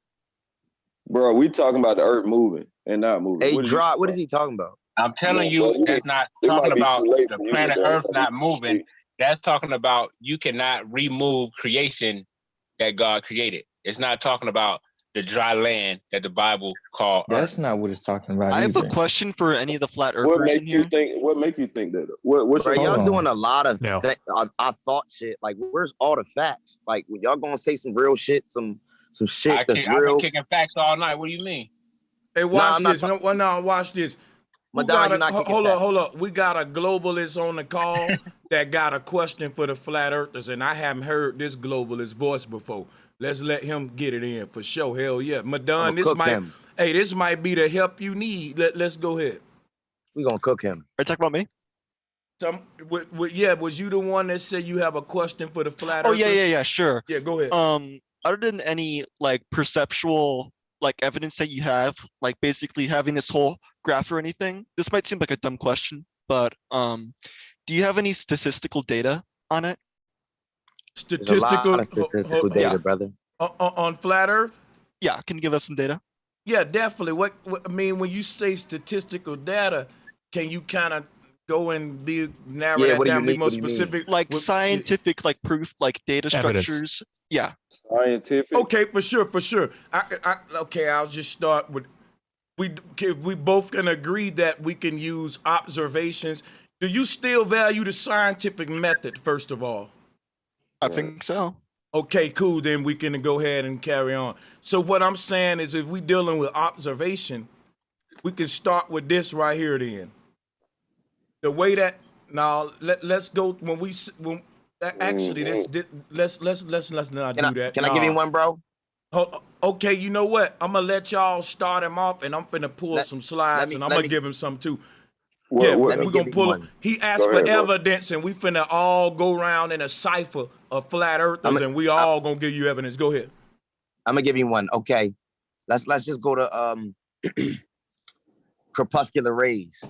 Bro, we talking about the earth moving and not moving. Hey, Drop, what is he talking about? I'm telling you, that's not talking about the planet Earth not moving. That's talking about you cannot remove creation that God created. It's not talking about the dry land that the Bible called That's Earth. not what it's talking about. I have either. a question for any of the flat What earthers in make here. you think? What make you think that? What's Bro, your y'all Hold doing on. a lot of No. I thought shit. Like, where's all the facts? Like, when y'all gonna say some real shit, some shit I've that's been real. kicking facts all night. What do you mean? Hey, watch I'm not this. No, watch this. Who Madonna, got you're not kicking hold up, facts. hold up. We got a globalist on the call that got a question for the flat earthers, and I haven't heard this globalist voice before. Let's let him get it in for sure. Hell yeah, Madonna. I'ma This cook might, him. hey, this might be the help you need. Let's go ahead. We gonna cook him. Are you talking about me? Yeah, was you the one that said you have a question for the flat Oh earthers? yeah, sure. Yeah, go ahead. Other than any like perceptual like evidence that you have, like basically having this whole graph or anything, this might seem like a dumb question, but do you have any statistical data on it? There's a lot of statistical data, Yeah. brother. On flat Earth? Yeah, can you give us some data? Yeah, definitely. What I mean, when you say statistical data, can you kind of go and narrow that down, be more specific? Like scientific, like proof, like data Evidence. structures. Yeah. Scientific. Okay, for sure. Okay, I'll just start with we both can agree that we can use observations. Do you still value the scientific method, first of all? I think so. Okay, cool. Then we can go ahead and carry on. So what I'm saying is, if we're dealing with observation, we can start with this right here. Then the way that now let's go actually let's not do that. Can I give you one, bro? Okay, you know what? I'm gonna let y'all start him off, and I'm finna pull some slides, and I'm gonna give him some too. We're gonna pull him. He asked for evidence, and we finna all go around in a cipher of flat earthers, and we all gonna give you evidence. Go ahead. I'm gonna give you one. Okay, let's just go to crepuscular rays.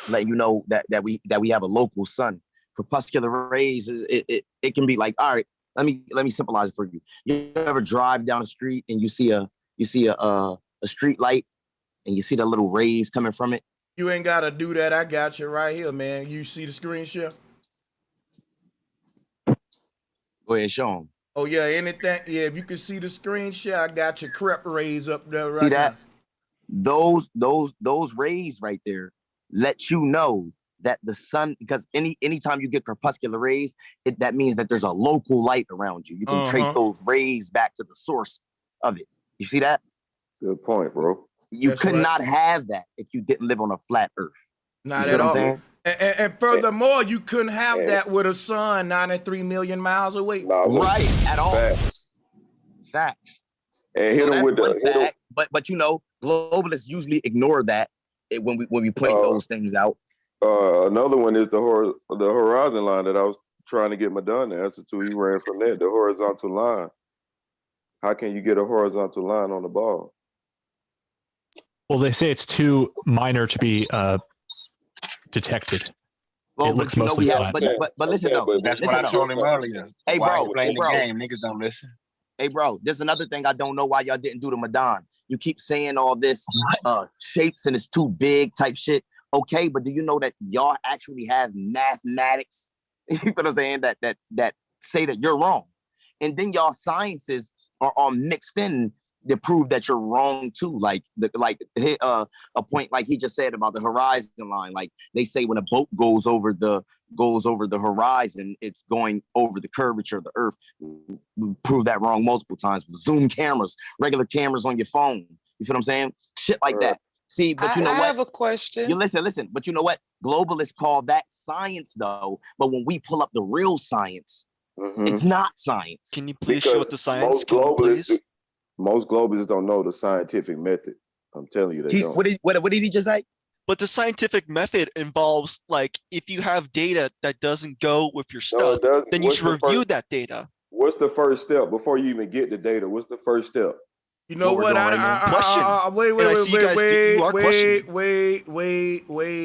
Let you know that we have a local sun. Crepuscular rays it can be like, all right. Let me symbolize it for you. You ever drive down the street and you see a street light and you see the little rays coming from it? You ain't gotta do that. I got you right here, man. You see the screen share? Go ahead, show them. Oh yeah, anything. Yeah, if you can see the screen share, I got your crep rays up there right See that? now. Those rays right there let you know that the sun, because anytime you get crepuscular rays, that means that there's a local light around you. You can trace those rays back to the source of it. You see that? Good point, bro. You could not have that if you didn't live on a flat Earth. Not You at know what all. I'm saying? And furthermore, you couldn't have that with a sun 93 million miles away. Right, at all. Facts. And hit them with one the fact, but you know, globalists usually ignore that when we point those things out. Another one is the horizon line that I was trying to get Madonna to answer to. He ran from that, the horizontal line. How can you get a horizontal line on the ball? Well, they say it's too minor to be detected. Well, it looks but you know mostly we have, flat. but listen though. That's listen what I though. told him earlier. Hey Why bro, you playing hey bro. the game? Niggas don't listen. Hey bro, there's another thing I don't know why y'all didn't do to Madon. You keep saying all this shapes and it's too big type shit. Okay, but do you know that y'all actually have mathematics? You know what I'm saying? That say that you're wrong, and then y'all sciences are all mixed in to prove that you're wrong too. Like a point like he just said about the horizon line. Like they say when a boat goes over the horizon, it's going over the curvature of the Earth. We proved that wrong multiple times. Zoom cameras, regular cameras on your phone. You feel what I'm saying? Shit like that. See, but you know I what? have a question. You listen, but you know what? Globalists call that science though. But when we pull up the real science, it's not science. Can you please show the science? Most globalists don't know the scientific method. I'm telling you, they don't. What did he just say? But the scientific method involves, like, if you have data that doesn't go with your stuff, then you should review that data. What's the first step before you even get the data? Wait. You know what? Wait.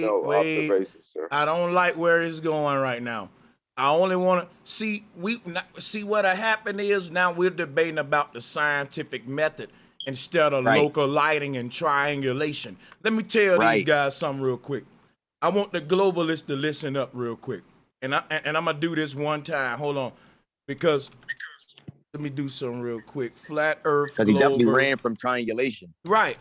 No observation, sir. I don't like where it's going right now. I only want to see what happened is now we're debating about the scientific method instead of local lighting and triangulation. Let me tell these guys something real quick. I want the globalists to listen up real quick, and I'm gonna do this one time. Hold on, because Let me do something real quick. Flat Earth. Because he definitely globe ran Earth. from triangulation. Right.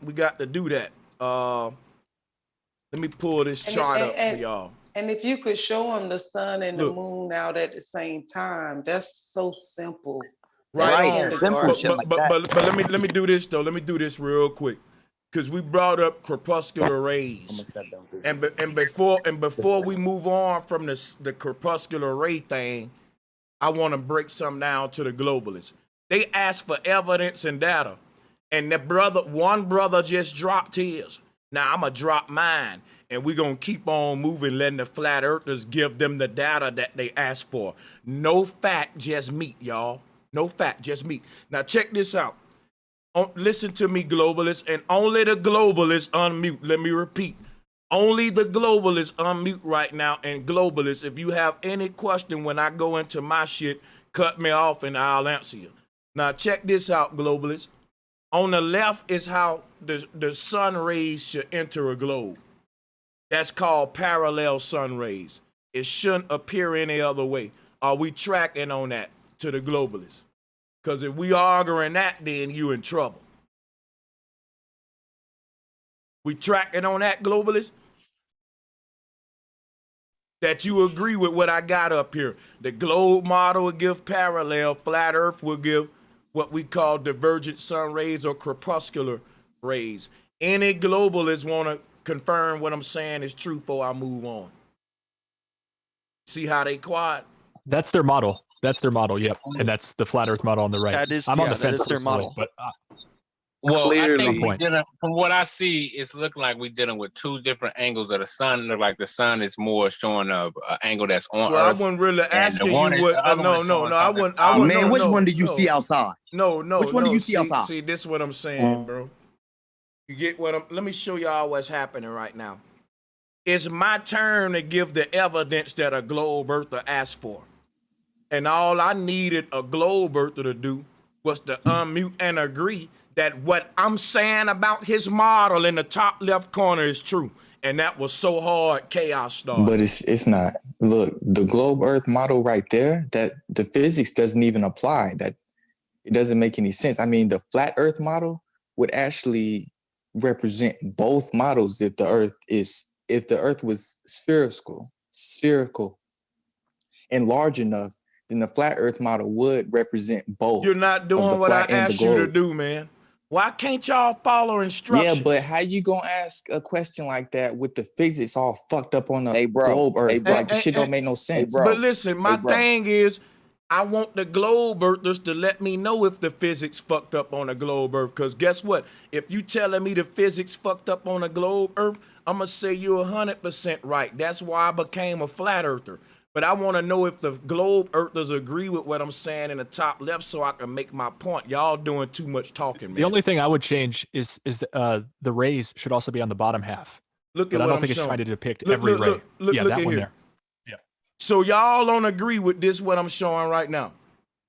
We got to do that. Let me pull this chart up for y'all. And if you could show them the sun and Look. the moon out at the same time, that's so simple. Right. Simple But let me do this though. Let me do this real quick, because we brought up crepuscular rays, and before we move on from the crepuscular ray thing, I want to break something down to the globalists. They ask for evidence and data, and one brother just dropped his. Now I'm gonna drop mine, and we're gonna keep on moving, letting the flat earthers give them the data that they asked for. No fact, just meat, y'all. No fact, just meat. Now check this out. Listen to me, globalists, and only the globalists unmute. Let me repeat. Only the globalists unmute right now. And globalists, if you have any question when I go into my shit, cut me off and I'll answer you. Now check this out, globalists. On the left is how the sun rays should enter a globe. That's called parallel sun rays. It shouldn't appear any other way. Are we tracking on that to the globalists? Because if we arguing that, then you in trouble. We tracking on that, globalists? That you agree with what I got up here. The globe model will give parallel, flat earth will give what we call divergent sun rays or crepuscular rays. Any globalists want to confirm what I'm saying is true before I move on. See how they quiet? That's their model. That's their model. Yep, and that's the flat Earth model on the right. That is, I'm on the that fence is their personally, model. but Well, I think point. from what I see, it's looking like we're dealing with two different angles of the sun. Look like the sun is more showing an angle that's on Well, Earth. I wasn't really asking you what. No, I wouldn't. Man, which one do you see outside? No. Which one do you see outside? See, this is what I'm saying, bro. You get what I'm. Let me show y'all what's happening right now. It's my turn to give the evidence that a globe earther asked for. And all I needed a globe earther to do was to unmute and agree that what I'm saying about his model in the top left corner is true. And that was so hard, chaos started. But it's not. Look, the globe earth model right there, that the physics doesn't even apply. That it doesn't make any sense. I mean, the flat earth model would actually represent both models if the earth was spherical and large enough, then the flat earth model would represent both. You're not doing what I asked you to do, man. Why can't y'all follow instructions? Yeah, but how you gonna ask a question like that with the physics all fucked up on the globe earth? Like, the shit don't make no sense. But listen, my thing is, I want the globe earthers to let me know if the physics fucked up on the globe earth. Because guess what? If you telling me the physics fucked up on the globe earth, I'm going to say you're 100% right. That's why I became a flat earther. But I want to know if the globe earthers agree with what I'm saying in the top left so I can make my point. Y'all doing too much talking, man. The only thing I would change is the rays should also be on the bottom half. Look but at I what don't I'm think it's showing. trying to depict every ray. Yeah, look that at one here. there. Yeah. So y'all don't agree with this, what I'm showing right now.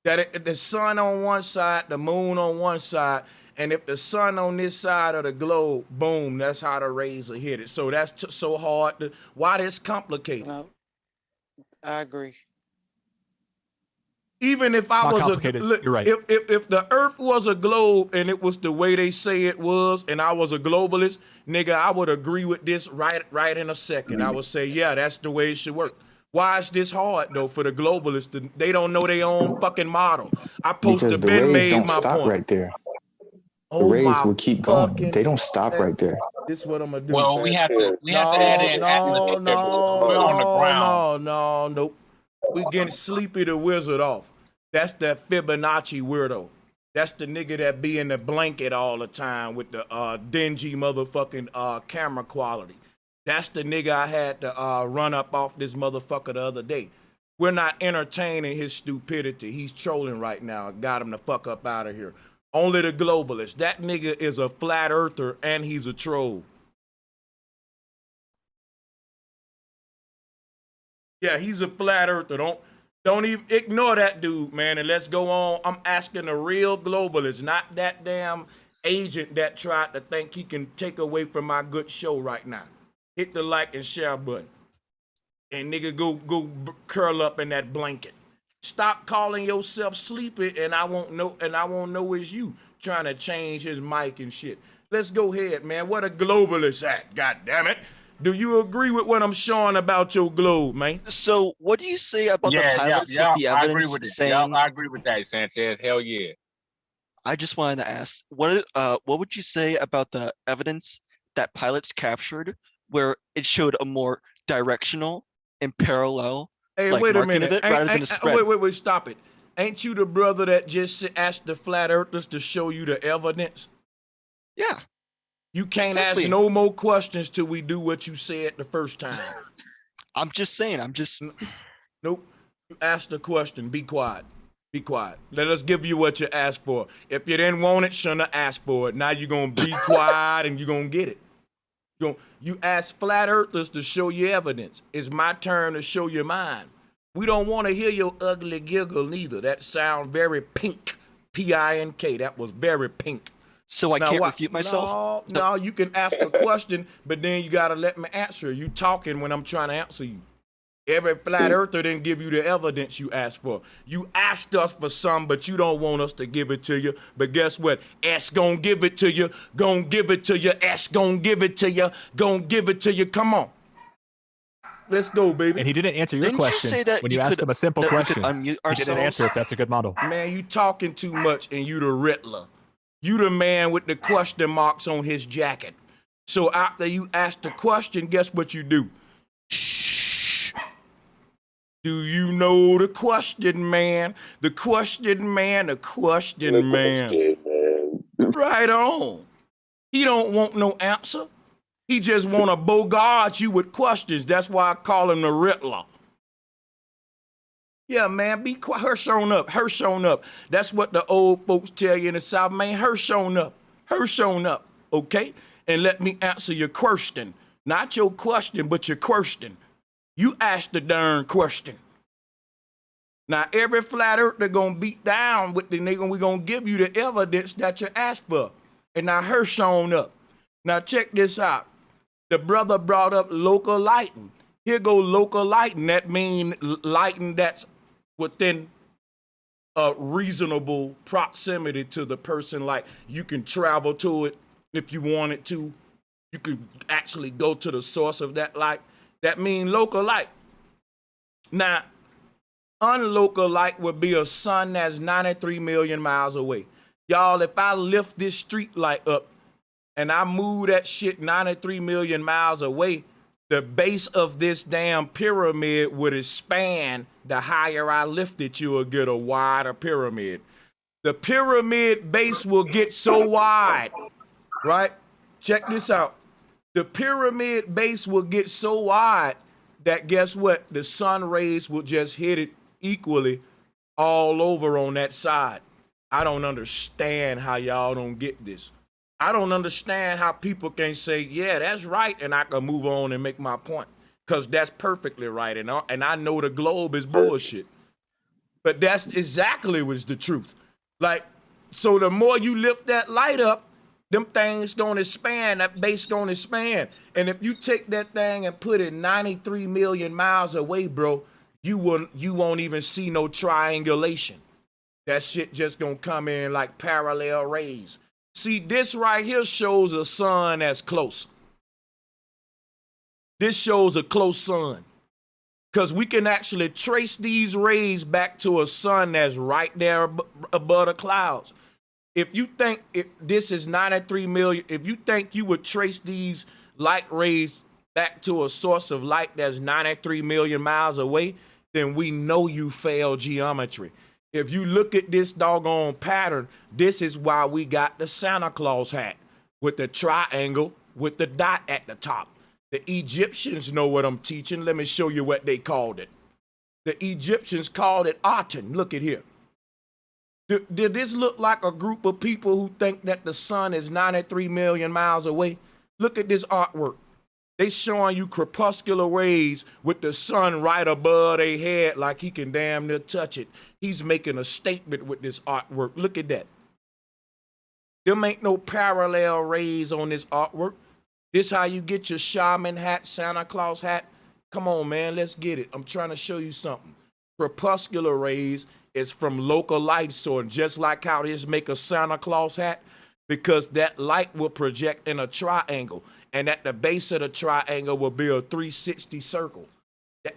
That the sun on one side, the moon on one side, and if the sun on this side of the globe, boom, that's how the rays will hit it. So that's so hard. Why this complicated? No, I agree. Even if I Not was complicated. You're right. If the earth was a globe and it was the way they say it was, and I was a globalist, nigga, I would agree with this right in a second. I would say, yeah, that's the way it should work. Why is this hard though for the globalists? They don't know their own fucking model. I Because posted the Ben rays made don't my stop point. right there. The Oh rays my will keep going. fucking- They don't stop right there. This is what I'm gonna do. Well, we have to add in No, we're on the ground. nope. We getting Sleepy the Wizard off. That's that Fibonacci weirdo. That's the nigga that be in the blanket all the time with the dingy motherfucking camera quality. That's the nigga I had to run up off this motherfucker the other day. We're not entertaining his stupidity. He's trolling right now. Got him the fuck up out of here. Only the globalists. That nigga is a flat earther and he's a troll. Yeah, he's a flat earther. Don't even ignore that dude, man, and let's go on. I'm asking a real globalist, not that damn agent that tried to think he can take away from my good show right now. Hit the like and share button. And nigga, go curl up in that blanket. Stop calling yourself sleepy, and I won't know it's you trying to change his mic and shit. Let's go ahead, man. What a globalist at, god damn it. Do you agree with what I'm showing about your globe, man? So what do you say about the pilots with the I agree evidence with it. saying? I agree with that, Sanchez. Hell yeah. I just wanted to ask, what would you say about the evidence that pilots captured where it showed a more directional and parallel Hey, like wait a marking minute. of it rather than a spread? Wait, stop it. Ain't you the brother that just asked the flat earthers to show you the evidence? Yeah. You can't Exactly. ask no more questions till we do what you said the first time. I'm just saying, Nope. You asked the question. Be quiet. Be quiet. Let us give you what you asked for. If you didn't want it, shouldn't have asked for it. Now you're going to be quiet and you're going to get it. You asked flat earthers to show you evidence. It's my turn to show you mine. We don't want to hear your ugly giggle neither. That sound very pink. P-I-N-K. That was very pink. So I can't refute myself? No, you can ask a question, but then you got to let me answer. You talking when I'm trying to answer you. Every flat earther didn't give you the evidence you asked for. You asked us for some, but you don't want us to give it to you. But guess what? S gonna give it to you. Gonna give it to you. S gonna give it to you. Gonna give it to you. Come on. Let's go, baby. And he didn't answer your Didn't you question say that when you you asked could- him a simple that we could question. unmute He didn't ourselves? answer if that's a good model. Man, you talking too much and you the Riddler. You the man with the question marks on his jacket. So after you ask the question, guess what you do? Shh. Do you know the question, man? The question, man. The question, man. Right on. He don't want no answer. He just want to bogart you with questions. That's why I call him the Riddler. Yeah, man, be quiet. Her shown up. Her shown up. That's what the old folks tell you in the South, man. Her shown up. Her shown up, okay? And let me answer your question. Not your question, but your question. You asked the darn question. Now, every flat earther gonna beat down with the nigga. We gonna give you the evidence that you asked for. And now her shown up. Now check this out. The brother brought up local lighting. Here go local lighting. That mean lighting that's within a reasonable proximity to the person. Like you can travel to it if you wanted to. You can actually go to the source of that light. That mean local light. Now, unlocal light would be a sun that's 93 million miles away. Y'all, if I lift this street light up and I move that shit 93 million miles away, the base of this damn pyramid would expand. The higher I lift it, you will get a wider pyramid. The pyramid base will get so wide, right? Check this out. The pyramid base will get so wide that guess what? The sun rays will just hit it equally all over on that side. I don't understand how y'all don't get this. I don't understand how people can say, yeah, that's right, and I can move on and make my point. Because that's perfectly right, and I know the globe is bullshit. But that's exactly what's the truth. Like, so the more you lift that light up, them things gonna expand, that base gonna expand. And if you take that thing and put it 93 million miles away, bro, you won't even see no triangulation. That shit just gonna come in like parallel rays. See, this right here shows a sun that's close. This shows a close sun. Because we can actually trace these rays back to a sun that's right there above the clouds. If you think this is 93 million, if you think you would trace these light rays back to a source of light that's 93 million miles away, then we know you failed geometry. If you look at this doggone pattern, this is why we got the Santa Claus hat with the triangle with the dot at the top. The Egyptians know what I'm teaching. Let me show you what they called it. The Egyptians called it Aten. Look at here. Did this look like a group of people who think that the sun is 93 million miles away? Look at this artwork. They showing you crepuscular rays with the sun right above their head like he can damn near touch it. He's making a statement with this artwork. Look at that. There ain't no parallel rays on this artwork. This how you get your shaman hat, Santa Claus hat. Come on, man, let's get it. I'm trying to show you something. crepuscular rays is from local light source, just like how this make a Santa Claus hat, because that light will project in a triangle, and at the base of the triangle will be a 360 circle,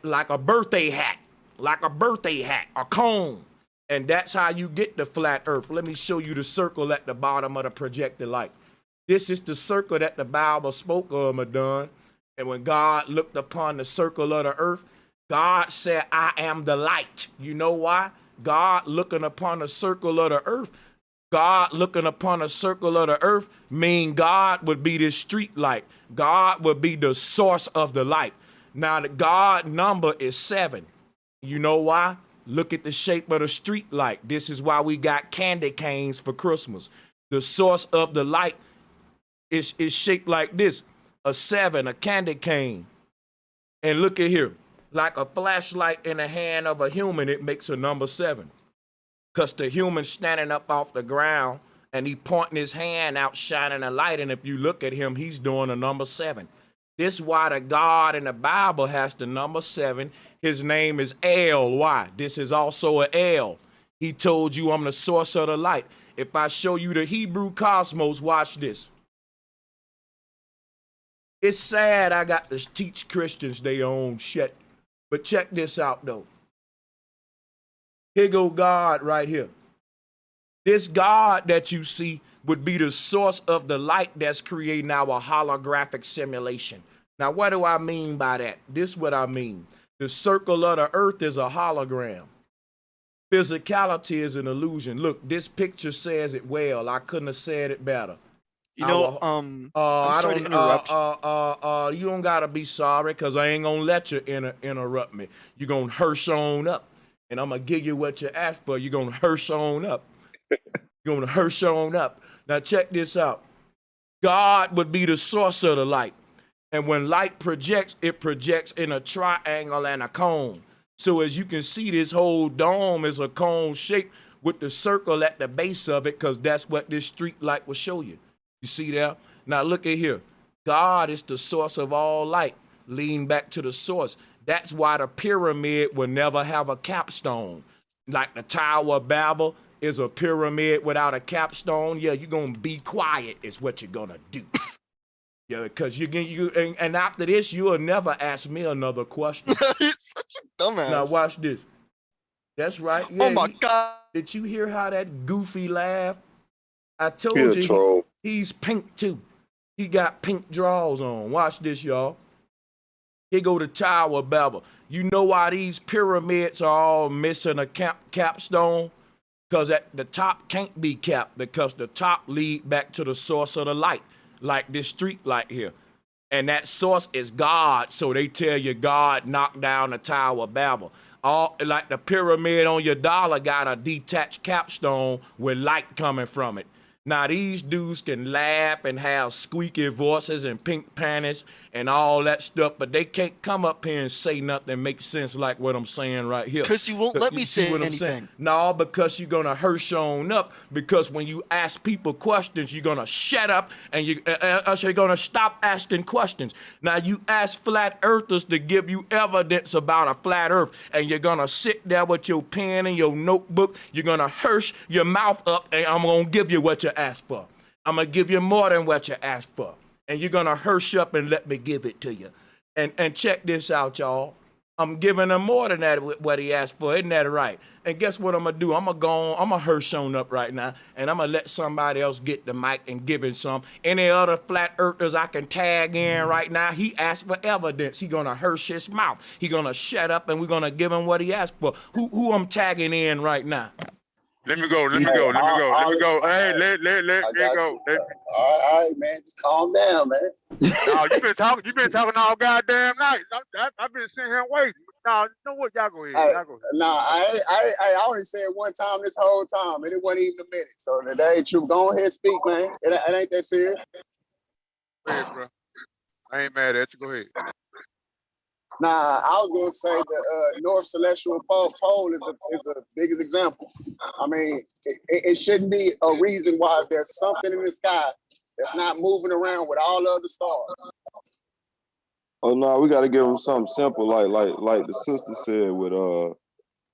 like a birthday hat, a cone. And that's how you get the flat earth. Let me show you the circle at the bottom of the projected light. This is the circle that the Bible spoke of, Madon. And when God looked upon the circle of the earth, God said, I am the light. You know why? God looking upon the circle of the earth. God looking upon a circle of the earth mean God would be the street light. God would be the source of the light. Now the God number is 7. You know why? Look at the shape of the street light. This is why we got candy canes for Christmas. The source of the light is shaped like this, a 7, a candy cane. And look at here, like a flashlight in the hand of a human, it makes a number 7. Because the human standing up off the ground and he pointing his hand out, shining a light. And if you look at him, he's doing a number 7. This is why the God in the Bible has the number 7. His name is El. Why? This is also an El. He told you I'm the source of the light. If I show you the Hebrew cosmos, watch this. It's sad I got to teach Christians their own shit. But check this out, though. Here go God right here. This God that you see would be the source of the light that's creating our holographic simulation. Now, what do I mean by that? This is what I mean. The circle of the earth is a hologram. Physicality is an illusion. Look, this picture says it well. I couldn't have said it better. You know, I'm sorry to interrupt. You don't gotta be sorry, cause I ain't gonna let you interrupt me. You're gonna hirsch on up, and I'm gonna give you what you asked for. You're gonna hirsch on up. You're gonna hirsch on up. Now check this out. God would be the source of the light, and when light projects, it projects in a triangle and a cone. So as you can see, this whole dome is a cone shape with the circle at the base of it, cause that's what this street light will show you. You see that? Now look at here. God is the source of all light. Lean back to the source. That's why the pyramid will never have a capstone. Like the Tower of Babel is a pyramid without a capstone. Yeah, you're going to be quiet is what you're going to do. Yeah, because and after this, you will never ask me another question. You're such a dumbass. Now watch this. That's right. Yeah, Oh my God. Did you hear how that goofy laughed? I told you he's pink too. He got pink drawers on. Watch this, y'all. Here go the Tower of Babel. You know why these pyramids are all missing a capstone? Because at the top can't be capped, because the top lead back to the source of the light, like this street light here. And that source is God. So they tell you God knocked down the Tower of Babel. All like the pyramid on your dollar got a detached capstone with light coming from it. Now, these dudes can laugh and have squeaky voices and pink panties and all that stuff, but they can't come up here and say nothing make sense like what I'm saying right here. Because you won't let me say anything. No, because you're going to hirsch on up, because when you ask people questions, you're going to shut up and you're going to stop asking questions. Now, you ask flat earthers to give you evidence about a flat earth, and you're going to sit there with your pen and your notebook. You're going to hirsch your mouth up, and I'm going to give you what you asked for. I'm going to give you more than what you asked for. And you're going to hirsch up and let me give it to you. And check this out, y'all. I'm giving him more than that what he asked for. Isn't that right? And guess what I'm going to do? I'm going to hirsch on up right now, and I'm going to let somebody else get the mic and give him some. Any other flat earthers I can tag in right now, he asked for evidence. He going to hirsch his mouth. He going to shut up, and we're going to give him what he asked for. Who I'm tagging in right now? Let me go. Hey, let go. All right, man. Just calm down, man. No, you been talking all goddamn night. I've been sitting here waiting. No, you know what? Y'all go ahead. Hey, I only said one time this whole time, and it wasn't even a minute. So that ain't true. Go ahead, speak, man. It ain't that serious. Go ahead, bro. I ain't mad at you. Go ahead. Nah, I was gonna say the North Celestial Pole is the biggest example. I mean, it shouldn't be a reason why there's something in the sky that's not moving around with all the other stars. Oh no, we got to give them something simple, like the sister said with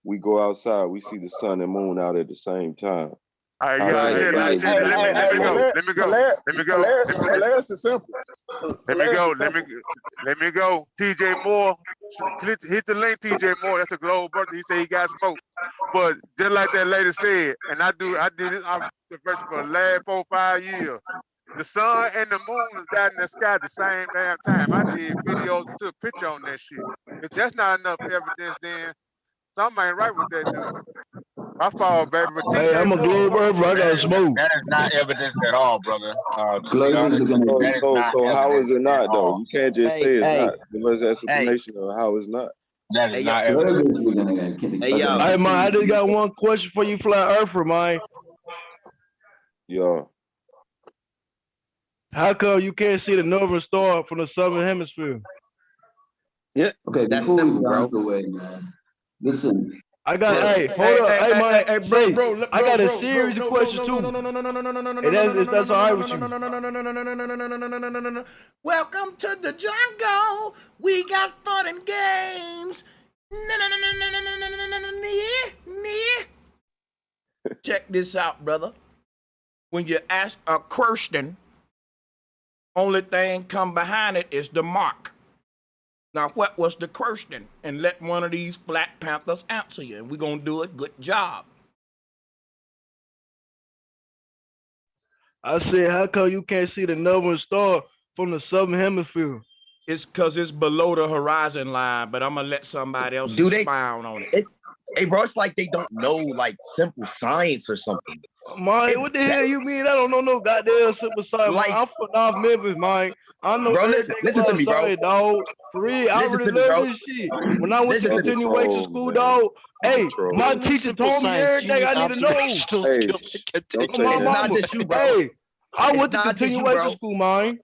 we go outside, we see the sun and moon out at the same time. All right, yeah, Right, let me go. Polaris is simple. Let me go. TJ Moore, hit the link. TJ Moore, that's a global brother. He said he got smoke, but just like that lady said, and I did it. I'm the first for the last 4 or 5 years. The sun and the moon is out in the sky at the same damn time. I did videos, took a picture on that shit. If that's not enough evidence, then something ain't right with that dude. My fault, baby. But Hey, I'm a globe brother. I got smoke. That is not evidence at all, brother. So how is it not though? You can't just say it's not. Give us explanation of how it's not. That is not evidence. Hey, yo. Hey, man, I just got one question for you, flat earther, man. Yeah. How come you can't see the northern star from the southern hemisphere? Yeah. Okay, That's before simple, we bro. bounce away, man. Listen. I got, hey, hold up, hey, man, I got a series of questions too. And that's all right with you. Welcome to the jungle. We got fun and games. Check this out, brother. When you ask a question, only thing come behind it is the mark. Now, what was the question? And let one of these Black Panthers answer you, and we're going to do a good job. I said, how come you can't see the northern star from the southern hemisphere? It's because it's below the horizon line, but I'm going to let somebody else expound on it. Hey, bro, it's like they don't know, like, simple science or something. Man, what the hell you mean? I don't know no goddamn simple science. Like, I'm from North Memphis, man. I know bro, listen to me, bro. Science, dog. For real, I really love this shit. When I went to continuation school, dog, hey, my teacher told me everything I need to know. It's not just you, bro. Hey, I went to continuation school, man.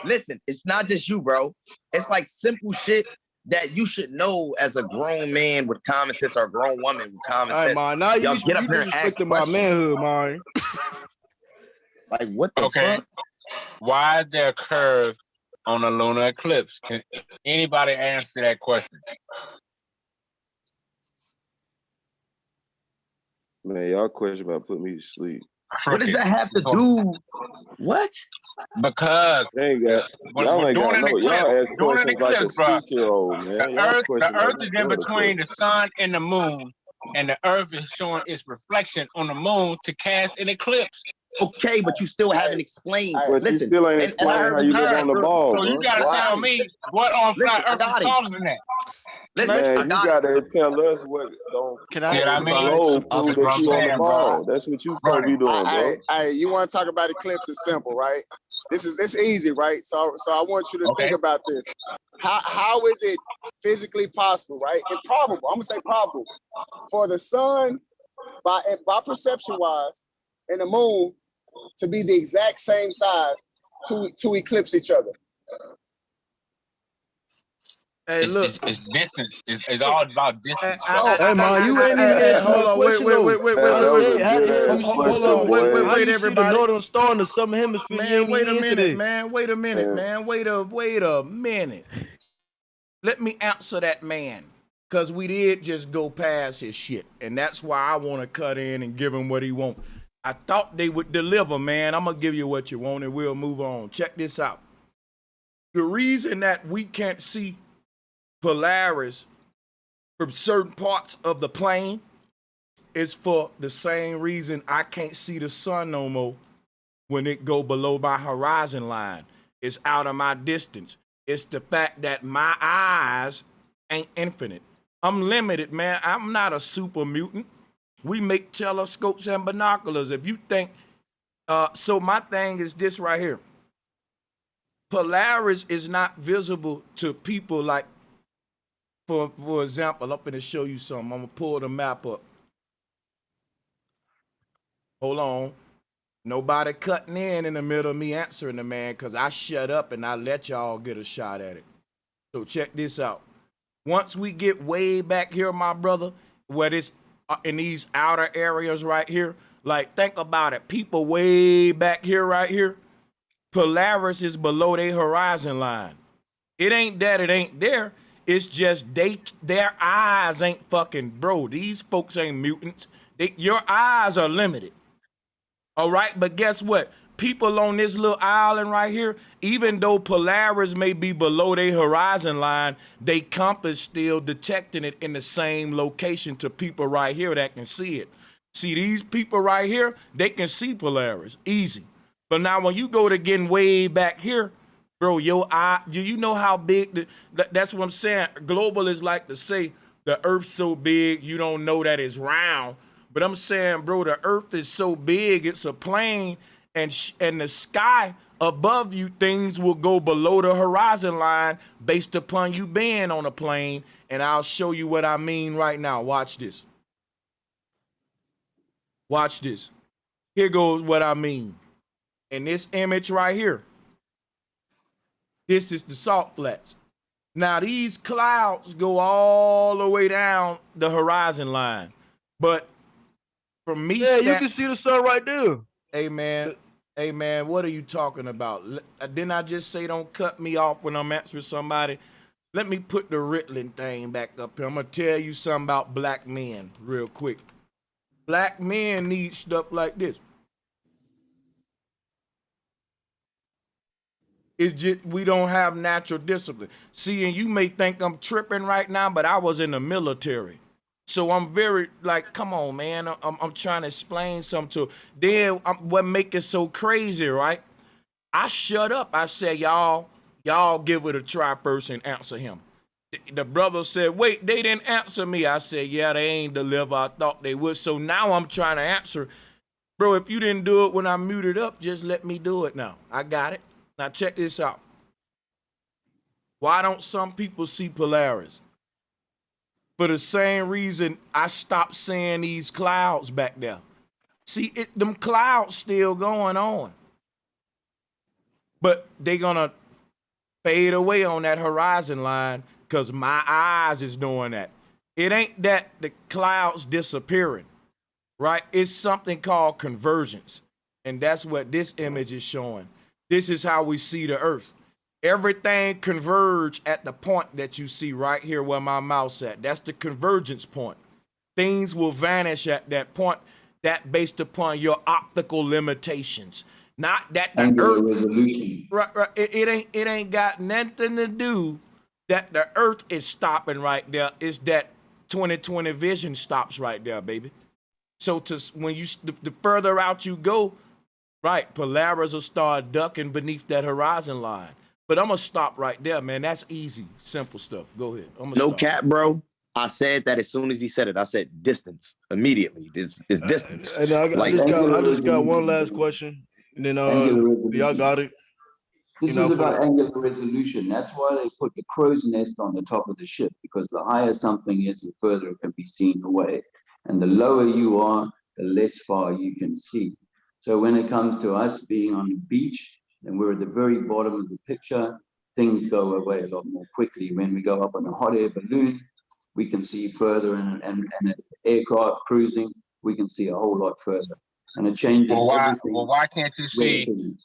Listen, it's not just you, bro. It's like simple shit that you should know as a grown man with common sense or a grown woman with common sense. Man, now y'all get up here and ask my manhood, man. Like, what the fuck? Why is there a curve on a lunar eclipse? Can anybody answer that question? Man, y'all question about putting me to sleep. What does that have to do? What? Because y'all ask questions like a 6-year-old, man. The Earth is in between the sun and the moon, and the Earth is showing its reflection on the moon to cast an eclipse. Okay, but you still haven't explained. But listen, you still ain't explained how you get on the ball. So you gotta tell me what on flat Earth is causing that. Man, you gotta tell us what don't. Can I prove that you on the ball? That's what you supposed to be doing, bro. Hey, you want to talk about eclipse? It's simple, right? This easy, right? So I want you to think about this. How is it physically possible, right? And probable. I'm gonna say probable for the sun, by perception wise, and the moon to be the exact same size to eclipse each other. Hey, look. It's distance. It's all about distance. Hey, man, you ain't even asked hold on, wait, everybody. The northern star in the southern hemisphere. Man, wait a minute, man. Wait a minute. Let me answer that man, because we did just go past his shit, and that's why I want to cut in and give him what he wants. I thought they would deliver, man. I'm going to give you what you want, and we'll move on. Check this out. The reason that we can't see Polaris from certain parts of the plane is for the same reason I can't see the sun no more when it go below my horizon line. It's out of my distance. It's the fact that my eyes ain't infinite. I'm limited, man. I'm not a super mutant. We make telescopes and binoculars. If you think, so my thing is this right here. Polaris is not visible to people like, for example, I'm gonna show you something. I'm gonna pull the map up. Hold on. Nobody cutting in the middle of me answering the man, because I shut up and I let y'all get a shot at it. So check this out. Once we get way back here, my brother, where it's in these outer areas right here, like think about it. People way back here right here, Polaris is below their horizon line. It ain't that it ain't there. It's just their eyes ain't fucking, bro. These folks ain't mutants. Your eyes are limited. All right, but guess what? People on this little island right here, even though Polaris may be below their horizon line, they compass still detecting it in the same location to people right here that can see it. See, these people right here, they can see Polaris, easy. But now when you go to getting way back here, bro, your eye, you know how big, that's what I'm saying. Globalists like to say the earth's so big, you don't know that it's round. But I'm saying, bro, the earth is so big, it's a plane, and the sky above you, things will go below the horizon line based upon you being on a plane. And I'll show you what I mean right now. Watch this. Watch this. Here goes what I mean. In this image right here, this is the salt flats. Now, these clouds go all the way down the horizon line. But from me, yeah, you can see the sun right there. Hey, man, what are you talking about? Didn't I just say don't cut me off when I'm answering somebody? Let me put the Ritalin thing back up here. I'm going to tell you something about black men real quick. Black men need stuff like this. It's just we don't have natural discipline. See, and you may think I'm tripping right now, but I was in the military. So I'm very, like, come on, man. I'm trying to explain something to then what make it so crazy, right? I shut up. I said, y'all give it a try first and answer him. The brother said, wait, they didn't answer me. I said, yeah, they ain't deliver. I thought they would. So now I'm trying to answer. Bro, if you didn't do it when I muted up, just let me do it now. I got it. Now check this out. Why don't some people see Polaris? For the same reason I stopped seeing these clouds back there. See, them clouds still going on. But they gonna fade away on that horizon line because my eyes is doing that. It ain't that the clouds disappearing, right? It's something called convergence. And that's what this image is showing. This is how we see the earth. Everything converge at the point that you see right here where my mouse at. That's the convergence point. Things will vanish at that point, that based upon your optical limitations. Not that the Angular earth resolution. Right. It ain't got nothing to do that the earth is stopping right there. It's that 20/20 vision stops right there, baby. So when the further out you go, right, Polaris will start ducking beneath that horizon line. But I'm gonna stop right there, man. That's easy, simple stuff. Go ahead. No cap, bro. I said that as soon as he said it. I said distance immediately. It's distance. And I just got one last question, and then y'all got it. This is about angular resolution. That's why they put the crow's nest on the top of the ship, because the higher something is, the further it can be seen away. And the lower you are, the less far you can see. So when it comes to us being on the beach, and we're at the very bottom of the picture, things go away a lot more quickly. When we go up on a hot air balloon, we can see further, and an aircraft cruising, we can see a whole lot further. And it changes everything. Well, why can't you see,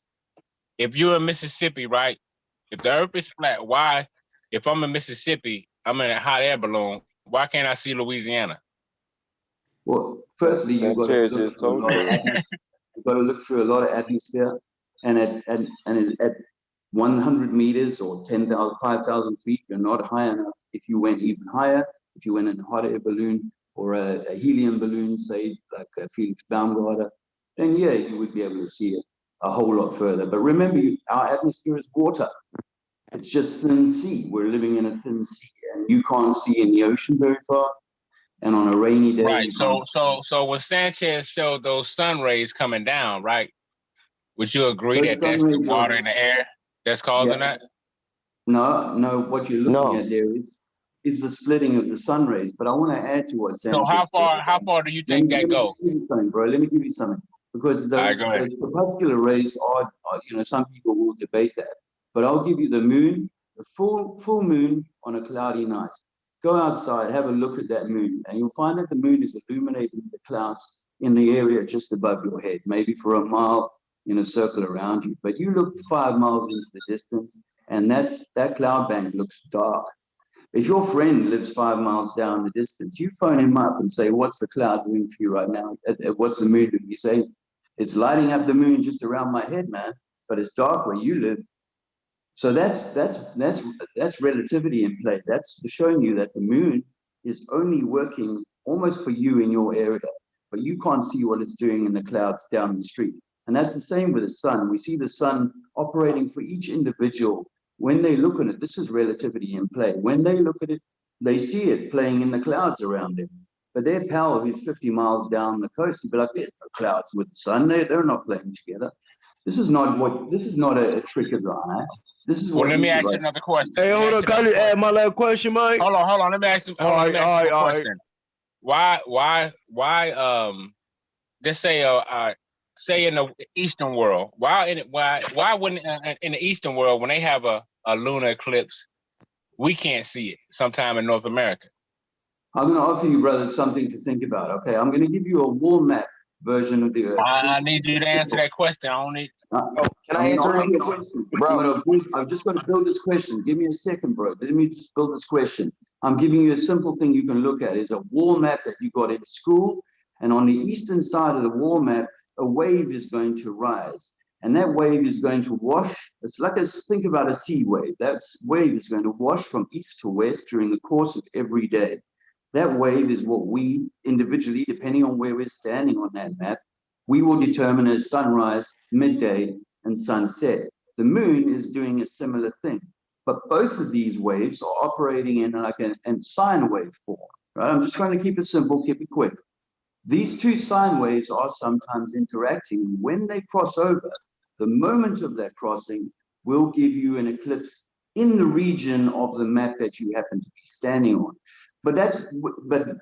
if you're in Mississippi, right? If the earth is flat, why, if I'm in Mississippi, I'm in a hot air balloon, why can't I see Louisiana? Well, firstly, you've got to look through a lot of atmosphere. And at 100 meters or 10,000, 5,000 feet, you're not high enough. If you went even higher, if you went in a hot air balloon or a helium balloon, say like Felix Baumgartner, then yeah, you would be able to see it a whole lot further. But remember, our atmosphere is water. It's just thin sea. We're living in a thin sea, and you can't see in the ocean very far. And on a rainy day, right? So when Sanchez showed those sun rays coming down, right? Would you agree that that's the water in the air that's causing that? No. What you're looking at there is the splitting of the sun rays. But I want to add to what Sanchez So how far do you think that goes? Let me give you something. Because those crepuscular rays are, some people will debate that. But I'll give you the moon, the full moon on a cloudy night. Go outside, have a look at that moon, and you'll find that the moon is illuminating the clouds in the area just above your head, maybe for a mile in a circle around you. But you look 5 miles into the distance, and that cloud bank looks dark. If your friend lives 5 miles down the distance, you phone him up and say, what's the cloud doing for you right now? What's the moon doing? You say, it's lighting up the moon just around my head, man, but it's dark where you live. So that's relativity in play. That's showing you that the moon is only working almost for you in your area, but you can't see what it's doing in the clouds down the street. And that's the same with the sun. We see the sun operating for each individual. When they look at it, this is relativity in play. When they look at it, they see it playing in the clouds around them. But their pal who's 50 miles down the coast, you'd be like, there's no clouds with the sun. They're not playing together. This is not a trick of the eye. This is what. Well, let me ask you another question. Hey, hold on, can I add my last question, Mike? Hold on. Let me ask you. All right. Why? Just say in the Eastern world, why wouldn't in the Eastern world when they have a lunar eclipse, we can't see it sometime in North America? I'm going to offer you, brother, something to think about. Okay, I'm going to give you a wall map version of the Earth. I need you to answer that question. I don't need. Can I answer it, bro? I've just got to build this question. Give me a second, bro. Let me just build this question. I'm giving you a simple thing you can look at. It's a wall map that you got in school, and on the eastern side of the wall map, a wave is going to rise, and that wave is going to wash. It's like think about a sea wave. That wave is going to wash from east to west during the course of every day. That wave is what we individually, depending on where we're standing on that map, we will determine as sunrise, midday, and sunset. The moon is doing a similar thing, but both of these waves are operating in like a sine wave form, right? I'm just trying to keep it simple, keep it quick. These two sine waves are sometimes interacting. When they cross over, the moment of that crossing will give you an eclipse in the region of the map that you happen to be standing on. But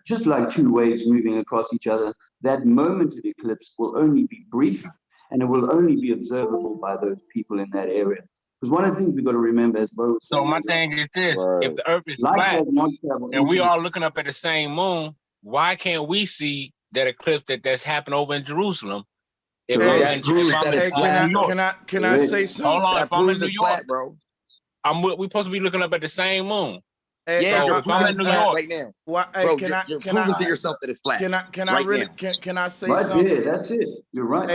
just like two waves moving across each other, that moment of eclipse will only be brief, and it will only be observable by those people in that area. Because one of the things we've got to remember is both. So my thing is this: if the Earth is flat and we all looking up at the same moon, why can't we see that eclipse that's happened over in Jerusalem? Can I say something? Hold on, if I'm in New York, flat, bro. we supposed to be looking up at the same moon. Yeah, so if I'm in New York right now, bro, you're proving to yourself that it's flat. Can I say something? Yeah, that's it. You're right.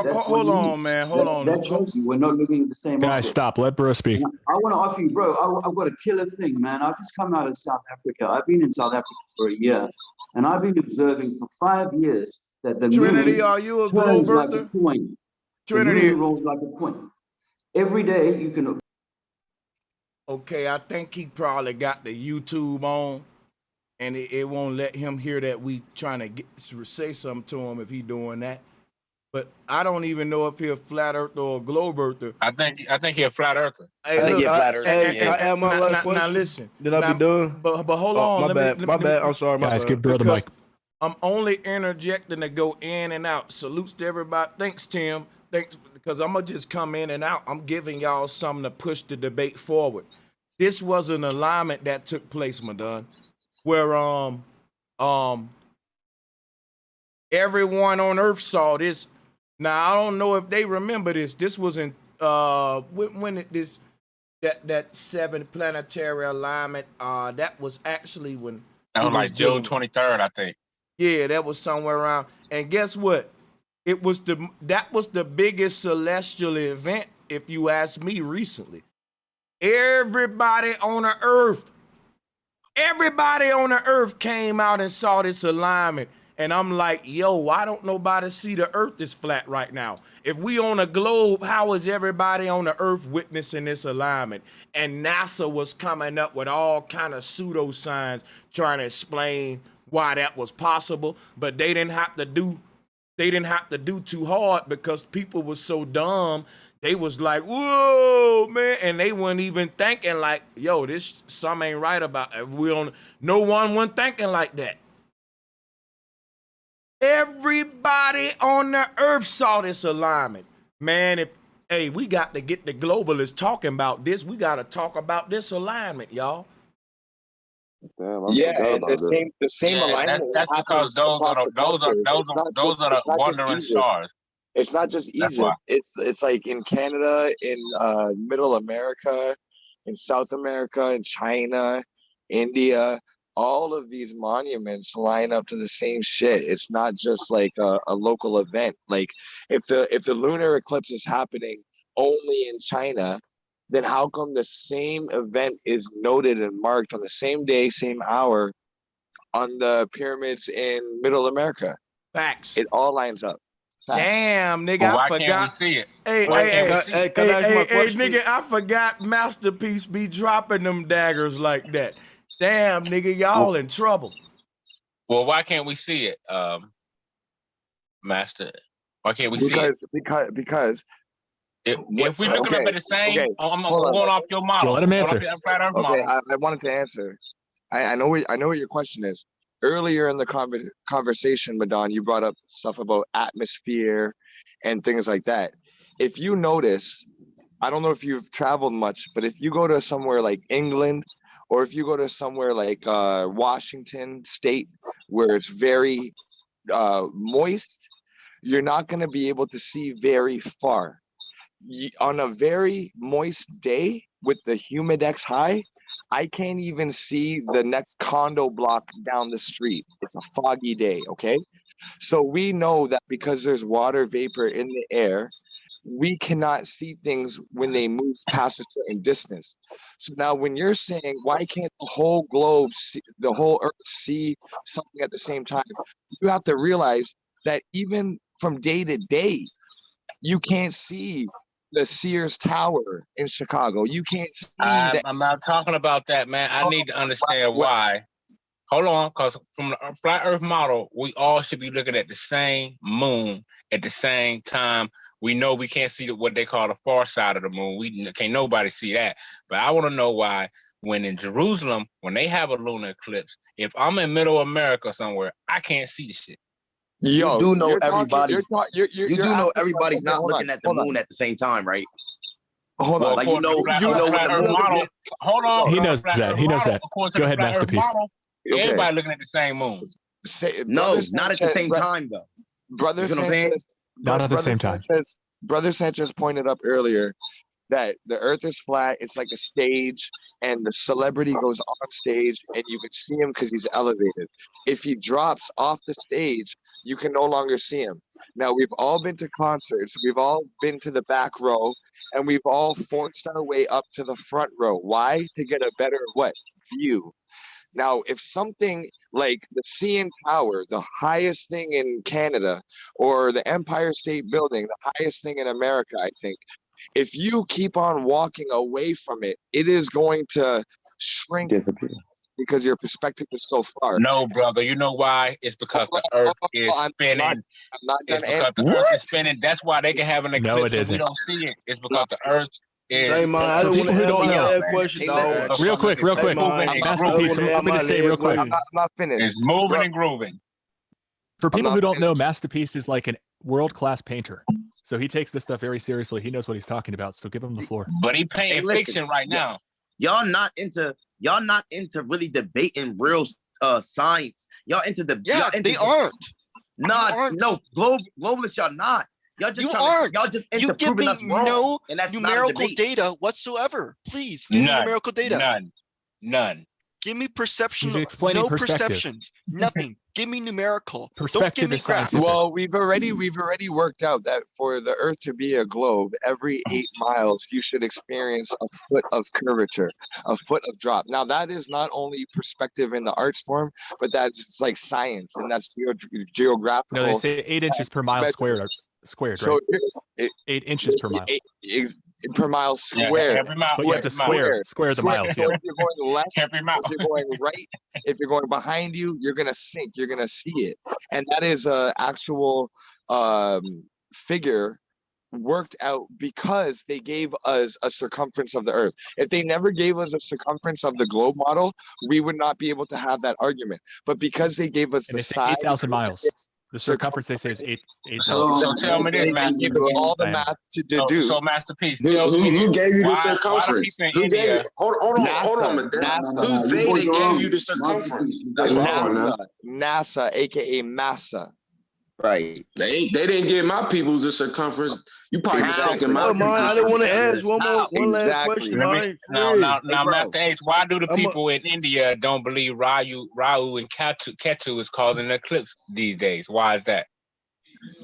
Hold on, man. Hold on. That shows you we're not looking at the same. Guys, stop. Let bro speak. I want to offer you, bro. I've got a killer thing, man. I've just come out of South Africa. I've been in South Africa for a year, and I've been observing for 5 years that the Trinity, moon are you a turns globe like a coin. Trinity the moon rolls like a coin. Every day you can. Okay, I think he probably got the YouTube on, and it won't let him hear that we trying to say something to him if he doing that. But I don't even know if he a flat earther or a globe earther. I think he a flat earther. Hey, I think he a flat earther. Now listen. Did I be done? But hold on. My bad. I'm sorry. Guys, give bro the mic. I'm only interjecting to go in and out. Salutes to everybody. Thanks, Tim. Thanks, because I'm gonna just come in and out. I'm giving y'all something to push the debate forward. This was an alignment that took place, Madon, where everyone on Earth saw this. Now I don't know if they remember this. This was in when that 7 planetary alignment. That was actually when that was like June 23rd, I think. Yeah, that was somewhere around. And guess what? That was the biggest celestial event, if you ask me, recently. Everybody on the earth came out and saw this alignment. And I'm like, yo, why don't nobody see the earth is flat right now? If we on a globe, how is everybody on the earth witnessing this alignment? And NASA was coming up with all kind of pseudo signs trying to explain why that was possible, but they didn't have to do too hard because people were so dumb. They was like, whoa, man. And they weren't even thinking like, yo, this something ain't right about it. No one wasn't thinking like that. Everybody on the earth saw this alignment. Man, we got to get the globalists talking about this. We got to talk about this alignment, y'all. Damn, the same alignment. That's because those are the wandering stars. It's not just Egypt. It's like in Canada, in Middle America, in South America, in China, India, all of these monuments line up to the same shit. It's not just like a local event. Like if the lunar eclipse is happening only in China, then how come the same event is noted and marked on the same day, same hour on the pyramids in Middle America? Facts. It all lines up. Facts. Damn, nigga, Well, I why forgot. can't we see it? Hey, Why hey, can't we hey, see hey, it? Can I ask my hey, question? nigga, I forgot Masterpiece be dropping them daggers like that. Damn, nigga, y'all in trouble. Well, why can't we see it, Master? Why can't we see it? Because if we looking up at the same, I'm going off your model. Well, let him answer. Going off the Flat Earth Okay, model. I wanted to answer. I know what your question is. Earlier in the conversation, Madon, you brought up stuff about atmosphere and things like that. If you notice, I don't know if you've traveled much, but if you go to somewhere like England, or if you go to somewhere like Washington State, where it's very moist, you're not going to be able to see very far. On a very moist day with the humidex high, I can't even see the next condo block down the street. It's a foggy day, okay? So we know that because there's water vapor in the air, we cannot see things when they move past a certain distance. So now when you're saying, why can't the whole globe, the whole earth see something at the same time? You have to realize that even from day to day, you can't see the Sears Tower in Chicago. You can't see that. I'm not talking about that, man. I need to understand why. Hold on, because from the Flat Earth model, we all should be looking at the same moon at the same time. We know we can't see what they call the far side of the moon. We can't nobody see that. But I want to know why when in Jerusalem, when they have a lunar eclipse, if I'm in Middle America somewhere, I can't see the shit. You do know everybody's. You do know asking everybody's about- not hold on, looking at the hold on. moon at the same time, right? Hold on. Like you know when the moon. Hold on. He knows that. He knows that. Go ahead, Masterpiece. Okay. Everybody looking at the same moon. No, not at the same time though. Brother You know what I'm saying? Sanchez, Not at the same time. Brother Sanchez pointed up earlier that the earth is flat, it's like a stage, and the celebrity goes on stage and you can see him because he's elevated. If he drops off the stage, you can no longer see him. Now, we've all been to concerts, we've all been to the back row, and we've all forced our way up to the front row. Why? To get a better view. Now, if something like the CN Tower, the highest thing in Canada, or the Empire State Building, the highest thing in America, I think, if you keep on walking away from it, it is going to shrink because your perspective is so far. No, brother. You know why? It's because the earth is spinning. I'm not It's done because the earth is spinning. That's why they can have an eclipse No, it and we isn't. don't see it. It's because the earth is. Hey, man, I For don't want people to who don't answer know, that question, dog. real quick, Hey, man, Masterpiece, I I'm going to say real quick. I'm not finished. It's moving and grooving. For people not who don't know, Masterpiece is like a world-class painter. So he takes this stuff very seriously. He knows what he's talking about. So give him the floor. But he painting Hey, listen, fiction right now. Y'all not into really debating real science. Y'all into the Yeah, y'all into they aren't. No, globalists, y'all not. Y'all just You trying to- aren't. y'all just You into give proving me us wrong, no and that's not a numerical debate. data whatsoever. Please give me None. numerical data. None. Give me perception. He's explaining No perspective. perceptions. Nothing. Give me numerical. Don't Perspective give me is graphs. scientific. Well, we've already worked out that for the Earth to be a globe, every 8 miles you should experience a foot of curvature, a foot of drop. Now that is not only perspective in the arts form, but that's like science, and that's geographical. No, they say 8 inches per mile squared, So right? 8 inches per mile. Per mile square. Every mile. But you have to square the miles. So Yeah. if you're going left, Every mile. if you're going right, if you're going behind you, you're gonna sink. You're gonna see it, and that is a actual figure worked out because they gave us a circumference of the Earth. If they never gave us a circumference of the globe model, we would not be able to have that argument. But because they gave us And the they say size, 8,000 miles. The circumference they say is 8,000. So tell me this, they Master. gave us all the math to deduce. So Masterpiece. Who gave you the Why circumference? the people in Who gave India? it? Hold on, Madonna. NASA. Who they that gave you the circumference? That's what I want to know. NASA, aka Massa. Right. They didn't give my people the circumference. You probably just thinking my people. I didn't want to ask one last question, man. Now, Master Ace, why do the people in India don't believe Rahu and Ketu is causing an eclipse these days? Why is that?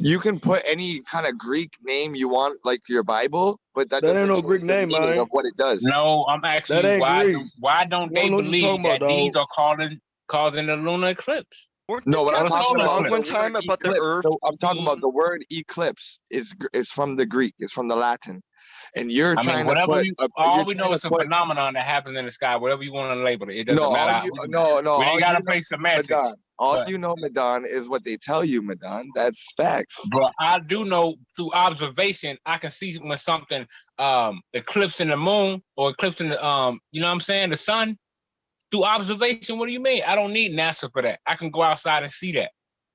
You can put any kind of Greek name you want, like your Bible, but that doesn't ain't no change Greek the name, meaning man. of what it does. No, I'm asking you why don't they believe that these are causing the lunar eclipse? No, what I'm talking about one time about the Earth. So I'm talking about the word eclipse is from the Greek, it's from the Latin, and you're trying to put. All we know is a phenomenon that happens in the sky. Whatever you want to label it, it doesn't matter. No. We ain't gotta play semantics. All you know, Madan, is what they tell you, Madan. That's facts. But I do know through observation, I can see when something eclipsing the moon or eclipsing the you know what I'm saying, the sun. Through observation, what do you mean? I don't need NASA for that. I can go outside and see that.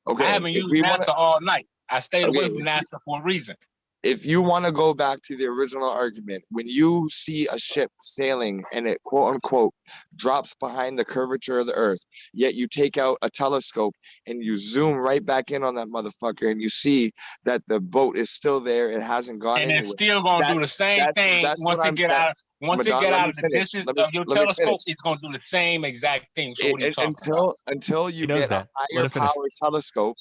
Okay. I haven't used NASA all night. I stayed away from NASA for a reason. If you want to go back to the original argument, when you see a ship sailing and it quote unquote drops behind the curvature of the earth, yet you take out a telescope and you zoom right back in on that motherfucker and you see that the boat is still there, it hasn't gone anywhere. And it's still gonna do the same thing once it get out. Once it get out of the distance of your telescope, it's gonna do the same exact thing. So what are you talking about? Until you get a higher power telescope,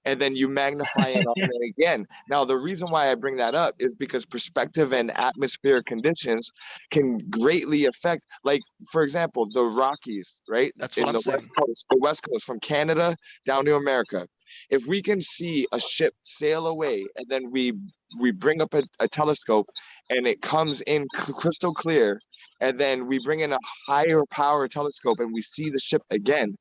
and then you magnify it up and again. Now, the reason why I bring that up is because perspective and atmospheric conditions can greatly affect, like, for example, the Rockies, right? That's what I'm saying. The West Coast, from Canada down to America. If we can see a ship sail away and then we bring up a telescope and it comes in crystal clear, and then we bring in a higher power telescope and we see the ship again,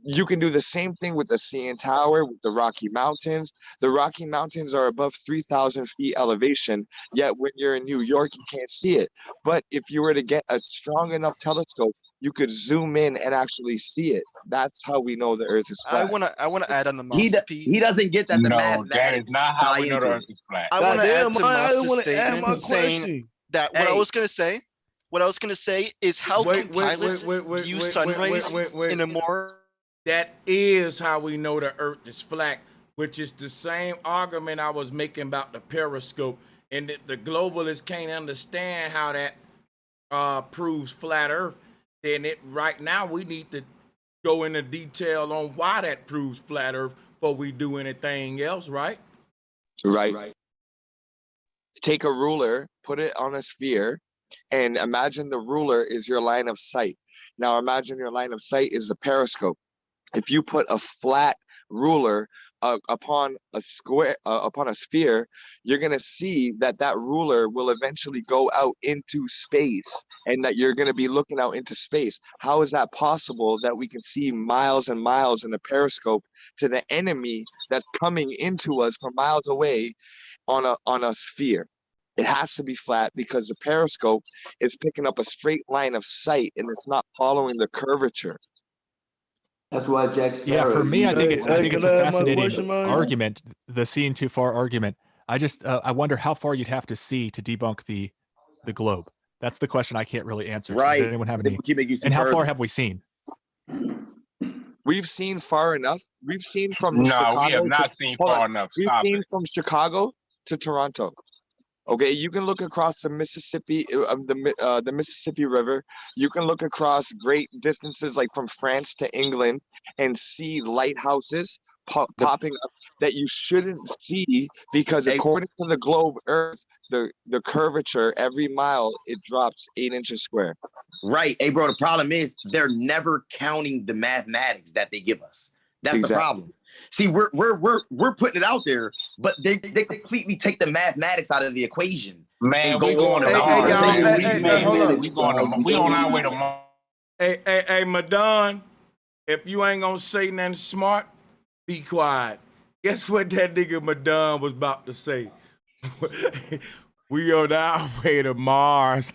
you can do the same thing with the CN Tower, with the Rocky Mountains. The Rocky Mountains are above 3,000 feet elevation, yet when you're in New York, you can't see it. But if you were to get a strong enough telescope, you could zoom in and actually see it. That's how we know the Earth is flat. I wanna add on the Master P. He doesn't get that the No, mathematics that is not how we know the Earth is flat. I want to add to I Master's wanna add my statement saying question. that what I was gonna say is how can pilots view sunrise in a more. That is how we know the Earth is flat, which is the same argument I was making about the periscope, and that the globalists can't understand how that proves flat Earth. Then right now we need to go into detail on why that proves flat Earth before we do anything else, right? Right. Take a ruler, put it on a sphere, and imagine the ruler is your line of sight. Now imagine your line of sight is the periscope. If you put a flat ruler upon a sphere, you're going to see that ruler will eventually go out into space, and that you're going to be looking out into space. How is that possible that we can see miles and miles in a periscope to the enemy that's coming into us from miles away on a sphere? It has to be flat because the periscope is picking up a straight line of sight and it's not following the curvature. That's why Jack Sparrow. Yeah, for me, I think it's a fascinating argument, the seeing too far argument. I just I wonder how far you'd have to see to debunk the globe. That's the question I can't really answer. Right. Does anyone have any? And how far have we seen? We've seen far enough. We've seen from Chicago. No, we have not seen far enough. We've seen from Chicago to Toronto. Okay, you can look across the Mississippi, the Mississippi River. You can look across great distances, like from France to England, and see lighthouses popping up that you shouldn't see because, according to the globe Earth, the curvature every mile it drops 8 inches square. Right, hey bro. The problem is they're never counting the mathematics that they give us. That's the problem. See, we're putting it out there, but they completely take the mathematics out of the equation. Man, we going to Mars. We on our way to Mars. Hey, Madon, if you ain't gonna say nothing smart, be quiet. Guess what that nigga Madon was about to say? We on our way to Mars.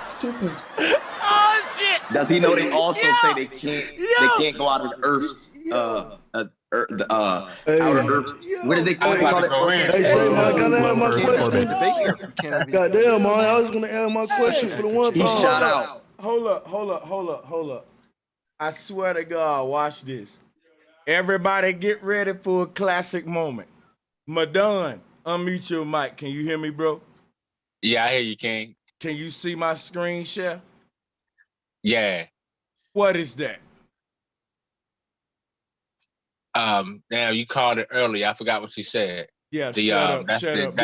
Stupid. Oh shit! Does he know they also say they can't go out of the Earth's outer Earth? What is it called? Goddamn, man! I was gonna add my question for the one time. He shot out. Hold up. I swear to God, watch this. Everybody get ready for a classic moment. Madon, unmute your mic. Can you hear me, bro? Yeah, I hear you, King. Can you see my screen share? Yeah. What is that? Now you called it earlier. I forgot what you said. Yeah, shut up.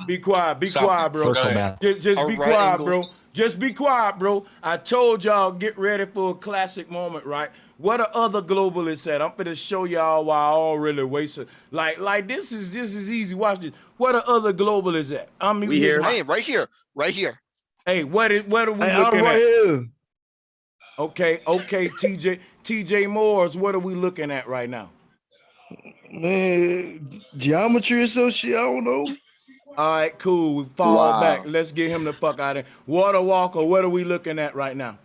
Be quiet. Be quiet, bro. Circle Just be quiet, bro. Just be quiet, bro. I told y'all get ready for a classic moment, right? What are other globalists at? I'm finna show y'all why I already wasted. Like this is easy. Watch this. What are other globalists at? We here. Hey, right here. Hey, what are we looking right at? Here. Okay, TJ Moores, what are we looking at right now? Man, geometry or some shit, I don't know. All right, cool. We fall back. Let's get him the fuck out of here. Water Walker, what are we looking at right now?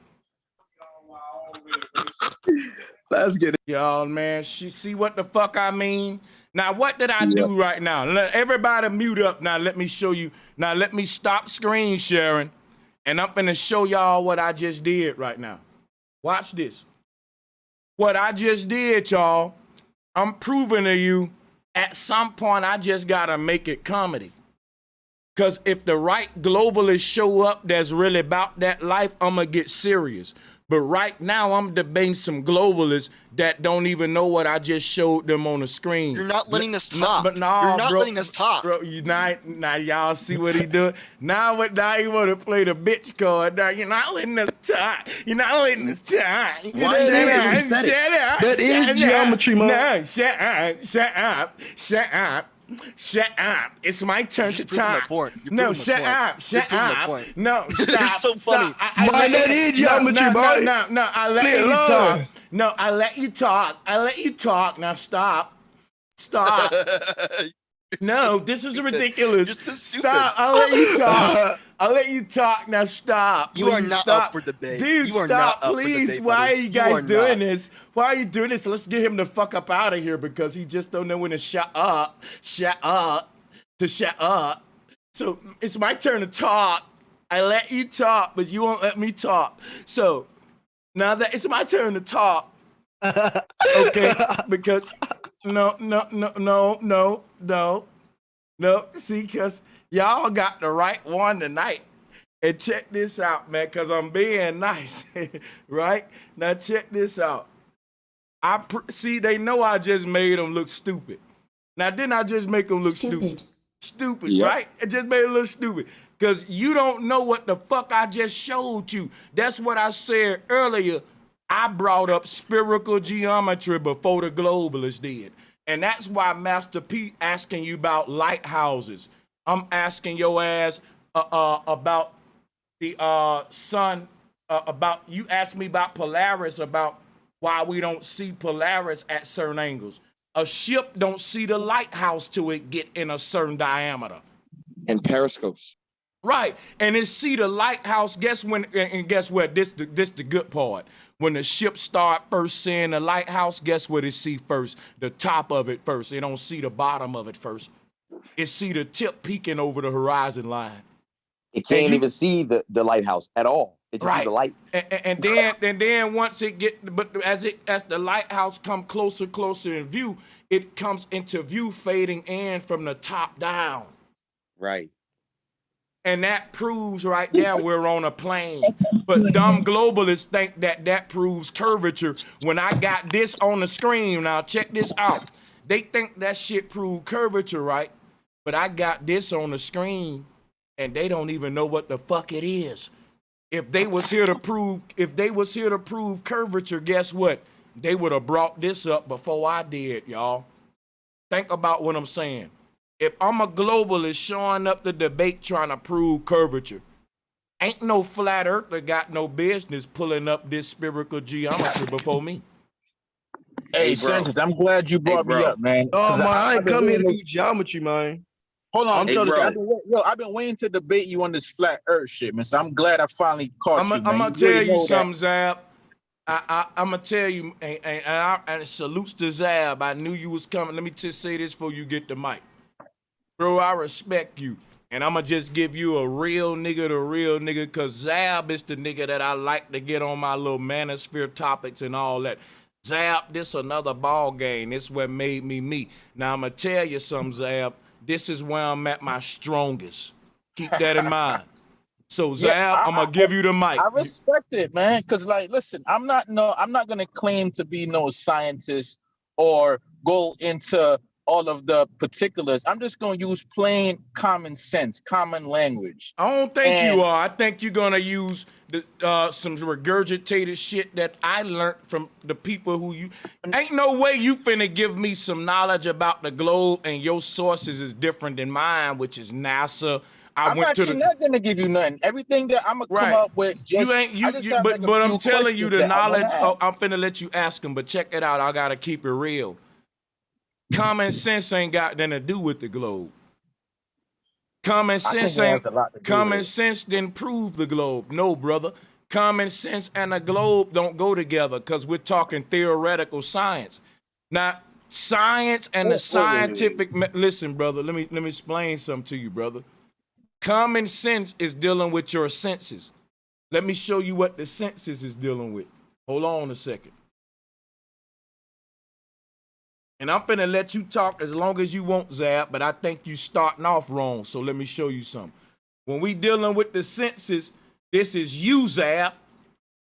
Let's get it. Y'all, man, see what the fuck I mean? Now, what did I do right now? Let everybody mute up. Now, let me show you. Now, let me stop screen sharing, and I'm finna show y'all what I just did right now. Watch this. What I just did, y'all, I'm proving to you at some point I just gotta make it comedy. Because if the right globalists show up that's really about that life, I'm gonna get serious. But right now, I'm debating some globalists that don't even know what I just showed them on the screen. You're not letting us talk. You're not letting us talk. Bro, now y'all see what he doing? Now you want to play the bitch card. Now you're not letting us talk. You're not letting us talk. Shut up. That is geometry, man. No, shut up. Shut up. It's my turn to talk. No, shut up. Shut up. No, stop. You're so funny. That is geometry, boy. No, I let you talk. No, I let you talk. I let you talk. Now stop. Stop. No, this is ridiculous. You're so stupid. Stop. I'll let you talk. I'll let you talk. Now stop. You are not up for debate. Dude, you are stop, not up please. For debate, Why are buddy. you guys doing not. this? Why are you doing this? Let's get him the fuck up out of here because he just don't know when to shut up. Shut up. To shut up. So it's my turn to talk. I let you talk, but you won't let me talk. So now that it's my turn to talk, okay, because no. See, because y'all got the right one tonight. And check this out, man, because I'm being nice, right? Now check this out. See, they know I just made them look stupid. Now, didn't I just make them look stupid? Stupid, yep. Right? It just made it look stupid. Because you don't know what the fuck I just showed you. That's what I said earlier. I brought up spherical geometry before the globalists did. And that's why Master P asking you about lighthouses. I'm asking your ass about the sun, about, you asked me about Polaris, about why we don't see Polaris at certain angles. A ship don't see the lighthouse till it get in a certain diameter. And periscopes. Right, and it see the lighthouse, guess what, this the good part. When the ship start first seeing the lighthouse, guess what it see first? The top of it first. It don't see the bottom of it first. It see the tip peeking over the horizon line. It can't even see the lighthouse at all. It just see the light. And then once it get, but as the lighthouse come closer in view, it comes into view fading in from the top down. Right. And that proves right there we're on a plane. But dumb globalists think that proves curvature. When I got this on the screen, now check this out. They think that shit proved curvature, right? But I got this on the screen, and they don't even know what the fuck it is. If they was here to prove curvature, guess what? They would have brought this up before I did, y'all. Think about what I'm saying. If I'm a globalist showing up the debate trying to prove curvature, ain't no flat earther got no business pulling up this spherical geometry before me. Hey, Sanchez, I'm glad you brought me up, man. Oh, man, I ain't come here to do geometry, man. Hold on, I've been waiting to debate you on this flat earth shit, man. So I'm glad I finally caught you, man. I'm gonna tell you something, Zab. I'm gonna tell you, and salutes to Zab. I knew you was coming. Let me just say this before you get the mic. Bro, I respect you. And I'm going to just give you a real nigga, because Zab is the nigga that I like to get on my little manosphere topics and all that. Zab, this another ball game. This what made me me. Now I'm gonna tell you something, Zab. This is where I'm at my strongest. Keep that in mind. So Zab, I'm gonna give you the mic. I respect it, man. Cause like, listen, I'm not gonna claim to be no scientist or go into all of the particulars. I'm just gonna use plain common sense, common language. I don't think you are. I think you're gonna use the some regurgitated shit that I learned from the people who you. Ain't no way you finna give me some knowledge about the globe and your sources is different than mine, which is NASA. I'm not gonna give you nothing. Everything that I'm gonna come up with, just, but I'm telling you the knowledge. I'm finna let you ask them, but check it out. I gotta keep it real. Common sense ain't got nothing to do with the globe. Common sense didn't prove the globe. No, brother. Common sense and the globe don't go together because we're talking theoretical science. Now, science and the scientific listen, brother, let me explain something to you, brother. Common sense is dealing with your senses. Let me show you what the senses is dealing with. Hold on a second. And I'm finna let you talk as long as you want, Zab, but I think you starting off wrong, so let me show you something. When we dealing with the senses, this is you, Zab,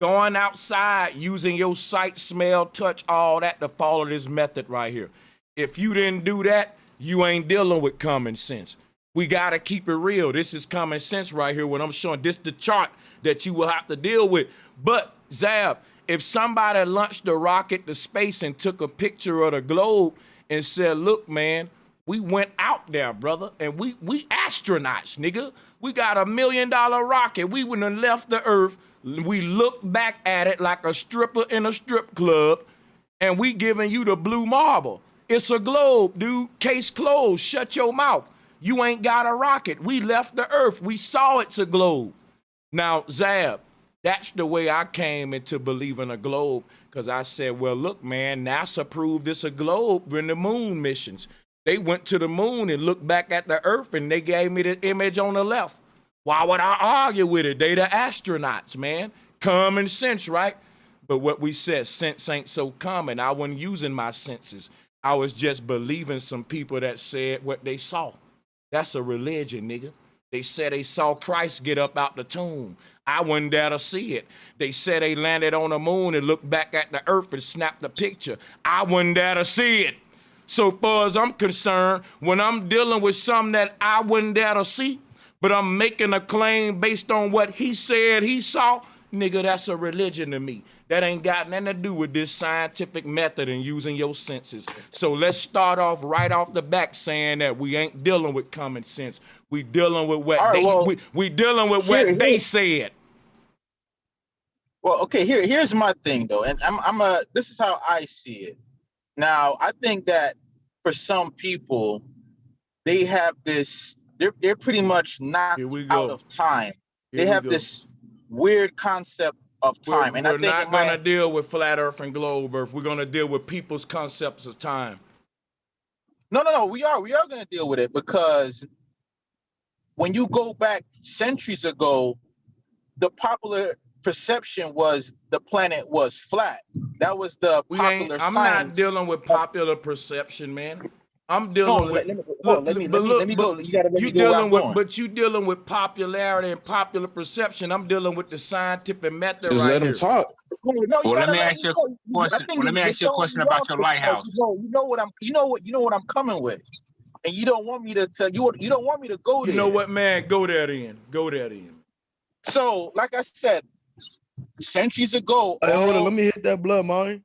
going outside, using your sight, smell, touch, all that to follow this method right here. If you didn't do that, you ain't dealing with common sense. We gotta keep it real. This is common sense right here. When I'm showing this the chart that you will have to deal with. But Zab, if somebody launched a rocket to space and took a picture of the globe and said, look, man, we went out there, brother, and we astronauts, nigga. We got $1 million rocket. We wouldn't have left the earth. We look back at it like a stripper in a strip club, and we giving you the blue marble. It's a globe, dude. Case closed. Shut your mouth. You ain't got a rocket. We left the earth. We saw it's a globe. Now, Zab, that's the way I came into believing a globe, because I said, well, look, man, NASA proved this a globe in the moon missions. They went to the moon and looked back at the earth, and they gave me the image on the left. Why would I argue with it? They the astronauts, man. Common sense, right? But what we said, sense ain't so common. I wasn't using my senses. I was just believing some people that said what they saw. That's a religion, nigga. They said they saw Christ get up out the tomb. I wasn't there to see it. They said they landed on the moon and looked back at the earth and snapped a picture. I wasn't there to see it. So far as I'm concerned, when I'm dealing with something that I wasn't there to see, but I'm making a claim based on what he said he saw, nigga, that's a religion to me. That ain't got nothing to do with this scientific method and using your senses. So let's start off right off the back saying that we ain't dealing with common sense. We dealing with what we dealing with what they said. Well, okay, here's my thing though, and this is how I see it. Now, I think that for some people, they have this, they're pretty much knocked out of time. They have this weird concept of time. We're not going to deal with flat earth and globe earth. We're going to deal with people's concepts of time. No, we are going to deal with it, because when you go back centuries ago, the popular perception was the planet was flat. That was the popular science. I'm not dealing with popular perception, man. I'm dealing with. Let me go. You gotta let me go. But you dealing with popularity and popular perception. I'm dealing with the scientific method. Just right let him talk. Well, let me ask you a question. Let me ask you a question about your lighthouse. You know what I'm coming with, and you don't want me to tell you. You don't want me to go there. You know what, man? Go there then. So, like I said, centuries ago. Hey, hold on. Let me hit that blood, man.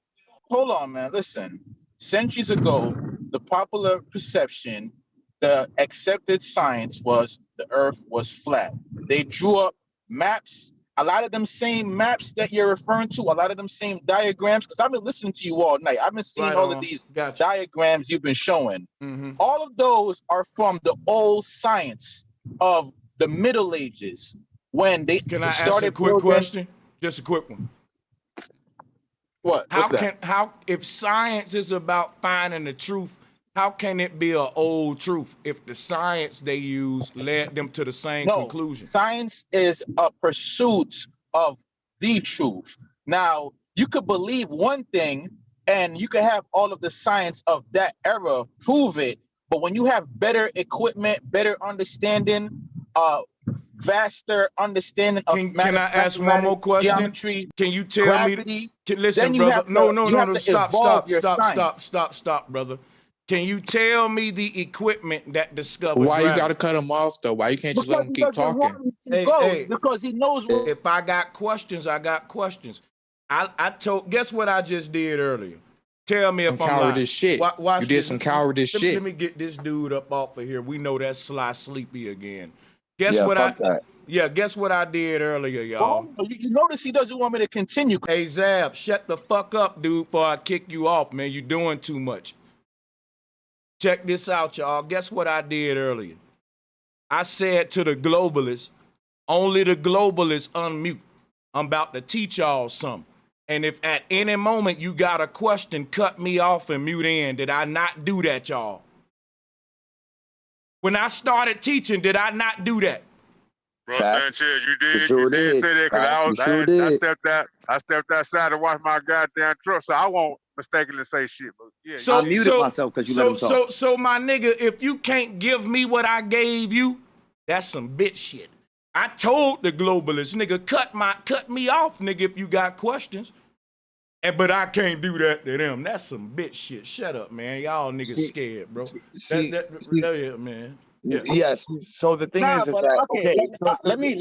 Hold on, man. Listen. Centuries ago, the popular perception, the accepted science was the earth was flat. They drew up maps, a lot of them same maps that you're referring to, a lot of them same diagrams, because I've been listening to you all night. I've been seeing all of these diagrams you've been showing. Mm-hmm. All of those are from the old science of the Middle Ages, when they Can I started ask a quick question? Just a quick one. What? How if science is about finding the truth, how can it be an old truth if the science they use led them to the same conclusion? Science is a pursuit of the truth. Now, you could believe one thing and you can have all of the science of that era prove it. But when you have better equipment, better understanding, vaster understanding of can I ask one more question? Geometry, can you tell gravity, me? Listen, then you brother. have to, No. Stop, brother. Can you tell me the equipment that discovered Why gravity? you gotta cut him off though? Why you can't just let him keep talking? Because he knows. If I got questions, I got questions. Guess what I just did earlier? Tell me Some if I'm lying. cowardice shit. Watch You did this. some cowardice shit. Let me get this dude up off of here. We know that's Sly Sleepy again. Guess Yeah, what fuck that. Yeah, guess what I did earlier, y'all. Oh, you notice he doesn't want me to continue. Hey, Zab, shut the fuck up, dude, before I kick you off, man. You're doing too much. Check this out, y'all. Guess what I did earlier? I said to the globalists, only the globalists unmute. I'm about to teach y'all something. And if at any moment you got a question, cut me off and mute in. Did I not do that, y'all? When I started teaching, did I not do that? Bro, Sanchez, you did say that because I stepped outside to wash my goddamn truck, so I won't mistakenly say shit. But yeah, I muted myself because you let him talk. So my nigga, if you can't give me what I gave you, that's some bitch shit. I told the globalists, nigga, cut me off, nigga, if you got questions. But I can't do that to them. That's some bitch shit. Shut up, man. Y'all niggas scared, bro. Man. Yeah. Yes. So the thing is that okay. Let me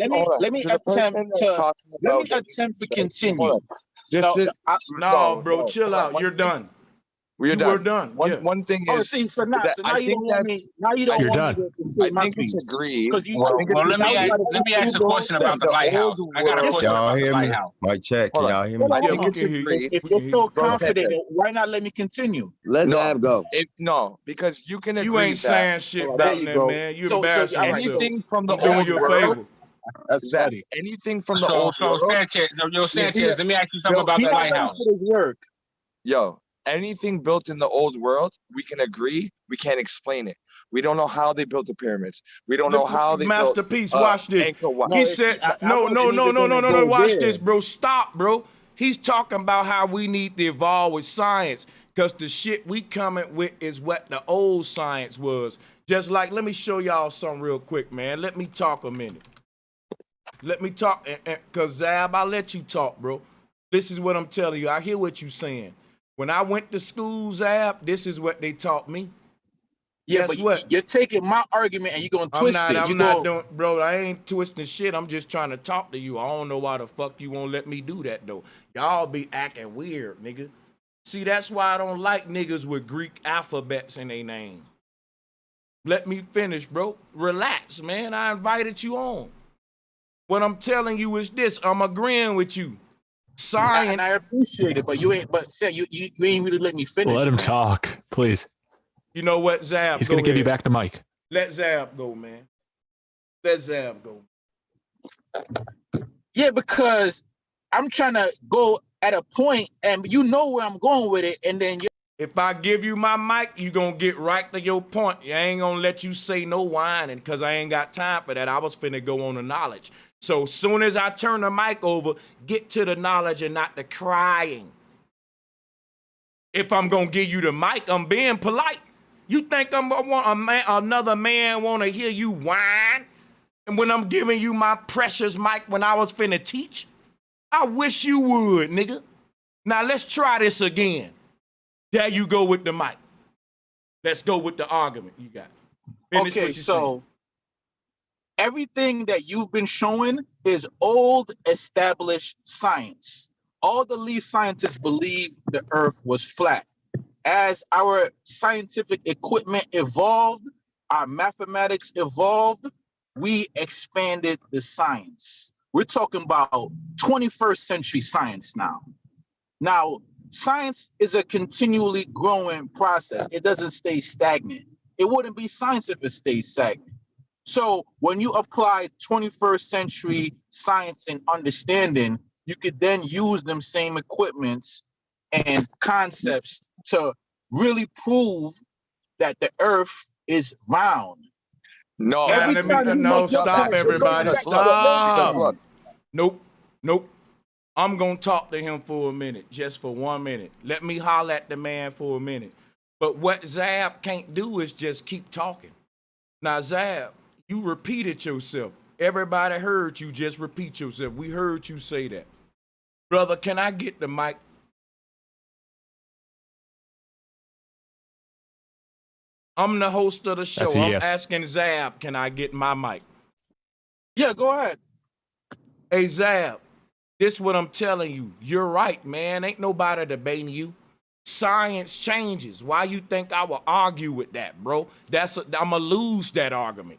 attempt to continue. No, bro, chill out. You're done. We're done. One thing is. So now you don't want me. Now you don't You're want done. me to say I think we agree. Well, let me ask a question about the lighthouse. I got a question about the lighthouse. Mic check. Can y'all hear me? I think it's agreed. If you're so confident, why not let me continue? Let Zab go. No, because you can agree. You ain't saying shit about that, man. You embarrassing yourself. Anything from the doing old your world. favor. That's anything from the old world. Sanchez, let me ask you something about the lighthouse. Yo, anything built in the old world, we can agree. We can't explain it. We don't know how they built the pyramids. We don't know how they Masterpiece, built. watch this. He said, no. Watch this, bro. Stop, bro. He's talking about how we need to evolve with science because the shit we coming with is what the old science was. Just like, let me show y'all something real quick, man. Let me talk a minute. Let me talk, because Zab, I'll let you talk, bro. This is what I'm telling you. I hear what you're saying. When I went to school, Zab, this is what they taught me. Yeah, guess but you're taking my argument and you're going to twist it. I'm not doing, bro, I ain't twisting shit. I'm just trying to talk to you. I don't know why the fuck you won't let me do that, though. Y'all be acting weird, nigga. See, that's why I don't like niggas with Greek alphabets in their name. Let me finish, bro. Relax, man. I invited you on. What I'm telling you is this. I'm agreeing with you. Science. And I appreciate it, but you ain't really let me finish. Let him talk, please. You know what, Zab? He's gonna give you back the mic. Let Zab go, man. Let Zab go. Yeah, because I'm trying to go at a point, and you know where I'm going with it, and then if I give you my mic, you gonna get right to your point. I ain't gonna let you say no whining, because I ain't got time for that. I was finna go on the knowledge. So soon as I turn the mic over, get to the knowledge and not the crying. If I'm gonna give you the mic, I'm being polite. You think another man wanna hear you whine? And when I'm giving you my precious mic when I was finna teach? I wish you would, nigga. Now let's try this again. There you go with the mic. Let's go with the argument you got. Finish okay, so everything that you've been showing is old established science. All the lead scientists believe the earth was flat. As our scientific equipment evolved, our mathematics evolved, we expanded the science. We're talking about 21st century science now. Now, science is a continually growing process. It doesn't stay stagnant. It wouldn't be science if it stayed stagnant. So when you apply 21st century science and understanding, you could then use them same equipments and concepts to really prove that the earth is round. No, stop, everybody. Stop. Nope. I'm going to talk to him for a minute, just for 1 minute. Let me holler at the man for a minute. But what Zab can't do is just keep talking. Now, Zab, you repeated yourself. Everybody heard you just repeat yourself. We heard you say that. Brother, can I get the mic? I'm the host of the show. I'm asking Zab, can I get my mic? Yeah, go ahead. Hey, Zab, this is what I'm telling you. You're right, man. Ain't nobody debating you. Science changes. Why you think I will argue with that, bro? I'm going to lose that argument.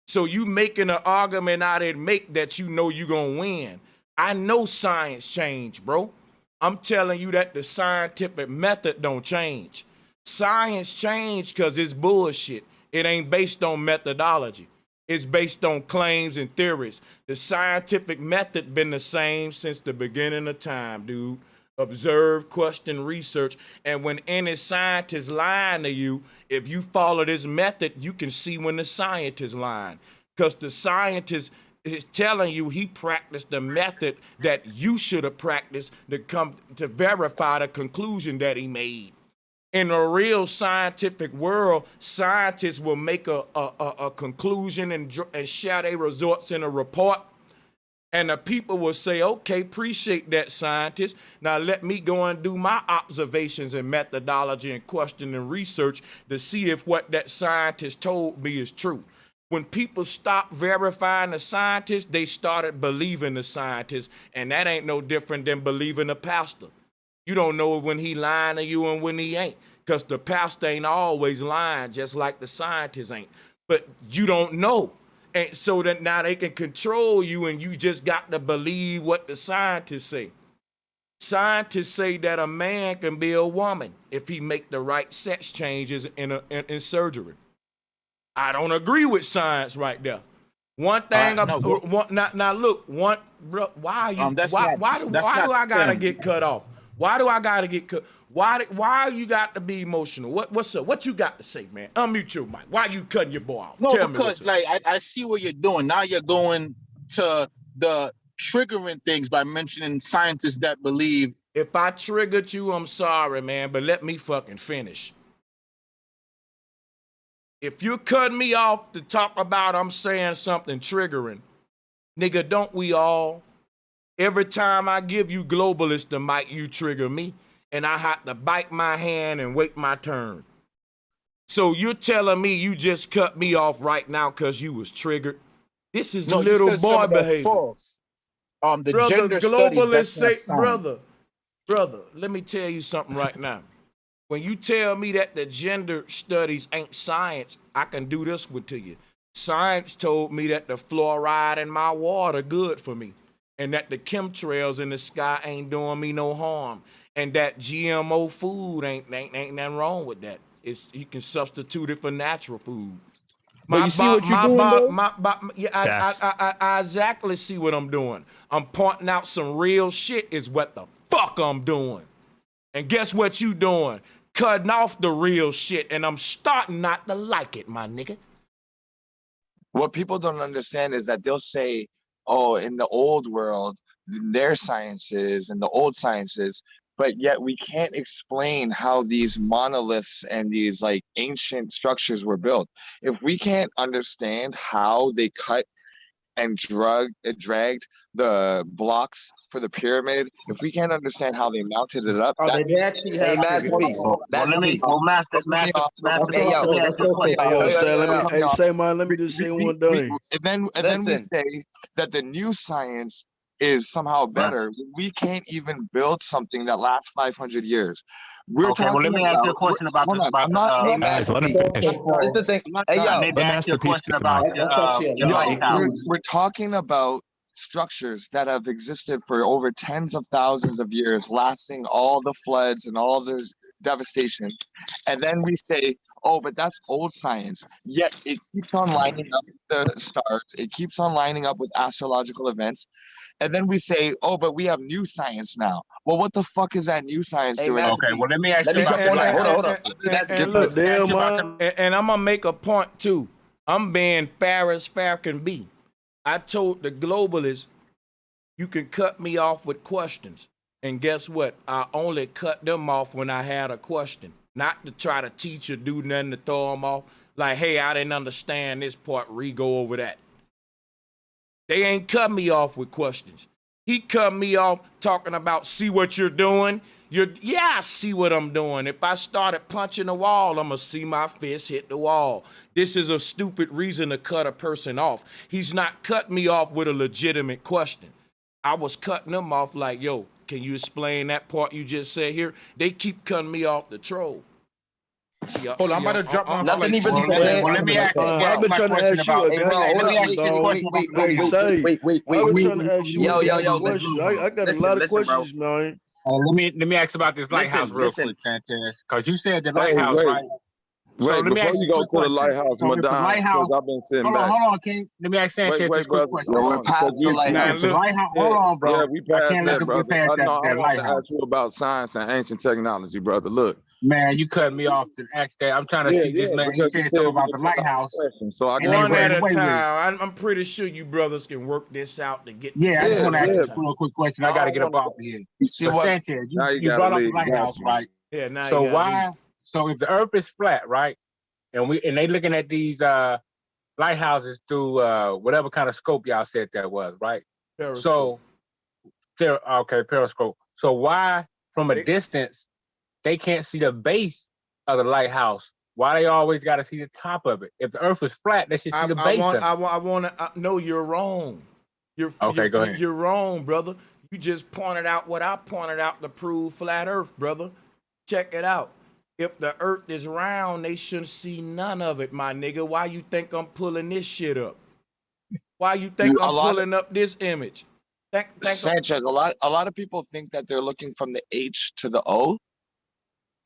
So you making an argument I didn't make that you know you going to win. I know science change, bro. I'm telling you that the scientific method don't change. Science changed because it's bullshit. It ain't based on methodology. It's based on claims and theories. The scientific method been the same since the beginning of time, dude. Observe, question, research. And when any scientist lying to you, if you follow this method, you can see when the scientist lying. Because the scientist is telling you he practiced the method that you should have practiced to verify the conclusion that he made. In a real scientific world, scientists will make a conclusion and share their results in a report. And the people will say, okay, appreciate that, scientist. Now let me go and do my observations and methodology and question and research to see if what that scientist told me is true. When people stopped verifying the scientist, they started believing the scientist. And that ain't no different than believing a pastor. You don't know when he lying to you and when he ain't. Because the pastor ain't always lying, just like the scientist ain't. But you don't know. And so that now they can control you and you just got to believe what the scientists say. Scientists say that a man can be a woman if he make the right sex changes in surgery. I don't agree with science right there. One thing, now look, why are you? Why do I gotta get cut off? Why do I gotta get cut? Why you got to be emotional? What's up? What you got to say, man? Unmute your mic. Why you cutting your boy off? No, Tell because me like I see what you're doing. Now you're going to the triggering things by mentioning scientists that believe. If I triggered you, I'm sorry, man, but let me fucking finish. If you cut me off to talk about I'm saying something triggering, nigga, don't we all? Every time I give you globalist the mic, you trigger me. And I have to bite my hand and wait my turn. So you're telling me you just cut me off right now because you was triggered? This is little boy behavior. False. The brother, gender globalists studies, say, brother, let me tell you something right now. When you tell me that the gender studies ain't science, I can do this one to you. Science told me that the fluoride in my water good for me, and that the chemtrails in the sky ain't doing me no harm. And that GMO food ain't nothing wrong with that. You can substitute it for natural food. I exactly see what I'm doing. I'm pointing out some real shit is what the fuck I'm doing. And guess what you doing? Cutting off the real shit, and I'm starting not to like it, my nigga. What people don't understand is that they'll say, oh, in the old world, their sciences and the old sciences, but yet we can't explain how these monoliths and these like ancient structures were built. If we can't understand how they cut and dragged the blocks for the pyramid, if we can't understand how they mounted it up, hey, masterpiece. Let me just say one thing. And then we say that the new science is somehow better. We can't even build something that lasts 500 years. Let me ask you a question about this. Guys, let him finish. We're talking about structures that have existed for over tens of thousands of years, lasting all the floods and all the devastation. And then we say, oh, but that's old science. Yet it keeps on lining up with the stars. It keeps on lining up with astrological events. And then we say, oh, but we have new science now. Well, what the fuck is that new science doing? Okay, well, let me ask you. Hold on. And I'm going to make a point, too. I'm being fair as fair can be. I told the globalists, You can cut me off with questions. And guess what? I only cut them off when I had a question, not to try to teach or do nothing to throw them off. Like, hey, I didn't understand this part. Go over that. They ain't cut me off with questions. He cut me off talking about, see what you're doing? Yeah, I see what I'm doing. If I started punching the wall, I'm going to see my fist hit the wall. This is a stupid reason to cut a person off. He's not cutting me off with a legitimate question. I was cutting them off like, yo, can you explain that part you just said here? They keep cutting me off the troll. Hold on, I'm about to drop my Nothing even Well, said. let me ask I've been trying to ask you I got a lot of questions, man. Let me ask about this lighthouse real quick, Sanchez, because you said the lighthouse, right? So let me ask you go to the lighthouse, so if the Madonna, lighthouse, I've been sitting hold back. on, King. Let me ask Sanchez this quick question. We're past the lighthouse. Hold on, bro. Yeah, we passed can't let that, them brother. get past I want to lighthouse. ask you about science and ancient technology, brother. Look. Man, you cut me off to ask that. I'm trying to see this man. He said something about the lighthouse. So I one at a time. I'm pretty sure you brothers can work this out to get. Yeah, I just want to ask you a real quick question. I got to get up off of here. You see But what? Sanchez, you brought up the lighthouse, right? Yeah, now So you gotta why? leave. So if the Earth is flat, right, and they looking at these lighthouses through whatever kind of scope y'all said that was, right? Periscope. So okay, periscope. So why, from a distance, they can't see the base of the lighthouse? Why they always got to see the top of it? If the Earth was flat, they should see the base of it. I want to. No, you're wrong. Go ahead. You're wrong, brother. You just pointed out what I pointed out to prove flat Earth, brother. Check it out. If the Earth is round, they shouldn't see none of it, my nigga. Why you think I'm pulling this shit up? Why you think I'm pulling up this image? Sanchez, a lot of people think that they're looking from the H to the O,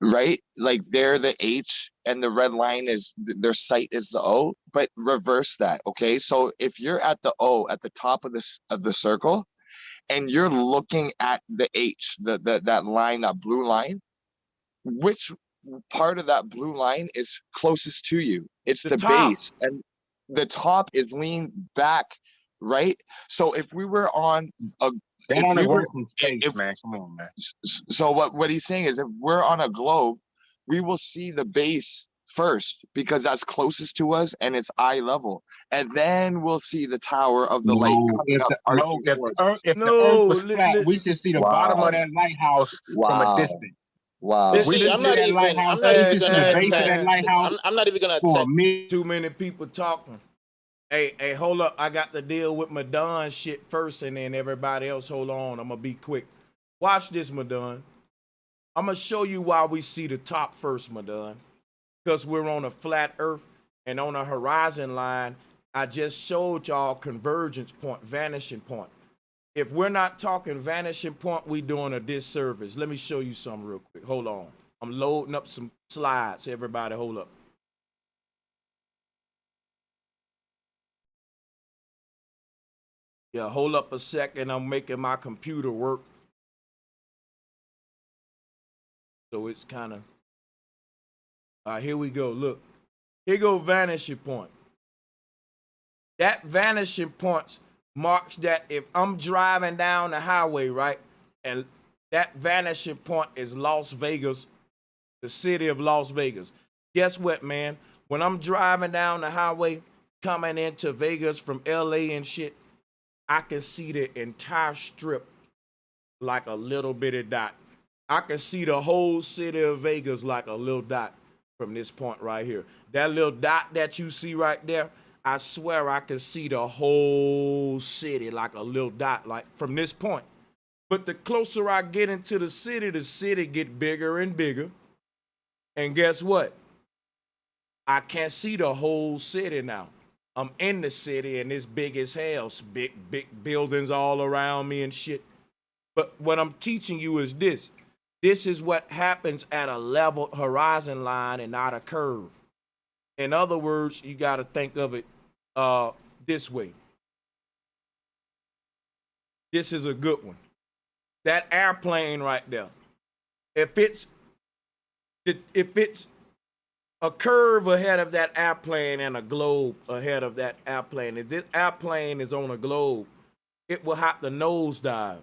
right? Like they're the H and the red line is their sight is the O, but reverse that, okay? So if you're at the O at the top of the circle and you're looking at the H, that line, that blue line, which part of that blue line is closest to you? It's the base, and the top is leaned back, right? So if we were on a man, come on, man. So what he's saying is, if we're on a globe, we will see the base first because that's closest to us and it's eye level, and then we'll see the tower of the light. If the Earth was flat, we should see the bottom of that lighthouse from a distance. Wow. See, I'm not even gonna attack. Too many people talking. Hey, hold up. I got to deal with Madon shit first, and then everybody else, hold on. I'm going to be quick. Watch this, Madon. I'm going to show you why we see the top first, Madon. Because we're on a flat Earth, and on a horizon line, I just showed y'all convergence point, vanishing point. If we're not talking vanishing point, we doing a disservice. Let me show you something real quick. Hold on. I'm loading up some slides. Everybody, hold up. Yeah, hold up a second. I'm making my computer work. So it's kind of... All right, here we go. Look. Here go vanishing point. That vanishing point marks that if I'm driving down the highway, right, and that vanishing point is Las Vegas, the city of Las Vegas. Guess what, man? When I'm driving down the highway, coming into Vegas from LA and shit, I can see the entire strip like a little bitty dot. I can see the whole city of Vegas like a little dot from this point right here. That little dot that you see right there, I swear I can see the whole city like a little dot, like from this point. But the closer I get into the city get bigger and bigger. And guess what? I can't see the whole city now. I'm in the city and it's big as hell. Big buildings all around me and shit. But what I'm teaching you is this. This is what happens at a level horizon line and not a curve. In other words, you got to think of it this way. This is a good one. That airplane right there. If it's a curve ahead of that airplane and a globe ahead of that airplane, if this airplane is on a globe, it will have to nosedive.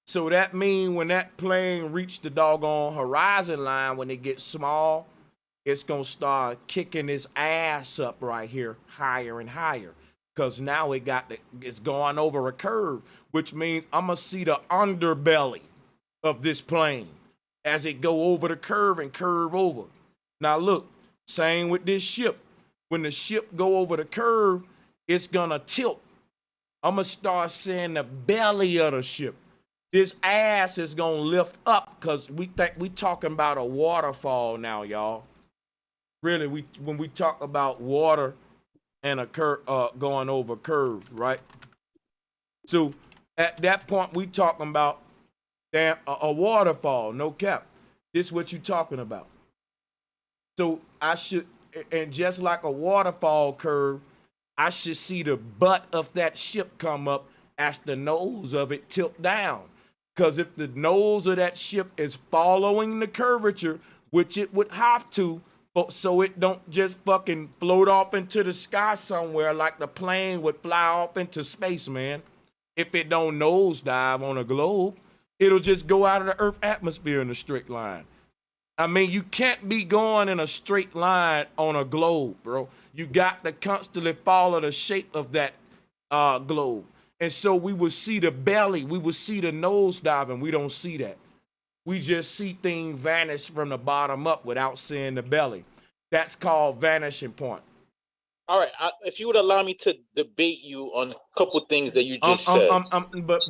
So that means when that plane reach the doggone horizon line, when it gets small, it's gonna start kicking its ass up right here, higher and higher. Cause now it's going over a curve, which means I'm gonna see the underbelly of this plane as it go over the curve and curve over. Now look, same with this ship. When the ship go over the curve, it's gonna tilt. I'm gonna start seeing the belly of the ship. This ass is gonna lift up because we talking about a waterfall now, y'all. Really, when we talk about water and a curve going over curves, right? So at that point, we talking about a waterfall, no cap. This is what you talking about. So and just like a waterfall curve, I should see the butt of that ship come up as the nose of it tilt down. Because if the nose of that ship is following the curvature, which it would have to, so it don't just fucking float off into the sky somewhere like the plane would fly off into space, man. If it don't nosedive on a globe, it'll just go out of the Earth atmosphere in a straight line. I mean, you can't be going in a straight line on a globe, bro. You got to constantly follow the shape of that globe. And so we would see the belly, we would see the nosedive, and we don't see that. We just see things vanish from the bottom up without seeing the belly. That's called vanishing point. All right, if you would allow me to debate you on a couple things that you just said.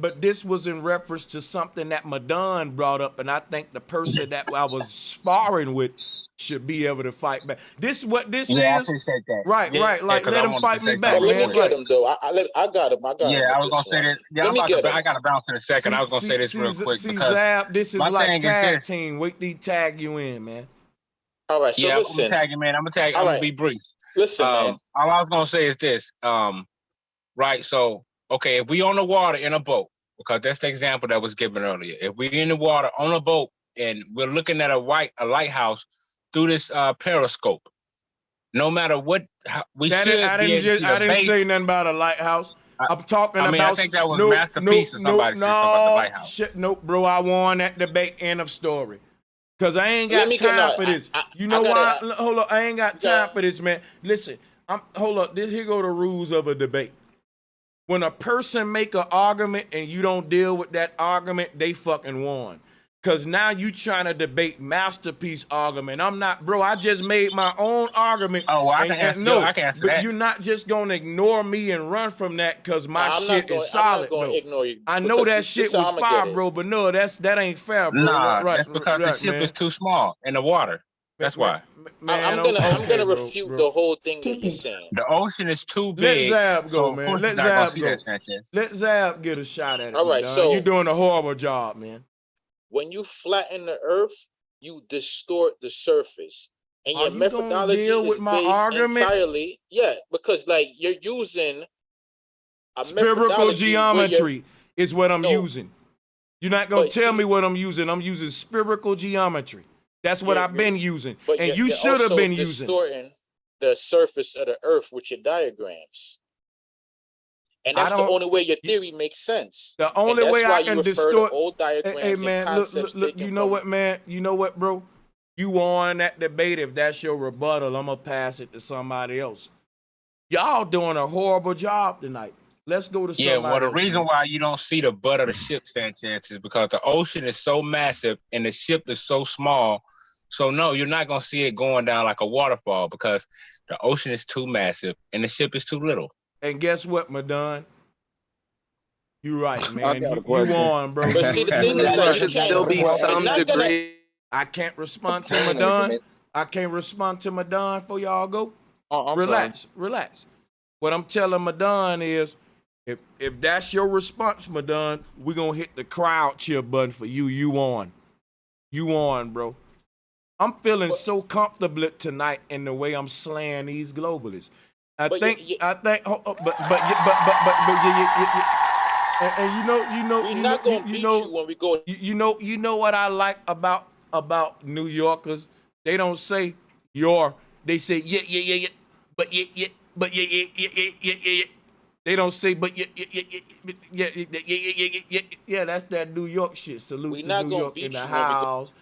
But this was in reference to something that Madan brought up, and I think the person that I was sparring with should be able to fight back. This is what this is. I appreciate that. Right, Yeah, right. Like, let him fight me back. Let me get him, though. I got him. Yeah, I was going to say this. Yeah, I got to bounce in a second. I was going to say this real quick. See, Zab, this is like tag team. Wait till he tag you in, man. All right, so yeah, listen. I'm tagging, man. I'm going to be brief. Listen, man. All I was going to say is this. Right, so, okay, if we on the water in a boat, because that's the example that was given earlier. If we in the water on a boat and we're looking at a lighthouse through this periscope, no matter what we should I didn't say nothing about a lighthouse. I'm talking about. I think that was Masterpiece or somebody said something about the lighthouse. Shit, nope, bro. I won that debate. End of story. Cause I ain't got time for this. You know why? Hold up, I ain't got time for this, man. Listen, hold up. Here go the rules of a debate. When a person make an argument and you don't deal with that argument, they fucking won. Cause now you trying to debate Masterpiece argument. I'm not, bro. I just made my own argument. Oh, well, I can answer but that. You're not just gonna ignore me and run from that cause my shit is solid. I'm not gonna ignore you. I know that shit was fire, bro, but no, that ain't fair, bro. Nah, that's because the ship is too small in the water. That's why. Man, I'm gonna refute the whole thing that you're saying. The ocean is too big. Let Zab go, man. Let Zab go. Let Zab get a shot at it. All right, so you're doing a horrible job, man. When you flatten the earth, you distort the surface, and your methodology is based entirely, because like you're using a spherical geometry is what I'm using. You're not gonna tell me what I'm using. I'm using spherical geometry. That's what I've been using, and you should have been using. Distorting the surface of the earth with your diagrams. And that's the only way your theory makes sense. The only way I can distort old diagrams. Hey man, look, you know what, man? You know what, bro? You won that debate. If that's your rebuttal, I'm gonna pass it to somebody else. Y'all doing a horrible job tonight. Let's go to somebody else. Yeah, well, the reason why you don't see the butt of the ship, Sanchez, is because the ocean is so massive and the ship is so small. So no, you're not gonna see it going down like a waterfall because the ocean is too massive and the ship is too little. And guess what, Madan? You right, man. You won, bro. But see, the thing is that should still be some degree. I can't respond to Madan. I can't respond to Madan before y'all go. Relax. What I'm telling Madan is, if that's your response, Madan, we're gonna hit the crowd cheer button for you. You won, bro. I'm feeling so comfortable tonight in the way I'm slaying these globalists. I think, and you know what I like about New Yorkers? They don't say they say yeah, but yeah. They don't say, but yeah, that's that New York shit. Salute We to not New gonna York in beat the you when we go. house.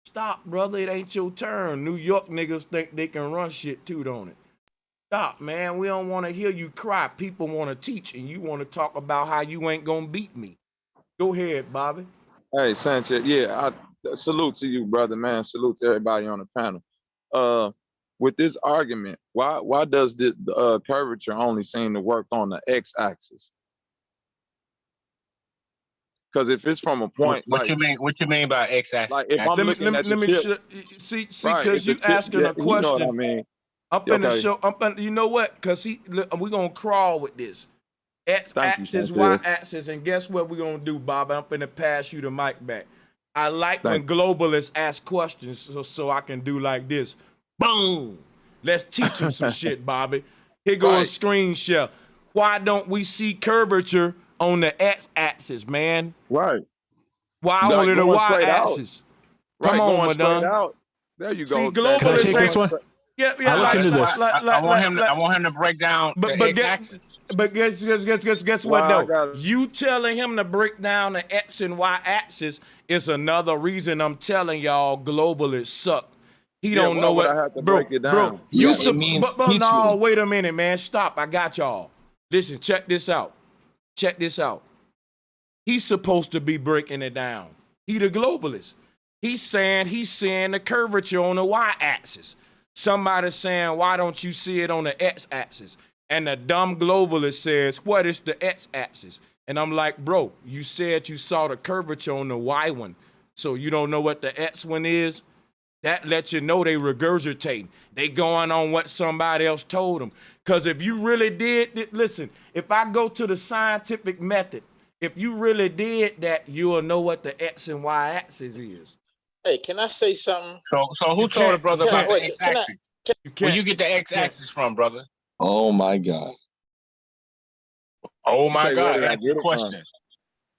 Stop, brother. It ain't your turn. New York niggas think they can run shit too, don't it? Stop, man. We don't want to hear you cry. People want to teach, and you want to talk about how you ain't gonna beat me. Go ahead, Bobby. Hey, Sanchez. Yeah, I salute to you, brother, man. Salute to everybody on the panel. With this argument, why does this curvature only seem to work on the x-axis? Because if it's from a point, what you mean by x-axis? Like if I'm looking at the chip, see, right, because you asking a question. You know what I mean? I'm finna show. You know what? Because we gonna crawl with this. X-axis, y-axis, and guess what we gonna do, Bob? I'm finna pass you the mic back. I like when globalists ask questions, so I can do like this. Boom! Let's teach them some shit, Bobby. Here go a screen share. Why don't we see curvature on the x-axis, man? Right. Why only the y-axis? Come on, Madon. There you go. See, globalists. Can I take this one? Yeah. I looked into this. I want him to break down the x-axis. But guess what though? You telling him to break down the x and y axis is another reason I'm telling y'all globalists suck. He don't know what. I have to break it down? Bro, no, wait a minute, man. Stop. I got y'all. Listen, check this out. Check this out. He's supposed to be breaking it down. He the globalist. He's saying the curvature on the y-axis. Somebody saying, why don't you see it on the x-axis? And the dumb globalist says, what is the x-axis? And I'm like, bro, you said you saw the curvature on the y one. So you don't know what the x one is? That lets you know they regurgitating. They going on what somebody else told them. Because if you really did, listen, if I go to the scientific method, if you really did that, you'll know what the x and y axis is. Hey, can I say something? So who told the brother about the x-axis? Where you get the x-axis from, brother? Oh my God. Oh my God, that's the question.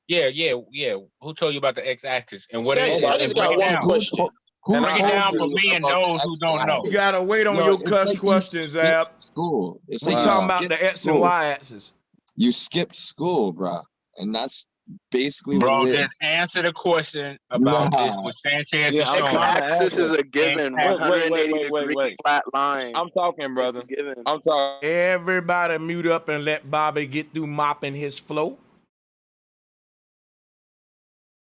Yeah. Who told you about the x-axis and what it is? I just got one question. Break it down for me and those who don't know. You gotta wait on your questions, Zab. School. We talking about the x and y axis. You skipped school, bro, and that's basically. Bro, just answer the question about this. What Sanchez is showing. X-axis is a given. 180-degree flat line. I'm talking, brother. I'm talking. Everybody mute up and let Bobby get through mopping his flow.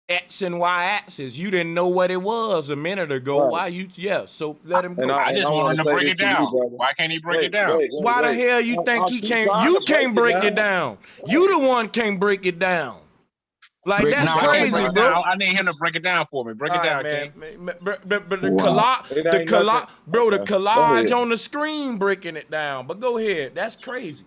X and Y axis. You didn't know what it was a minute ago. Right. Why you? Yeah. So let him go. I just want him to break it down. Why can't he break it down? Why the hell you think he can't? You can't break it down. You the one can't break it down. Like that's crazy, bro. I need him to break it down for me. Break it down, man. But the collage on the screen breaking it down. But go ahead. That's crazy.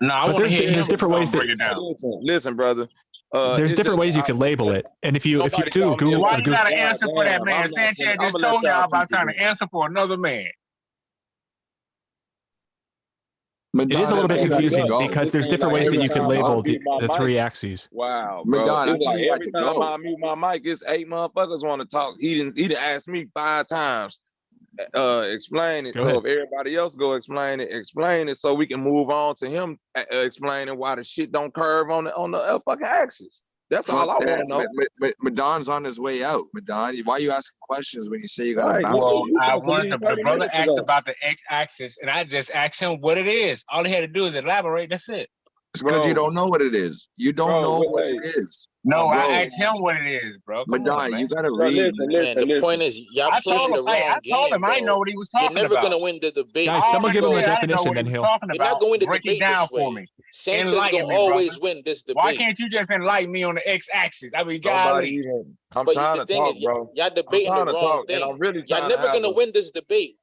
No, I want to hear there's different ways to break it down. Listen, brother. There's different ways you can label it, and if you do Google, why you got to answer for that man? Sanchez just told y'all about trying to answer for another man. It is a little bit confusing because there's different ways that you can label the three axes. Wow, bro. Every time I mute my mic, it's 8 motherfuckers want to talk. He didn't ask me 5 times. Explain it. So if everybody else go explain it so we can move on to him explaining why the shit don't curve on the fucking axis. That's all I want to know. Madon's on his way out. Madon, why are you asking questions when you say you got a Well, I wanted the brother asked about the x-axis, and I just asked him what it is. All he had to do is elaborate. That's it. It's because you don't know what it is. You don't know what it is. No, I asked him what it is, bro. Madon, you gotta read. Listen. The point is, y'all playing the wrong game. I told him I know what he was talking about. You're never gonna win the debate. Guys, someone give him a definition, then he'll. You're not going to win the debate this way. Sanchez gonna always win this debate. Why can't you just enlighten me on the x-axis? I mean, golly. I'm trying to talk, bro. Y'all debating the wrong thing. Y'all never gonna win this debate.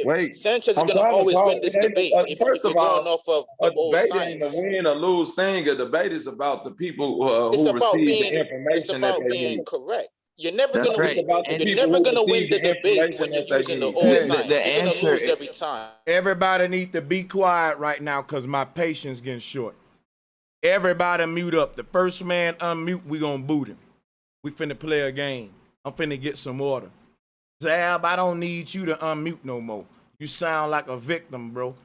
Wait, Sanchez is gonna always win this debate. If you're going off of old science, ain't a win or lose thing. A debate is about the people who receive the information. It's about being correct. You're never gonna win. You're never gonna win the debate when you're using the old science. The answer lose every time. Everybody need to be quiet right now because my patience getting short. Everybody mute up. The first man unmute, we gonna boot him. We finna play a game. I'm finna get some order. Zab, I don't need you to unmute no more. You sound like a victim, bro.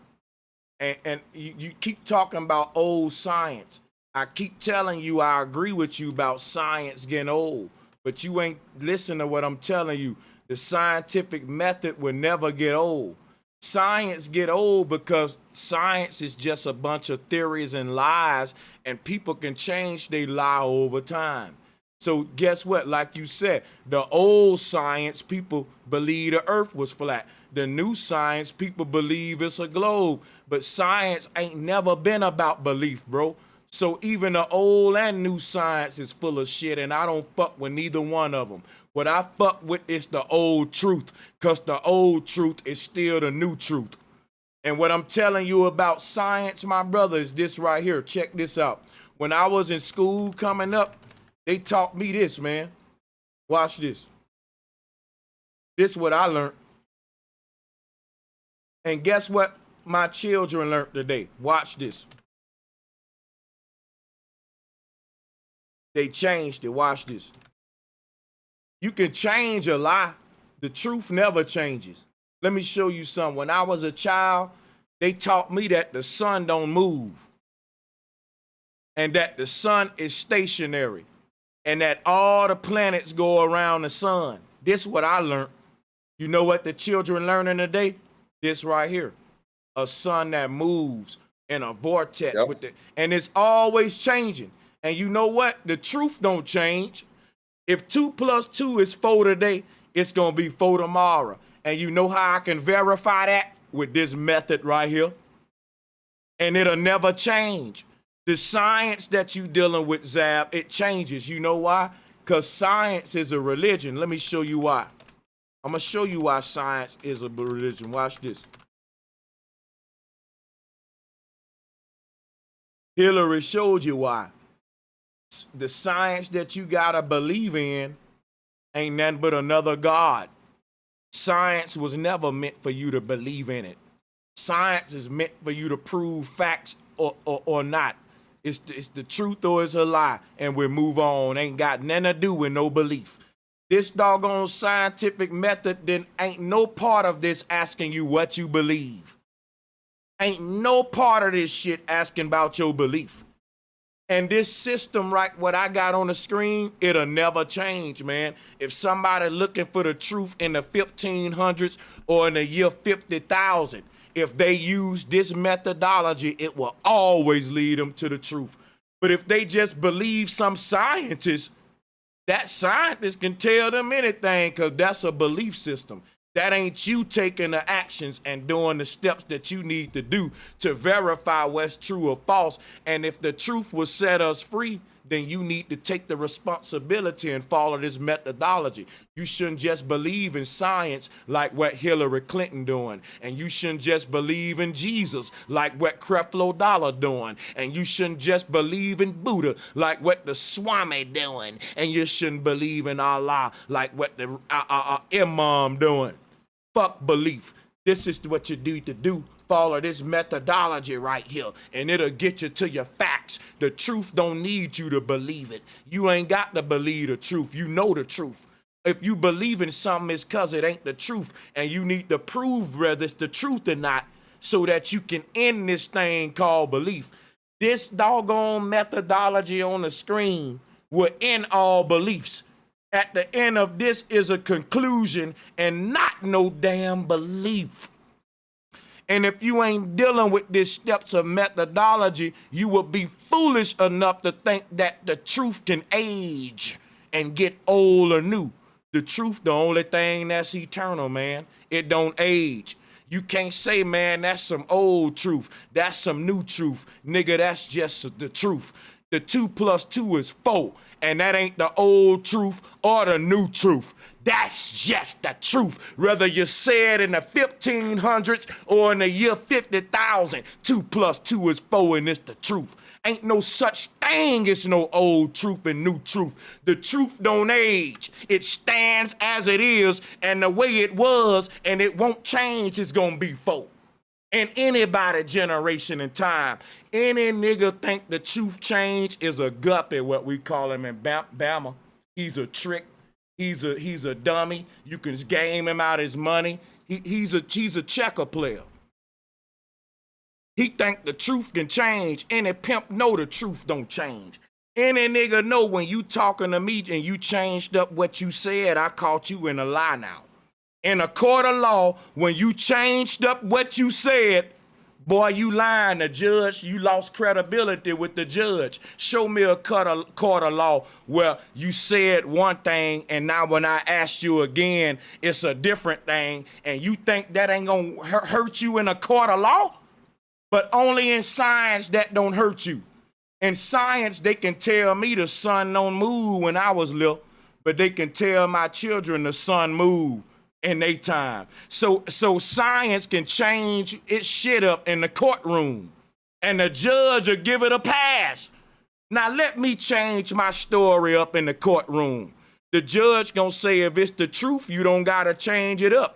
And you keep talking about old science. I keep telling you I agree with you about science getting old, but you ain't listen to what I'm telling you. The scientific method will never get old. Science get old because science is just a bunch of theories and lies, and people can change their lie over time. So guess what? Like you said, the old science people believe the earth was flat. The new science people believe it's a globe. But science ain't never been about belief, bro. So even the old and new science is full of shit, and I don't fuck with neither one of them. What I fuck with is the old truth, because the old truth is still the new truth. And what I'm telling you about science, my brother, is this right here. Check this out. When I was in school coming up, they taught me this, man. Watch this. This is what I learned. And guess what my children learned today? Watch this. They changed it. Watch this. You can change a lie. The truth never changes. Let me show you something. When I was a child, they taught me that the sun don't move and that the sun is stationary and that all the planets go around the sun. This is what I learned. You know what the children learning today? This right here. A sun that moves in a vortex with it. And it's always changing. And you know what? The truth don't change. If 2 + 2 is 4 today, it's going to be 4 tomorrow. And you know how I can verify that? With this method right here. And it'll never change. The science that you dealing with, Zab, it changes. You know why? Because science is a religion. Let me show you why. I'm going to show you why science is a religion. Watch this. Hillary showed you why. The science that you gotta believe in ain't nothing but another God. Science was never meant for you to believe in it. Science is meant for you to prove facts or not. It's the truth or it's a lie, and we move on. Ain't got nothing to do with no belief. This doggone scientific method, then ain't no part of this asking you what you believe. Ain't no part of this shit asking about your belief. And this system, right, what I got on the screen, it'll never change, man. If somebody looking for the truth in the 1500s or in the year 50,000, if they use this methodology, it will always lead them to the truth. But if they just believe some scientist, that scientist can tell them anything because that's a belief system. That ain't you taking the actions and doing the steps that you need to do to verify what's true or false. And if the truth will set us free, then you need to take the responsibility and follow this methodology. You shouldn't just believe in science like what Hillary Clinton doing. And you shouldn't just believe in Jesus like what Creflo Dollar doing. And you shouldn't just believe in Buddha like what the Swami doing. And you shouldn't believe in Allah like what the Imam doing. Fuck belief. This is what you need to do. Follow this methodology right here, and it'll get you to your facts. The truth don't need you to believe it. You ain't got to believe the truth. You know the truth. If you believe in something, it's because it ain't the truth, and you need to prove whether it's the truth or not so that you can end this thing called belief. This doggone methodology on the screen will end all beliefs. At the end of this is a conclusion and not no damn belief. And if you ain't dealing with these steps of methodology, you will be foolish enough to think that the truth can age and get old or new. The truth, the only thing that's eternal, man. It don't age. You can't say, man, that's some old truth. That's some new truth. Nigga, that's just the truth. The 2 + 2 is 4. And that ain't the old truth or the new truth. That's just the truth. Whether you say it in the 1500s or in the year 50,000, 2 + 2 is 4 and it's the truth. Ain't no such thing as no old truth and new truth. The truth don't age. It stands as it is, and the way it was, and it won't change, it's gonna be 4. In anybody generation in time, any nigga think the truth change is a guppy, what we call him in Bama. He's a trick. He's a dummy. You can game him out his money. He's a checker player. He think the truth can change. Any pimp know the truth don't change. Any nigga know when you talking to me and you changed up what you said, I caught you in a lie now. In a court of law, when you changed up what you said, boy, you lying. The judge, you lost credibility with the judge. Show me a court of law where you said one thing and now when I asked you again, it's a different thing, and you think that ain't gonna hurt you in a court of law? But only in science that don't hurt you. In science, they can tell me the sun don't move when I was little, but they can tell my children the sun moved in their time. So science can change its shit up in the courtroom, and the judge will give it a pass. Now let me change my story up in the courtroom. The judge gonna say if it's the truth, you don't gotta change it up.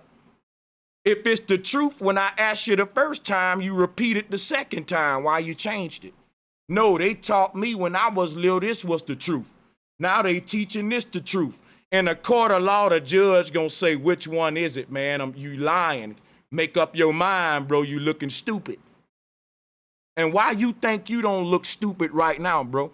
If it's the truth, when I asked you the first time, you repeat it the second time. Why you changed it? No, they taught me when I was little this was the truth. Now they teaching this the truth. In a court of law, the judge gonna say, which one is it, man? You lying. Make up your mind, bro. You looking stupid. And why you think you don't look stupid right now, bro?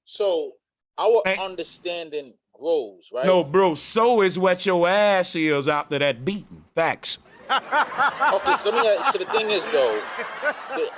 So our understanding grows, right? No, bro, so is what your ass is after that beating. Facts. Okay, so the thing is, though,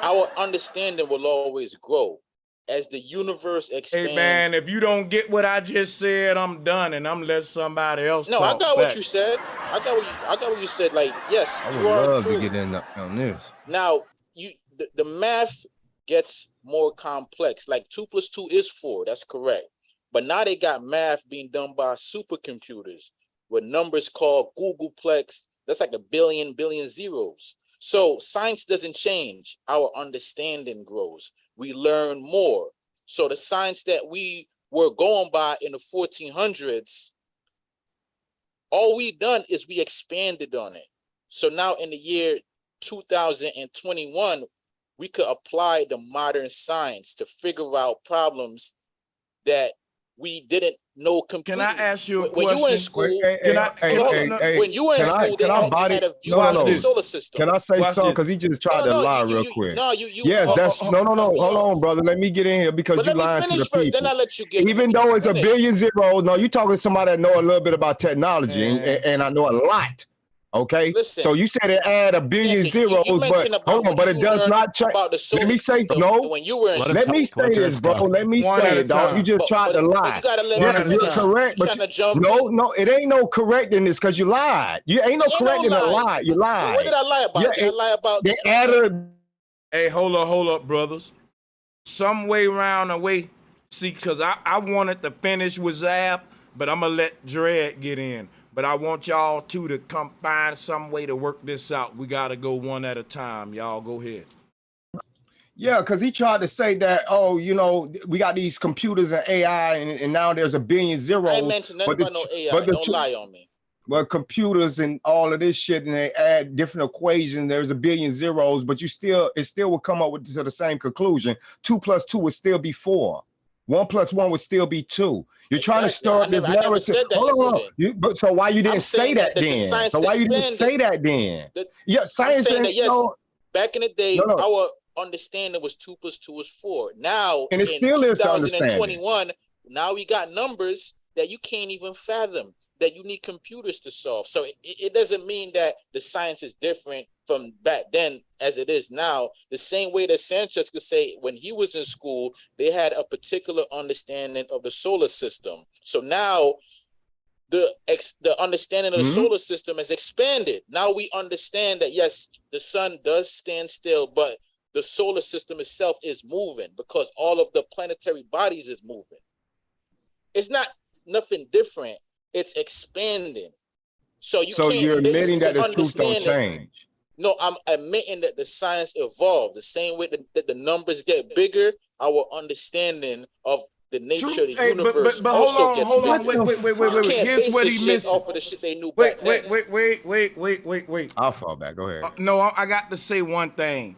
our understanding will always grow as the universe expands. Hey, man, if you don't get what I just said, I'm done, and I'm let somebody else talk. I got what you said. I got what you said. Like, yes, I would love to get in on this. Now, the math gets more complex. Like 2 + 2 is 4. That's correct. But now they got math being done by supercomputers with numbers called Googleplex. That's like a billion zeros. So science doesn't change. Our understanding grows. We learn more. So the science that we were going by in the 1400s, all we done is we expanded on it. So now in the year 2021, we could apply the modern science to figure out problems that we didn't know completely. Can I ask you a question? When you were in school, when you were in school, they had a view of the solar system. Can I say something? Because he just tried to lie real quick. Yes, that's no. Hold on, brother. Let me get in here because you lying to the people. Then I let you get. Even though it's a billion zeros, no, you talking to somebody that know a little bit about technology, and I know a lot. Okay, listen, so you said it add a billion zeros, but hold on, but it does not change. Let me say no. When you were in let me say this, bro. Let me say it, dog. You just tried to lie. You're correct, but no, it ain't no correcting this because you lied. You ain't no correcting a lie. You lied. What did I lie about? Did I lie about? They added. Hey, hold up, brothers. Some way round the way. See, because I wanted to finish with Zab, but I'm gonna let Dread get in. But I want y'all to come find some way to work this out. We got to go one at a time. Y'all go ahead. Yeah, because he tried to say that, oh, you know, we got these computers and AI, and now there's a billion zeros. I ain't mentioned nothing about no AI. Don't lie on me. But computers and all of this shit, and they add different equations. There's a billion zeros, but it still will come up to the same conclusion. 2 + 2 would still be 4. 1 + 1 would still be 2. You're trying to start this narrative. I never said that. Hold on. But so why you didn't say that then? So why you didn't say that then? Yeah, science. I'm saying that, yes, back in the day, our understanding was 2 + 2 is 4. Now, and it still is 2021, now we got numbers that you can't even fathom, that you need computers to solve. So it doesn't mean that the science is different from back then as it is now. The same way that Sanchez could say when he was in school, they had a particular understanding of the solar system. So now the understanding of the solar system has expanded. Now we understand that, yes, the sun does stand still, but the solar system itself is moving because all of the planetary bodies is moving. It's not nothing different. It's expanding. So you're admitting that the truth don't change. No, I'm admitting that the science evolved. The same way that the numbers get bigger, our understanding of the nature of the universe but also gets bigger. Wait. Here's what he missed. Off of the shit they knew back then. Wait. I'll fall back. Go ahead. No, I got to say one thing.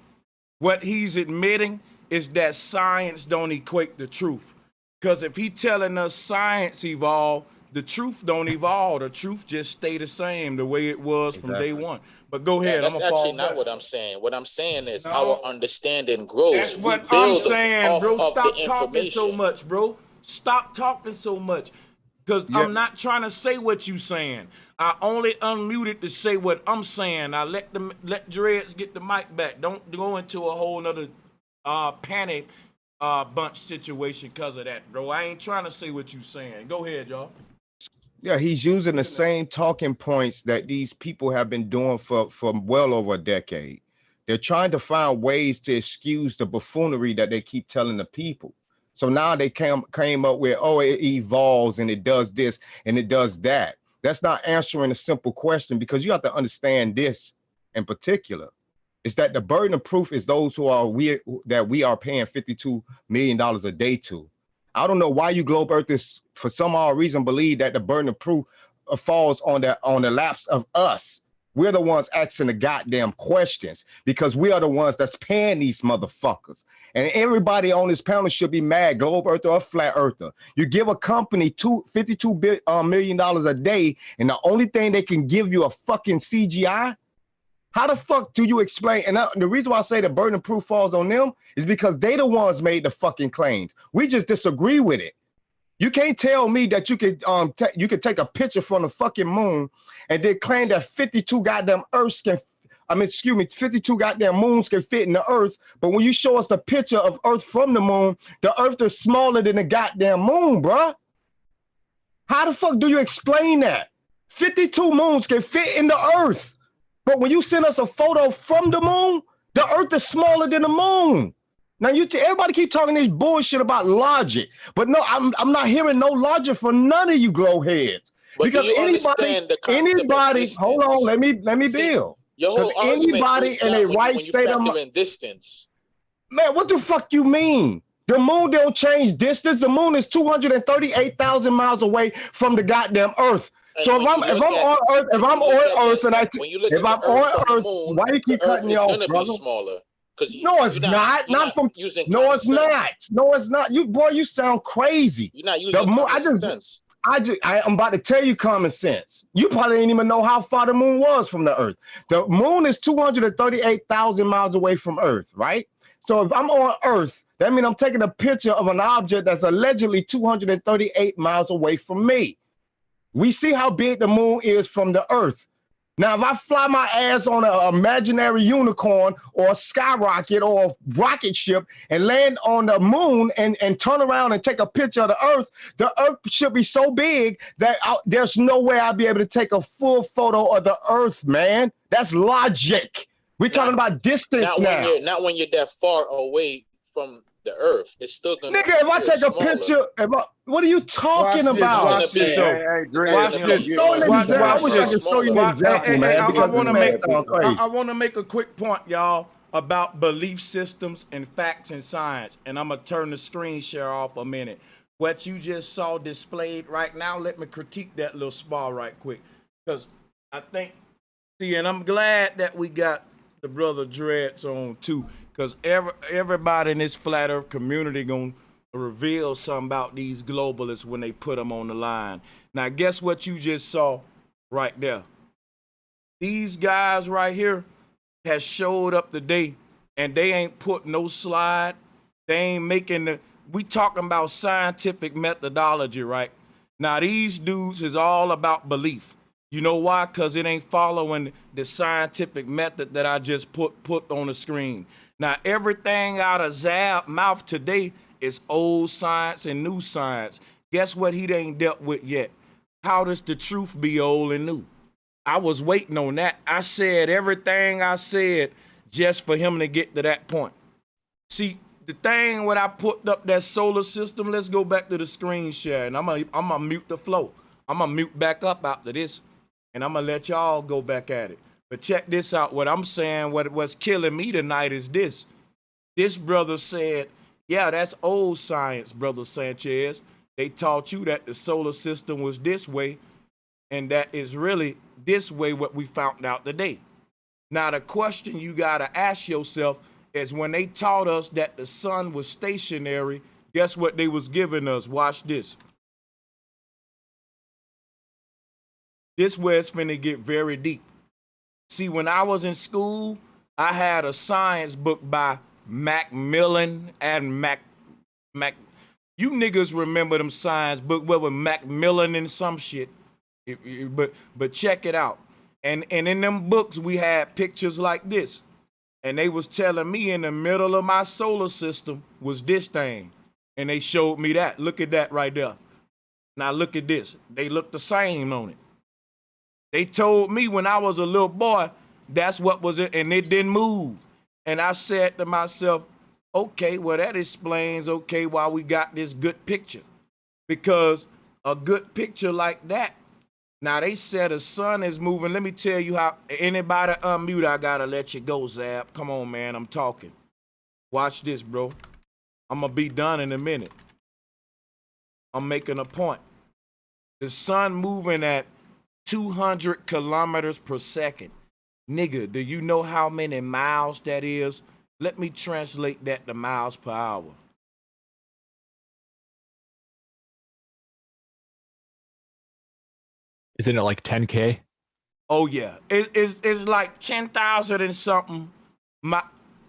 What he's admitting is that science don't equate the truth. Because if he telling us science evolved, the truth don't evolve. The truth just stay the same the way it was from day one. But go ahead. That's I'm gonna actually fall not back. what I'm saying. What I'm saying is No. our understanding grows. That's We what I'm build saying, off bro. of Stop the talking so information. much, bro. Stop talking so much. Because Yeah. I'm not trying to say what you saying. I only unmuted to say what I'm saying. I let Dreads get the mic back. Don't go into a whole nother panic bunch situation because of that, bro. I ain't trying to say what you saying. Go ahead, y'all. Yeah, he's using the same talking points that these people have been doing for well over a decade. They're trying to find ways to excuse the buffoonery that they keep telling the people. So now they came up with, oh, it evolves and it does this and it does that. That's not answering a simple question, because you have to understand this in particular. Is that the burden of proof is those who are we are paying $52 million a day to. I don't know why you globe earthers, for some odd reason, believe that the burden of proof falls on the laps of us. We're the ones asking the goddamn questions, because we are the ones that's paying these motherfuckers. And everybody on this panel should be mad, globe earther or flat earther. You give a company $52 million a day, and the only thing they can give you a fucking CGI. How the fuck do you explain? And the reason why I say the burden of proof falls on them is because they the ones made the fucking claims. We just disagree with it. You can't tell me that you could take a picture from the fucking moon and then claim that 52 goddamn Earths can, 52 goddamn moons can fit in the Earth. But when you show us the picture of Earth from the moon, the Earth is smaller than the goddamn moon, bruh. How the fuck do you explain that? 52 moons can fit in the Earth. But when you send us a photo from the moon, the Earth is smaller than the moon. Now everybody keep talking this bullshit about logic, but no, I'm not hearing no logic from none of you glow heads. But Because do you understand the concept of distance? Hold on, let me build. Your whole argument Anybody breaks in down a when right you state of factor in distance. Man, what the fuck you mean? The moon don't change distance. The moon is 238,000 miles away from the goddamn Earth. And So when if I'm on Earth, why you keep cutting me off, brother? Smaller. No, it's not. Not from. No, it's not. No, it's not. You sound crazy. You're not using common sense. I'm about to tell you common sense. You probably didn't even know how far the moon was from the Earth. The moon is 238,000 miles away from Earth, right? So if I'm on Earth, that means I'm taking a picture of an object that's allegedly 238 miles away from me. We see how big the moon is from the Earth. Now, if I fly my ass on an imaginary unicorn or a skyrocket or a rocket ship and land on the moon and turn around and take a picture of the Earth should be so big that there's no way I'll be able to take a full photo of the Earth, man. That's logic. We're talking about distance now. Not when you're that far away from the Earth. It's still gonna. Nigga, if I take a picture, what are you talking about? Watch this. I want to make a quick point, y'all, about belief systems and facts and science. And I'm going to turn the screen share off a minute. What you just saw displayed right now, let me critique that little spar right quick. Because I think, and I'm glad that we got the brother Dreads on too. Because everybody in this flat earth community going to reveal something about these globalists when they put them on the line. Now, guess what you just saw right there? These guys right here has showed up today, and they ain't put no slide. They ain't making we talking about scientific methodology, right? Now, these dudes is all about belief. You know why? Because it ain't following the scientific method that I just put on the screen. Now, everything out of Zab mouth today is old science and new science. Guess what he ain't dealt with yet? How does the truth be old and new? I was waiting on that. I said everything I said just for him to get to that point. See, the thing when I put up that solar system, let's go back to the screen share, and I'm gonna mute the flow. I'm gonna mute back up after this, and I'm gonna let y'all go back at it. But check this out. What I'm saying, what's killing me tonight is this. This brother said, yeah, that's old science, Brother Sanchez. They taught you that the solar system was this way, and that is really this way what we found out today. Now, the question you got to ask yourself is when they taught us that the sun was stationary, guess what they was giving us? Watch this. This where it's finna get very deep. See, when I was in school, I had a science book by Macmillan and Mac. You niggas remember them science book with Macmillan and some shit. But check it out. And in them books, we had pictures like this. And they was telling me in the middle of my solar system was this thing. And they showed me that. Look at that right there. Now look at this. They look the same on it. They told me when I was a little boy, that's what was it, and it didn't move. And I said to myself, okay, well, that explains, okay, why we got this good picture. Because a good picture like that, now they said the sun is moving. Let me tell you how, anybody unmute, I gotta let you go, Zap. Come on, man, I'm talking. Watch this, bro. I'm gonna be done in a minute. I'm making a point. The sun moving at 200 kilometers per second. Nigga, do you know how many miles that is? Let me translate that to miles per hour. Isn't it like 10K? Oh yeah, it's like 10,000 and something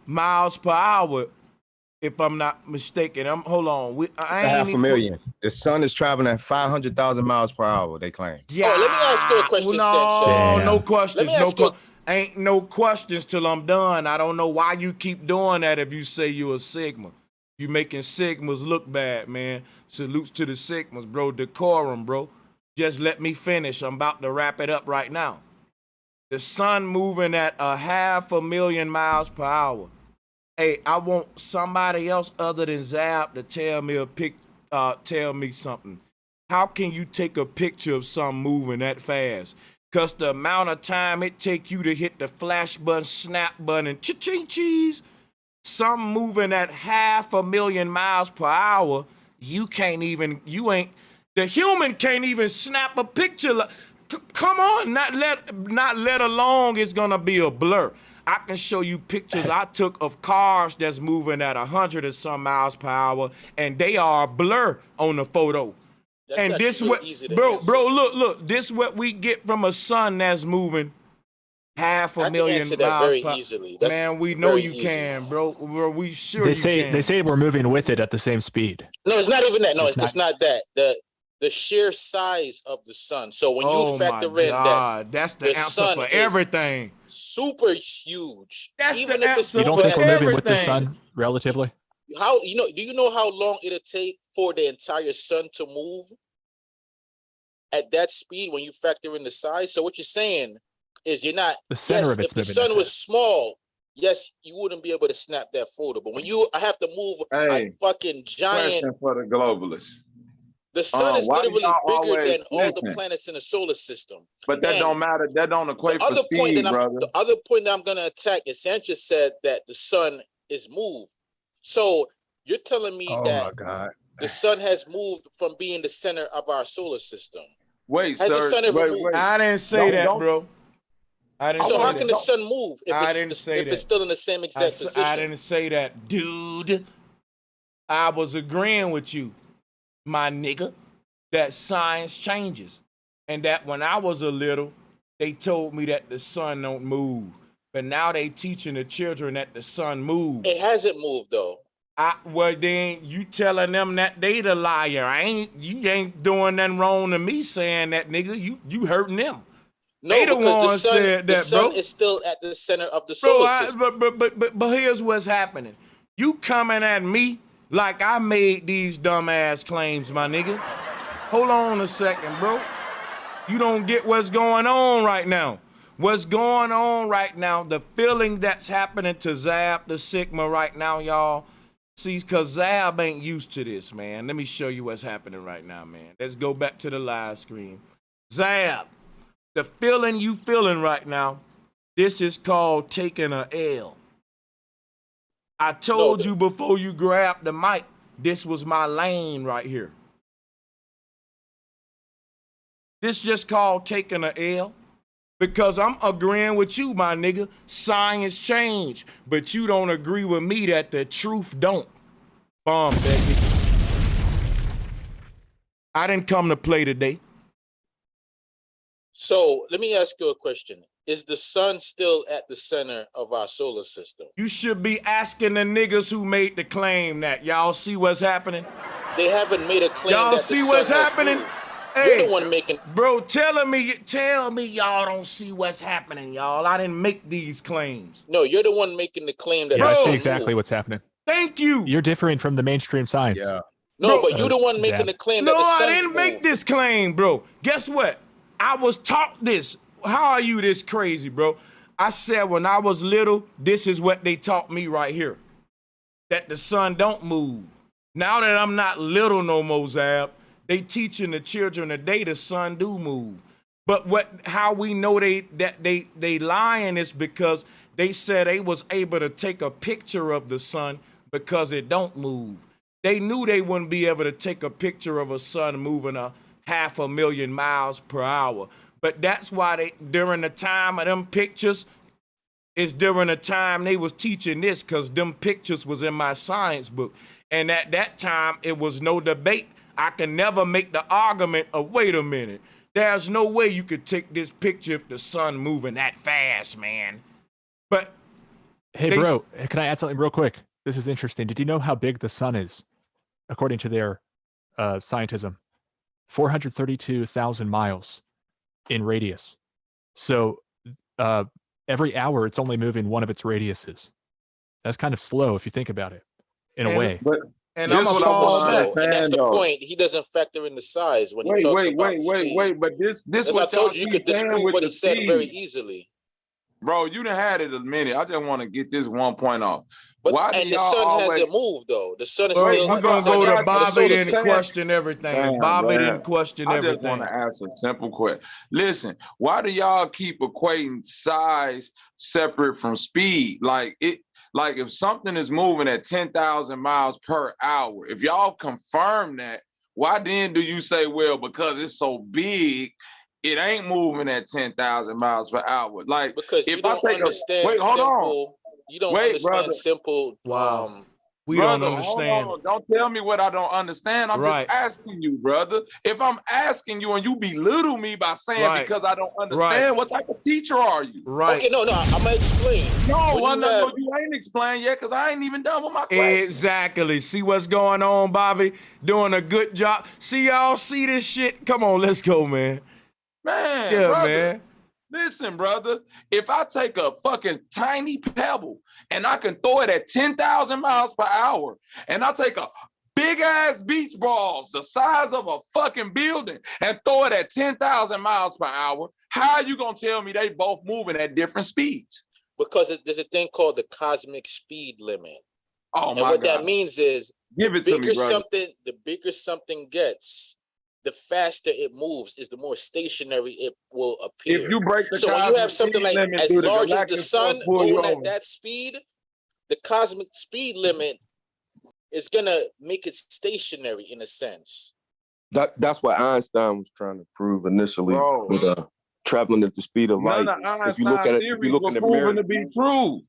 miles per hour, if I'm not mistaken. Hold on. It's half a million. The sun is traveling at 500,000 miles per hour, they claim. Yeah. Oh, let me ask you a question, No questions. Ain't no questions till I'm done. I don't know why you keep doing that if you say you're a Sigma. You making Sigmas look bad, man. Salutes to the Sigmas, bro. Decorum, bro. Just let me finish. I'm about to wrap it up right now. The sun moving at 500,000 miles per hour. Hey, I want somebody else other than Zab to tell me something. How can you take a picture of something moving that fast? Cause the amount of time it take you to hit the flash button, snap button, and cha-ching cheese, something moving at 500,000 miles per hour, the human can't even snap a picture. Come on, not let alone it's gonna be a blur. I can show you pictures I took of cars that's moving at 100 or some miles per hour, and they are a blur on the photo. That's and this what, bro, look, this what we get from a sun that's moving 500,000 miles per hour. Man, we know you can, bro. We sure they you can. They say we're moving with it at the same speed. No, it's not even that. No, it's not that. The sheer size of the sun. So when you factor in that's the answer for everything. Super huge. That's even the if it's you don't think we're moving with the sun relatively? Do you know how long it'll take for the entire sun to move at that speed when you factor in the size? So what you're saying is you're not the center of it's if the sun was small, yes, you wouldn't be able to snap that photo. But when I have to move a fucking giant for the globalists. The sun is literally bigger than all the planets in the solar system. But that don't matter. That don't equate for speed, brother. The other point that I'm going to attack is Sanchez said that the sun is moved. So you're telling me that the sun has moved from being the center of our solar system. Wait, sir. Wait. I didn't say that, bro. So how can the sun move if it's still in the same exact position? I didn't say that, dude. I was agreeing with you, my nigga, that science changes. And that when I was a little, they told me that the sun don't move. But now they teaching the children that the sun moves. It hasn't moved though. Well then you telling them that they the liar. You ain't doing nothing wrong to me saying that, nigga. You hurting them. No, they because the sun bro. is still at the center of the solar system. But here's what's happening. You coming at me like I made these dumbass claims, my nigga. Hold on a second, bro. You don't get what's going on right now. What's going on right now, the feeling that's happening to Zab, the Sigma right now, y'all. See, because Zab ain't used to this, man. Let me show you what's happening right now, man. Let's go back to the live screen. Zab, the feeling you feeling right now, this is called taking a L. I told you before you grabbed the mic, this was my lane right here. This just called taking a L because I'm agreeing with you, my nigga. Science change, but you don't agree with me that the truth don't. Bomb, baby. I didn't come to play today. So let me ask you a question. Is the sun still at the center of our solar system? You should be asking the niggas who made the claim that. Y'all see what's happening? They haven't made a claim. Y'all that see the what's sun has happening? moved. Hey, You're the one making. Bro, tell me y'all don't see what's happening, y'all. I didn't make these claims. No, you're the one making the claim that. Yeah, the I sun see exactly moved. what's happening. Thank you. You're differing from the mainstream science. Yeah. No, but you're the one making the claim that No, the sun I didn't make moved. this claim, bro. Guess what? I was taught this. How are you this crazy, bro? I said when I was little, this is what they taught me right here. That the sun don't move. Now that I'm not little no more, Zab, they teaching the children today the sun do move. But how we know they lying is because they said they was able to take a picture of the sun because it don't move. They knew they wouldn't be able to take a picture of a sun moving 500,000 miles per hour. But that's why during the time of them pictures, is during the time they was teaching this, because them pictures was in my science book. And at that time, it was no debate. I can never make the argument of, wait a minute, there's no way you could take this picture if the sun moving that fast, man. But hey, bro, can I add something real quick? This is interesting. Did you know how big the sun is, according to their scientism? 432,000 miles in radius. So every hour, it's only moving one of its radiuses. That's kind of slow if you think about it, in a way. And that's the point. He doesn't factor in the size when he talks about speed. But this As what I told y'all you, you keep could saying disprove with what the he said speed. very easily. Bro, you done had it a minute. I just want to get this one point off. But Why do and the y'all sun always... hasn't moved though. The sun is Bro, still. we're gonna go to Bobby didn't saying- question everything. Damn, Bobby man. didn't question I just everything. want to ask a simple question. Listen, why do y'all keep equating size separate from speed? Like if something is moving at 10,000 miles per hour, if y'all confirm that, why then do you say, well, because it's so big, it ain't moving at 10,000 miles per hour? Like, Because if you don't understand wait, hold on. simple. You don't Wait, understand brother. simple. Wow. We Brother, don't understand. hold on. Don't tell me what I don't understand. I'm Right. just asking you, brother. If I'm asking you and you belittle me by saying Right. because I don't understand, what type of teacher are you? Right. Okay, no, I'm gonna explain. No, you ain't explained yet because I ain't even done with my question. Exactly. See what's going on, Bobby? Doing a good job. See y'all see this shit? Come on, let's go, man. Man, Yeah, brother, man. listen, brother. If I take a fucking tiny pebble and I can throw it at 10,000 miles per hour, and I take a big ass beach balls the size of a fucking building and throw it at 10,000 miles per hour, how are you gonna tell me they both moving at different speeds? Because there's a thing called the cosmic speed limit. Oh And my what God. that means is Give it to me, brother. the bigger something gets, the faster it moves, is the more stationary it will appear. If you break the so when you have cosmic something speed like limit as through the large as the galactic sun force pull you going at over. that speed, the cosmic speed limit is gonna make it stationary in a sense. That's what Einstein was trying to prove initially Bro. with traveling at the speed of light. None of If you look at Einstein's it, if theories you look were in the proven mirror, to be true.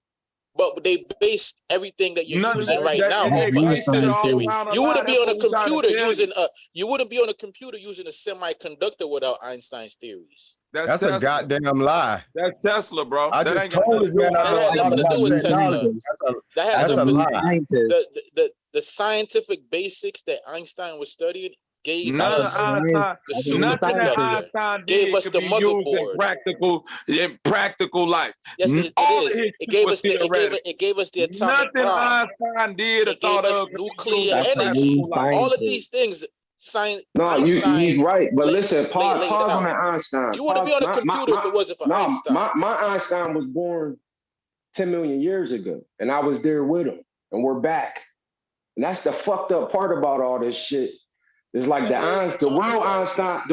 But they based everything that you're None of using that- right that- now they off of based it Einstein's all theory. around a You lie. wouldn't be That's on a what we're trying to computer tell using you wouldn't be on a computer using a semiconductor without Einstein's theories. That's a goddamn lie. That's Tesla, bro. I that just ain't got told nothing this to do man with I know That had a lot nothing to about do with Tesla. technology. That had That's a nothing. lie. The scientific basics that Einstein was studying gave None of us Einstein, the nothing that superconductor, Einstein gave did us could the be used motherboard. in practical life. Yes, it All is. of his It shit gave was us the theoretical. it gave us the atomic Nothing bomb. Einstein did or It gave thought us of could be nuclear used in energy. practical life. All of these things, science. No, he's right. But listen, laid pause on out. that Einstein. You wouldn't be on a computer if it wasn't for Einstein. My Einstein was born 10 million years ago, and I was there with him, and we're back. And that's the fucked up part about all this shit. It's like the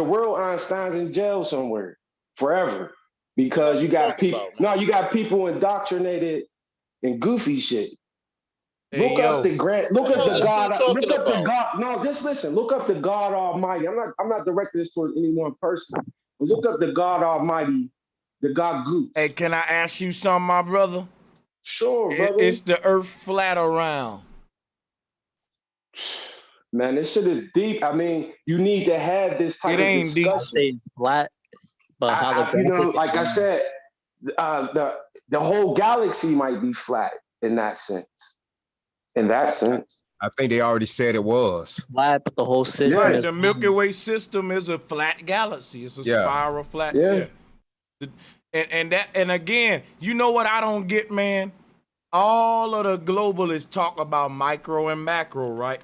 world Einstein's in jail somewhere forever because you got people indoctrinated in goofy shit. Look up the God. No, just listen. Look up the God Almighty. I'm not directing this toward any one person. But look up the God Almighty, the God Goose. Hey, can I ask you something, my brother? Sure, brother. Is the earth flat or round? Man, this shit is deep. I mean, you need to have this type of discussion. Flat. But you know, like I said, the whole galaxy might be flat in that sense. In that sense. I think they already said it was flat, but the whole system Right, is the Milky Way system is a flat galaxy. It's a spiral flat. And again, you know what I don't get, man? All of the globalists talk about micro and macro, right?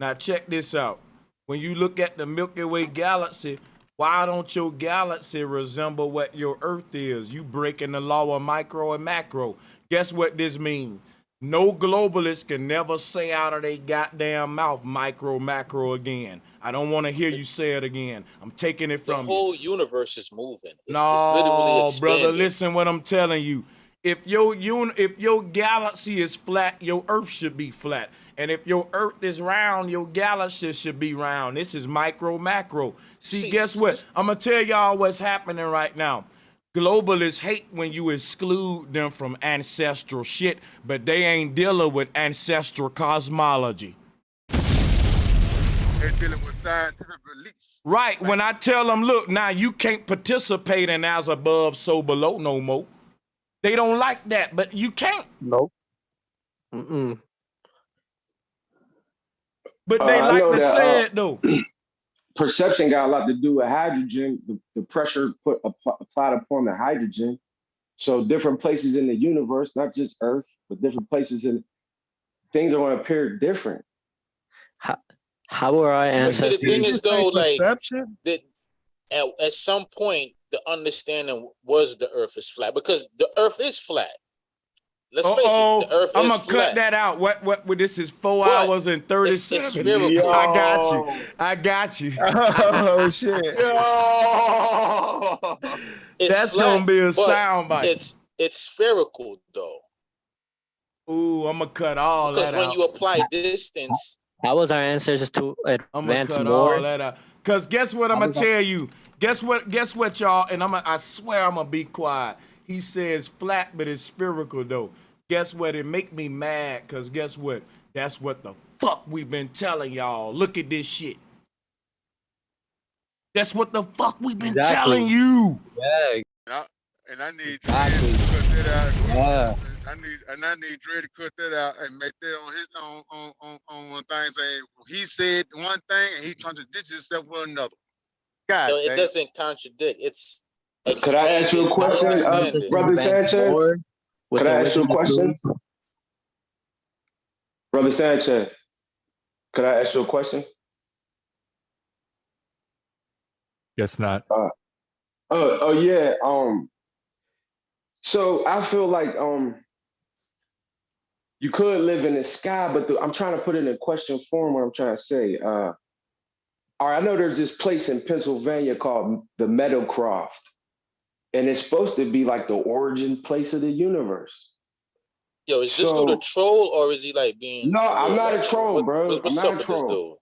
Now check this out. When you look at the Milky Way galaxy, why don't your galaxy resemble what your Earth is? You breaking the law of micro and macro. Guess what this means? No globalist can never say out of their goddamn mouth micro, macro again. I don't want to hear you say it again. I'm taking it from you. The whole universe is moving. It's No, it's brother, expanding. listen what I'm telling you. If your galaxy is flat, your Earth should be flat. And if your Earth is round, your galaxy should be round. This is micro, macro. See, guess what? I'm going to tell y'all what's happening right now. Globalists hate when you exclude them from ancestral shit, but they ain't dealing with ancestral cosmology. They're dealing with scientific beliefs. Right. When I tell them, look, now you can't participate in as above, so below no more. They don't like that, but you can't. Nope. But they like to that, say it though. Perception got a lot to do with hydrogen. The pressure applied upon the hydrogen. So different places in the universe, not just Earth, but different places in things are going to appear different. How are our ancestors? The thing is though, like that at some point the understanding was the Earth is flat because the Earth is flat. Let's face it, the Earth I'm is gonna flat. cut that out. What this is 4 hours and 37. spherical. I got you. Oh shit. That's gonna be a sound bite. It's spherical though. Ooh, I'm gonna cut all that out. Because when you apply distance, how was our ancestors to I'm gonna advance cut more? all that out. Cause guess what I'm gonna tell you? Guess what, y'all? And I swear I'm gonna be quiet. He says flat, but it's spherical though. Guess what? It make me mad. Cause guess what? That's what the fuck we've been telling y'all. Look at this shit. That's what the fuck we've been telling you. Yeah. And I need Dre to cut that out. Yeah. I need Dre to cut that out and make that on his on one thing. Saying he said one thing and he contradicts himself with another. God, no, it doesn't contradict. It's could I ask you a question, Brother Sanchez? Could I ask you a question? Brother Sanchez, could I ask you a question? Guess not. Oh yeah. So I feel like you could live in the sky, but I'm trying to put it in question form. What I'm trying to say. All right, I know there's this place in Pennsylvania called the Meadowcroft, and it's supposed to be like the origin place of the universe. Yo, is this dude a troll or is he like being? No, I'm not a troll, bro. What's I'm up not a with troll. this dude?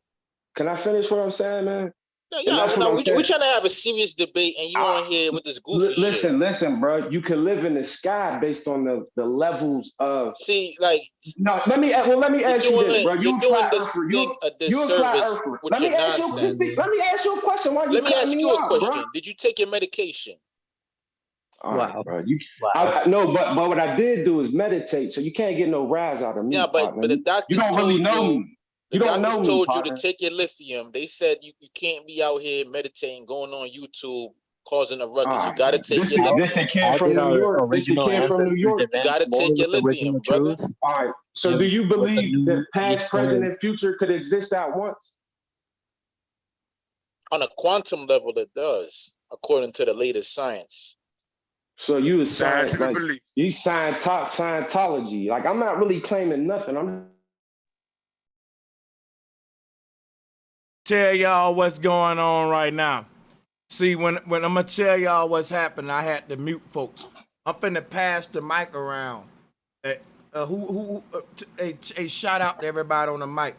Can I finish what I'm saying, man? No, we're trying to have a serious debate, and you on here with this goofy shit. Listen, bro. You can live in the sky based on the levels of. See, like. No, let me ask you this, bro. You're doing this thing a disservice with your nonsense. Let me ask you a question. Why you Let me ask you a question. Bro? Did you take your medication? Wow, bro. No, but what I did do is meditate, so you can't get no rise out of me. Yeah, but the doctors you don't really know me. The You don't know doctors me, told you partner. to take your lithium. They said you can't be out here meditating, going on YouTube, causing a ruckus. You gotta take your lithium. This came from New York. This came from New York. You gotta take your lithium, brother. All right. So do you believe that past, present, and future could exist at once? On a quantum level, it does, according to the latest science. So you is science, like you Scientology. Like I'm not really claiming nothing. I'm tell y'all what's going on right now. See, when I'm gonna tell y'all what's happening, I had to mute folks. I'm finna pass the mic around. A shout out to everybody on the mic.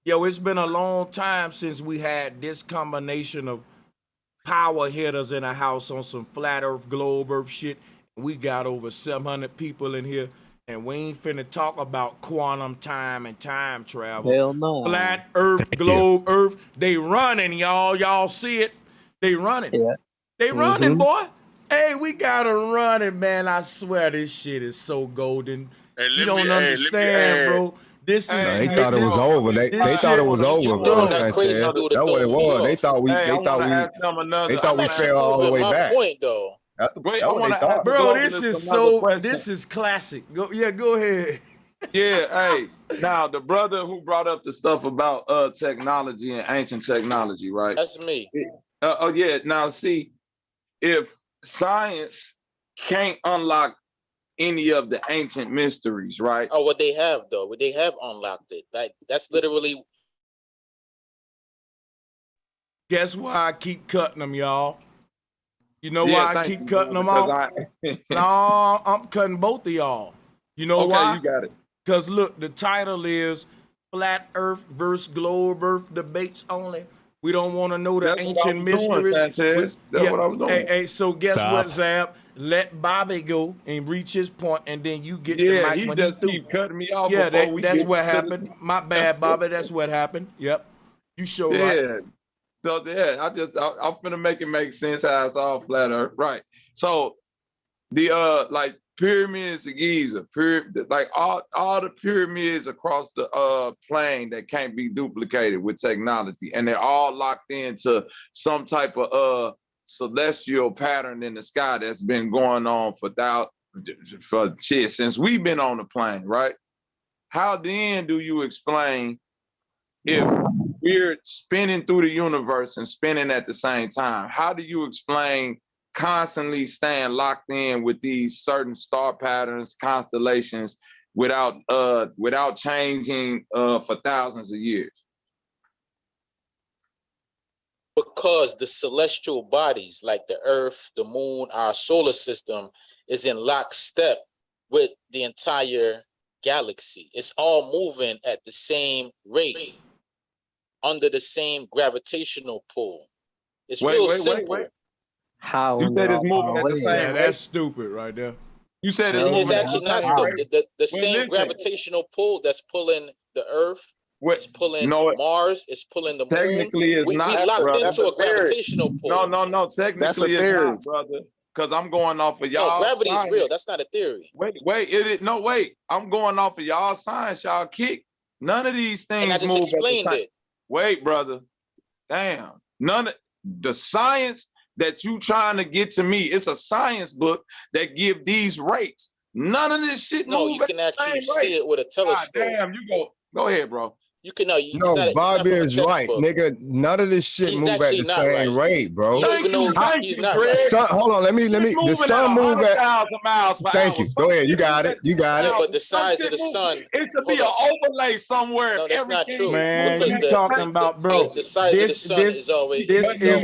Yo, it's been a long time since we had this combination of power hitters in a house on some flat earth, globe earth shit. We got over 700 people in here, and we ain't finna talk about quantum time and time travel. Hell no. Flat earth, globe earth, they running, y'all. Y'all see it? They running. Yeah. They running, boy. Hey, we gotta run it, man. I swear this shit is so golden. Hey, You don't understand, bro. This is. They thought it was over. They thought it was over, bro. That's what it was. They thought we fell all the way back. Point though. That's what they thought. Bro, this is classic. Go ahead. Yeah, hey. Now the brother who brought up the stuff about technology and ancient technology, right? That's me. Oh yeah. Now see, if science can't unlock any of the ancient mysteries, right? Oh, what they have though, what they have unlocked it. That's literally. Guess why I keep cutting them, y'all? You know why I keep cutting them off? No, I'm cutting both of y'all. You know why? You got it. Because look, the title is Flat Earth versus Globe Earth Debates Only. We don't want to know the ancient mysteries. That's what I was doing. Hey, so guess what, Zab? Let Bobby go and reach his point, and then you get the mic he when just he's keep cutting me off. Yeah, that's what happened. My bad, Bobby. That's what happened. Yep. You sure right. So I'm finna make it make sense how it's all flat earth. Right. So the like pyramids of Giza, like all the pyramids across the plane that can't be duplicated with technology, and they're all locked into some type of celestial pattern in the sky that's been going on for since we've been on the plane, right? How then do you explain if we're spinning through the universe and spinning at the same time? How do you explain constantly staying locked in with these certain star patterns, constellations, without changing for thousands of years? Because the celestial bodies like the Earth, the Moon, our solar system is in lockstep with the entire galaxy. It's all moving at the same rate, under the same gravitational pull. It's real simple. How? You said it's moving at the same rate. That's stupid right there. You said it's moving actually not stupid. The same gravitational pull that's pulling the Earth. It's pulling Mars. It's pulling the moon. Technically, it's not. We locked brother. into a gravitational pull. No. Technically, That's a it's theory. not, brother. Because I'm going off of y'all. No, gravity science. is real. That's not a theory. Wait. I'm going off of y'all science. Y'all kick. None of these things And I just move explained at the same. it. Wait, brother. Damn. None of the science that you trying to get to me. It's a science book that give these rates. None of this shit. No, you can actually see it with a telescope. God damn, you go ahead, bro. You can know. No, Bobby is right, nigga. None of this shit move at the same rate, bro. He's not right. Hold on, let me. The sun move at 100,000 miles per Thank hour. you. Go ahead. You got it. Yeah, but the size of the sun. It should be an overlay somewhere. No, that's not true. Man, Because you talking about, bro? The size of the sun is always. This is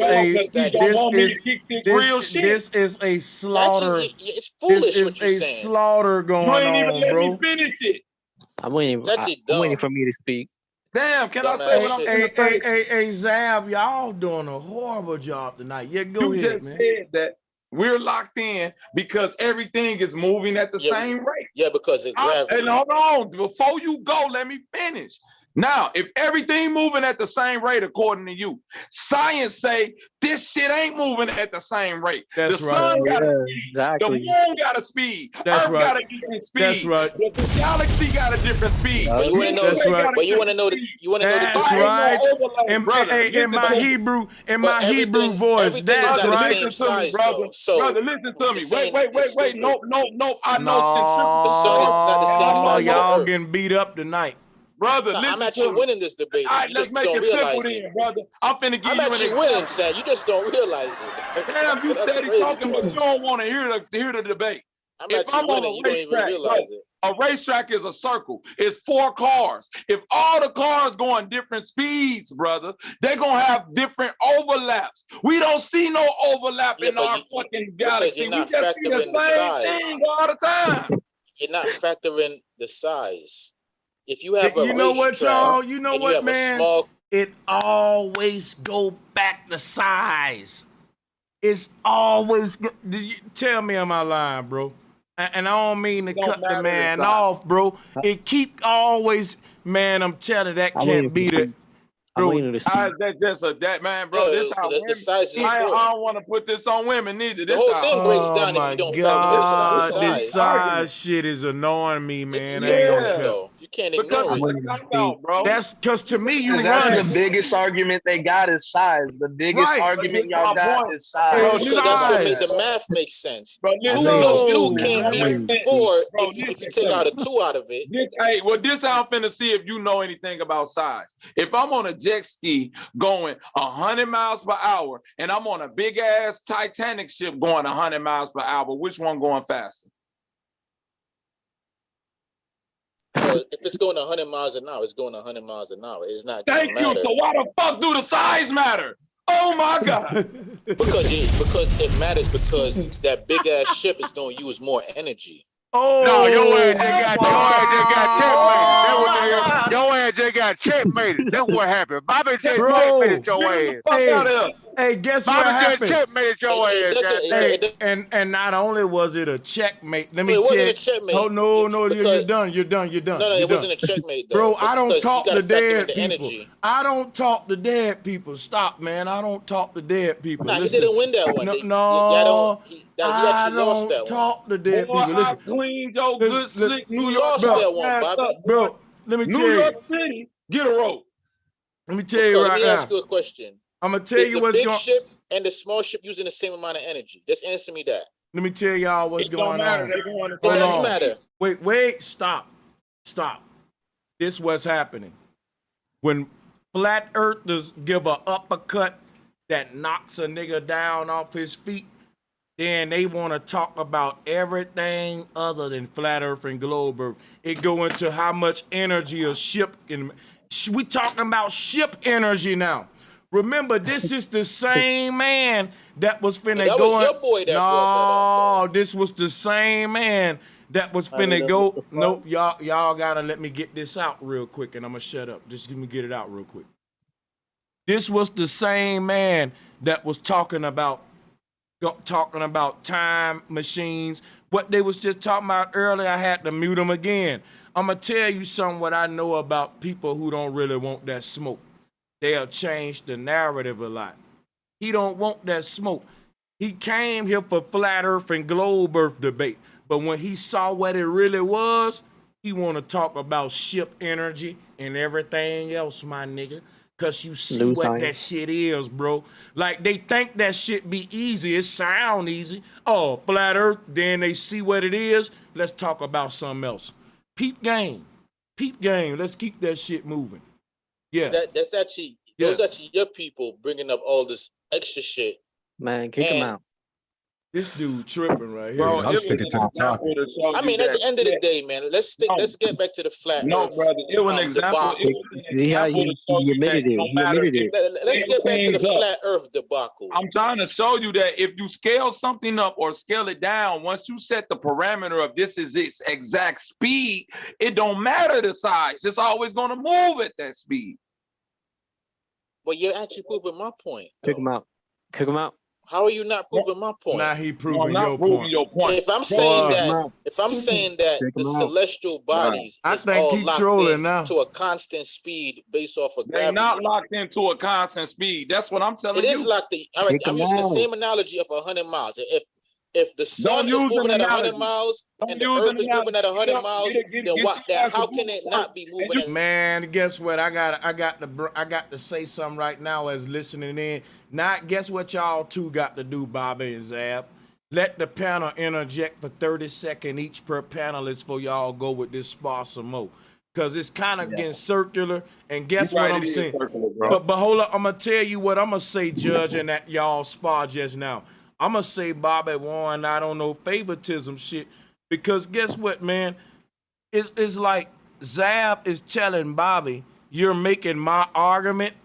a slaughter. Actually, it's foolish This what is you're a saying. slaughter going You ain't even on, let bro. me finish it. I'm waiting for me to speak. Damn, can I say what I'm gonna say? Hey, Zab, y'all doing a horrible job tonight. Yeah, go You ahead, just man. said that we're locked in because everything is moving at the same rate. Yeah, because of gravity. And hold on, before you go, let me finish. Now, if everything moving at the same rate, according to you, science say this shit ain't moving at the same rate. That's the right. sun got a speed. Exactly. The moon got a speed. That's Earth right. got a different speed. That's right. The galaxy got a different speed. But you want to know. That's right. But you want to know. You want to know. That's right. In my Hebrew voice, that's right. Listen to me, brother. Brother, listen to me. Wait. No. I know the sun is not the same size as y'all Earth. getting beat up tonight. Brother, No, listen I'm actually to me. winning this debate. All right, You let's just make don't it realize simple it. then, brother. I'm finna give I'm you an actually example. winning, Sam. You just don't realize it. Damn, you That's steady crazy. talking, but you don't want to hear the debate. I'm If actually I'm on winning. a You don't even racetrack, realize it. a racetrack is a circle. It's 4 cars. If all the cars going different speeds, brother, they're gonna have different overlaps. We don't see no overlap in our fucking galaxy. you're We not just see the factoring the same size. thing all the time. You're not factoring the size. If you have a You know what, racetrack y'all? You know and what, have man? a small, It always go back to size. It's always. Tell me, am I lying, bro? And I don't mean to cut the man off, bro. It keep always, man. I'm telling you, that can't be the. waiting to speak. That's just that man, bro. This how the size is I important. don't want to put this on women neither. The This whole how thing breaks Oh down if my you don't God, factor in this size. size shit is annoying me, man. I Yeah, ain't gonna care. though. You can't ignore it. bro. That's because to me, you That's the running. biggest argument they got is size. The biggest Right. argument y'all got is Bro, size. so that's what size. made the math make sense. Bro, 2 listen, plus 2 No, can't man. be 4 Bro, if you listen take to out me. a 2 out of it. This how I'm finna see if you know anything about size. If I'm on a jet ski going 100 miles per hour and I'm on a big ass Titanic ship going 100 miles per hour, which one going faster? If it's going 100 miles an hour, it's going 100 miles an hour. It's not gonna Thank you. matter. So why the fuck do the size matter? Oh my God. because it matters because that big ass ship is gonna use more energy. Oh, No, your ass just got checkmated. That's what happened. Bobby just checkmated your ass. Hey, guess Bobby what just happened? checkmated your ass. Hey, and not only was it a checkmate, let me It tell wasn't you. a checkmate. Oh no, you're because- done. You're done. No, it wasn't a checkmate, though. Bro, I don't Because talk you to gotta factor in dead the people. energy. I don't talk to dead people. Stop, man. I don't talk to dead people. Nah, Listen, he didn't win that one. He I actually lost don't that one. talk to dead Boy, people. Listen, I cleaned your good, slick New You York. lost that one, Bobby. Bro, let me New tell you. York City, get a rope. Let me tell you Let right me ask now. you a question. I'm gonna tell Is you the what's big going. ship and the small ship using the same amount of energy? Just answer me that. Let me tell y'all what's It don't going matter. on. They going It doesn't matter. Wait, stop. This what's happening. When flat earthers give a uppercut that knocks a nigga down off his feet, then they want to talk about everything other than flat earth and globe earth. It go into how much energy a ship can. We talking about ship energy now. Remember, this is the same man that was finna That go. was your boy that brought that up. This was the same man that was finna go. Nope, y'all gotta let me get this out real quick, and I'm gonna shut up. Just let me get it out real quick. This was the same man that was talking about time machines. What they was just talking about earlier, I had to mute them again. I'm gonna tell you something what I know about people who don't really want that smoke. They'll change the narrative a lot. He don't want that smoke. He came here for flat earth and globe earth debate. But when he saw what it really was, he want to talk about ship energy and everything else, my nigga. Cause you see New what science. that shit is, bro. Like they think that shit be easy. It sound easy. Oh, flat earth. Then they see what it is. Let's talk about something else. Peep game. Let's keep that shit moving. Yeah. That's actually those actually your people bringing up all this extra shit. Man, kick him out. This dude tripping right here. Bro, I'm sick of talking. I mean, at the end of the day, man, let's get back to the flat No, earth. brother, it was an example. Debacle. See how he admitted it. He admitted it. Let's get back to the flat earth debacle. I'm trying to show you that if you scale something up or scale it down, once you set the parameter of this is its exact speed, it don't matter the size. It's always going to move at that speed. But you're actually proving my point. Kick him out. Kick him out. How are you not proving my point? Now he proving I'm not your proving point. your point. If I'm saying that the celestial bodies I is think all he locked trolling in now. to a constant speed based off of They're gravity. not locked into a constant speed. That's what I'm telling It you. is locked in. All right, Kick I'm him using the out. same analogy of 100 miles. If the sun is use moving an at 100 analogy. miles Don't and the use earth an is moving at 100 analogy. miles, Get then your what? ass How to can move it not be moving? At Man, guess what? I got to say something right now as listening in. Not guess what y'all two got to do, Bobby and Zab. Let the panel interject for 30 seconds each per panelist for y'all go with this spar some more. Cause it's kind of getting circular. And guess You're what right, I'm it is saying? circular, bro. But hold up, I'm gonna tell you what I'm gonna say, judging that y'all spar just now. I'm gonna say Bobby Warren, I don't know, favoritism shit. Because guess what, man? It's like Zab is telling Bobby, you're making my argument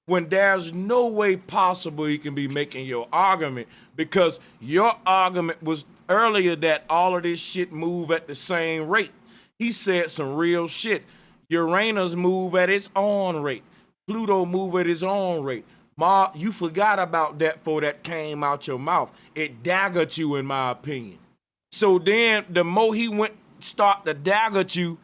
when there's no way possible you can be making your argument, because your argument was earlier that all of this shit move at the same rate. He said some real shit. Uranus move at its own rate. Pluto move at its own rate. Ma, you forgot about that before that came out your mouth. It daggered you, in my opinion. So then the more he start to dagger you,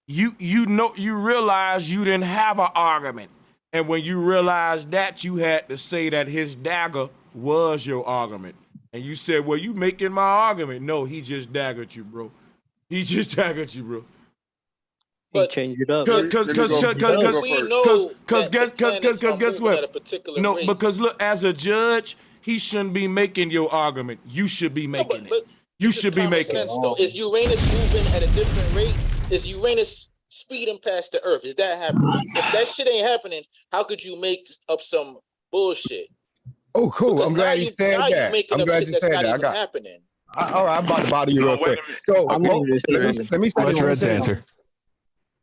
you realize you didn't have an argument. And when you realized that, you had to say that his dagger was your argument. And you said, well, you making my argument. No, he just daggered you, bro. He just daggered you, bro. He changed it up. Because guess what? No, because look, as a judge, he shouldn't be making your argument. You should be making it. You should be making it. Is Uranus moving at a different rate? Is Uranus speeding past the Earth? Is that happening? If that shit ain't happening, how could you make up some bullshit? Oh, cool. Because I'm glad you said that. I'm glad you said that. I got happening. All right, I'm about to bother you real quick. So let me What's Red's answer?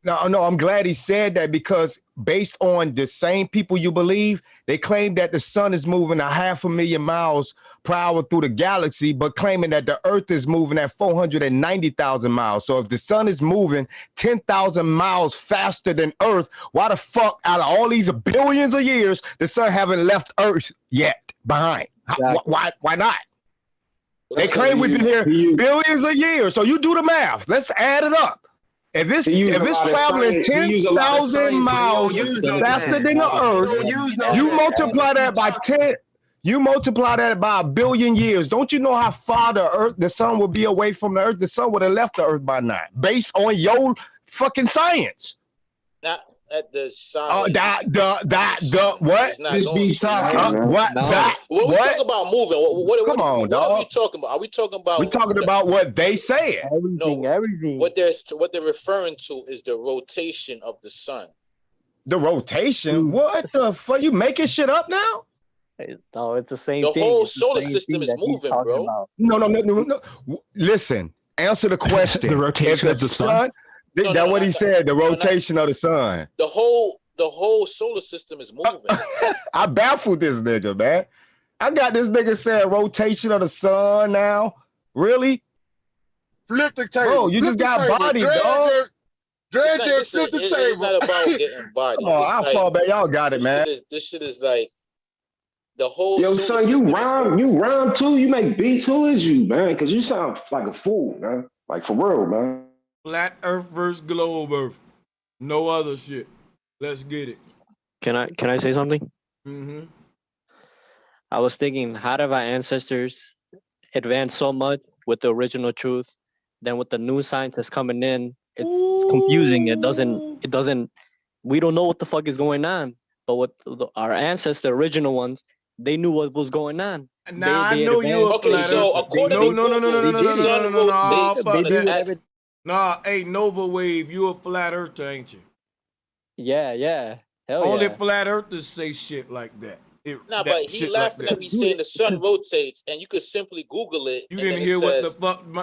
No, I'm glad he said that, because based on the same people you believe, they claim that the sun is moving 500,000 miles per hour through the galaxy, but claiming that the earth is moving at 490,000 miles. So if the sun is moving 10,000 miles faster than earth, why the fuck out of all these billions of years, the sun haven't left earth yet behind? Exactly. Why not? They claim we've been here billions of years. So you do the math. Let's add it up. If it's traveling 10,000 miles faster than the Earth, you multiply that by 10. You multiply that by 1 billion years. Don't you know how far the sun will be away from the Earth? The sun would have left the Earth by now, based on your fucking science. Not at the side. What? Just be talking. What? When we talk about moving, Come on, dog. What are we talking about? Are we talking about? We're talking about what they said. Everything. What they're referring to is the rotation of the sun. The rotation? What the fuck? You making shit up now? No, it's the same thing. The whole solar system is moving, bro. No. Listen, answer the question. The rotation of the sun? That's what he said, the rotation of the sun. The whole solar system is moving. I baffled this nigga, man. I got this nigga saying rotation of the sun now. Really? Flip the table. Bro, you just got body, dog. Flip the table. It's not about getting body. Come on, I'll fall back. Y'all got it, man. This shit is like the whole. Yo, son, you rhyme too. You make beats. Who is you, man? Because you sound like a fool, man. Like for real, man. Flat Earth versus globe Earth. No other shit. Let's get it. Can I say something? Mm-hmm. I was thinking, how did our ancestors advance so much with the original truth? Then with the new science that's coming in, it's confusing. It doesn't. We don't know what the fuck is going on. But with our ancestors, the original ones, they knew what was going on. Now I know you're a flat so according to Nah, hey, Nova Wave, you a flat earther, ain't you? Yeah. Hell Only yeah. flat earthers say shit like that. But he laughing at me saying the sun rotates, and you could simply Google it. You didn't hear what the fuck you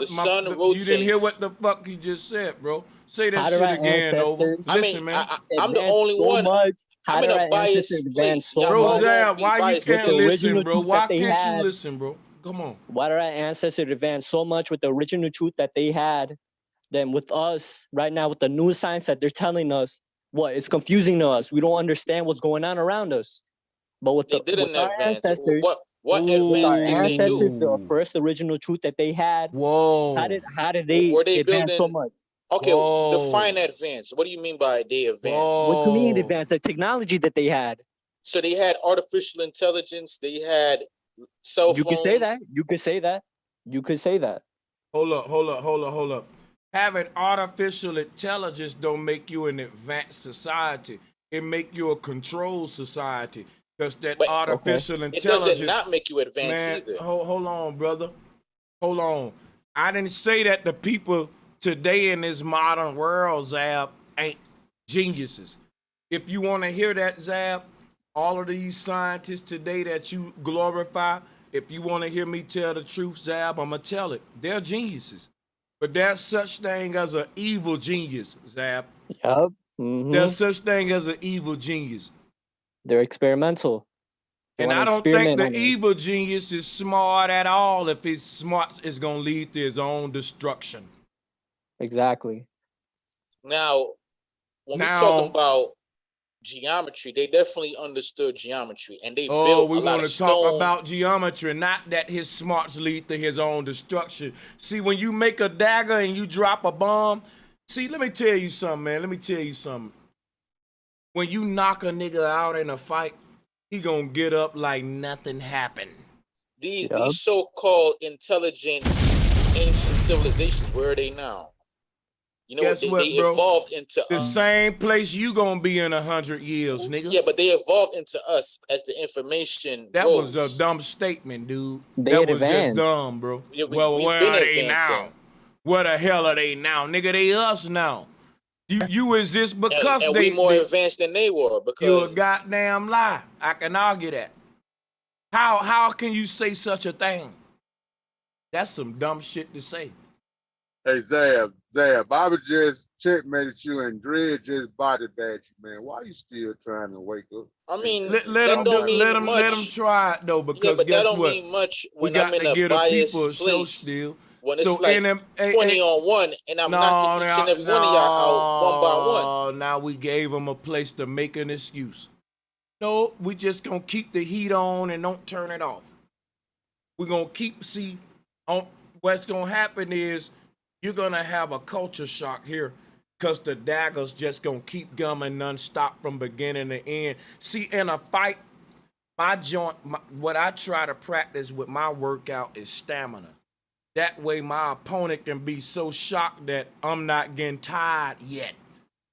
didn't hear what the fuck he just said, bro. Say that shit again, Nova. Listen, man. I'm the only one. I'm in a biased place. Bro, Zab, why you can't listen, bro? Why can't you listen, bro? Come on. Why did our ancestors advance so much with the original truth that they had? Then with us right now, with the new science that they're telling us, it's confusing to us. We don't understand what's going on around us. But with our ancestors, what advance did they do? The first original truth that they had. Whoa. How did they advance so much? Okay, define advance. What do you mean by they advance? What do you mean advance? The technology that they had. So they had artificial intelligence. They had cell phones. You could say that. You could say that. Hold up. Having artificial intelligence don't make you an advanced society. It make you a controlled society. Because that artificial intelligence... It does not make you advance either. Hold on, brother. Hold on. I didn't say that the people today in this modern world, Zab, ain't geniuses. If you want to hear that, Zab, all of these scientists today that you glorify, if you want to hear me tell the truth, Zab, I'm going to tell it. They're geniuses. But there's such thing as an evil genius, Zab. Yup. Mm-hmm. There's such thing as an evil genius. They're experimental. And I don't think the evil genius is smart at all. If his smart is going to lead to his own destruction. Exactly. Now, when we talk about geometry, they definitely understood geometry, and they built a lot of stone. Talk about geometry, not that his smarts lead to his own destruction. See, when you make a dagger and you drop a bomb, see, let me tell you something, man. When you knock a nigga out in a fight, he gonna get up like nothing happened. These so-called intelligent ancient civilizations, where are they now? You know, Guess they bro? evolved into the same place you gonna be in 100 years, nigga. Yeah, but they evolved into us as the information That grows. was a dumb statement, dude. They that was advanced. just dumb, bro. Yeah, well, we've where been are they advancing. now? Where the hell are they now, nigga? They us now. You exist because and they we more advanced than they were. You a Because goddamn lie. I can argue that. How can you say such a thing? That's some dumb shit to say. Hey, Zab, Bobby just checkmated you and Dred just body bagged you, man. Why you still trying to wake up? I mean, Let that them don't mean let them much. try it though, Yeah, because but that guess don't what? mean much We when got I'm in to a get a biased people a show place. still. When it's So like in them, 20 on one, and I'm knocking each and every one of y'all out one by one. Now we gave them a place to make an excuse. No, we just gonna keep the heat on and don't turn it off. We're gonna what's gonna happen is you're gonna have a culture shock here because the daggers just gonna keep gumming nonstop from beginning to end. See, in a fight, what I try to practice with my workout is stamina. That way my opponent can be so shocked that I'm not getting tired yet.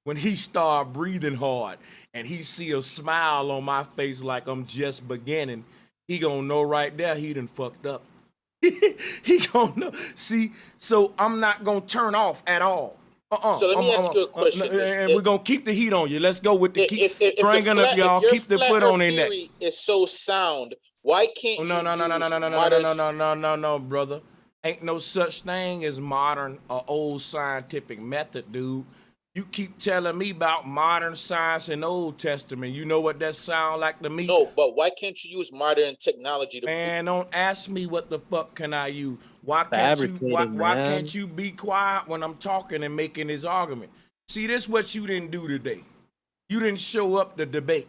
When he start breathing hard and he see a smile on my face like I'm just beginning, he gonna know right there he done fucked up. He gonna know. See, so I'm not gonna turn off at all. So let me ask you a question. And we're gonna keep the heat on you. Let's go with the keep If bringing up y'all. Keep the foot on their neck. theory is so sound, why can't you No, brother. Ain't no such thing as modern or old scientific method, dude. You keep telling me about modern science and Old Testament. You know what that sound like to me? No, but why can't you use modern technology to Man, don't ask me what the fuck can I use. Why can't you be quiet when I'm talking and making this argument? See, this is what you didn't do today. You didn't show up to debate.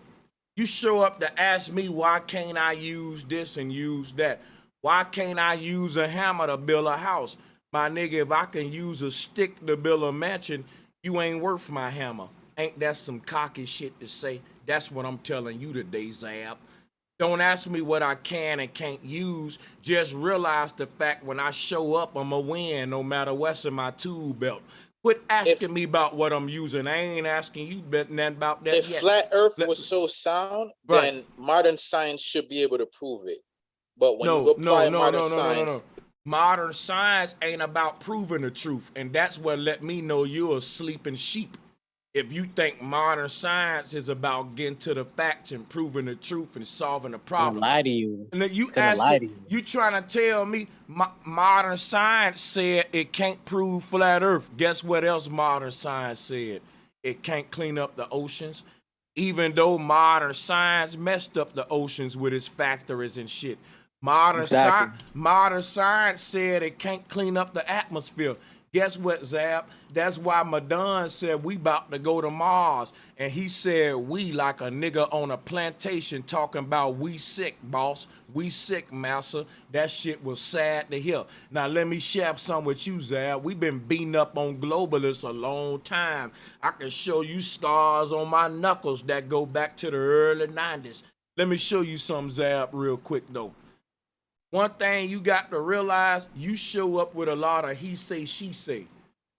You show up to ask me why can't I use this and use that? Why can't I use a hammer to build a house? My nigga, if I can use a stick to build a mansion, you ain't worth my hammer. Ain't that some cocky shit to say? That's what I'm telling you today, Zab. Don't ask me what I can and can't use. Just realize the fact when I show up, I'm a win no matter what's in my tool belt. Quit asking me about what I'm using. I ain't asking you nothing about that If yet. flat Earth was so sound, then modern science should be able to prove it. But when you apply modern science, modern science ain't about proving the truth, and that's what let me know you're a sleeping sheep. If you think modern science is about getting to the facts and proving the truth and solving the problem, lie to you. And then you lie to you trying to tell me modern science said it can't prove flat Earth. Guess what else modern science said? It can't clean up the oceans, even though modern science messed up the oceans with its factories and shit. Modern science said it can't clean up the atmosphere. Guess what, Zab? That's why Madon said we about to go to Mars. And he said we like a nigga on a plantation talking about we sick, boss. We sick, massa. That shit was sad to hear. Now let me share some with you, Zab. We been beating up on globalists a long time. I can show you scars on my knuckles that go back to the early 90s. Let me show you some, Zab, real quick though. One thing you got to realize, you show up with a lot of he say, she say.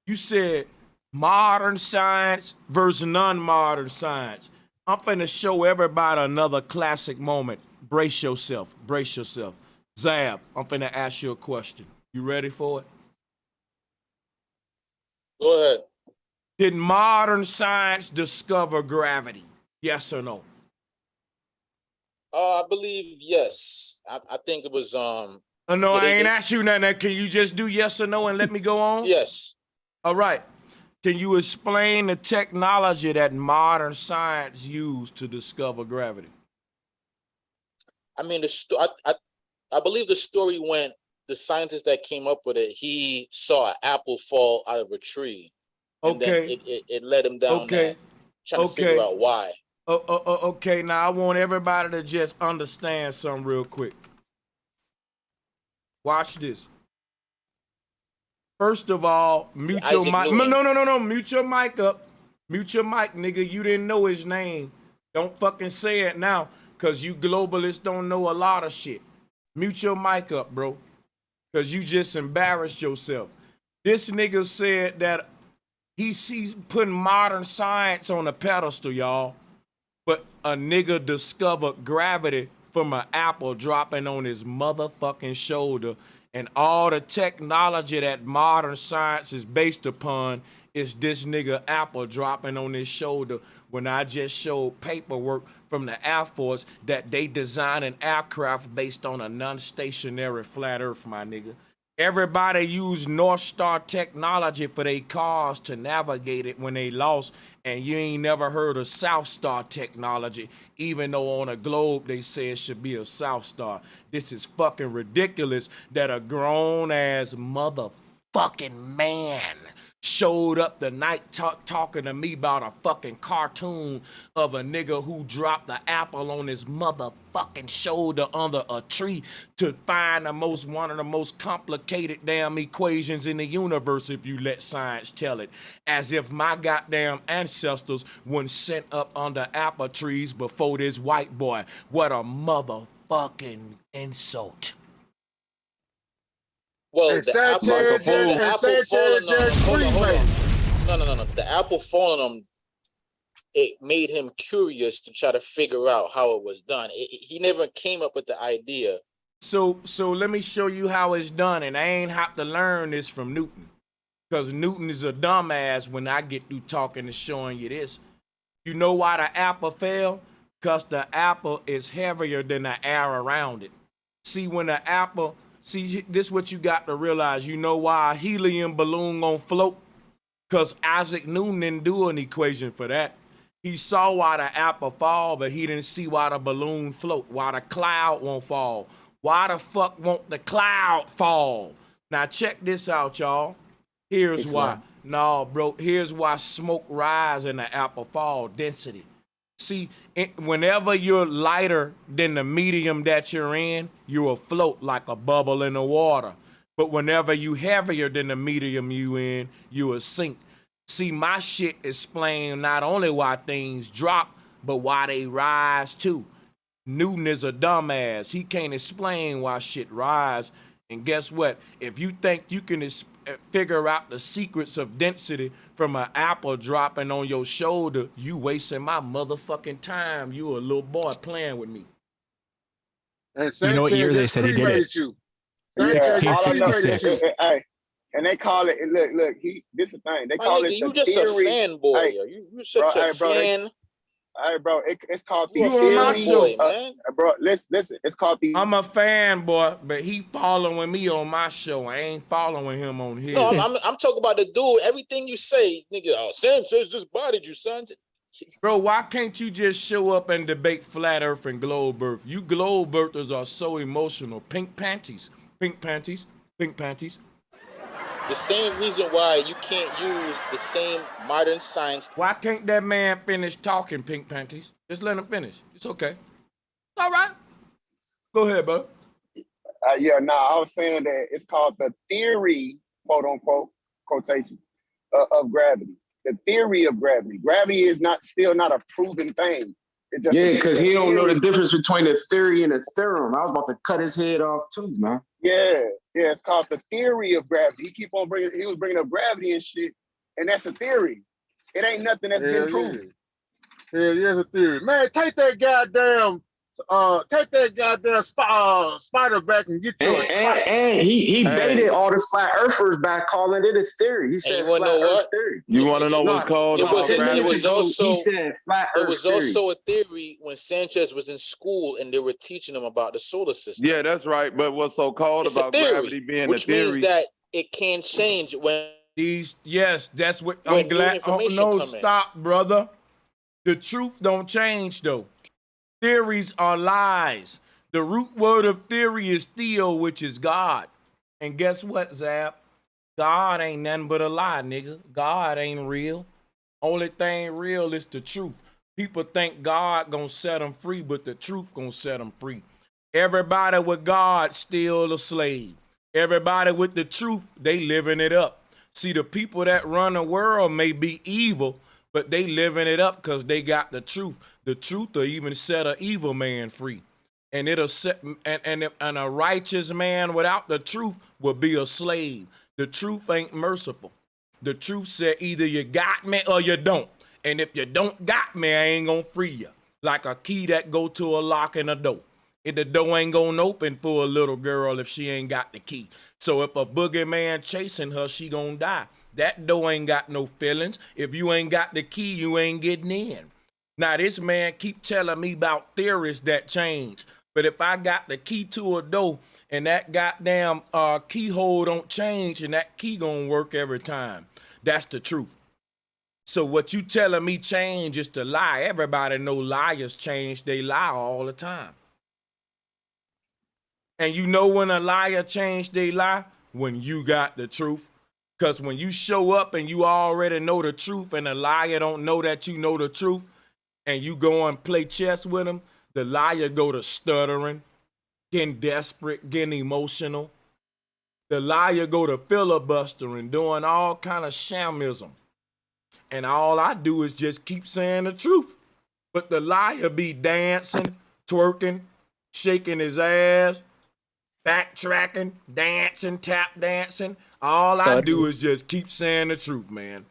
You said modern science versus non-modern science. I'm finna show everybody another classic moment. Brace yourself, brace yourself. Zab, I'm finna ask you a question. You ready for it? Go ahead. Did modern science discover gravity? Yes or no? I believe yes. I think it was No, I ain't asked you nothing. Can you just do yes or no and let me go on? Yes. All right. Can you explain the technology that modern science used to discover gravity? I mean, I believe the story went, the scientist that came up with it, he saw an apple fall out of a tree. And then it led him down there, trying to figure out why. Okay, now I want everybody to just understand something real quick. Watch this. First of all, mute your mic. No, mute your mic up. Mute your mic, nigga. You didn't know his name. Don't fucking say it now, cause you globalists don't know a lot of shit. Mute your mic up, bro. Cause you just embarrassed yourself. This nigga said that he's putting modern science on a pedestal, y'all. But a nigga discovered gravity from an apple dropping on his motherfucking shoulder. And all the technology that modern science is based upon is this nigga apple dropping on his shoulder, when I just showed paperwork from the Air Force that they designed an aircraft based on a non-stationary flat earth, my nigga. Everybody used North Star technology for their cars to navigate it when they lost, and you ain't never heard of South Star technology, even though on a globe they say it should be a South Star. This is fucking ridiculous that a grown-ass motherfucking man showed up the night talking to me about a fucking cartoon of a nigga who dropped the apple on his motherfucking shoulder under a tree to find one of the most complicated damn equations in the universe, if you let science tell it. As if my goddamn ancestors weren't sent up under apple trees before this white boy. What a motherfucking insult. Well, And the apple falling on no. The apple falling on him, it made him curious to try to figure out how it was done. He never came up with the idea. So let me show you how it's done, and I ain't have to learn this from Newton, because Newton is a dumbass when I get through talking and showing you this. You know why the apple fell? Because the apple is heavier than the air around it. See, when the apple... See, this is what you got to realize. You know why a helium balloon gonna float? Because Isaac Newton didn't do an equation for that. He saw why the apple fall, but he didn't see why the balloon float, why the cloud won't fall. Why the fuck won't the cloud fall? Now check this out, y'all. Here's why. No, bro, here's why smoke rise and the apple fall, density. See, whenever you're lighter than the medium that you're in, you will float like a bubble in the water. But whenever you heavier than the medium you in, you will sink. See, my shit explains not only why things drop, but why they rise too. Newton is a dumbass. He can't explain why shit rise. And guess what? If you think you can figure out the secrets of density from an apple dropping on your shoulder, you wasting my motherfucking time. You a little boy playing with me. And you know what year they said he did it? 1666. Hey, and they call it. Look. This is the thing. They call it you the just theory. a fanboy. Hey, You such a fan. Hey, bro, it's called the You theory. on my show, man. Bro, listen. It's called the. I'm a fanboy, but he following me on my show. I ain't following him on his. No, I'm talking about the dude. Everything you say, nigga. Oh, Sanchez just bodied you, son. Bro, why can't you just show up and debate flat earth and globe earth? You globe earthers are so emotional. Pink panties. The same reason why you can't use the same modern science. Why can't that man finish talking, pink panties? Just let him finish. It's okay. It's all right. Go ahead, bro. I was saying that it's called the theory, quote unquote, quotation, of gravity. The theory of gravity. Gravity is still not a proven thing. Because he don't know the difference between a theory and a theorem. I was about to cut his head off too, man. Yeah, it's called the theory of gravity. He was bringing up gravity and shit, and that's a theory. It ain't nothing that's been proven. Yeah, it's a theory. Man, take that goddamn spider back and get your and he baited all the flat earthers back calling it a theory. He said flat earth theory. You want to know what's called? It was also he said flat earth also a theory when Sanchez was in school and they were teaching him about the solar system. Yeah, that's right. But what's so called about gravity being which a theory? Means that it can change when that's what I'm glad. Oh no, stop, brother. The truth don't change though. Theories are lies. The root word of theory is theo, which is God. And guess what, Zap? God ain't nothing but a lie, nigga. God ain't real. Only thing real is the truth. People think God gonna set them free, but the truth gonna set them free. Everybody with God still a slave. Everybody with the truth, they living it up. See, the people that run the world may be evil, but they living it up because they got the truth. The truth will even set an evil man free. And it'll set and a righteous man without the truth will be a slave. The truth ain't merciful. The truth said either you got me or you don't. And if you don't got me, I ain't gonna free you. Like a key that go to a lock in a door. If the door ain't gonna open for a little girl if she ain't got the key. So if a boogeyman chasing her, she gonna die. That door ain't got no feelings. If you ain't got the key, you ain't getting in. Now this man keep telling me about theories that change. But if I got the key to a door and that goddamn keyhole don't change and that key gonna work every time, that's the truth. So what you telling me change is to lie. Everybody know liars change. They lie all the time. And you know when a liar change, they lie? When you got the truth. Because when you show up and you already know the truth and a liar don't know that you know the truth and you go and play chess with him, the liar go to stuttering, getting desperate, getting emotional. The liar go to filibustering, doing all kind of shamism. And all I do is just keep saying the truth. But the liar be dancing, twerking, shaking his ass, backtracking, dancing, tap dancing. All I do is just keep saying the truth, man.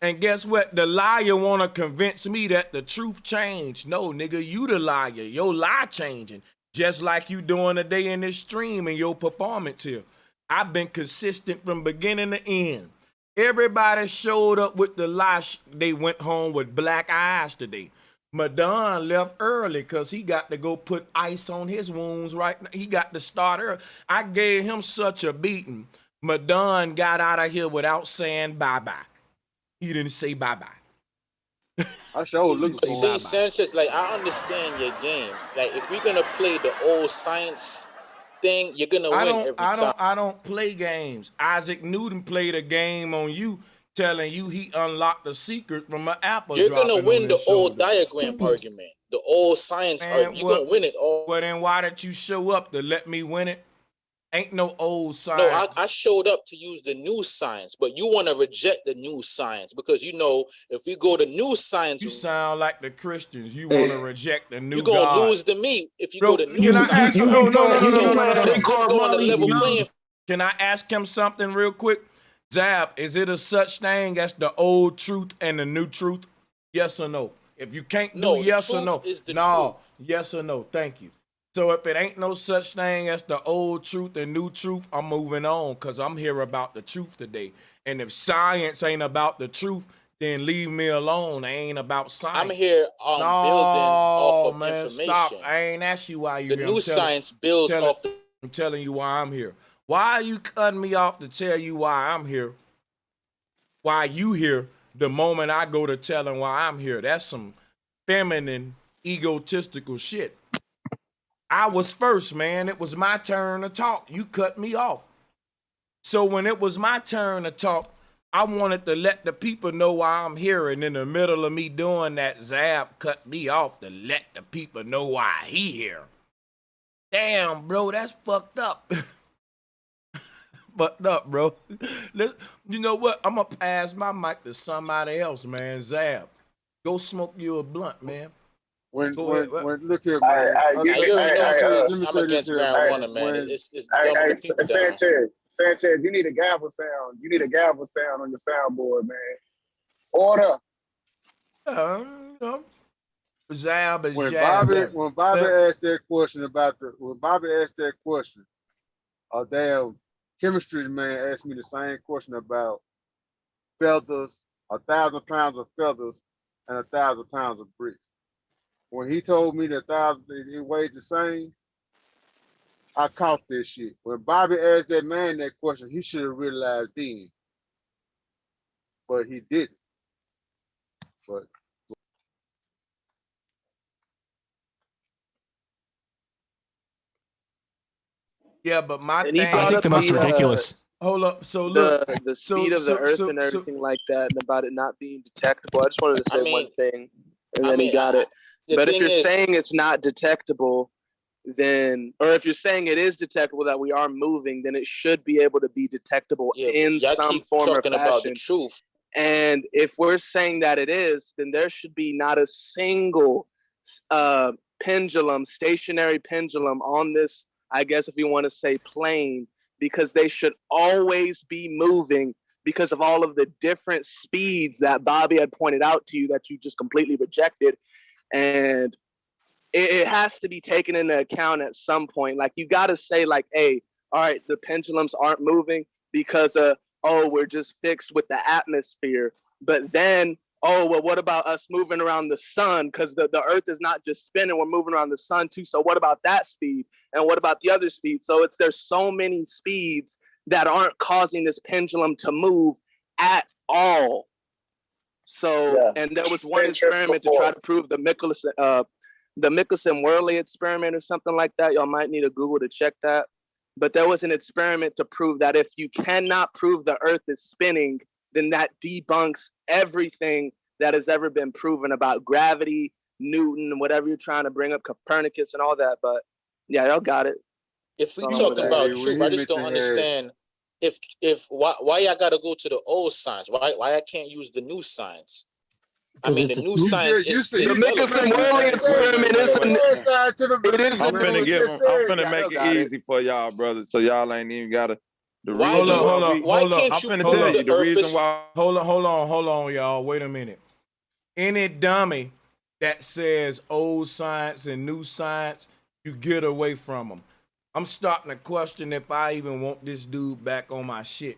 And guess what? The liar want to convince me that the truth changed. No, nigga, you the liar. Your lie changing. Just like you doing today in this stream and your performance here. I've been consistent from beginning to end. Everybody showed up with the lie. They went home with black eyes today. Madon left early because he got to go put ice on his wounds right now. He got to start early. I gave him such a beating. Madon got out of here without saying bye-bye. He didn't say bye-bye. I sure look for see, Sanchez, like, I understand your game. Like, if we're going to play the old science thing, you're going to win every time. I don't play games. Isaac Newton played a game on you telling you he unlocked the secret from an apple. You're going to win the old diagram argument. The old science argument. You're going to win it all. Well, then why did you show up to let me win it? Ain't no old science. No, I showed up to use the new science, but you want to reject the new science because you know if we go to new science, you sound like the Christians. You want to reject the new. You're gonna lose to me if you go to new science. Can I ask him something real quick? Zab, is it a such thing as the old truth and the new truth? Yes or no? If you can't do yes or no, yes or no. Thank you. So if it ain't no such thing as the old truth and new truth, I'm moving on because I'm here about the truth today. And if science ain't about the truth, then leave me alone. I ain't about science. I'm here building off of information. Stop. I ain't asked you why you here. The new science builds off the... I'm telling you why I'm here. Why are you cutting me off to tell you why I'm here? Why you here the moment I go to telling why I'm here? That's some feminine, egotistical shit. I was first, man. It was my turn to talk. You cut me off. So when it was my turn to talk, I wanted to let the people know why I'm here. And in the middle of me doing that, Zab cut me off to let the people know why he here. Damn, bro, that's fucked up. Fucked up, bro. You know what? I'm going to pass my mic to somebody else, man. Zab, go smoke you a blunt, man. When look here, man. I'm against marijuana, man. It's Sanchez, you need a gavel sound. You need a gavel sound on your soundboard, man. Order. Zab is when Bobby asked that question a damn chemistry man asked me the same question about feathers, 1,000 pounds of feathers, and 1,000 pounds of bricks. When he told me that 1,000 it weighed the same, I caught this shit. When Bobby asked that man that question, he should have realized then. But he didn't. But yeah, but my thing, I think the most ridiculous. Hold up. So look, the speed of the Earth and everything like that, and about it not being detectable. I just wanted to say one thing, and then he got it. But if you're saying it's not detectable, then, or if you're saying it is detectable that we are moving, then it should be able to be detectable in some form or fashion. Talking about the truth. And if we're saying that it is, then there should be not a single pendulum, stationary pendulum on this, I guess if you want to say plane, because they should always be moving because of all of the different speeds that Bobby had pointed out to you that you just completely rejected. And it has to be taken into account at some point. Like, you got to say, like, hey, all right, the pendulums aren't moving because we're just fixed with the atmosphere. But then, well, what about us moving around the sun? Because the earth is not just spinning, we're moving around the sun too. So what about that speed? And what about the other speed? So there's so many speeds that aren't causing this pendulum to move at all. So, and there was one experiment to try to prove the Michelson-Worley experiment or something like that. Y'all might need to Google to check that. But there was an experiment to prove that if you cannot prove the earth is spinning, then that debunks everything that has ever been proven about gravity, Newton, whatever you're trying to bring up, Copernicus and all that. But yeah, y'all got it. If we talking about truth, I just don't understand why y'all gotta go to the old science. Why I can't use the new science? I mean, the new science is the Michelson-Worley experiment is scientific. I'm finna make it easy for y'all, brothers, so y'all ain't even gotta. Hold on. I'm finna tell you the reason why. Hold on, y'all. Wait a minute. Any dummy that says old science and new science, you get away from them. I'm starting to question if I even want this dude back on my shit,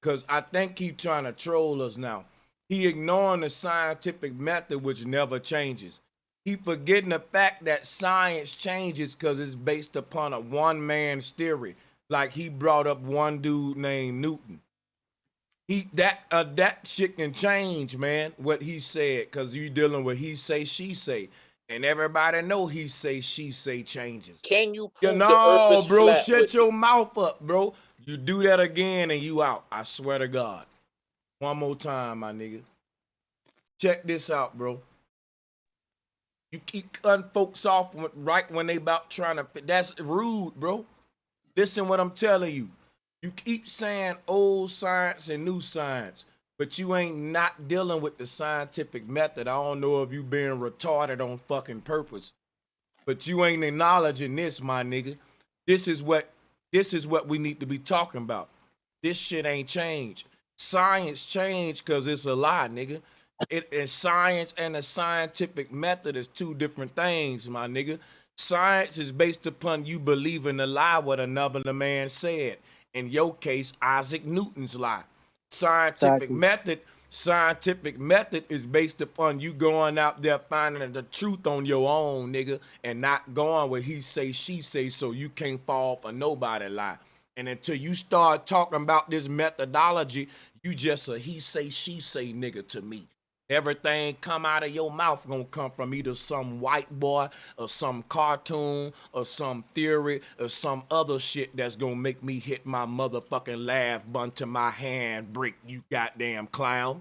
because I think he's trying to troll us now. He ignoring the scientific method, which never changes. He forgetting the fact that science changes because it's based upon a one man's theory. Like, he brought up one dude named Newton. That shit can change, man, what he said, because you dealing with he say, she say. And everybody know he say, she say changes. Can you prove the earth is bro, flat shut your mouth up, bro. You do that again and you out. I swear to God. One more time, my nigga. Check this out, bro. You keep cutting folks off right when they about trying to. That's rude, bro. Listen what I'm telling you. You keep saying old science and new science, but you ain't not dealing with the scientific method. I don't know if you being retarded on fucking purpose, but you ain't acknowledging this, my nigga. This is what we need to be talking about. This shit ain't changed. Science changed because it's a lie, nigga. Science and the scientific method is two different things, my nigga. Science is based upon you believing a lie what another man said. In your case, Isaac Newton's lie. Scientific method is based upon you going out there finding the truth on your own, nigga, and not going where he say, she say, so you can't fall for nobody lie. And until you start talking about this methodology, you just a he say, she say nigga to me. Everything come out of your mouth gonna come from either some white boy or some cartoon or some theory or some other shit that's gonna make me hit my motherfucking laugh button to my hand break, you goddamn clown.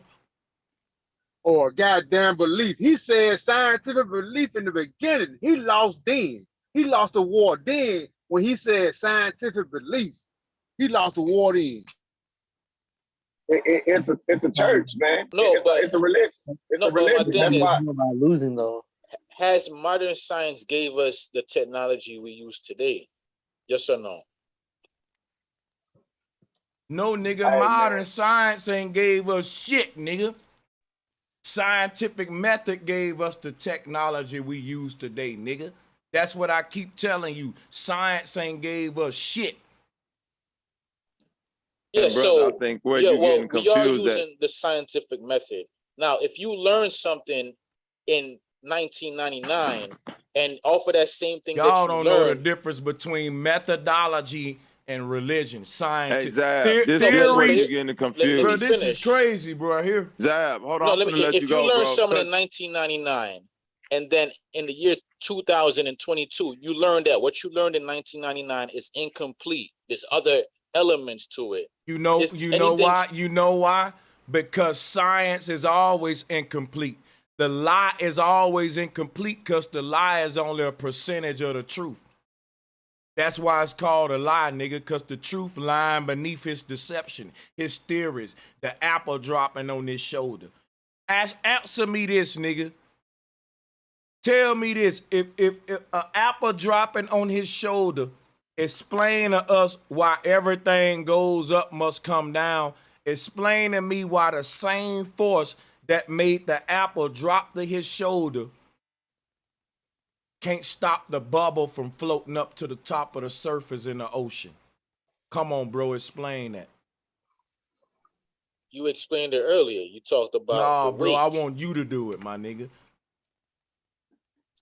Or goddamn belief. He said scientific belief in the beginning. He lost then. He lost the war then when he said scientific belief. He lost the war then. It's a church, man. No, it's a religion. It's a religion. That's why. About losing though. Has modern science gave us the technology we use today? Yes or no? No, nigga, modern science ain't gave us shit, nigga. Scientific method gave us the technology we use today, nigga. That's what I keep telling you. Science ain't gave us shit. Yeah, so I think where you're getting confused we are using the scientific method. Now, if you learn something in 1999 and off of that same thing y'all that you don't know the learned, difference between methodology and religion. Science. Hey, Zab, this is where you're getting confused. Bro, this is crazy, bro. Here. Zab, hold on. If you learn something in 1999 and then in the year 2022, you learned that what you learned in 1999 is incomplete. There's other elements to it. You know why? You know why? Because science is always incomplete. The lie is always incomplete because the lie is only a percentage of the truth. That's why it's called a lie, nigga, because the truth lying beneath his deception, his theories, the apple dropping on his shoulder. Answer me this, nigga. Tell me this. If an apple dropping on his shoulder, explain to us why everything goes up must come down. Explain to me why the same force that made the apple drop to his shoulder can't stop the bubble from floating up to the top of the surface in the ocean. Come on, bro, explain that. You explained it earlier. You talked about nah, the bro, weight. I want you to do it, my nigga.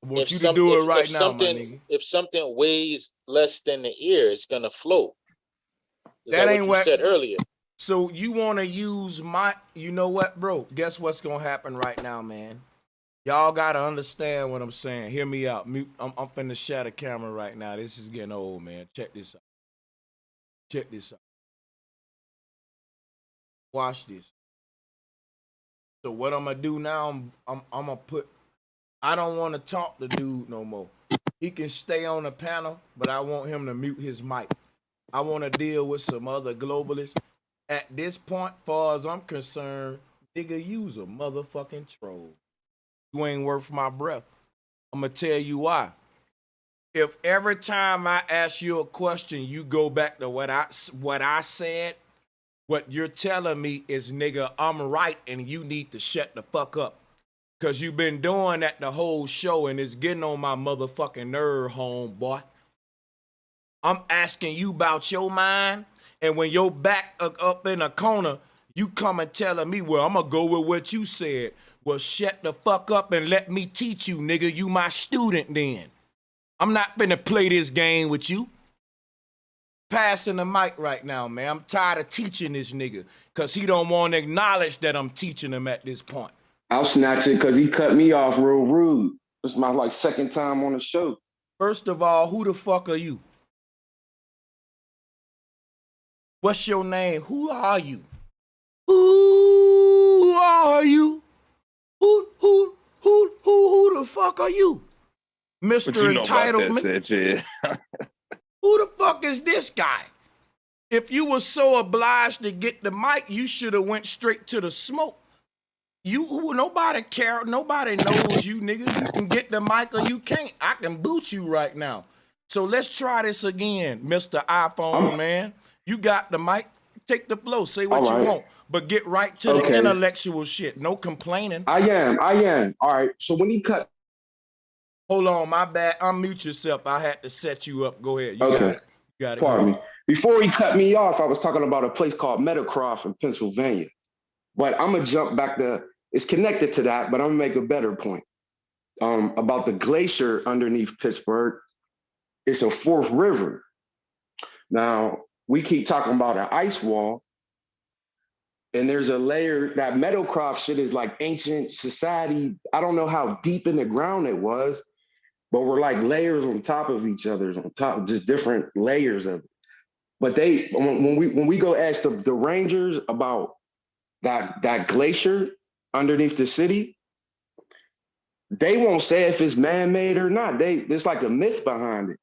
I want you to do it right now, my nigga. If something weighs less than the air, it's gonna float. That ain't what you said earlier. So you want to use you know what, bro? Guess what's going to happen right now, man? Y'all got to understand what I'm saying. Hear me out. I'm finna share the camera right now. This is getting old, man. Check this out. Check this out. Watch this. So what I'm going to do now, I'm going to put, I don't want to talk to dude no more. He can stay on the panel, but I want him to mute his mic. I want to deal with some other globalists. At this point, far as I'm concerned, nigga, you's a motherfucking troll. You ain't worth my breath. I'm going to tell you why. If every time I ask you a question, you go back to what I said, what you're telling me is, nigga, I'm right and you need to shut the fuck up. Because you've been doing that the whole show and it's getting on my motherfucking nerve, homeboy. I'm asking you about your mind. And when your back up in a corner, you come and telling me, well, I'm going to go with what you said. Well, shut the fuck up and let me teach you, nigga. You my student then. I'm not finna play this game with you. Passing the mic right now, man. I'm tired of teaching this nigga because he don't want to acknowledge that I'm teaching him at this point. I'll snatch it because he cut me off real rude. This is my second time on the show. First of all, who the fuck are you? What's your name? Who are you? Who are you? Who the fuck are you? Mr. Entitlement. Who the fuck is this guy? If you were so obliged to get the mic, you should have went straight to the smoke. Nobody care. Nobody knows you, nigga. You can get the mic or you can't. I can boot you right now. So let's try this again, Mr. iPhone, man. You got the mic. Take the flow. Say what you want. But get right to the intellectual shit. No complaining. I am. All right. So when he cut. Hold on. My bad. Unmute yourself. I had to set you up. Go ahead. You got it. Pardon me. Before he cut me off, I was talking about a place called Meadowcroft in Pennsylvania. But I'm going to jump back to, it's connected to that, but I'm going to make a better point. About the glacier underneath Pittsburgh. It's a fourth river. Now, we keep talking about an ice wall, and there's a layer, that Meadowcroft shit is like ancient society. I don't know how deep in the ground it was, but we're like layers on top of each other, on top of just different layers of it. But when we go ask the rangers about that glacier underneath the city, they won't say if it's man-made or not. There's like a myth behind it.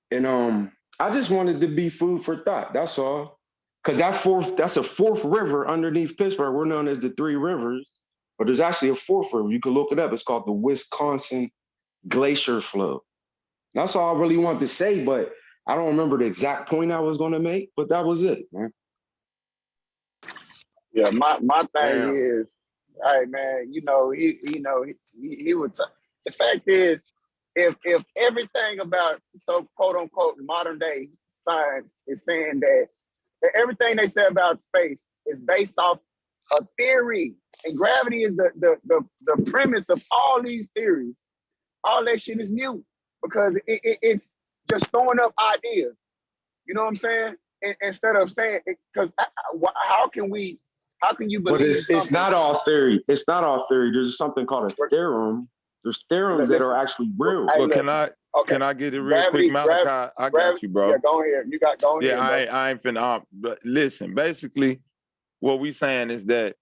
And I just wanted to be food for thought. That's all. Because that's a fourth river underneath Pittsburgh. We're known as the Three Rivers, but there's actually a fourth river. You can look it up. It's called the Wisconsin Glacier Flow. That's all I really wanted to say, but I don't remember the exact point I was going to make, but that was it, man. Yeah, my thing is, hey man, he would. The fact is, if everything about so quote unquote modern day science is saying that everything they say about space is based off a theory, and gravity is the premise of all these theories, all that shit is mute because it's just throwing up ideas. You know what I'm saying? Instead of saying, because how can you believe? But it's not all theory. It's not all theory. There's something called a theorem. There's theorems that are actually real. Well, can I get it real quick, Malachi? I got you, bro. Yeah, go ahead. Go ahead. Yeah, I ain't finna. But listen, basically, what we saying is that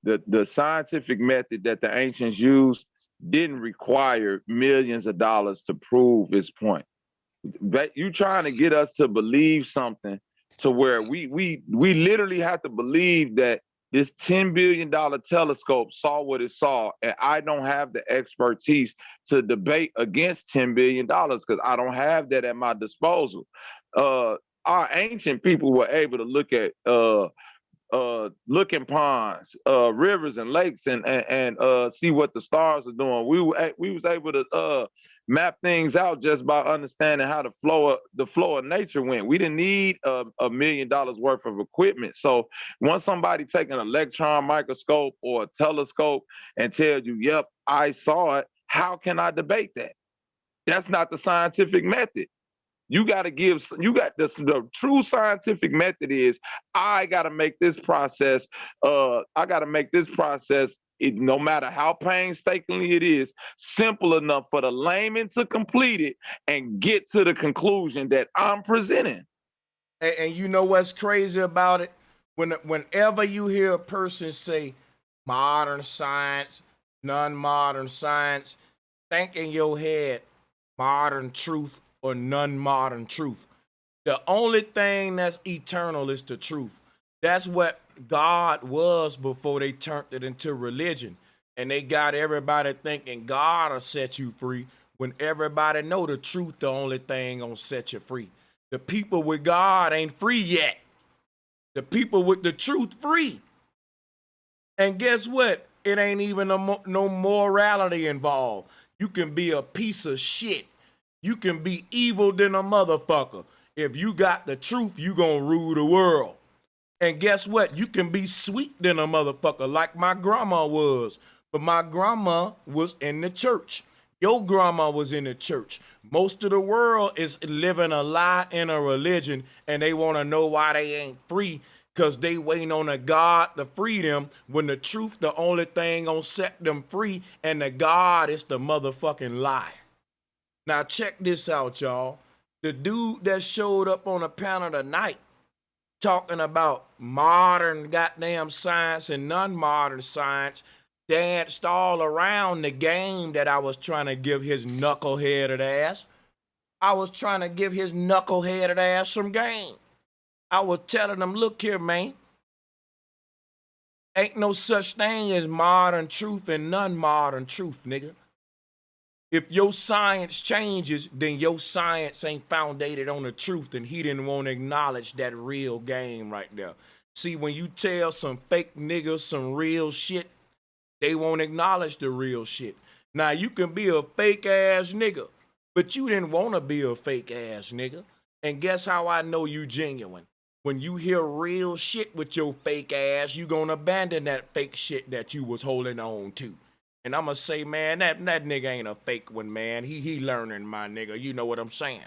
the scientific method that the ancients used didn't require millions of dollars to prove its point. You trying to get us to believe something to where we literally have to believe that this $10 billion telescope saw what it saw, and I don't have the expertise to debate against $10 billion because I don't have that at my disposal. Our ancient people were able to look at looking ponds, rivers and lakes, and see what the stars are doing. We was able to map things out just by understanding how the flow of nature went. We didn't need $1 million worth of equipment. So once somebody take an electron microscope or a telescope and tell you, "Yep, I saw it," how can I debate that? That's not the scientific method. You got the true scientific method is I got to make this process. No matter how painstakingly it is, simple enough for the layman to complete it and get to the conclusion that I'm presenting. And you know what's crazy about it? Whenever you hear a person say modern science, non-modern science, think in your head modern truth or non-modern truth. The only thing that's eternal is the truth. That's what God was before they turned it into religion. And they got everybody thinking God will set you free when everybody know the truth, the only thing gonna set you free. The people with God ain't free yet. The people with the truth free. And guess what? It ain't even no morality involved. You can be a piece of shit. You can be evil than a motherfucker. If you got the truth, you gonna rule the world. And guess what? You can be sweet than a motherfucker like my grandma was. But my grandma was in the church. Your grandma was in the church. Most of the world is living a lie in a religion, and they want to know why they ain't free because they waiting on a God to free them when the truth, the only thing gonna set them free, and the God is the motherfucking lie. Now check this out, y'all. The dude that showed up on a panel tonight talking about modern goddamn science and non-modern science danced all around the game that I was trying to give his knuckleheaded ass. I was trying to give his knuckleheaded ass some game. I was telling him, look here, man. Ain't no such thing as modern truth and non-modern truth, nigga. If your science changes, then your science ain't founded on the truth, and he didn't want to acknowledge that real game right there. See, when you tell some fake niggas some real shit, they won't acknowledge the real shit. Now, you can be a fake ass nigga, but you didn't want to be a fake ass nigga. And guess how I know you genuine? When you hear real shit with your fake ass, you gonna abandon that fake shit that you was holding on to. And I'm gonna say, man, that nigga ain't a fake one, man. He learning, my nigga. You know what I'm saying?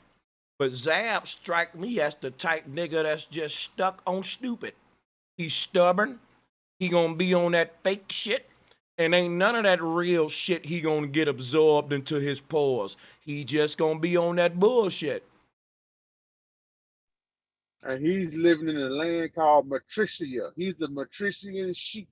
But Zab strike me as the type nigga that's just stuck on stupid. He's stubborn. He gonna be on that fake shit. And ain't none of that real shit he gonna get absorbed into his pores. He just gonna be on that bullshit. And he's living in a land called Matricia. He's the Matrician sheep.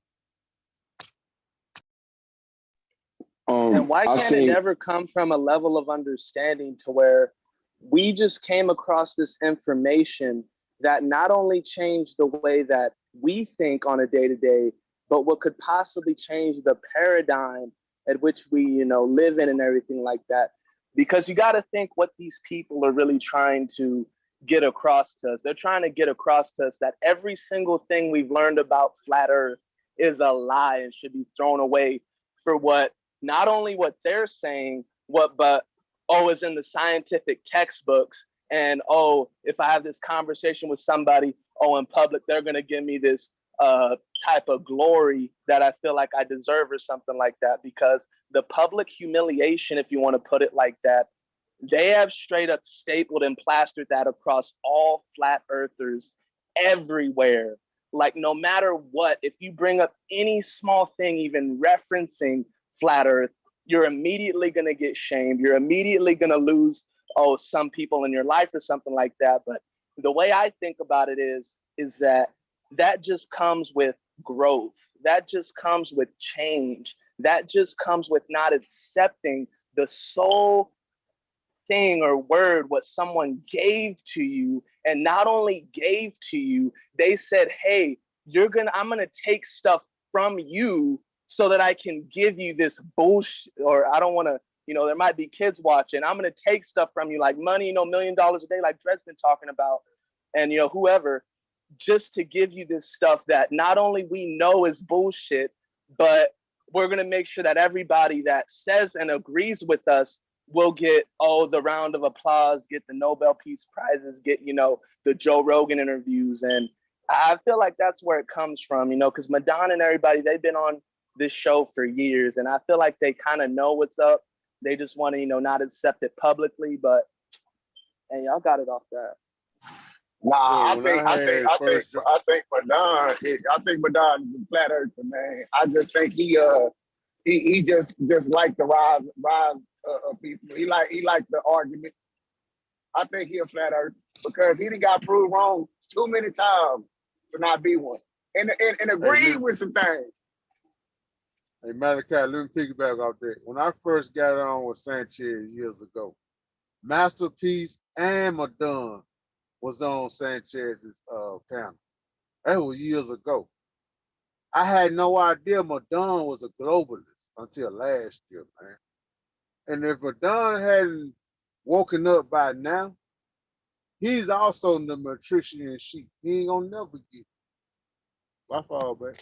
And why can't it never come from a level of understanding to where we just came across this information that not only changed the way that we think on a day-to-day, but what could possibly change the paradigm at which we, live in and everything like that. Because you got to think what these people are really trying to get across to us. They're trying to get across to us that every single thing we've learned about flat Earth is a lie and should be thrown away for what, not only what they're saying, but is in the scientific textbooks. And, if I have this conversation with somebody, in public, they're going to give me this type of glory that I feel like I deserve or something like that, because the public humiliation, if you want to put it like that, they have straight up stapled and plastered that across all flat earthers everywhere. Like, no matter what, if you bring up any small thing, even referencing flat earth, you're immediately going to get shamed. You're immediately going to lose, some people in your life or something like that. But the way I think about it is that just comes with growth. That just comes with change. That just comes with not accepting the sole thing or word what someone gave to you, and not only gave to you, they said, hey, I'm gonna take stuff from you so that I can give you this bullshit, or I don't want to, there might be kids watching. I'm gonna take stuff from you, like money, $1 million a day, like Dred's been talking about, and whoever, just to give you this stuff that not only we know is bullshit, but we're gonna make sure that everybody that says and agrees with us will get the round of applause, get the Nobel Peace Prizes, get the Joe Rogan interviews. And I feel like that's where it comes from, because Madonna and everybody, they've been on this show for years, and I feel like they kind of know what's up. They just want to, not accept it publicly, but hey, y'all got it off that. Nah, Yeah, I think Madonna is a flat earther, man. I just think he just like the rise of people. He like the argument. I think he a flat earther because he done got proved wrong too many times to not be one, and agreed with some things. Hey, Malachi, let me piggyback off that. When I first got on with Sanchez years ago, Masterpiece and Madonna was on Sanchez's panel. That was years ago. I had no idea Madonna was a globalist until last year, man. And if Madonna hadn't woken up by now, he's also the matrician sheep. He ain't gonna never get it. My fault, man.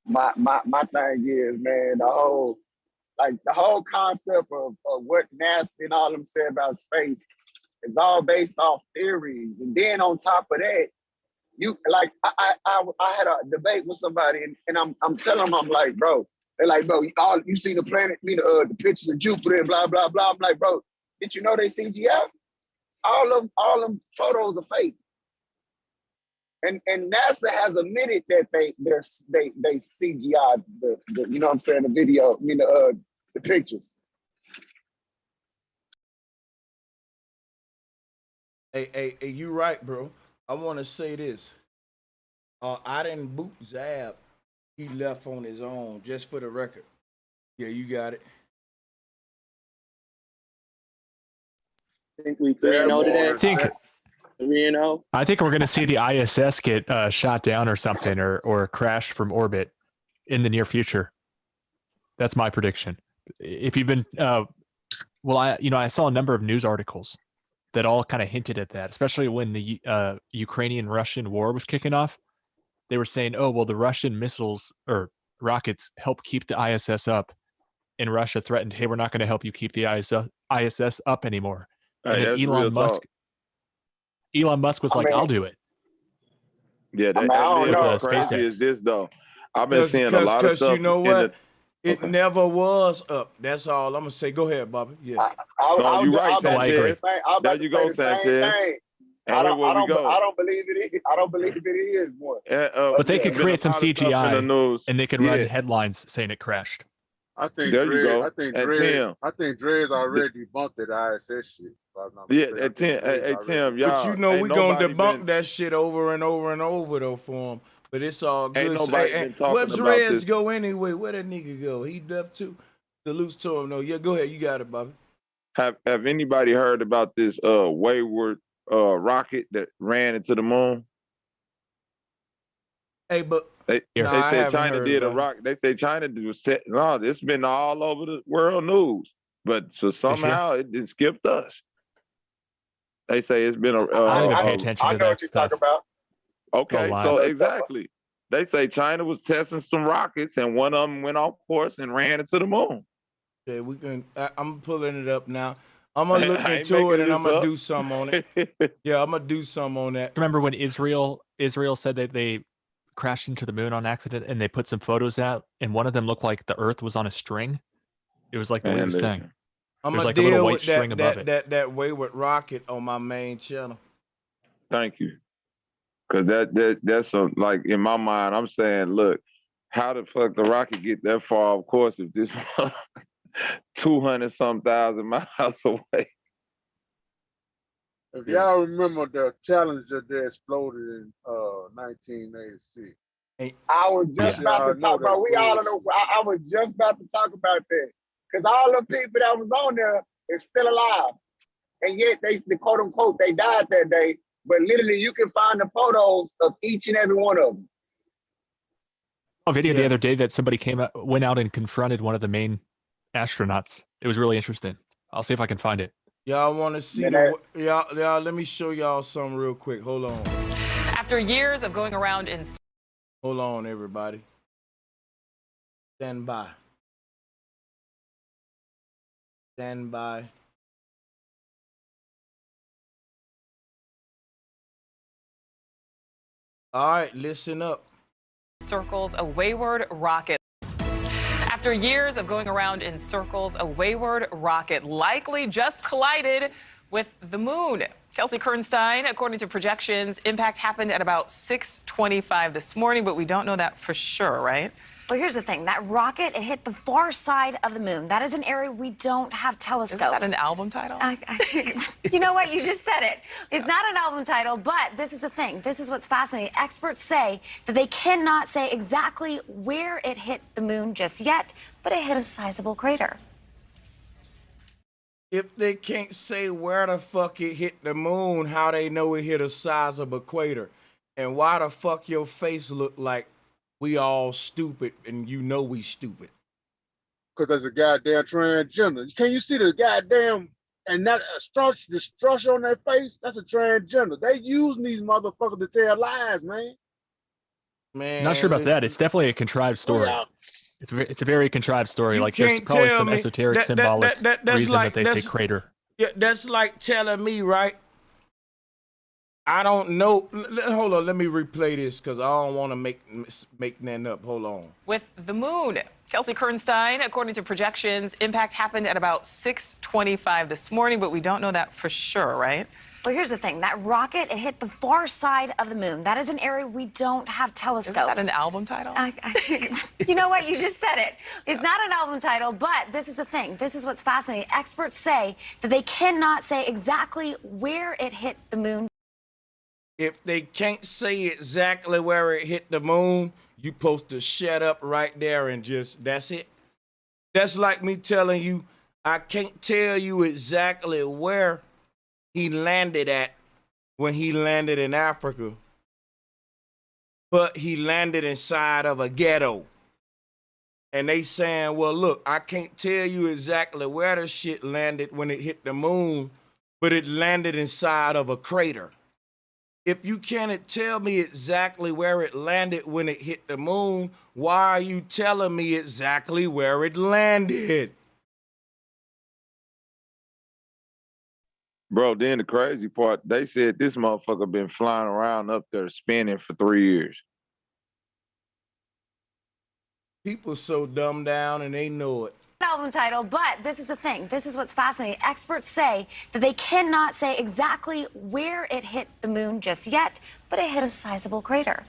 My thing is, man, the whole concept of what NASA and all them said about space is all based off theories. And then on top of that, I had a debate with somebody, and I'm telling them, I'm like, bro, they're like, bro, you see the planet, the pictures of Jupiter and blah blah blah. I'm like, bro, did you know they CGI? All them photos are fake. And NASA has admitted that they CGI the you know what I'm saying, the video, the pictures. Hey, you right, bro. I want to say this. I didn't boot Zab. He left on his own, just for the record. Yeah, you got it. I think we 3-0 today. I think we're going to see the ISS get shot down or something, or crash from orbit in the near future. That's my prediction. If you've been, I saw a number of news articles that all kind of hinted at that, especially when the Ukrainian-Russian war was kicking off. They were saying, oh, well, the Russian missiles or rockets help keep the ISS up, and Russia threatened, hey, we're not going to help you keep the ISS up anymore. And then Elon Musk was like, I'll do it. Yeah, that's crazy is this though. I've been seeing a lot of stuff. You know what? It never was up. That's all I'm gonna say. Go ahead, Bobby. Yeah. You're right, Sanchez. There you go, Sanchez. I don't believe it is. I don't believe it is one. But they could create some CGI and they could run headlines saying it crashed. I think Dre's already debunked that ISS shit. Tim, y'all. But we're gonna debunk that shit over and over and over though for him. But it's all good. Ain't nobody been talking where about Dre's this. go anyway? Where that nigga go? He left too. Salutes to him though. Yeah, go ahead. You got it, Bobby. Have anybody heard about this wayward rocket that ran into the moon? Hey, but they said China did a rocket. They say China was set. No, it's been all over the world news, but so somehow it skipped us. They say it's been a. I don't pay attention to that stuff. Talk about. Okay, so exactly. They say China was testing some rockets, and one of them went off course and ran into the moon. Yeah, I'm pulling it up now. I'm gonna look into it and I'm gonna do something on it. Yeah, I'm gonna do something on that. Remember when Israel said that they crashed into the moon on accident, and they put some photos out, and one of them looked like the Earth was on a string. It was like the weirdest thing. I'm There's gonna like a little deal white with string above it. that wayward rocket on my main channel. Thank you. Cause that's like in my mind, I'm saying, look, how the fuck the rocket get that far? Of course, if this 200-some thousand miles away. If y'all remember the Challenger that exploded in 1986, I was just about to talk about. We all know. I was just about to talk about that because all the people that was on there is still alive, and yet the quote unquote they died that day. But literally, you can find the photos of each and every one of them. A video the other day that somebody went out and confronted one of the main astronauts. It was really interesting. I'll see if I can find it. Y'all want to see y'all? Let me show y'all something real quick. Hold on. After years of going around in. Hold on, everybody. Stand by. Stand by. All right, listen up. Circles, a wayward rocket. After years of going around in circles, a wayward rocket likely just collided with the moon. Kelsey Kernstein, according to projections, impact happened at about 6:25 this morning, but we don't know that for sure, right? Well, here's the thing. That rocket, it hit the far side of the moon. That is an area we don't have telescopes. Isn't that an album title? You know what? You just said it. It's not an album title, but this is the thing. This is what's fascinating. Experts say that they cannot say exactly where it hit the moon just yet, but it hit a sizable crater. If they can't say where the fuck it hit the moon, how they know it hit a sizable crater? And why the fuck your face look like we all stupid and you know we stupid? Because there's a goddamn transgender. Can you see the goddamn and that the structure on their face? That's a transgender. They using these motherfuckers to tell lies, man. Man, not sure about that. It's definitely a contrived story. Yeah. It's a very contrived story. You Like there's probably some esoteric symbolic reason that they say crater. Yeah, that's like telling me, right? I don't know. Hold on, let me replay this because I don't want to make nothing up. Hold on. With the moon. Kelsey Kernstein, according to projections, impact happened at about 6:25 this morning, but we don't know that for sure, right? Well, here's the thing. That rocket, it hit the far side of the moon. That is an area we don't have telescopes. Isn't that an album title? You know what? You just said it. It's not an album title, but this is the thing. This is what's fascinating. Experts say that they cannot say exactly where it hit the moon. If they can't say exactly where it hit the moon, you supposed to shut up right there and just, that's it. That's like me telling you, I can't tell you exactly where he landed at when he landed in Africa, but he landed inside of a ghetto. And they saying, well, look, I can't tell you exactly where the shit landed when it hit the moon, but it landed inside of a crater. If you can't tell me exactly where it landed when it hit the moon, why are you telling me exactly where it landed? Bro, then the crazy part, they said this motherfucker been flying around up there spinning for 3 years. People so dumbed down and they know it. Album title, but this is the thing. This is what's fascinating. Experts say that they cannot say exactly where it hit the moon just yet, but it hit a sizable crater.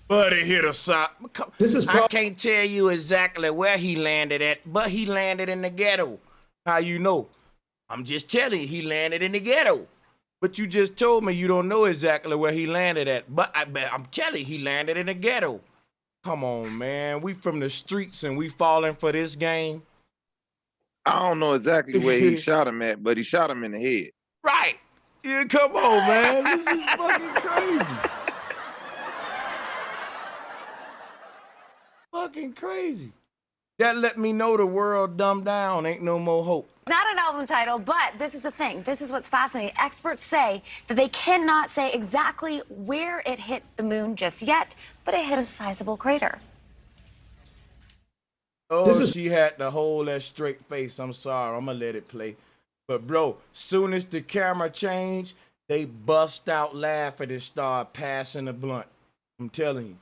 But it hit a I can't tell you exactly where he landed at, but he landed in the ghetto. How you know? I'm just telling you, he landed in the ghetto. But you just told me you don't know exactly where he landed at. But I'm telling you, he landed in the ghetto. Come on, man. We from the streets and we falling for this game. I don't know exactly where he shot him at, but he shot him in the head. Right. Yeah, come on, man. This is fucking crazy. Fucking crazy. That let me know the world dumbed down. Ain't no more hope. It's not an album title, but this is the thing. This is what's fascinating. Experts say that they cannot say exactly where it hit the moon just yet, but it hit a sizable crater. Oh, she had to hold that straight face. I'm sorry. I'm going to let it play. But, bro, soon as the camera changed, they bust out laughing and start passing the blunt. I'm telling you.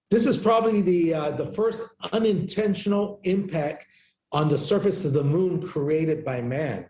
This is probably the first unintentional impact on the surface of the moon created by man.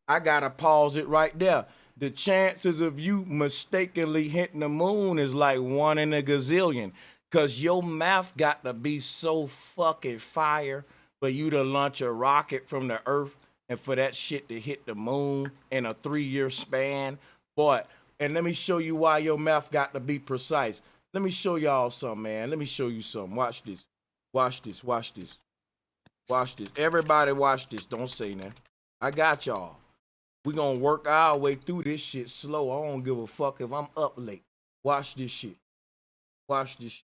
I gotta pause it right there. The chances of you mistakenly hitting the moon is like 1 in a gazillion. Cause your math got to be so fucking fire for you to launch a rocket from the earth and for that shit to hit the moon in a 3-year span. Boy, and let me show you why your math got to be precise. Let me show y'all something, man. Let me show you something. Watch this. Watch this. Watch this. Watch this. Everybody watch this. Don't say nothing. I got y'all. We gonna work our way through this shit slow. I don't give a fuck if I'm up late. Watch this shit. Watch this shit.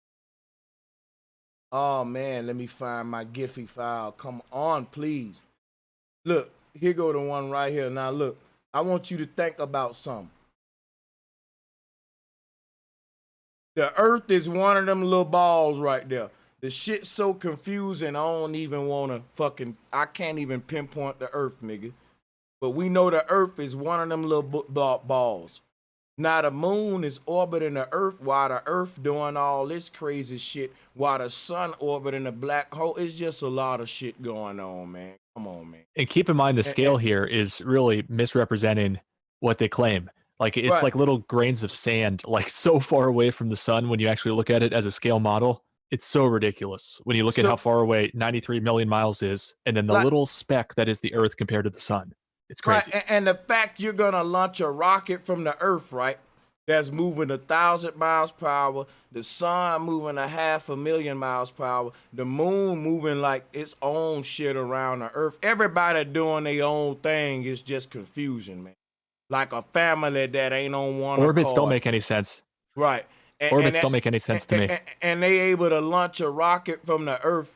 Oh, man, let me find my Giphy file. Come on, please. Look, here go the one right here. Now, look, I want you to think about something. The earth is one of them little balls right there. The shit's so confusing, I don't even want to I can't even pinpoint the earth, nigga. But we know the earth is one of them little balls. Now the moon is orbiting the earth while the earth doing all this crazy shit while the sun orbiting the black hole. It's just a lot of shit going on, man. Come on, man. And keep in mind the scale here is really misrepresenting what they claim. Like it's like little grains of sand, like so far away from the sun when you actually look at it as a scale model. It's so ridiculous when you look at how far away 93 million miles is, and then the little speck that is the earth compared to the sun. It's crazy. Right. And the fact you're going to launch a rocket from the earth, right, that's moving 1,000 miles per hour, the sun moving 500,000 miles per hour, the moon moving like its own shit around the earth. Everybody doing their own thing is just confusion, man. Like a family that ain't on one Orbits accord. don't make any sense. Right. Orbits don't make any sense to me. And they able to launch a rocket from the earth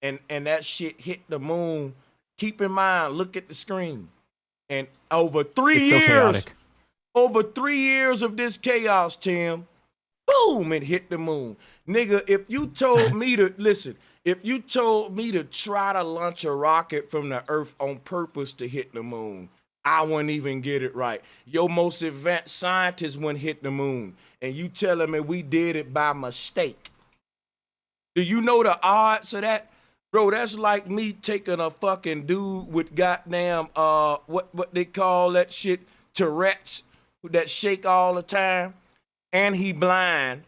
and that shit hit the moon. Keep in mind, look at the screen. And over 3 years, over 3 years of this chaos, Tim, boom, it hit the moon. Nigga, if you told me to, listen, if you told me to try to launch a rocket from the earth on purpose to hit the moon, I wouldn't even get it right. Your most advanced scientists wouldn't hit the moon. And you telling me we did it by mistake. Do you know the odds of that? Bro, that's like me taking a fucking dude with goddamn, what they call that shit, Tourette's, that shake all the time, and he blind,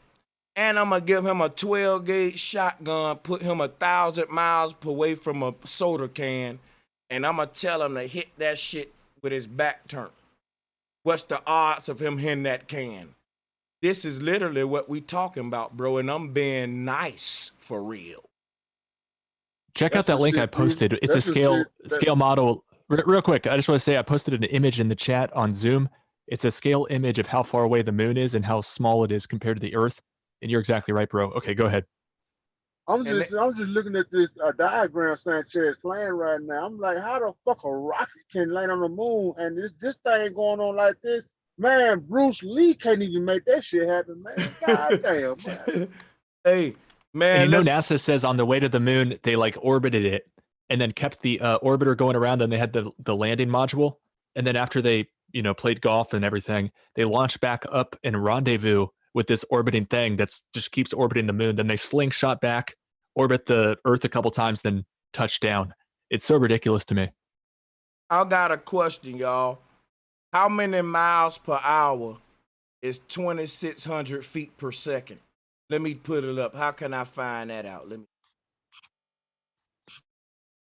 and I'm gonna give him a 12-gauge shotgun, put him 1,000 miles away from a soda can, and I'm gonna tell him to hit that shit with his back turned. What's the odds of him hitting that can? This is literally what we talking about, bro, and I'm being nice for real. Check out that link I posted. It's a scale model. Real quick, I just want to say I posted an image in the chat on Zoom. It's a scale image of how far away the moon is and how small it is compared to the Earth. And you're exactly right, bro. Okay, go ahead. I'm just looking at this diagram Sanchez playing right now. I'm like, how the fuck a rocket can land on the moon and this thing going on like this? Man, Bruce Lee can't even make that shit happen, man. God damn, man. Hey, man. And you know NASA says on the way to the moon, they like orbited it and then kept the orbiter going around, and they had the landing module. And then after they, played golf and everything, they launched back up and rendezvous with this orbiting thing that's just keeps orbiting the moon. Then they slingshot back, orbit the Earth a couple times, then touch down. It's so ridiculous to me. I got a question, y'all. How many miles per hour is 2,600 feet per second? Let me put it up. How can I find that out?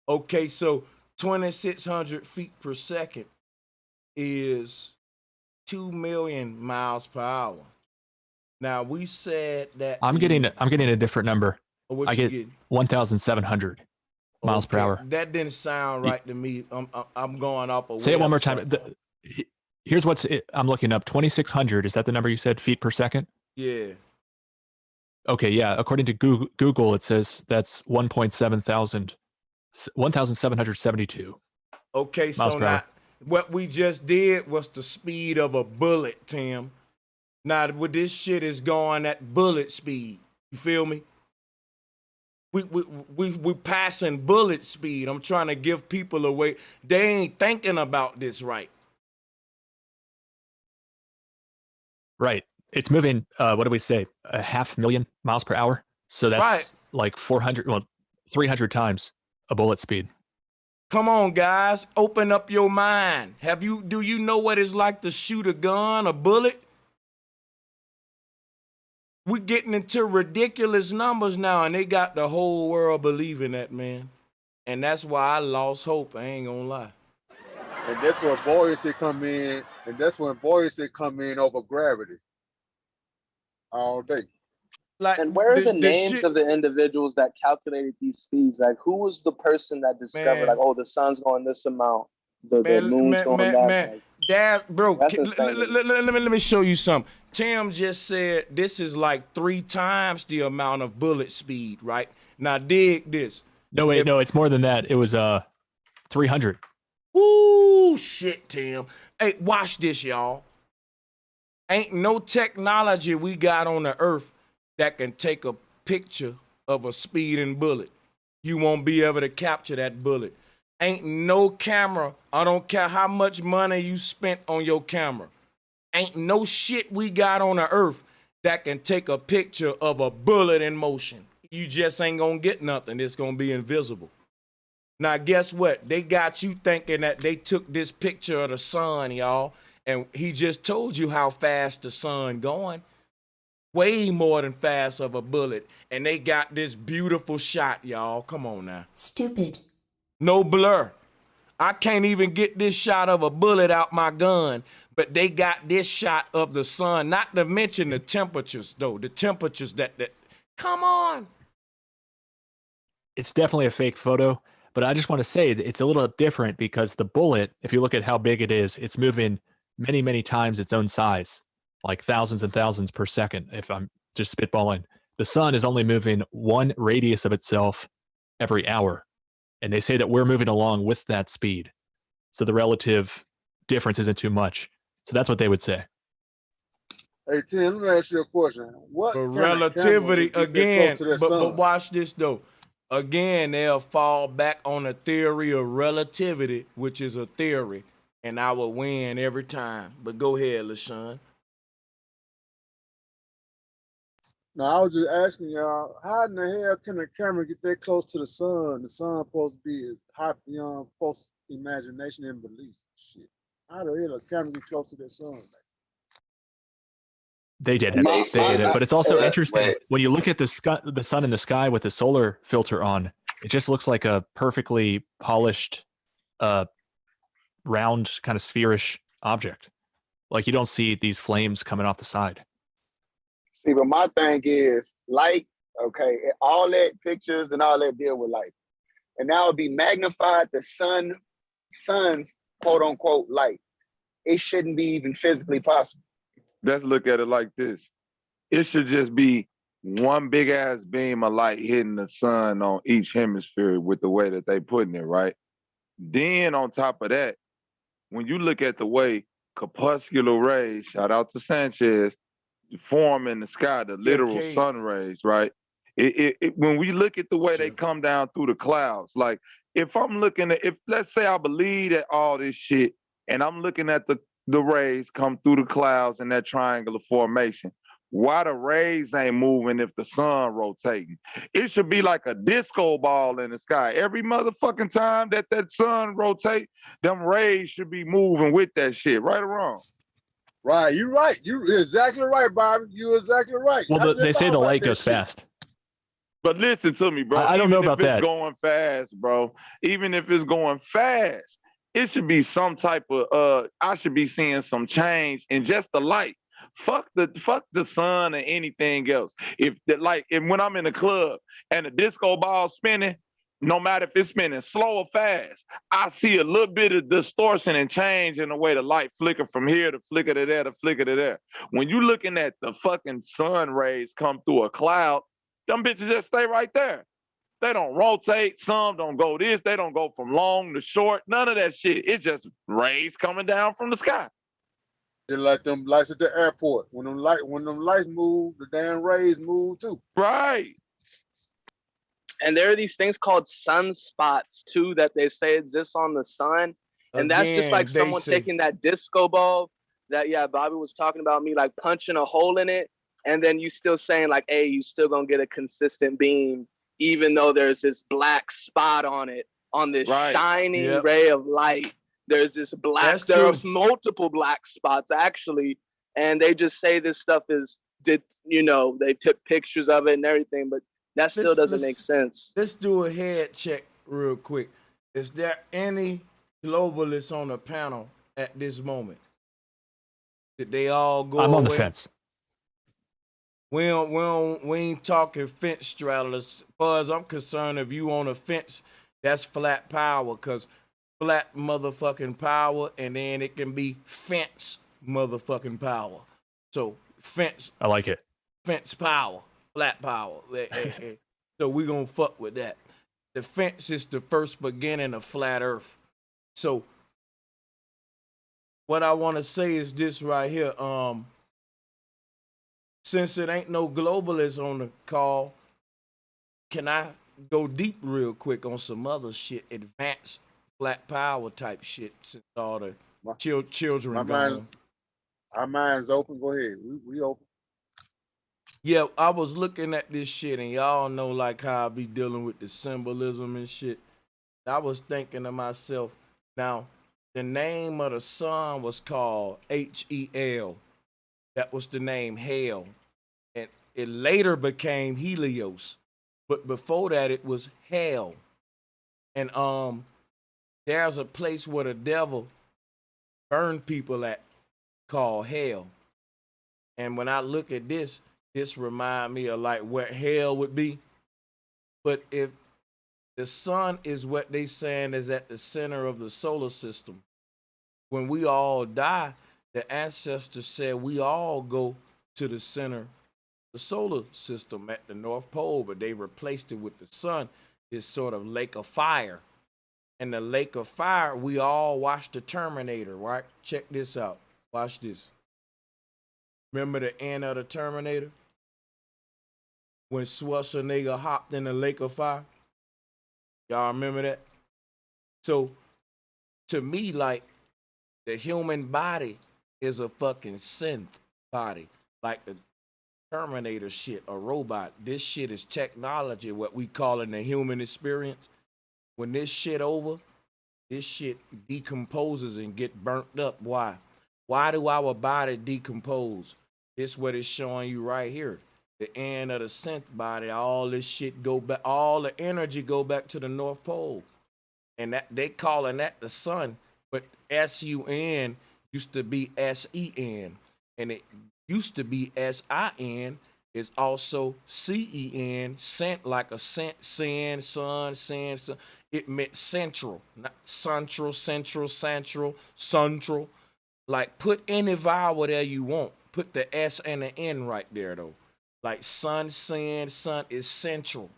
Okay, so 2,600 feet per second is 2 million miles per hour. Now we said that I'm getting a different number. What I get 1,700 miles per hour. That didn't sound right to me. I'm going off of. Say it one more time. Here's I'm looking up. 2,600. Is that the number you said? Feet per second? Yeah. Okay. Yeah. According to Google, it says that's 1,772. Okay. So now what we just did was the speed of a bullet, Tim. Now, with this shit is going at bullet speed. You feel me? We passing bullet speed. I'm trying to give people away. They ain't thinking about this right. Right. It's moving, what do we say? 500,000 miles per hour. So that's like 300 times a bullet speed. Come on, guys. Open up your mind. Do you know what it's like to shoot a gun, a bullet? We're getting into ridiculous numbers now, and they got the whole world believing that, man. And that's why I lost hope. I ain't gonna lie. And that's where buoyancy come in. And that's when buoyancy come in over gravity. All day. Like, and where are the this names shit, of the individuals that calculated these speeds? Like, who was the person that discovered, man, like, oh, the sun's going this amount, the moon's going that? Like, Dad, bro, that's insane. let me show you something. Tim just said this is like 3 times the amount of bullet speed, right? Now dig this. No, wait, no, it's more than that. It was 300. Ooh, shit, Tim. Hey, watch this, y'all. Ain't no technology we got on the earth that can take a picture of a speeding bullet. You won't be able to capture that bullet. Ain't no camera, I don't care how much money you spent on your camera. Ain't no shit we got on the earth that can take a picture of a bullet in motion. You just ain't gonna get nothing. It's gonna be invisible. Now, guess what? They got you thinking that they took this picture of the sun, y'all, and he just told you how fast the sun going. Way more than fast of a bullet. And they got this beautiful shot, y'all. Come on now. Stupid. No blur. I can't even get this shot of a bullet out my gun, but they got this shot of the sun. Not to mention the temperatures, though. The temperatures that come on. It's definitely a fake photo, but I just want to say that it's a little different because the bullet, if you look at how big it is, it's moving many, many times its own size, like thousands and thousands per second, if I'm just spitballing. The sun is only moving 1 radius of itself every hour. And they say that we're moving along with that speed. So the relative difference isn't too much. So that's what they would say. Hey, Tim, let me ask you a question. What But kind relativity, of camera would get that again, close to the but sun? watch this, though. Again, they'll fall back on the theory of relativity, which is a theory, and I will win every time. But go ahead, LaShawn. No, I was just asking y'all, how in the hell can a camera get that close to the sun? The sun supposed to be high beyond folks' imagination and belief. Shit. How the hell a camera get close to the sun? They did it. They did it. But it's also interesting when you look at the sun in the sky with the solar filter on. It just looks like a perfectly polished, round kind of spherish object. Like you don't see these flames coming off the side. See, but my thing is light, okay, all that pictures and all that deal with light. And now it'll be magnified the sun's quote unquote light. It shouldn't be even physically possible. Let's look at it like this. It should just be one big ass beam of light hitting the sun on each hemisphere with the way that they putting it, right? Then on top of that, when you look at the way corpuscular rays, shout out to Sanchez, form in the sky, the literal sun rays, right? When we look at the way they come down through the clouds, like if I'm looking at, if let's say I believe that all this shit, and I'm looking at the rays come through the clouds in that triangular formation, why the rays ain't moving if the sun rotating? It should be like a disco ball in the sky. Every motherfucking time that sun rotate, them rays should be moving with that shit, right or wrong? Right, you're right. You're exactly right, Bobby. You're exactly right. Well, they say the light goes fast. But listen to me, bro. I don't know about that. Even if it's going fast, bro. Even if it's going fast, it should be some type of I should be seeing some change in just the light. Fuck the sun or anything else. If when I'm in the club and the disco ball spinning, no matter if it's spinning slow or fast, I see a little bit of distortion and change in the way the light flicker from here to flicker to there to flicker to there. When you looking at the fucking sun rays come through a cloud, them bitches just stay right there. They don't rotate. Some don't go this. They don't go from long to short. None of that shit. It's just rays coming down from the sky. They're like them lights at the airport. When them lights move, the damn rays move too. Right. And there are these things called sunspots too that they say exist on the sun. And that's just like someone taking that disco ball that Bobby was talking about, me like punching a hole in it. And then you still saying like, hey, you still gonna get a consistent beam, even though there's this black spot on it, on this shining ray of light. There's this black, there's multiple black spots actually. And they just say this stuff they took pictures of it and everything, but that still doesn't make sense. Let's do a head check real quick. Is there any globalists on the panel at this moment? Did they all go I'm on away? the fence. We ain't talking fence straddlers. As far as I'm concerned, if you on a fence, that's flat power, cause flat motherfucking power, and then it can be fence motherfucking power. So fence. I like it. Fence power, flat power. So we gonna fuck with that. The fence is the first beginning of flat Earth. So what I want to say is this right here. Since it ain't no globalists on the call, can I go deep real quick on some other shit, advanced flat power type shit, since all the children gone? Our mind's open. Go ahead. We open. Yeah, I was looking at this shit, and y'all know like how I be dealing with the symbolism and shit. I was thinking to myself, now, the name of the sun was called Hel. That was the name Hel. And it later became Helios. But before that, it was Hell. And there's a place where the devil burned people at called Hell. And when I look at this remind me of like what hell would be. But if the sun is what they saying is at the center of the solar system, when we all die, the ancestors said we all go to the center of the solar system at the North Pole, but they replaced it with the sun, this sort of lake of fire. And the lake of fire, we all watched the Terminator, right? Check this out. Watch this. Remember the end of the Terminator? When Schwarzenegger hopped in the lake of fire? Y'all remember that? So, to me, like, the human body is a fucking synth body. Like the Terminator shit, a robot. This shit is technology, what we call in the human experience. When this shit over, this shit decomposes and get burnt up. Why? Why do our body decompose? This what it's showing you right here. The end of the synth body, all this shit go back, all the energy go back to the North Pole. And that they calling that the sun, but S-U-N used to be S-E-N. And it used to be S-I-N, is also C-E-N, scent, like a scent, sin, sun, sin, sun. It meant central, not central, central. Like, put any vowel there you want. Put the S and the N right there, though. Like sun, sin, sun is central.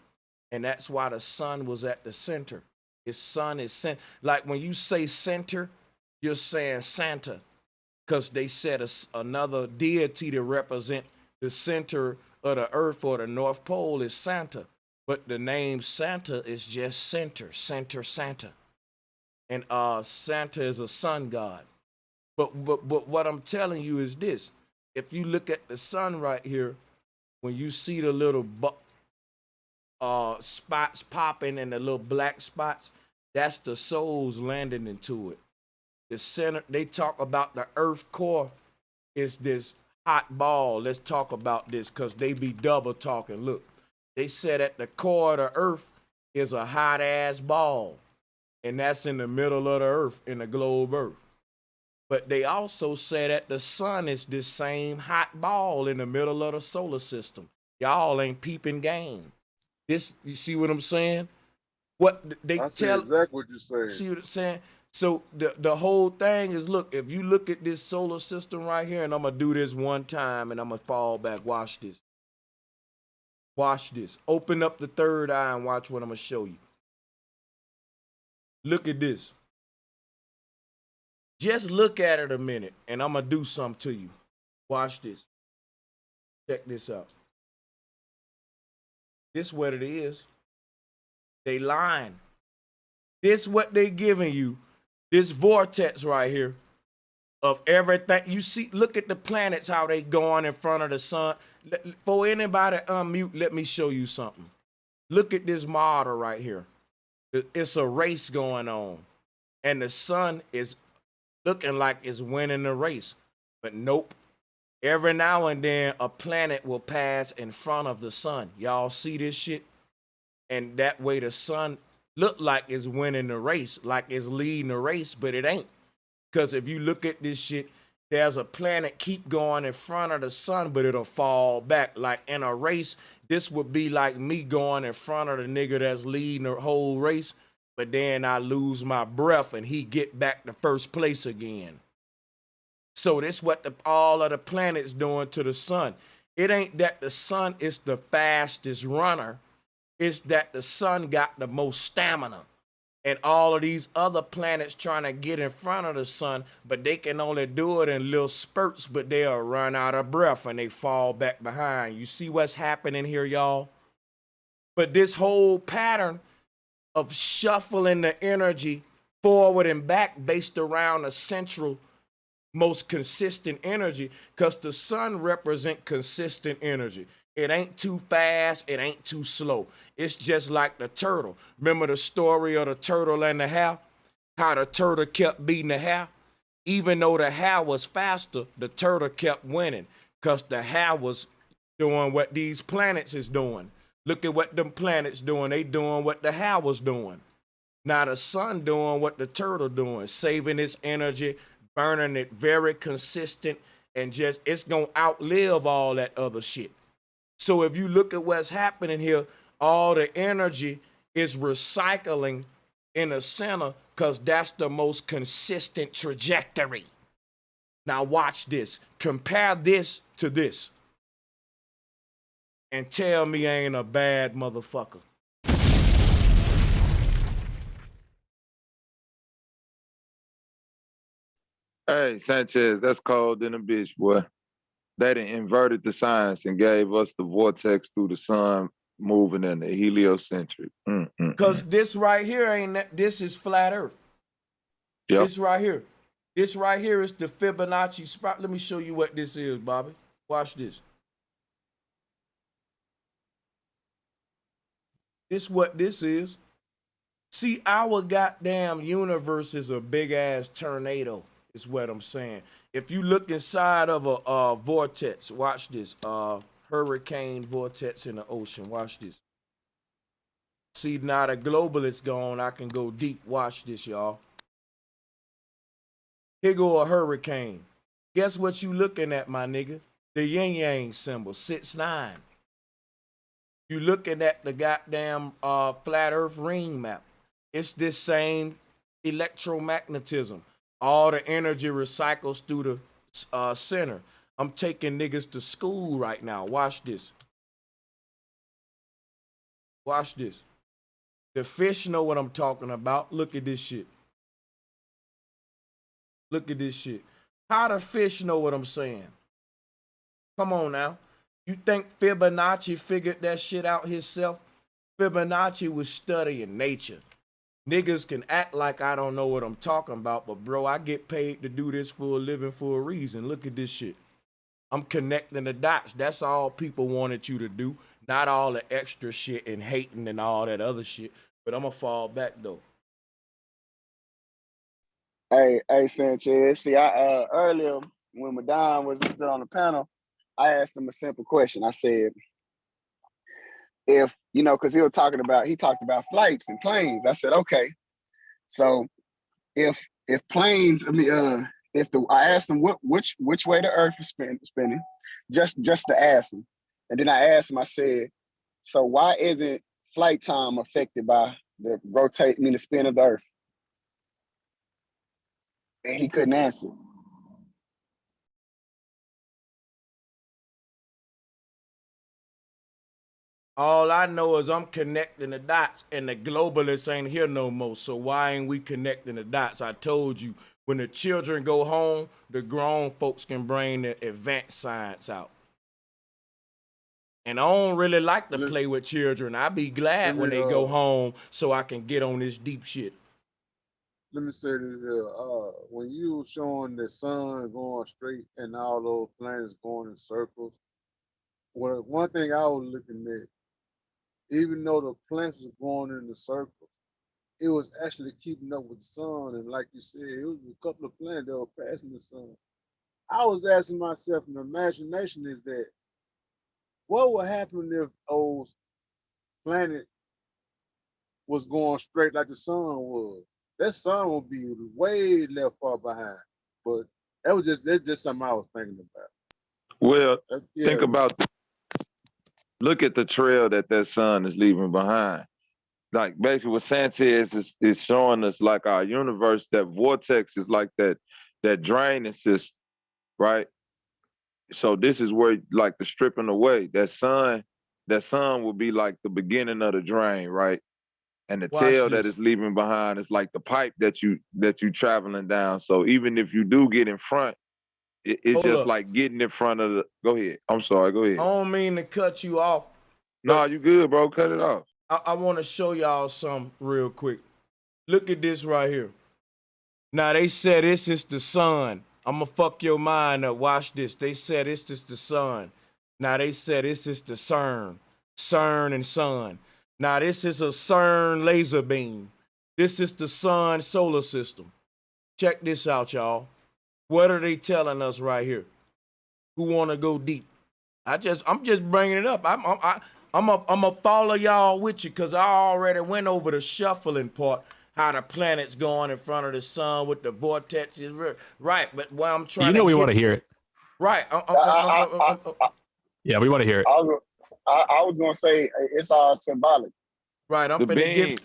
And that's why the sun was at the center. His sun is center. Like when you say center, you're saying Santa. Because they said another deity to represent the center of the earth or the North Pole is Santa. But the name Santa is just center, Santa. And Santa is a sun god. But what I'm telling you is this. If you look at the sun right here, when you see the little spots popping and the little black spots, that's the souls landing into it. The center, they talk about the earth core is this hot ball. Let's talk about this because they be double talking. Look, they said at the core of the earth is a hot ass ball. And that's in the middle of the earth, in the globe earth. But they also said that the sun is this same hot ball in the middle of the solar system. Y'all ain't peeping game. This, you see what I'm saying? What they tell exactly what you're saying. See what I'm saying? So the whole thing is, look, if you look at this solar system right here, and I'm gonna do this one time and I'm gonna fall back. Watch this. Watch this. Open up the third eye and watch what I'm gonna show you. Look at this. Just look at it a minute, and I'm going to do something to you. Watch this. Check this out. This what it is. They lying. This what they giving you. This vortex right here of everything. You see, look at the planets, how they going in front of the sun. For anybody unmute, let me show you something. Look at this model right here. It's a race going on. And the sun is looking like it's winning the race, but nope. Every now and then a planet will pass in front of the sun. Y'all see this shit? And that way the sun look like it's winning the race, like it's leading the race, but it ain't. Because if you look at this shit, there's a planet keep going in front of the sun, but it'll fall back. Like in a race, this would be like me going in front of the nigga that's leading the whole race, but then I lose my breath and he get back to first place again. So this what all of the planets doing to the sun. It ain't that the sun is the fastest runner. It's that the sun got the most stamina. And all of these other planets trying to get in front of the sun, but they can only do it in little spurts, but they'll run out of breath and they fall back behind. You see what's happening here, y'all? But this whole pattern of shuffling the energy forward and back based around a central, most consistent energy, because the sun represents consistent energy. It ain't too fast, it ain't too slow. It's just like the turtle. Remember the story of the turtle and the hare? How the turtle kept beating the hare? Even though the hare was faster, the turtle kept winning because the hare was doing what these planets is doing. Look at what them planets doing. They doing what the hare was doing. Now the sun doing what the turtle doing, saving its energy, burning it very consistent, and just it's going to outlive all that other shit. So if you look at what's happening here, all the energy is recycling in the center because that's the most consistent trajectory. Now watch this. Compare this to this. And tell me I ain't a bad motherfucker. Hey, Sanchez, that's cold in a bitch, boy. They done inverted the science and gave us the vortex through the sun moving in the heliocentric. Because this right here this is flat earth. Yep. This right here. This right here is the Fibonacci spot. Let me show you what this is, Bobby. Watch this. This what this is. See, our goddamn universe is a big ass tornado, is what I'm saying. If you look inside of a vortex, watch this. Hurricane vortex in the ocean. Watch this. See, now the global is gone. I can go deep. Watch this, y'all. Here go a hurricane. Guess what you looking at, my nigga? The yin yang symbol, 6-9. You looking at the goddamn flat earth ring map. It's this same electromagnetism. All the energy recycles through the center. I'm taking niggas to school right now. Watch this. Watch this. The fish know what I'm talking about. Look at this shit. Look at this shit. How the fish know what I'm saying? Come on now. You think Fibonacci figured that shit out himself? Fibonacci was studying nature. Niggas can act like I don't know what I'm talking about, but bro, I get paid to do this for a living for a reason. Look at this shit. I'm connecting the dots. That's all people wanted you to do. Not all the extra shit and hating and all that other shit. But I'm going to fall back, though. Hey, Sanchez. See, I earlier when Madon was still on the panel, I asked him a simple question. I said, if, because he talked about flights and planes. I said, okay, so if planes, I asked him which way the earth is spinning, just to ask him. And then I asked him, I said, so why isn't flight time affected by the spin of the earth? And he couldn't answer. All I know is I'm connecting the dots and the globalists ain't here no more. So why ain't we connecting the dots? I told you, when the children go home, the grown folks can bring the advanced science out. And I don't really like to play with children. I be glad when they go home so I can get on this deep shit. Let me say this here. When you were showing the sun going straight and all those planets going in circles, well, one thing I was looking at, even though the planets were going in the circles, it was actually keeping up with the sun. And like you said, it was a couple of planets that were passing the sun. I was asking myself, in imagination is that, what would happen if those planet was going straight like the sun was? That sun would be way left far behind. But That's just something I was thinking about. Well, Yeah. think about, look at the trail that sun is leaving behind. Like basically what Sanchez is showing us, like our universe, that vortex is like that draining system, right? So this is where like the stripping away, that sun will be like the beginning of the drain, right? And the tail that is leaving behind is like the pipe that you traveling down. So even if you do get in front, it's just like getting in front of the. Go ahead. I'm sorry. Go ahead. I don't mean to cut you off. No, you good, bro. Cut it off. I want to show y'all something real quick. Look at this right here. Now they said this is the sun. I'ma fuck your mind up. Watch this. They said this is the sun. Now they said this is the CERN. CERN and sun. Now this is a CERN laser beam. This is the sun solar system. Check this out, y'all. What are they telling us right here? Who want to go deep? I'm just bringing it up. I'm a follow y'all with you because I already went over the shuffling part, how the planets going in front of the sun with the vortexes, right? But what I'm trying, we want to hear it, right? Yeah, we want to hear it. I was gonna say it's all symbolic. Right, I'm finna give.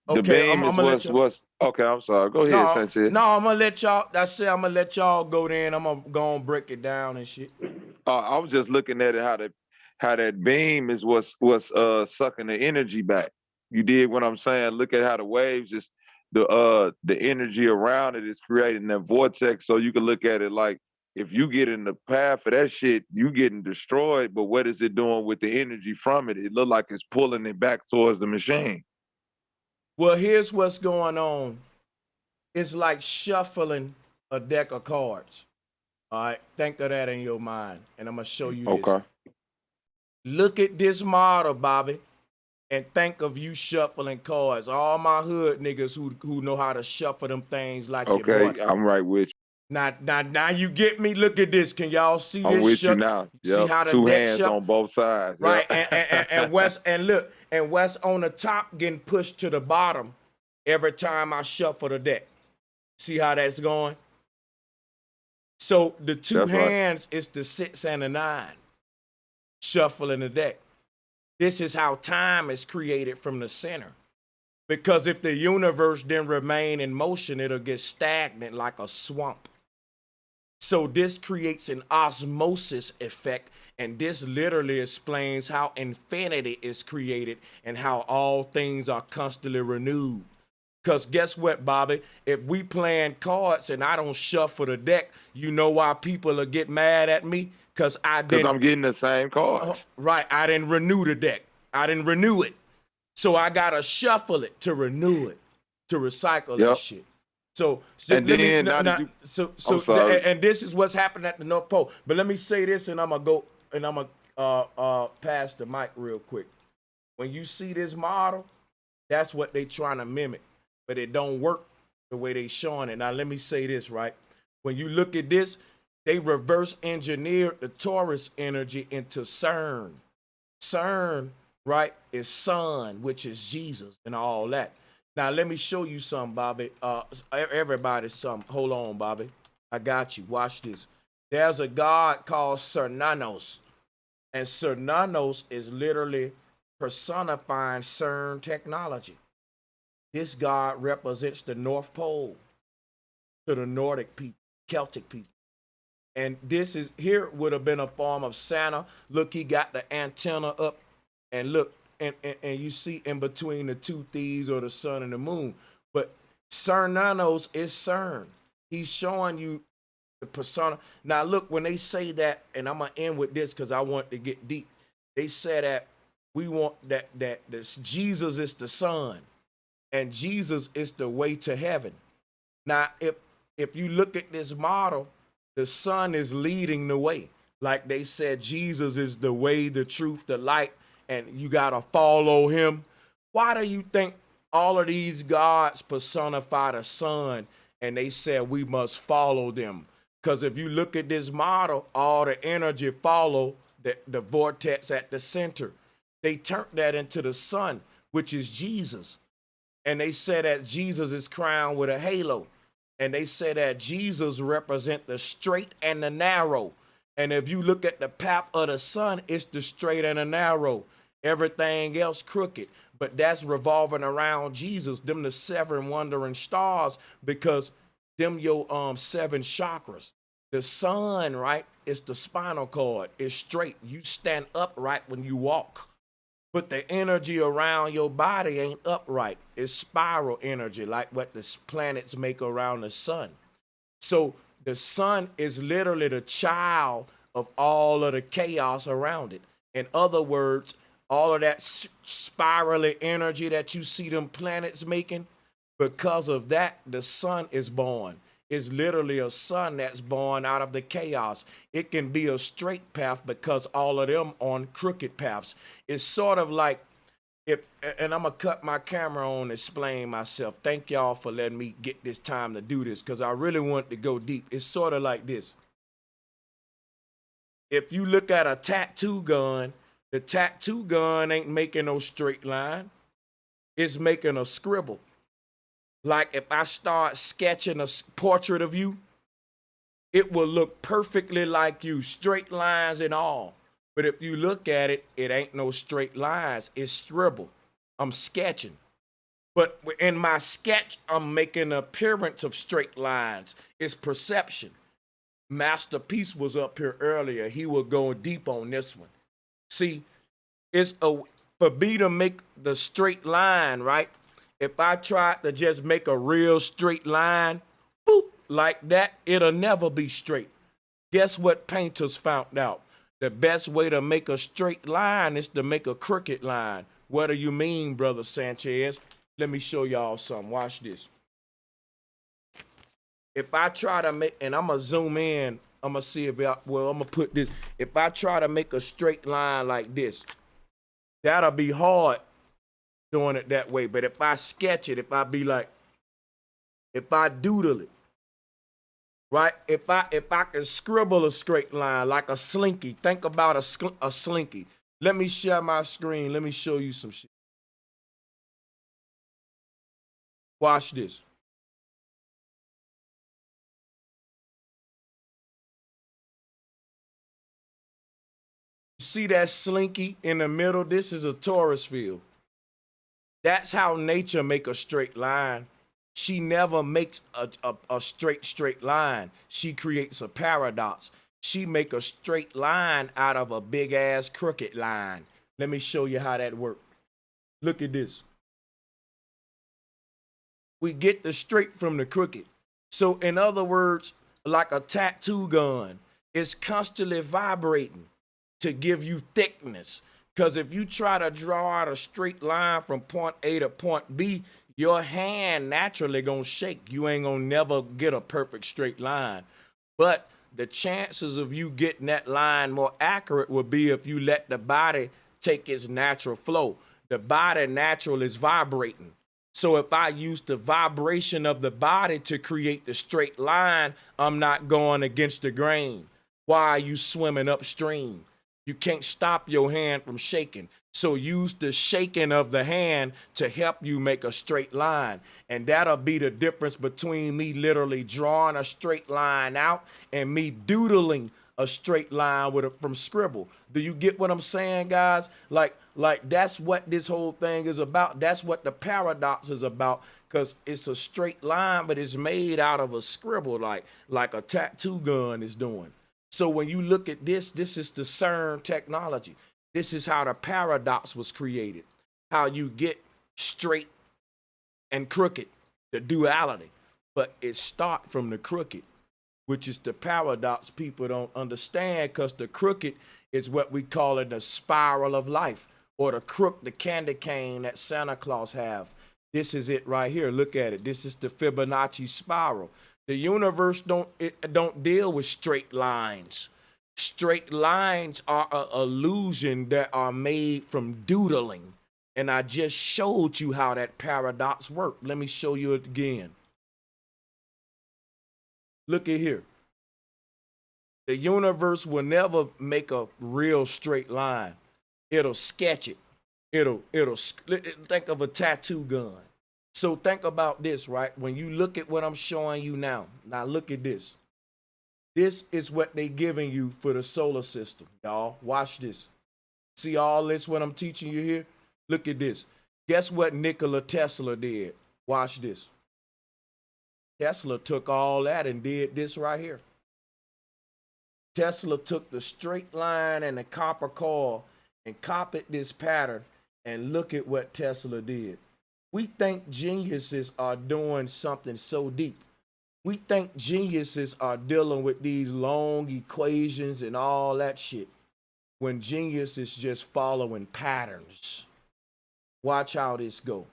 Okay, the beam is what's okay. I'm sorry. Go ahead, Sensei. No, I'm gonna let y'all. I'm gonna let y'all go there, and I'm gonna go and break it down and shit. I was just looking at it how that beam is what's sucking the energy back. You dig what I'm saying? Look at how the waves is the energy around it is creating that vortex. So you can look at it like, if you get in the path of that shit, you getting destroyed. But what is it doing with the energy from it? It look like it's pulling it back towards the machine. Well, here's what's going on. It's like shuffling a deck of cards. All right, think of that in your mind, and I'm gonna show you this. Okay. Look at this model, Bobby, and think of you shuffling cards. All my hood niggas who know how to shuffle them things like okay, I'm right with you. Now you get me. Look at this. Can y'all see I'm this? with you now. Yep. See how the two deck hands on both sides. Right, Yep. and West on the top getting pushed to the bottom every time I shuffle the deck. See how that's going? So the two hands is the 6 and the 9. Shuffling the deck. This is how time is created from the center. Because if the universe then remain in motion, it'll get stagnant like a swamp. So this creates an osmosis effect, and this literally explains how infinity is created and how all things are constantly renewed. Because guess what, Bobby? If we playing cards and I don't shuffle the deck, you know why people will get mad at me? Because I'm getting the same cards. Right, I didn't renew the deck. I didn't renew it. So I got to shuffle it to renew it, to recycle that shit. So and this is what's happening at the North Pole. But let me say this, and I'm gonna pass the mic real quick. When you see this model, that's what they trying to mimic, but it don't work the way they showing it. Now let me say this, right? When you look at this, they reverse engineered the Taurus energy into CERN. CERN, right, is sun, which is Jesus and all that. Now, let me show you something, Bobby. Everybody something. Hold on, Bobby. I got you. Watch this. There's a god called Cernunnos. And Cernunnos is literally personifying CERN technology. This god represents the North Pole to the Nordic people, Celtic people. And this is, here would have been a form of Santa. Look, he got the antenna up. And look, and you see in between the two thieves or the sun and the moon. But Cernunnos is CERN. He's showing you the persona. Now look, when they say that, and I'm gonna end with this because I want to get deep. They say that we want that this Jesus is the sun, and Jesus is the way to heaven. Now, if you look at this model, the sun is leading the way. Like they said, Jesus is the way, the truth, the light. And you got to follow him. Why do you think all of these gods personify the sun and they said we must follow them? Because if you look at this model, all the energy follow the vortex at the center. They turned that into the sun, which is Jesus. And they said that Jesus is crowned with a halo. And they say that Jesus represent the straight and the narrow. And if you look at the path of the sun, it's the straight and the narrow. Everything else crooked. But that's revolving around Jesus. Them the 7 wandering stars, because them your 7 chakras. The sun, right, is the spinal cord. It's straight. You stand upright when you walk. But the energy around your body ain't upright. It's spiral energy, like what the planets make around the sun. So the sun is literally the child of all of the chaos around it. In other words, all of that spirally energy that you see them planets making, because of that, the sun is born. It's literally a sun that's born out of the chaos. It can be a straight path because all of them on crooked paths. It's sort of like, and I'm going to cut my camera on and explain myself. Thank y'all for letting me get this time to do this, because I really want to go deep. It's sort of like this. If you look at a tattoo gun, the tattoo gun ain't making no straight line. It's making a scribble. Like if I start sketching a portrait of you, it will look perfectly like you, straight lines and all. But if you look at it, it ain't no straight lines. It's scribble. I'm sketching. But in my sketch, I'm making an appearance of straight lines. It's perception. Master Peace was up here earlier. He was going deep on this one. See, for me to make the straight line, right? If I tried to just make a real straight line, boop, like that, it'll never be straight. Guess what painters found out? The best way to make a straight line is to make a crooked line. What do you mean, Brother Sanchez? Let me show y'all something. Watch this. If I try to make, and I'm going to zoom in, I'm going to see if, I'm going to put this. If I try to make a straight line like this, that'll be hard doing it that way. But if I sketch it, if I doodle it, right? If I can scribble a straight line like a slinky, think about a slinky. Let me share my screen. Let me show you some shit. Watch this. See that slinky in the middle? This is a Taurus field. That's how nature make a straight line. She never makes a straight line. She creates a paradox. She make a straight line out of a big ass crooked line. Let me show you how that works. Look at this. We get the straight from the crooked. So in other words, like a tattoo gun, it's constantly vibrating to give you thickness. Because if you try to draw out a straight line from point A to point B, your hand naturally gonna shake. You ain't gonna never get a perfect straight line. But the chances of you getting that line more accurate would be if you let the body take its natural flow. The body natural is vibrating. So if I use the vibration of the body to create the straight line, I'm not going against the grain. Why are you swimming upstream? You can't stop your hand from shaking. So use the shaking of the hand to help you make a straight line. And that'll be the difference between me literally drawing a straight line out and me doodling a straight line from scribble. Do you get what I'm saying, guys? Like that's what this whole thing is about. That's what the paradox is about, because it's a straight line, but it's made out of a scribble, like a tattoo gun is doing. So when you look at this, this is the CERN technology. This is how the paradox was created. How you get straight and crooked, the duality. But it starts from the crooked, which is the paradox people don't understand, because the crooked is what we call it the spiral of life, or the crook, the candy cane that Santa Claus have. This is it right here. Look at it. This is the Fibonacci spiral. The universe don't deal with straight lines. Straight lines are an illusion that are made from doodling. And I just showed you how that paradox worked. Let me show you it again. Look at here. The universe will never make a real straight line. It'll sketch it. It'll think of a tattoo gun. So think about this, right? When you look at what I'm showing you now look at this. This is what they giving you for the solar system, y'all. Watch this. See all this, what I'm teaching you here? Look at this. Guess what Nikola Tesla did? Watch this. Tesla took all that and did this right here. Tesla took the straight line and the copper coil and copied this pattern, and look at what Tesla did. We think geniuses are doing something so deep. We think geniuses are dealing with these long equations and all that shit, when genius is just following patterns. Watch how this go.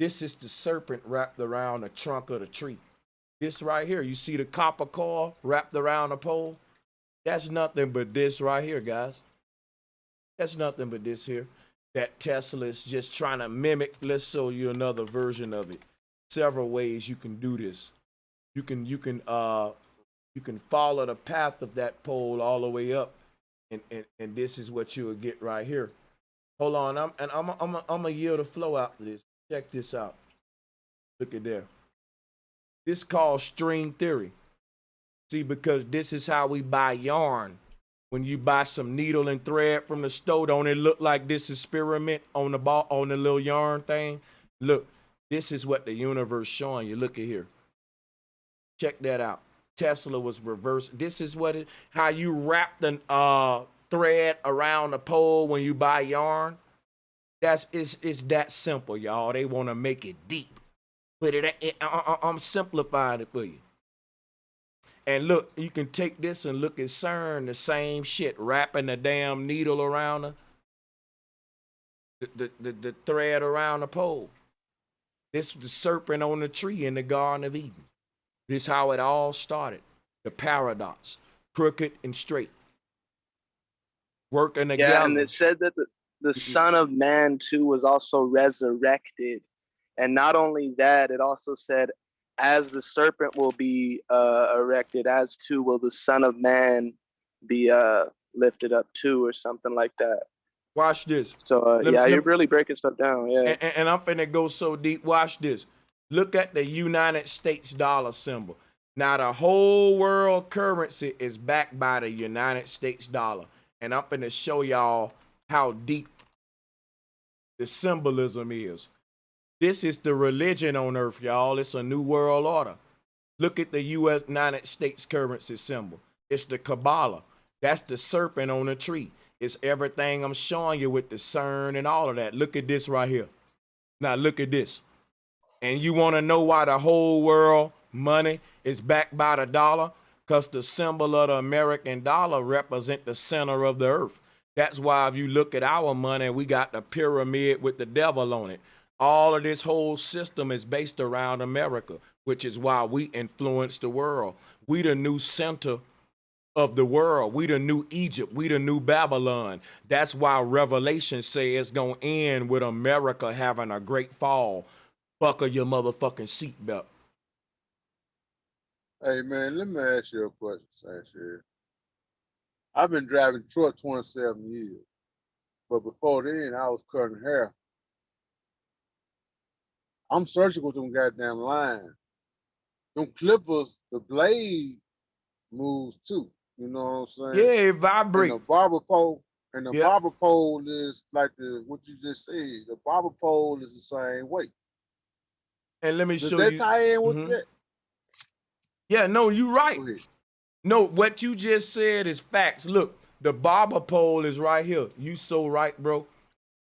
This is the serpent wrapped around the trunk of the tree. This right here, you see the copper coil wrapped around the pole? That's nothing but this right here, guys. That's nothing but this here. That Tesla is just trying to mimic. Let's show you another version of it. Several ways you can do this. You can follow the path of that pole all the way up, and this is what you will get right here. Hold on, I'm gonna yield the flow after this. Check this out. Look at there. This called string theory. See, because this is how we buy yarn. When you buy some needle and thread from the store, don't it look like this experiment on the ball, on the little yarn thing? Look, this is what the universe showing you. Look at here. Check that out. Tesla was reversed. This is what how you wrap the thread around the pole when you buy yarn. It's that simple, y'all. They want to make it deep. But I'm simplifying it for you. And look, you can take this and look at CERN, the same shit, wrapping the damn needle around the thread around the pole. This was the serpent on the tree in the Garden of Eden. This is how it all started. The paradox, crooked and straight, working together. Yeah, and it said that the Son of Man too was also resurrected, and not only that, it also said, as the serpent will be erected, as too will the Son of Man be lifted up too, or something like that. Watch this. So you're really breaking stuff down. Yeah. And I'm finna go so deep. Watch this. Look at the United States dollar symbol. Now the whole world currency is backed by the United States dollar. And I'm finna show y'all how deep the symbolism is. This is the religion on earth, y'all. It's a new world order. Look at the United States currency symbol. It's the Kabbalah. That's the serpent on the tree. It's everything I'm showing you with the CERN and all of that. Look at this right here. Now look at this. And you want to know why the whole world money is backed by the dollar? Because the symbol of the American dollar represents the center of the earth. That's why if you look at our money, we got the pyramid with the devil on it. All of this whole system is based around America, which is why we influence the world. We the new center of the world. We the new Egypt. We the new Babylon. That's why Revelation says it's going to end with America having a great fall. Buckle your motherfucking seatbelt. Hey, man, let me ask you a question, Sanchez. I've been driving truck 27 years, but before then, I was cutting hair. I'm searching with them goddamn lines. Them clippers, the blade moves too. You know what I'm saying? Yeah, it vibrates. And the barber pole, barber pole is like what you just said. The barber pole is the same way. And let me Does show that you. tie in with that? Yeah, no, you're right. No, what you just said is facts. Look, the barber pole is right here. You so right, bro.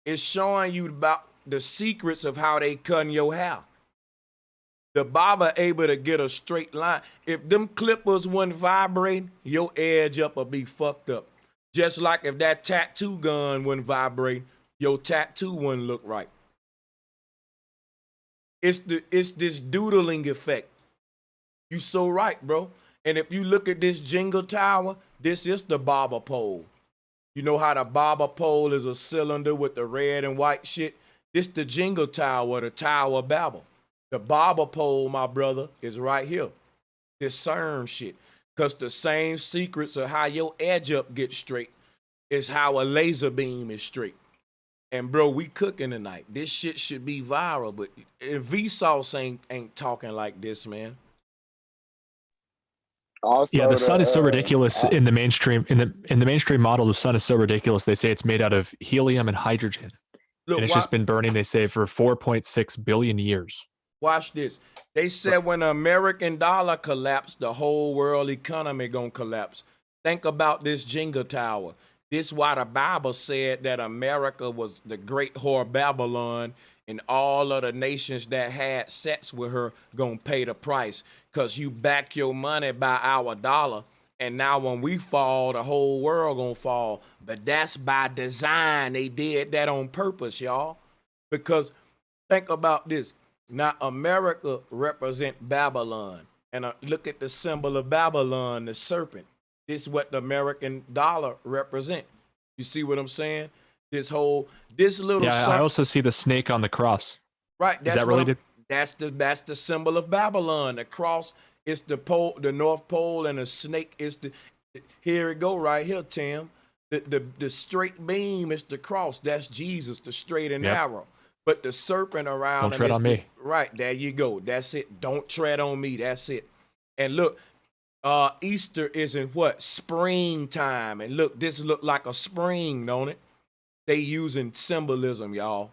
It's showing you about the secrets of how they cutting your hair. The barber able to get a straight line. If them clippers wouldn't vibrate, your edge up will be fucked up. Just like if that tattoo gun wouldn't vibrate, your tattoo wouldn't look right. It's this doodling effect. You so right, bro. And if you look at this jingle tower, this is the barber pole. You know how the barber pole is a cylinder with the red and white shit? This the jingle tower, the Tower of Babel. The barber pole, my brother, is right here. This CERN shit. Because the same secrets of how your edge up gets straight is how a laser beam is straight. And bro, we cooking tonight. This shit should be viral, but Vsauce ain't talking like this, man. Also, yeah, the sun is so ridiculous in the mainstream. In the mainstream model, the sun is so ridiculous. They say it's made out of helium and hydrogen, and it's just been burning. They say for 4.6 billion years. Watch this. They said when the American dollar collapsed, the whole world economy gonna collapse. Think about this Jenga tower. This why the Bible said that America was the great whore Babylon, and all of the nations that had sex with her gonna pay the price. Cause you back your money by our dollar, and now when we fall, the whole world gonna fall. But that's by design. They did that on purpose, y'all. Because think about this. Now America represent Babylon, and look at the symbol of Babylon, the serpent. This is what the American dollar represent. You see what I'm saying? This little yeah. I also see the snake on the cross. Right. Is that related? That's the symbol of Babylon. The cross is the pole, the North Pole, and the snake is the. Here it go right here, Tim. The straight beam is the cross. That's Jesus, the straight and narrow. But the serpent around Don't tread on me. Right there you go. That's it. Don't tread on me. That's it. And look. Easter is in what? Springtime. And look, this look like a spring, don't it? They using symbolism, y'all.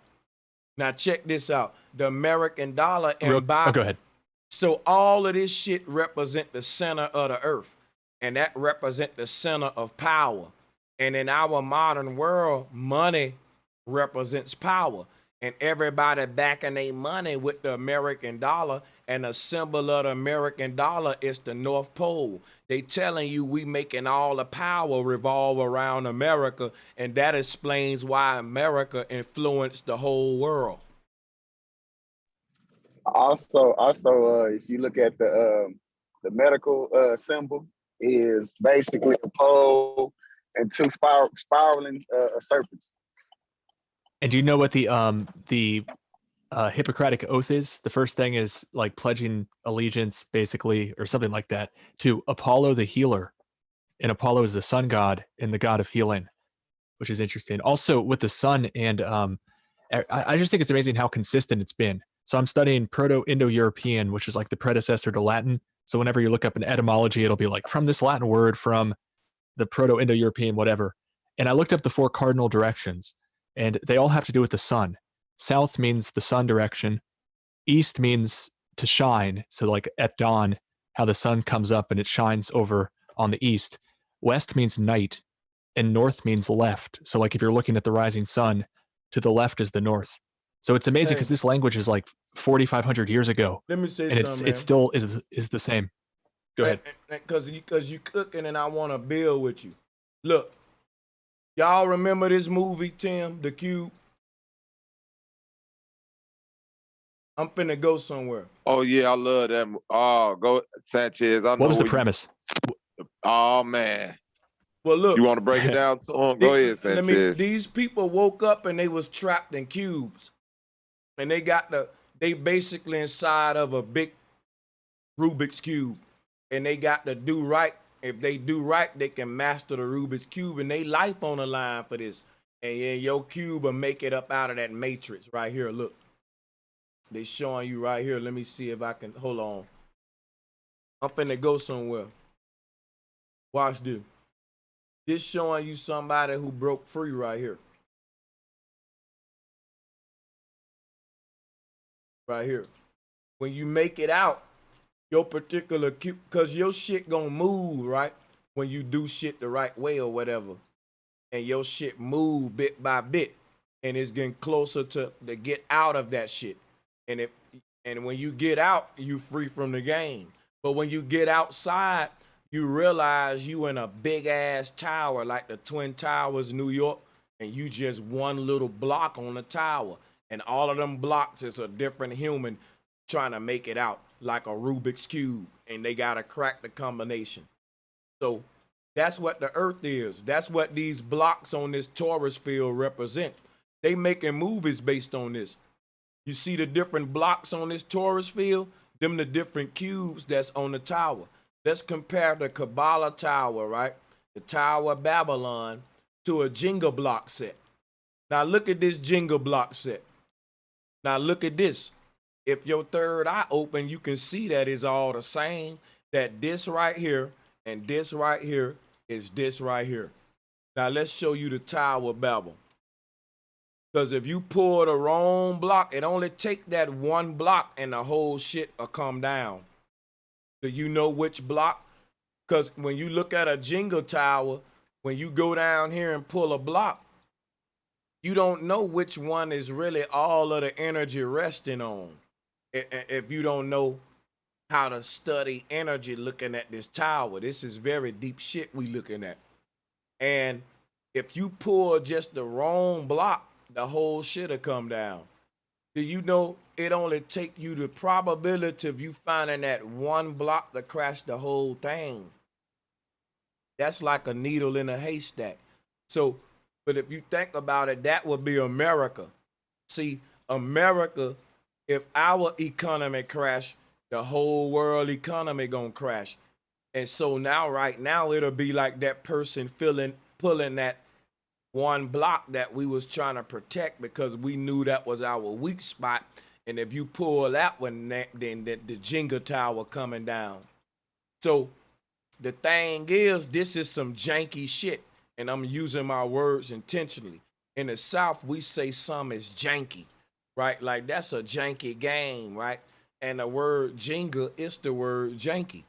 Now check this out. The American dollar and Bible. Go ahead. So all of this shit represent the center of the earth. And that represent the center of power. And in our modern world, money represents power. And everybody backing their money with the American dollar, and the symbol of the American dollar is the North Pole. They telling you we making all the power revolve around America, and that explains why America influenced the whole world. Also, if you look at the medical symbol, is basically a pole and two spiraling serpents. And do you know what the Hippocratic Oath is? The first thing is like pledging allegiance, basically, or something like that, to Apollo the healer. And Apollo is the sun god and the god of healing, which is interesting. Also with the sun, and I just think it's amazing how consistent it's been. So I'm studying Proto-Indo-European, which is like the predecessor to Latin. So whenever you look up an etymology, it'll be like from this Latin word, from the Proto-Indo-European, whatever. And I looked up the 4 cardinal directions. And they all have to do with the sun. South means the sun direction. East means to shine. So like at dawn, how the sun comes up and it shines over on the east. West means night, and north means left. So like if you're looking at the rising sun, to the left is the north. So it's amazing because this language is like 4,500 years ago. Let me say and something, it still is the same. Go ahead. Because you cooking, and I want to build with you. Look. Y'all remember this movie, Tim, The Cube? I'm finna go somewhere. Oh yeah, I love that. Oh, go Sanchez. What was the premise? Oh man. Well, look. You want to break it down to him? Go ahead, Sanchez. These people woke up and they was trapped in cubes, and they basically inside of a big Rubik's cube, and they got to do right. If they do right, they can master the Rubik's Cube, and they life on the line for this. And yeah, your cube will make it up out of that matrix right here. Look, they showing you right here. Let me see if I can, hold on. I'm finna go somewhere. Watch this. This showing you somebody who broke free right here. Right here. When you make it out, your particular cube, because your shit gonna move, right? When you do shit the right way or whatever. And your shit move bit by bit. And it's getting closer to get out of that shit. And when you get out, you free from the game. But when you get outside, you realize you in a big ass tower like the Twin Towers, New York, and you just one little block on the tower. And all of them blocks is a different human trying to make it out. Like a Rubik's Cube, and they gotta crack the combination. So that's what the earth is. That's what these blocks on this torus field represent. They making movies based on this. You see the different blocks on this torus field? Them the different cubes that's on the tower. Let's compare the Kabbalah tower, right? The Tower of Babylon to a Jenga block set. Now look at this Jenga block set. Now look at this. If your third eye open, you can see that it's all the same. That this right here and this right here is this right here. Now let's show you the Tower of Babel. Because if you pull the wrong block, it only take that one block and the whole shit will come down. Do you know which block? Because when you look at a Jenga tower, when you go down here and pull a block, you don't know which one is really all of the energy resting on. If you don't know how to study energy looking at this tower, this is very deep shit we looking at. And if you pull just the wrong block, the whole shit'll come down. Do you know it only take you the probability of you finding that one block to crash the whole thing? That's like a needle in a haystack. So, but if you think about it, that would be America. See, America, if our economy crash, the whole world economy gonna crash. And so now, right now, it'll be like that person pulling that one block that we was trying to protect because we knew that was our weak spot. And if you pull that one, then the Jenga tower coming down. So the thing is, this is some janky shit. And I'm using my words intentionally. In the South, we say some is janky, right? Like that's a janky game, right? And the word Jenga is the word janky.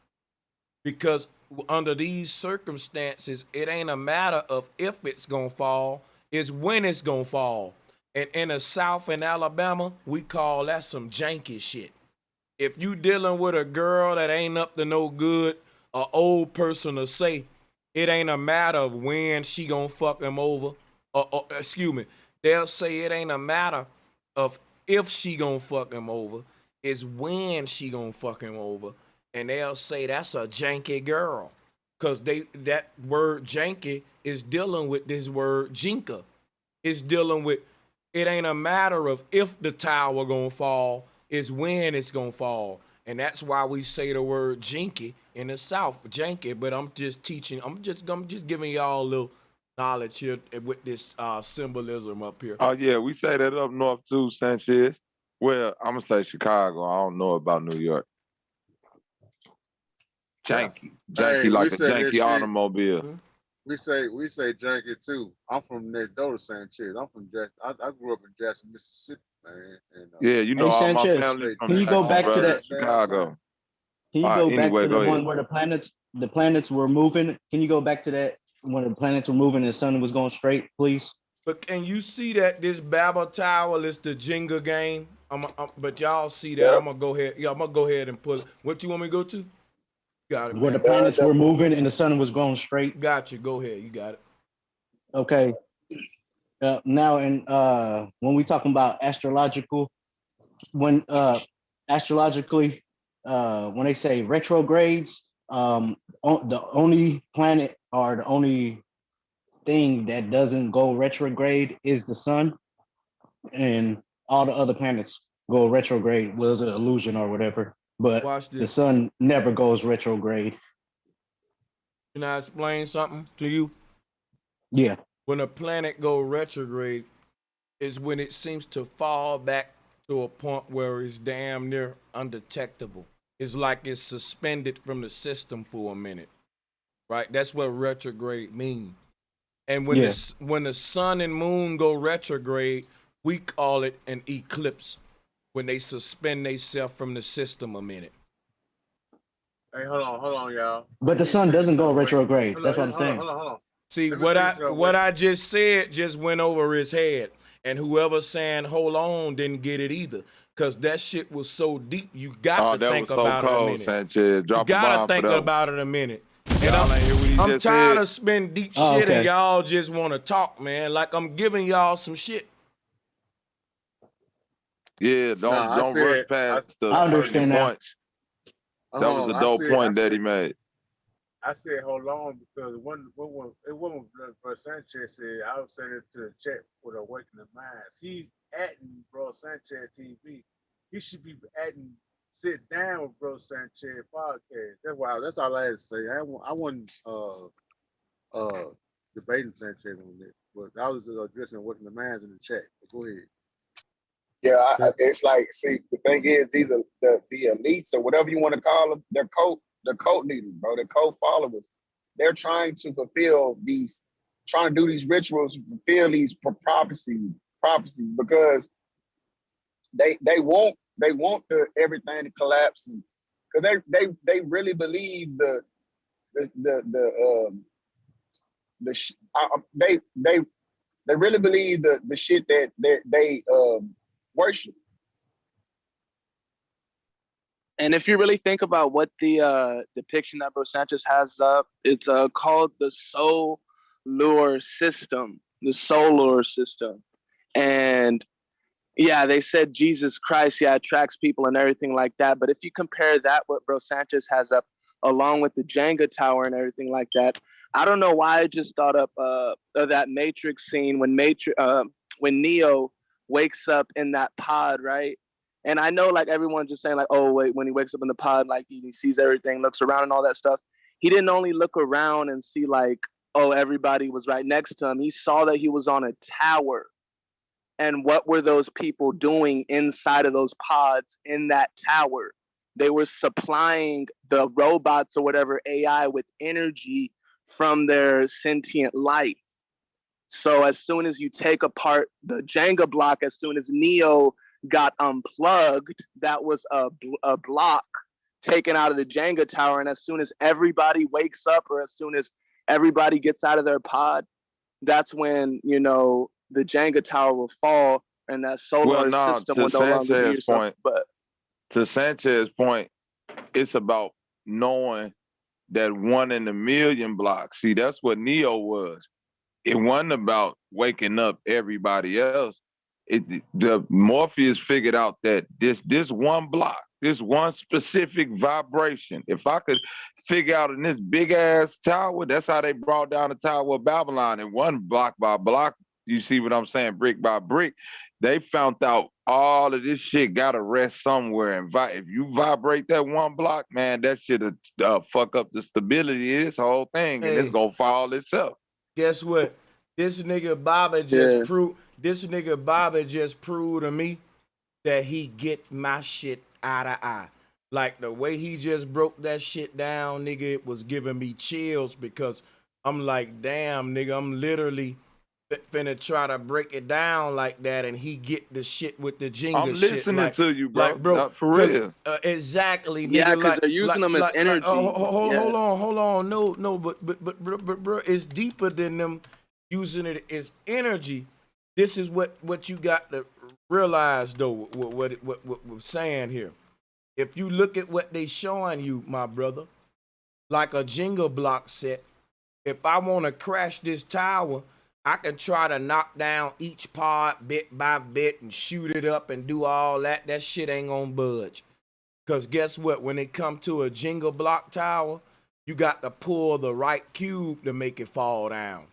Because under these circumstances, it ain't a matter of if it's gonna fall, it's when it's gonna fall. And in the South and Alabama, we call that some janky shit. If you dealing with a girl that ain't up to no good, an old person will say, it ain't a matter of when she gonna fuck him over. Excuse me. They'll say it ain't a matter of if she gonna fuck him over. It's when she gonna fuck him over. And they'll say that's a janky girl. Because that word janky is dealing with this word jinka. It's dealing with, it ain't a matter of if the tower gonna fall, it's when it's gonna fall. And that's why we say the word jinky in the South, janky. But I'm just teaching, I'm just giving y'all a little knowledge here with this symbolism up here. Oh yeah, we say that up north too, Sanchez. Well, I'm gonna say Chicago. I don't know about New York. Janky, Hey, like we a say that janky shit. automobile. We say janky too. I'm from next door to Sanchez. I'm from Jackson. I grew up in Jackson, Mississippi, man. And, Yeah, you know Hey all my Sanchez, family from can you go back to that? Chicago. Can you All go right, back anyway, to the go one ahead. where the planets were moving? Can you go back to that when the planets were moving and the sun was going straight, please? But can you see that this Babel Tower is the Jenga game? But y'all see that? I'm gonna go ahead. Yeah, I'm gonna go ahead and pull it. What you want me to go to? Got it, Where the man. planets were moving and the sun was going straight. Got you. Go ahead. You got it. Okay. Now, when we talking about astrologically, when they say retrogrades, the only planet or the only thing that doesn't go retrograde is the sun, and all the other planets go retrograde. Was an illusion or whatever, but the sun never goes retrograde. Can I explain something to you? Yeah. When a planet go retrograde is when it seems to fall back to a point where it's damn near undetectable. It's like it's suspended from the system for a minute, right? That's what retrograde means. And when when the sun and moon go retrograde, we call it an eclipse when they suspend themselves from the system a minute. Hey, hold on, y'all. But the sun doesn't go retrograde. That's what I'm saying. Hold on. See, what I just said just went over his head. And whoever saying hold on didn't get it either. Because that shit was so deep, you got to think about it a minute. Sanchez. Drop you a got bomb to think for that about it a minute. And Y'all ain't hear what he I'm just tired said? of spending deep shit and y'all just want to talk, man. Like I'm giving y'all some shit. Yeah, don't rush past the I understand that. points. That was a dope point that he made. I said hold on because when it wasn't what Sanchez said, I was saying it to the chat for the Awakening Minds. He's adding Bro Sanchez TV. He should be adding Sit Down with Bro Sanchez podcast. That's all I had to say. I wasn't debating Sanchez on that. But I was addressing what the demands in the chat. Go ahead. Yeah, it's like, see, the thing is, these are the elites or whatever you want to call them. They're cult leaders, bro. They're cult followers. They're trying to trying to do these rituals, fulfill these prophecies, because they want everything to collapse, because they really believe they really believe the shit that they worship. And if you really think about what the depiction that Bro Sanchez has up, it's called the Soul Lure System. The Soul Lure System. And yeah, they said Jesus Christ, attracts people and everything like that. But if you compare that, what Bro Sanchez has up, along with the Jenga tower and everything like that, I don't know why I just thought up of that Matrix scene when Neo wakes up in that pod, right? And I know like everyone's just saying like, oh wait, when he wakes up in the pod, like he sees everything, looks around and all that stuff. He didn't only look around and see like, oh, everybody was right next to him. He saw that he was on a tower. And what were those people doing inside of those pods in that tower? They were supplying the robots or whatever AI with energy from their sentient life. So as soon as you take apart the Jenga block, as soon as Neo got unplugged, that was a block taken out of the Jenga tower. And as soon as everybody wakes up, or as soon as everybody gets out of their pod, that's when, the Jenga tower will fall and that solar system will no longer be yourself. But to Sanchez's point, it's about knowing that 1 in a million block. See, that's what Neo was. It wasn't about waking up everybody else. The Morpheus figured out that this one block, this one specific vibration, if I could figure out in this big ass tower, that's how they brought down the Tower of Babylon. And one block by block, you see what I'm saying, brick by brick, they found out all of this shit got to rest somewhere. And if you vibrate that one block, man, that shit fuck up the stability of this whole thing, and it's gonna fall itself. Guess what? This nigga Bobby just proved. This nigga Bobby just proved to me that he get my shit eye to eye. Like the way he just broke that shit down, nigga, it was giving me chills, because I'm like, damn, nigga, I'm literally finna try to break it down like that, and he get the shit with the Jenga. I'm listening like, to you, bro. Like, bro, for real. Exactly, nigga. Yeah, because they're using them as energy. Hold on. No, but bro, it's deeper than them using it as energy. This is what you got to realize, though, what we're saying here. If you look at what they showing you, my brother, like a Jenga block set, if I want to crash this tower, I can try to knock down each pod bit by bit and shoot it up and do all that. That shit ain't gonna budge. Because guess what? When it come to a Jenga block tower, you got to pull the right cube to make it fall down.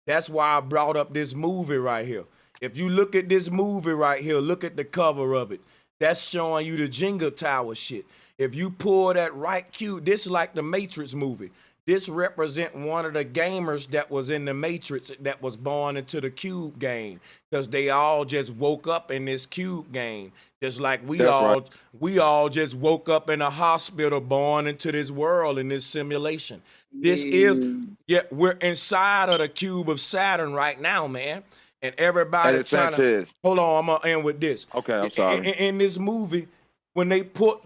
That's why I brought up this movie right here. If you look at this movie right here, look at the cover of it. That's showing you the Jenga tower shit. If you pull that right cube, this is like the Matrix movie. This represent one of the gamers that was in the Matrix that was born into the Cube game, because they all just woke up in this Cube game, just like we all just woke up in a hospital, born into this world in this simulation. This is we're inside of the cube of Saturn right now, man, and everybody's trying to. Hold on, I'm gonna end with this. Okay, I'm sorry. In this movie, when they put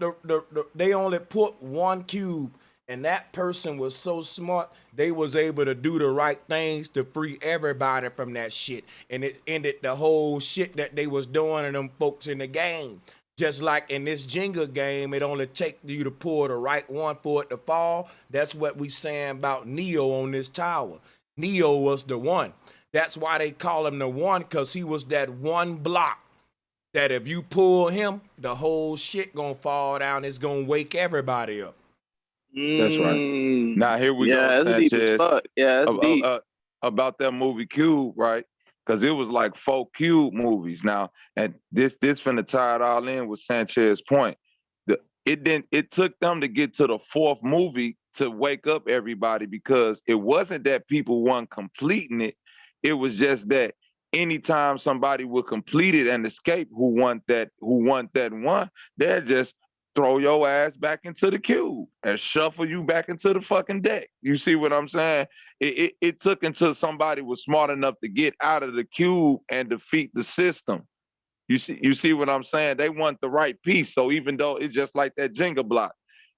they only put one cube. And that person was so smart, they was able to do the right things to free everybody from that shit. And it ended the whole shit that they was doing to them folks in the game. Just like in this Jenga game, it only take you to pull the right one for it to fall. That's what we saying about Neo on this tower. Neo was the one. That's why they call him the one, because he was that one block that if you pull him, the whole shit gonna fall down. It's gonna wake everybody up. That's right. Now here we go, Sanchez. That's deep. About that movie Cube, right? Because it was like 4 Cube movies now, and this finna tie it all in with Sanchez's point. It took them to get to the 4th movie to wake up everybody, because it wasn't that people weren't completing it. It was just that anytime somebody would complete it and escape who want that one, they'll just throw your ass back into the cube and shuffle you back into the fucking deck. You see what I'm saying? It took until somebody was smart enough to get out of the cube and defeat the system. You see what I'm saying? They want the right piece. So even though it's just like that Jenga block,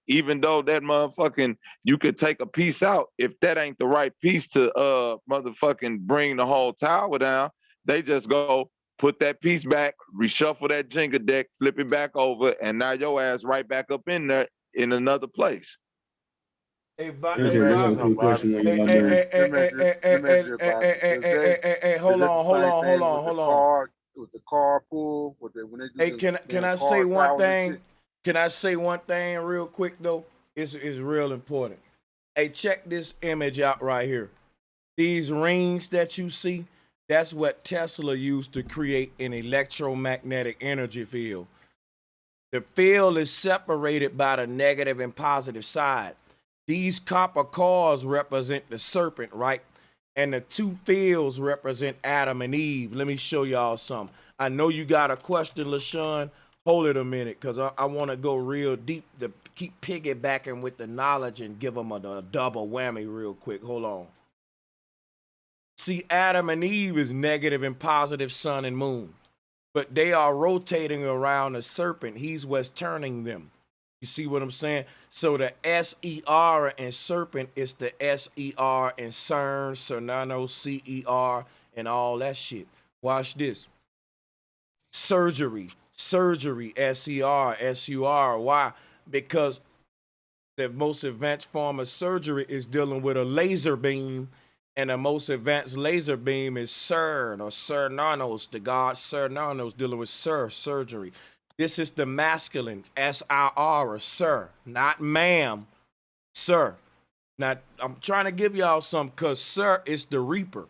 even though that motherfucking, you could take a piece out, if that ain't the right piece to motherfucking bring the whole tower down, they just go put that piece back, reshuffle that Jenga deck, flip it back over, and now your ass right back up in there in another place. Hey, hold on. With the carpool, when they do hey, can I say one thing? Can I say one thing real quick though? It's real important. Hey, check this image out right here. These rings that you see, that's what Tesla used to create an electromagnetic energy field. The field is separated by the negative and positive side. These copper cores represent the serpent, right? And the two fields represent Adam and Eve. Let me show y'all something. I know you got a question, LaShawn. Hold it a minute, because I want to go real deep to keep piggybacking with the knowledge and give them a double whammy real quick. Hold on. See, Adam and Eve is negative and positive sun and moon, but they are rotating around the serpent. He's what's turning them. You see what I'm saying? So the SER in serpent is the SER in CERN, Cernano, CER, and all that shit. Watch this. Surgery, SER, SUR. Why? Because the most advanced form of surgery is dealing with a laser beam, and the most advanced laser beam is CERN or Cernanos, the god Cernanos, dealing with surgery. This is the masculine, SIR, or sir, not ma'am, sir. Now, I'm trying to give y'all some, because sir is the reaper,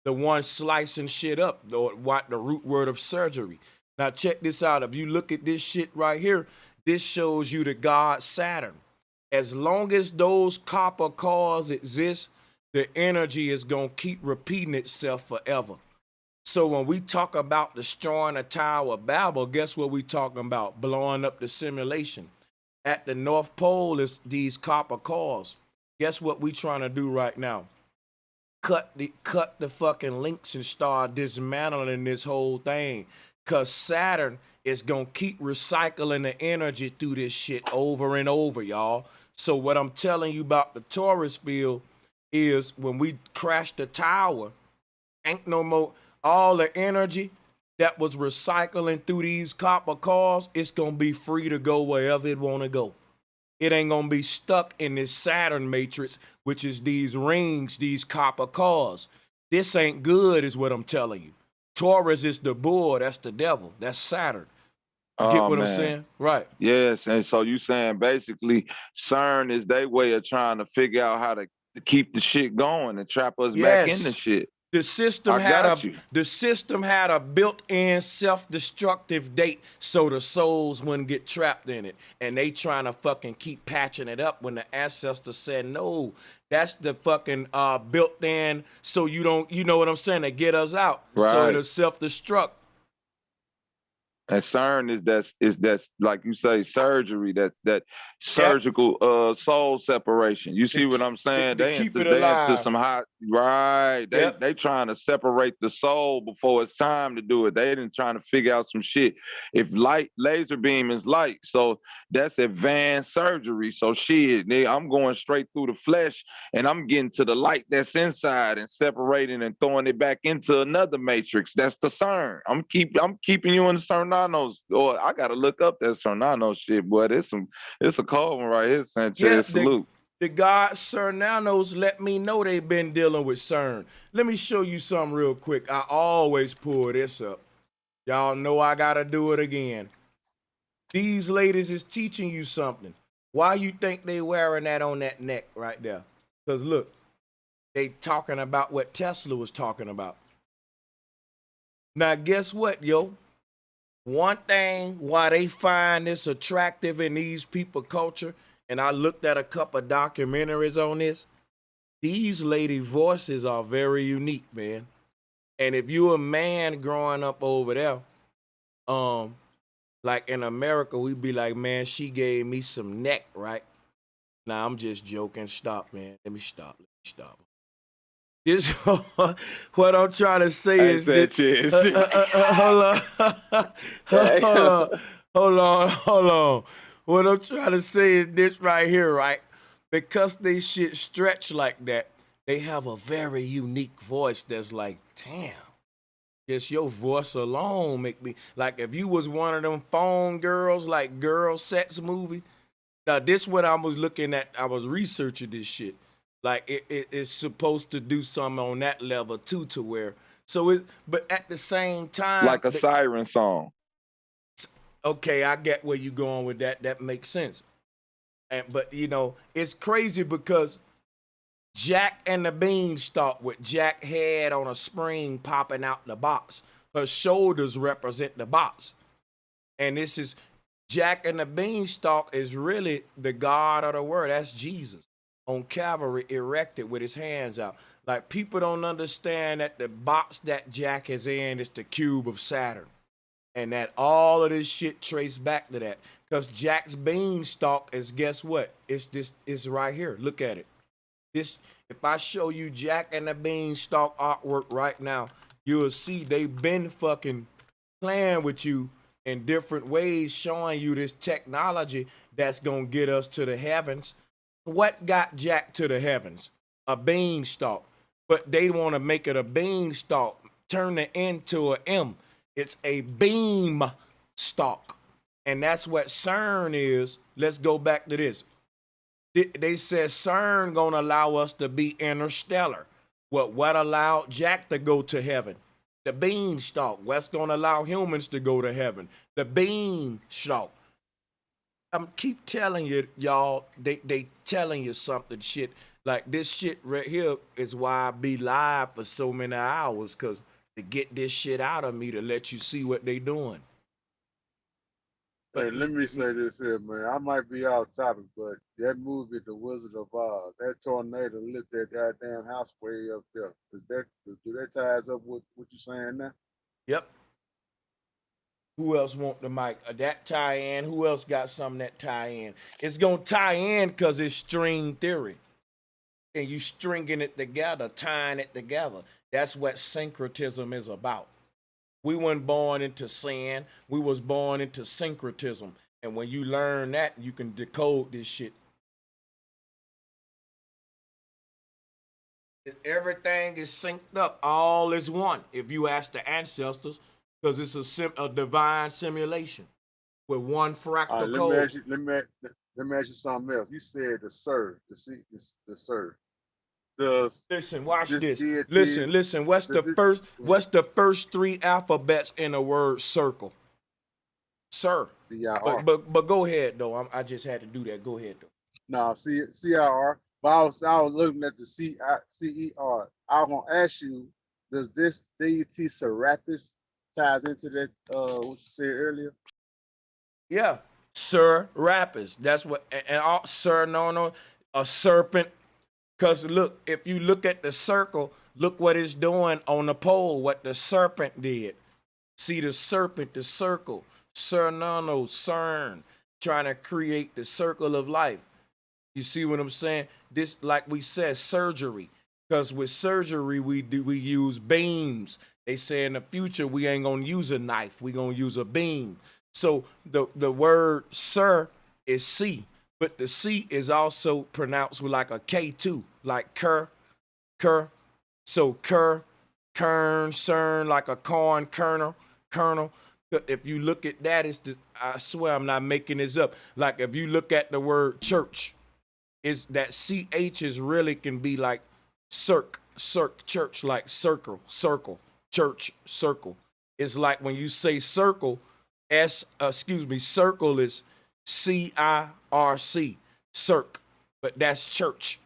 the one slicing shit up, what the root word of surgery. Now, check this out. If you look at this shit right here, this shows you the god Saturn. As long as those copper cores exist, the energy is going to keep repeating itself forever. So when we talk about destroying the Tower of Babel, guess what we talking about? Blowing up the simulation. At the North Pole is these copper cores. Guess what we trying to do right now? Cut the fucking links and start dismantling this whole thing. Because Saturn is going to keep recycling the energy through this shit over and over, y'all. So what I'm telling you about the Taurus field is when we crash the tower, ain't no more... all the energy that was recycling through these copper cores, it's going to be free to go wherever it want to go. It ain't going to be stuck in this Saturn matrix, which is these rings, these copper cores. This ain't good is what I'm telling you. Taurus is the bull, that's the devil, that's Saturn. You get what I'm saying? Right. Yes, and so you saying basically CERN is their way of trying to figure out how to keep the shit going and trap us back in the shit. The system had a built-in self-destructive date so the souls wouldn't get trapped in it. And they trying to fucking keep patching it up when the ancestors said, no, that's the fucking built-in so you don't, you know what I'm saying, to get us out. Right. So it'll self-destruct. And CERN is that's like you say, surgery, that surgical soul separation. You see what I'm saying? They into some hot, right. They trying to separate the soul before it's time to do it. They didn't trying to figure out some shit. If laser beam is light, so that's advanced surgery. So shit, I'm going straight through the flesh and I'm getting to the light that's inside and separating and throwing it back into another matrix. That's the CERN. I'm keeping you in the CERN. Or I gotta look up that Cernano shit, boy. It's a cold one right here, Sanchez. Salute. The god Cernanos let me know they've been dealing with CERN. Let me show you something real quick. I always pull this up. Y'all know I gotta do it again. These ladies is teaching you something. Why you think they wearing that on that neck right there? Because look, they talking about what Tesla was talking about. Now guess what, yo? One thing why they find this attractive in these people culture and I looked at a couple of documentaries on this. These lady voices are very unique, man. And if you a man growing up over there, like in America, we'd be like, man, she gave me some neck, right? Nah, I'm just joking. Stop, man. Let me stop. This what I'm trying to say is that, hold on. What I'm trying to say is this right here, right? Because they shit stretch like that, they have a very unique voice that's like, damn. Just your voice alone make me, like if you was one of them phone girls, like Girl Sex movie. Now this what I was looking at, I was researching this shit. Like it's supposed to do something on that level too, to where, but at the same time. Like a siren song. Okay, I get where you going with that. That makes sense. But you know, it's crazy because Jack and the Beanstalk with Jack head on a spring popping out the box. Her shoulders represent the box. And this is Jack and the Beanstalk is really the God of the world. That's Jesus on Calvary erected with his hands out. Like people don't understand that the box that Jack is in is the cube of Saturn. And that all of this shit traced back to that. Because Jack's Beanstalk is, guess what? It's right here. Look at it. This, if I show you Jack and the Beanstalk artwork right now, you'll see they've been fucking playing with you in different ways, showing you this technology that's gonna get us to the heavens. What got Jack to the heavens? A beanstalk. But they want to make it a beanstalk, turn it into an M. It's a beam stalk. And that's what CERN is. Let's go back to this. They said CERN gonna allow us to be interstellar. What allowed Jack to go to heaven? The beanstalk. What's gonna allow humans to go to heaven? The beanstalk. I'm keep telling you, y'all, they telling you something shit. Like this shit right here is why I be live for so many hours, cause to get this shit out of me to let you see what they doing. Hey, let me say this here, man. I might be off topic, but that movie, The Wizard of Oz, that tornado lit that goddamn house way up there. Do that ties up with what you saying now? Yep. Who else want the mic? That tie in. Who else got something that tie in? It's gonna tie in because it's string theory, and you stringing it together, tying it together. That's what syncretism is about. We weren't born into sin. We was born into syncretism. And when you learn that, you can decode this shit. Everything is synced up. All is one. If you ask the ancestors, because it's a divine simulation with one fractal code. Let me ask you something else. You said the sir, the sir. Listen, watch this. Listen. What's the first three alphabets in the word circle? Sir. But go ahead though. I just had to do that. Go ahead though. No, CIR. But I was looking at the CER. I was gonna ask you, does this deity Serapis ties into that what you said earlier? Yeah. Serapis. That's what and all a serpent. Because look, if you look at the circle, look what it's doing on the pole, what the serpent did. See the serpent, the circle, CERN, trying to create the circle of life. You see what I'm saying? This, like we said, surgery. Because with surgery, we use beams. They say in the future, we ain't going to use a knife. we going to use a beam. So the word sir is C. But the C is also pronounced with like a K too, like cur. So kern, cern, like a corn kernel. If you look at that, I swear I'm not making this up. Like if you look at the word church, is that CH is really can be like circ, church, like circle, church, circle. It's like when you say circle, circle is CIRC, circ, but that's church.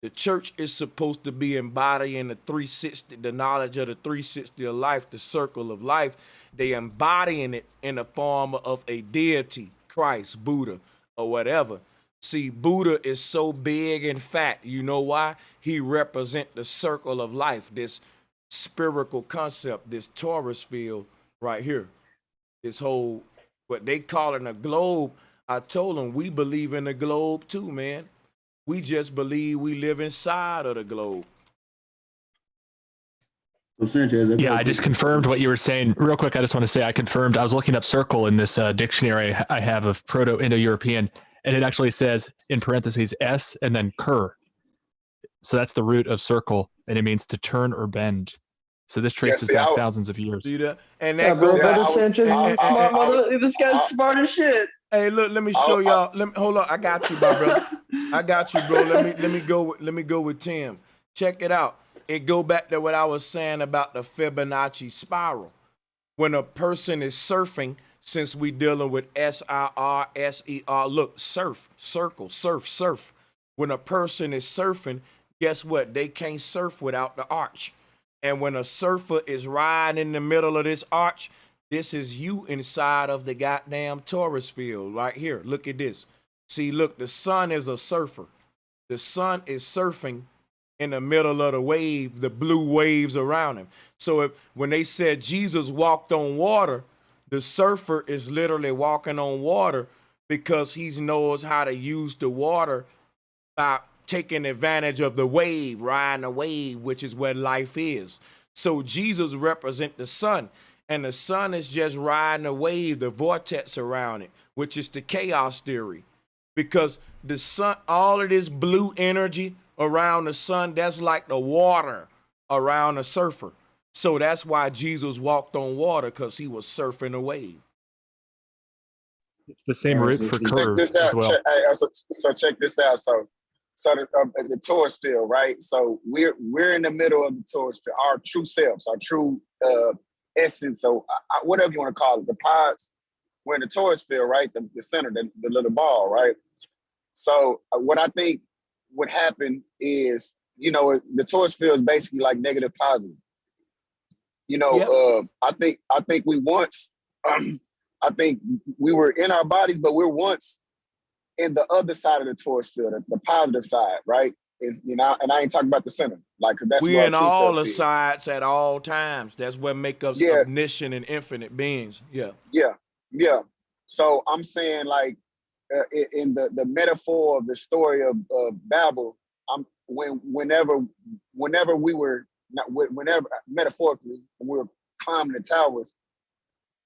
The church is supposed to be embodying the 360, the knowledge of the 360 of life, the circle of life. They embodying it in the form of a deity, Christ, Buddha, or whatever. See, Buddha is so big and fat. You know why? He represent the circle of life, this spherical concept, this torus field right here. This whole, what they call it a globe. I told them we believe in the globe too, man. We just believe we live inside of the globe. Sanchez, yeah, I just confirmed what you were saying. Real quick, I just want to say I confirmed. I was looking up circle in this dictionary I have of Proto-Indo-European, and it actually says in parentheses S and then cur. So that's the root of circle, and it means to turn or bend. So this traces back thousands of years. See that? And that goes Brother Sanchez is smart. This guy's smart as shit. Hey, look, let me show y'all. Hold on, I got you, my brother. I got you, bro. Let me go with Tim. Check it out. It go back to what I was saying about the Fibonacci spiral. When a person is surfing, since we dealing with S-I-R-S-E-R, look, surf, circle, surf. When a person is surfing, guess what? They can't surf without the arch. And when a surfer is riding in the middle of this arch, this is you inside of the goddamn torus field right here. Look at this. See, look, the sun is a surfer. The sun is surfing in the middle of the wave, the blue waves around him. So when they said Jesus walked on water, the surfer is literally walking on water because he knows how to use the water by taking advantage of the wave, riding a wave, which is what life is. So Jesus represents the sun, and the sun is just riding a wave, the vortex around it, which is the chaos theory. Because the sun, all of this blue energy around the sun, that's like the water around a surfer. So that's why Jesus walked on water, because he was surfing a wave. It's the same root for curve as well. So check this out. So the torus field, right? So we're in the middle of the torus field, our true selves, our true essence, so whatever you want to call it, the pods, we're in the torus field, right? The center, the little ball, right? So what I think would happen is, you know, the torus field is basically like negative positive. You know, I think we once, I think we were in our bodies, but we're once in the other side of the torus field, the positive side, right? Is, you know, and I ain't talking about the center, like, cause that's we in all the sides at all times. That's what make us omniscient and infinite beings. Yeah. So I'm saying, like, in the metaphor of the story of Babel, whenever we were metaphorically, when we were climbing the towers,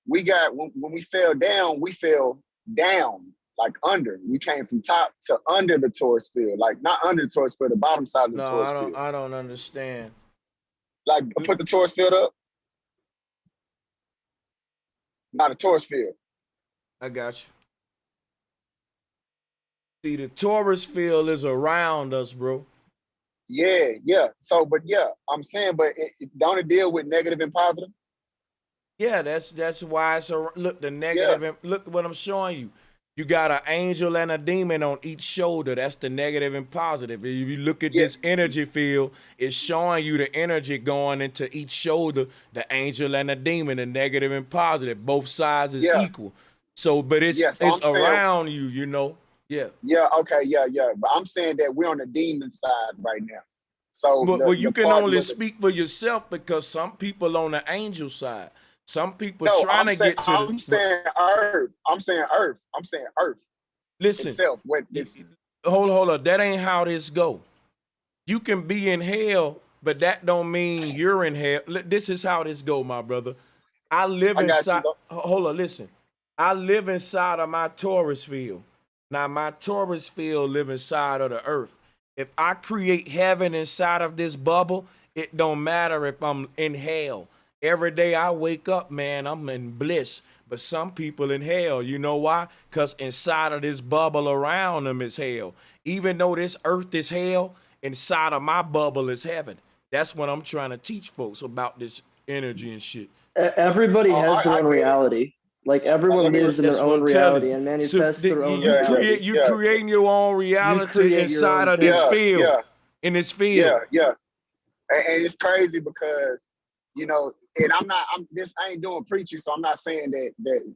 when we fell down like under. We came from top to under the torus field, like not under the torus field, the bottom side of the torus field. I don't understand. Like, put the torus field up. Not a torus field. I got you. See, the torus field is around us, bro. Yeah. So, but yeah, I'm saying, but don't it deal with negative and positive? Yeah, that's why it's look, the negative. Look what I'm showing you. You got an angel and a demon on each shoulder. That's the negative and positive. If you look at this energy field, it's showing you the energy going into each shoulder, the angel and the demon, the negative and positive. Both sides is equal. So, but it's around you, you know. Yeah. Yeah, okay, yeah. But I'm saying that we're on the demon side right now. So but you can only speak for yourself, because some people on the angel side. Some people trying to get to I'm saying Earth. I'm saying Earth. Listen. Itself. Hold up. That ain't how this go. You can be in hell, but that don't mean you're in hell. This is how this go, my brother. I live inside. Hold on, listen. I live inside of my torus field. Now, my torus field live inside of the earth. If I create heaven inside of this bubble, it don't matter if I'm in hell. Every day I wake up, man, I'm in bliss. But some people in hell, you know why? Because inside of this bubble around them is hell. Even though this earth is hell, inside of my bubble is heaven. That's what I'm trying to teach folks about this energy and shit. Everybody has their own reality. Like, everyone lives in their own reality and manifests their own reality. You're creating your own reality inside of this field. In this field. Yeah. And it's crazy because, you know, and I ain't doing preaching, so I'm not saying that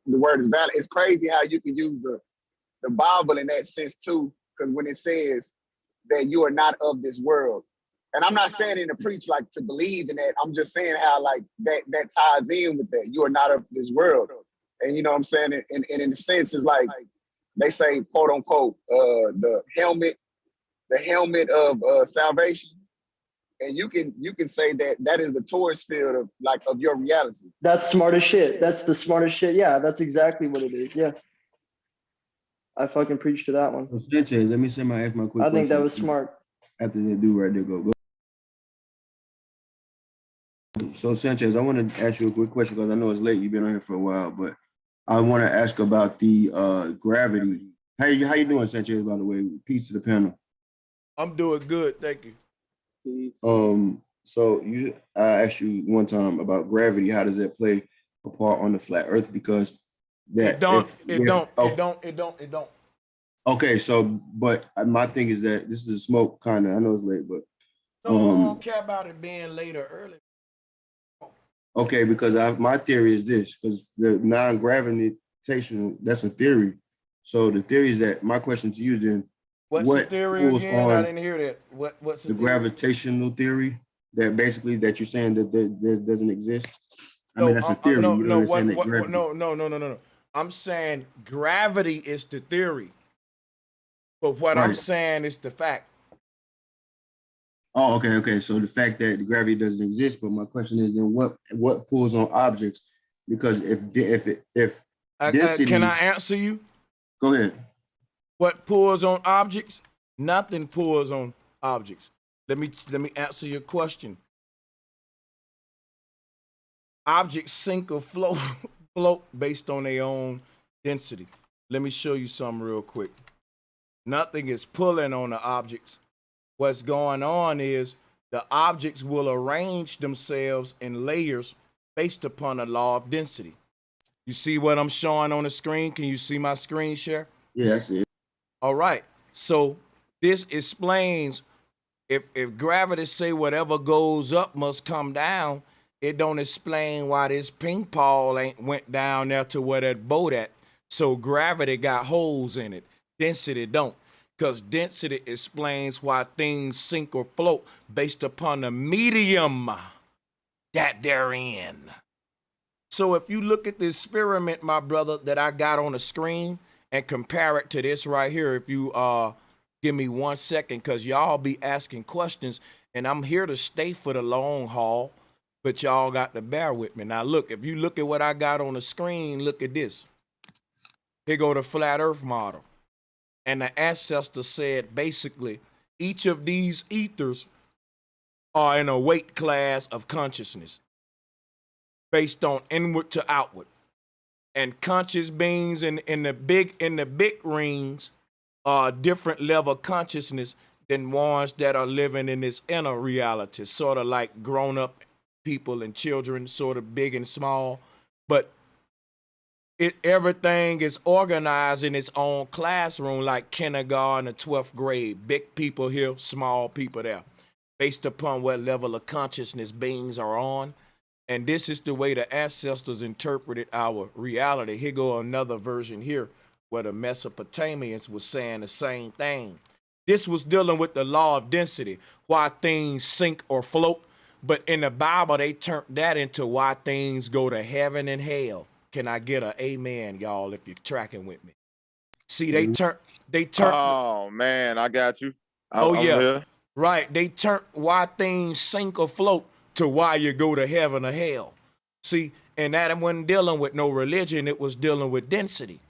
the word is valid. It's crazy how you can use the Bible in that sense too, because when it says that you are not of this world, and I'm not saying it to preach like to believe in that. I'm just saying how like that ties in with that. You are not of this world, and you know what I'm saying. And in a sense, it's like they say, quote unquote, the helmet of salvation. And you can say that is the tourist field of your reality. That's smart as shit. That's the smartest shit. Yeah, that's exactly what it is. Yeah. I fucking preached to that one. So Sanchez, let me ask my quick question. I think that was smart. After they do right there, go. So Sanchez, I want to ask you a quick question because I know it's late. You've been on here for a while, but I want to ask about the gravity. How you doing, Sanchez? By the way, peace to the panel. I'm doing good, thank you. So I asked you one time about gravity. How does that play a part on the flat Earth? Because that it don't. Okay, so but my thing is that this is a smoke kind of. I know it's late, but I don't care about it being late or early. Okay, because my theory is this: because the non-gravitational, that's a theory. So the theory is that my question to you then. What's the theory again? I didn't hear that. What's the gravitational theory? That basically that you're saying that there doesn't exist. I mean that's a theory. No. I'm saying gravity is the theory, but what I'm saying is the fact. Oh, okay. So the fact that the gravity doesn't exist, but my question is then what pulls on objects? Because if density, can I answer you? Go ahead. What pulls on objects? Nothing pulls on objects. Let me answer your question. Objects sink or float based on their own density. Let me show you something real quick. Nothing is pulling on the objects. What's going on is the objects will arrange themselves in layers based upon the law of density. You see what I'm showing on the screen? Can you see my screen share? Yeah, I see it. All right. So this explains if gravity say whatever goes up must come down, it don't explain why this ping pong ain't went down there to where that boat at. So gravity got holes in it. Density don't. Because density explains why things sink or float based upon the medium that they're in. So if you look at this experiment, my brother, that I got on the screen and compare it to this right here, if you give me 1 second, because y'all be asking questions, and I'm here to stay for the long haul, but y'all got to bear with me. Now look, if you look at what I got on the screen, look at this. Here go the flat earth model. And the ancestor said, basically, each of these ethers are in a weight class of consciousness based on inward to outward. And conscious beings in the big rings are a different level of consciousness than ones that are living in this inner reality, sort of like grown-up people and children, sort of big and small. But everything is organized in its own classroom, like kindergarten or 12th grade. Big people here, small people there, based upon what level of consciousness beings are on. And this is the way the ancestors interpreted our reality. Here go another version here, where the Mesopotamians was saying the same thing. This was dealing with the law of density, why things sink or float. But in the Bible, they turned that into why things go to heaven and hell. Can I get an amen, y'all, if you're tracking with me? See, they turn. Oh man, I got you. I'm here. Right. They turn why things sink or float to why you go to heaven or hell. See, and that wasn't dealing with no religion. It was dealing with density.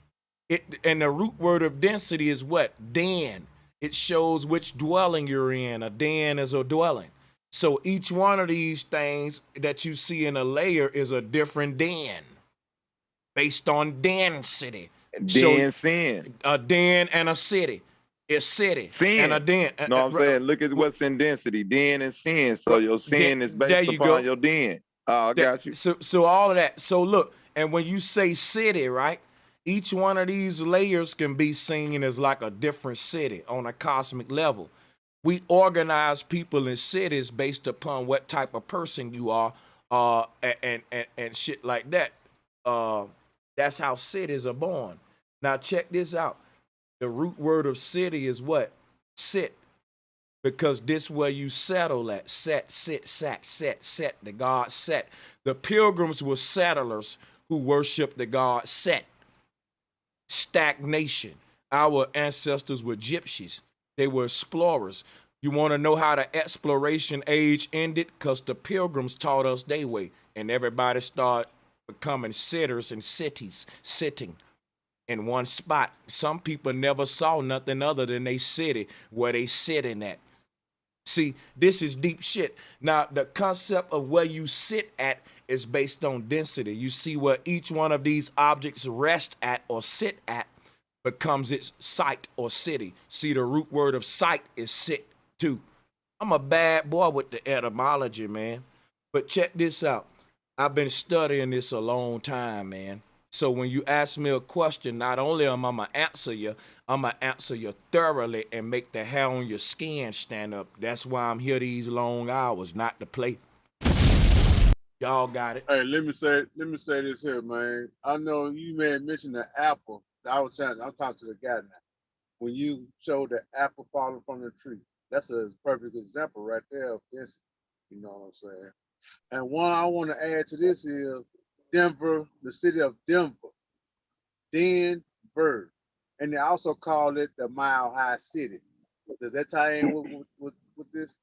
And the root word of density is what? Den. It shows which dwelling you're in. A den is a dwelling. So each one of these things that you see in a layer is a different den, based on density. Sin. A den and a city. It's city. Sin. And a den. No, I'm saying, look at what's in density. Den and sin. So your sin is based upon your den. Oh, I got you. So all of that. So look, and when you say city, right? Each one of these layers can be seen as like a different city on a cosmic level. We organize people in cities based upon what type of person you are, and shit like that. That's how cities are born. Now check this out. The root word of city is what? Sit. Because this where you settle at. Set, sit, sat, set. The god Set. The pilgrims were settlers who worshiped the god Set. Stagnation. Our ancestors were gypsies. They were explorers. You want to know how the exploration age ended? Because the pilgrims taught us their way. And everybody started becoming sitters and cities, sitting in one spot. Some people never saw nothing other than they city where they sitting at. See, this is deep shit. Now, the concept of where you sit at is based on density. You see where each one of these objects rest at or sit at becomes its site or city. See, the root word of site is sit too. I'm a bad boy with the etymology, man. But check this out. I've been studying this a long time, man. So when you ask me a question, not only am I gonna answer you, I'm gonna answer you thoroughly and make the hair on your skin stand up. That's why I'm here these long hours, not to play. Y'all got it. Hey, let me say this here, man. I know you may have mentioned the apple. I'm talking to the guy now. When you showed the apple falling from the tree, that's a perfect example right there of this. You know what I'm saying? And one I want to add to this is Denver, the city of Denver, Denver, and they also call it the Mile High City. Does that tie in with this?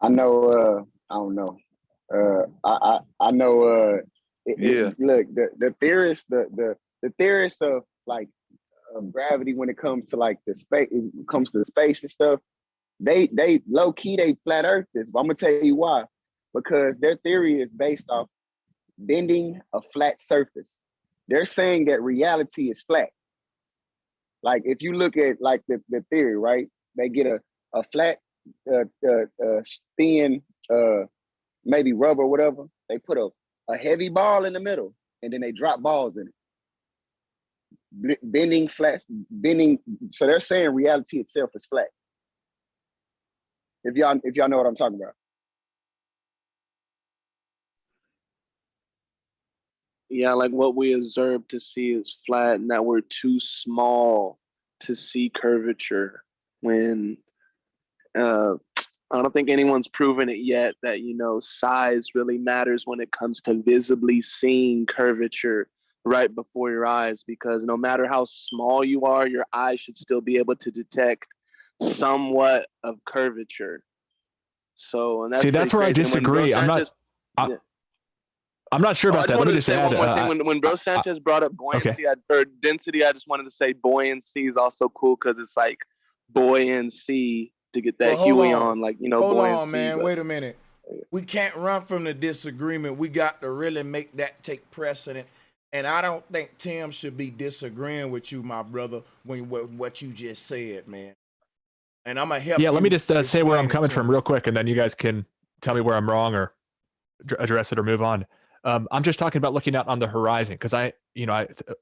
I know. I don't know. I know. Look, the theorists, the theorists of like gravity when it comes to like the space, it comes to space and stuff. They low key they flat earthers. But I'm gonna tell you why. Because their theory is based off bending a flat surface. They're saying that reality is flat. Like if you look at like the theory, right? They get a flat, thin, maybe rubber or whatever. They put a heavy ball in the middle, and then they drop balls in it. Bending flats, bending. So they're saying reality itself is flat. If y'all know what I'm talking about. Yeah, like what we observe to see is flat, and that we're too small to see curvature. When I don't think anyone's proven it yet that size really matters when it comes to visibly seeing curvature right before your eyes, because no matter how small you are, your eyes should still be able to detect somewhat of curvature. So, and that's where I disagree. I'm not sure about that. Let me just add one more thing. When Bro Sanchez brought up buoyancy or density, I just wanted to say buoyancy is also cool because it's like buoyancy to get that Huey on, like Hold buoyancy. on, man. Wait a minute. We can't run from the disagreement. We got to really make that take precedent. And I don't think Tim should be disagreeing with you, my brother, when what you just said, man. And I'm gonna help. Yeah, let me just say where I'm coming from real quick, and then you guys can tell me where I'm wrong or address it or move on. I'm just talking about looking out on the horizon because a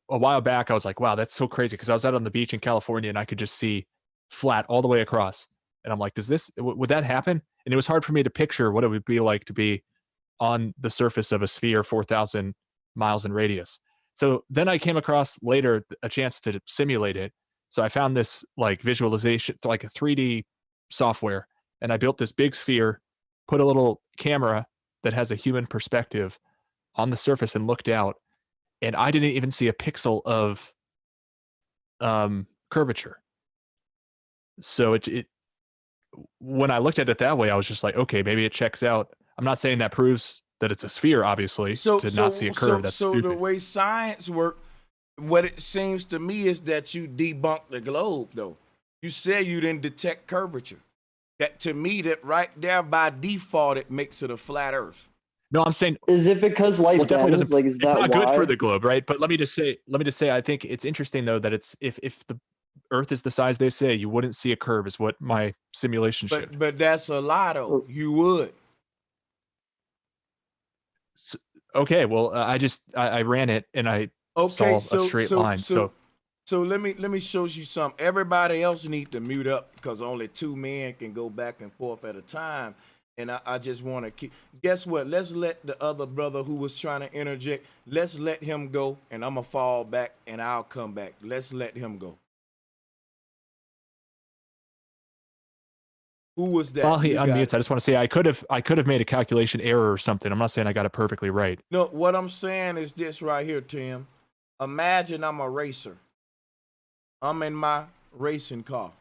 while back I was like, wow, that's so crazy because I was out on the beach in California and I could just see flat all the way across, and I'm like, would that happen? And it was hard for me to picture what it would be like to be on the surface of a sphere 4,000 miles in radius. So then I came across later a chance to simulate it. So I found this like visualization, like a 3D software, and I built this big sphere, put a little camera that has a human perspective on the surface and looked out, and I didn't even see a pixel of curvature. So it when I looked at it that way, I was just like, okay, maybe it checks out. I'm not saying that proves that it's a sphere, obviously, to not see a curve. That's stupid. So the way science works, what it seems to me is that you debunked the globe, though. You said you didn't detect curvature. That to me, that right there by default, it makes it a flat Earth. No, I'm saying, is it because light bends? Like, is that it's not why? good for the globe, right? But let me just say, I think it's interesting though that it's if the Earth is the size they say, you wouldn't see a curve, is what my simulation showed. But that's a lie, though. You would. So, okay, well, I ran it and I saw a straight line. So let me show you something. Everybody else need to mute up because only two men can go back and forth at a time. And I just want to keep. Guess what? Let's let the other brother who was trying to interject. Let's let him go, and I'm gonna fall back, and I'll come back. Let's let him go. Who was that? While he unmutes, I just want to say I could have made a calculation error or something. I'm not saying I got it perfectly right. No, what I'm saying is this right here, Tim. Imagine I'm a racer. I'm in my racing car,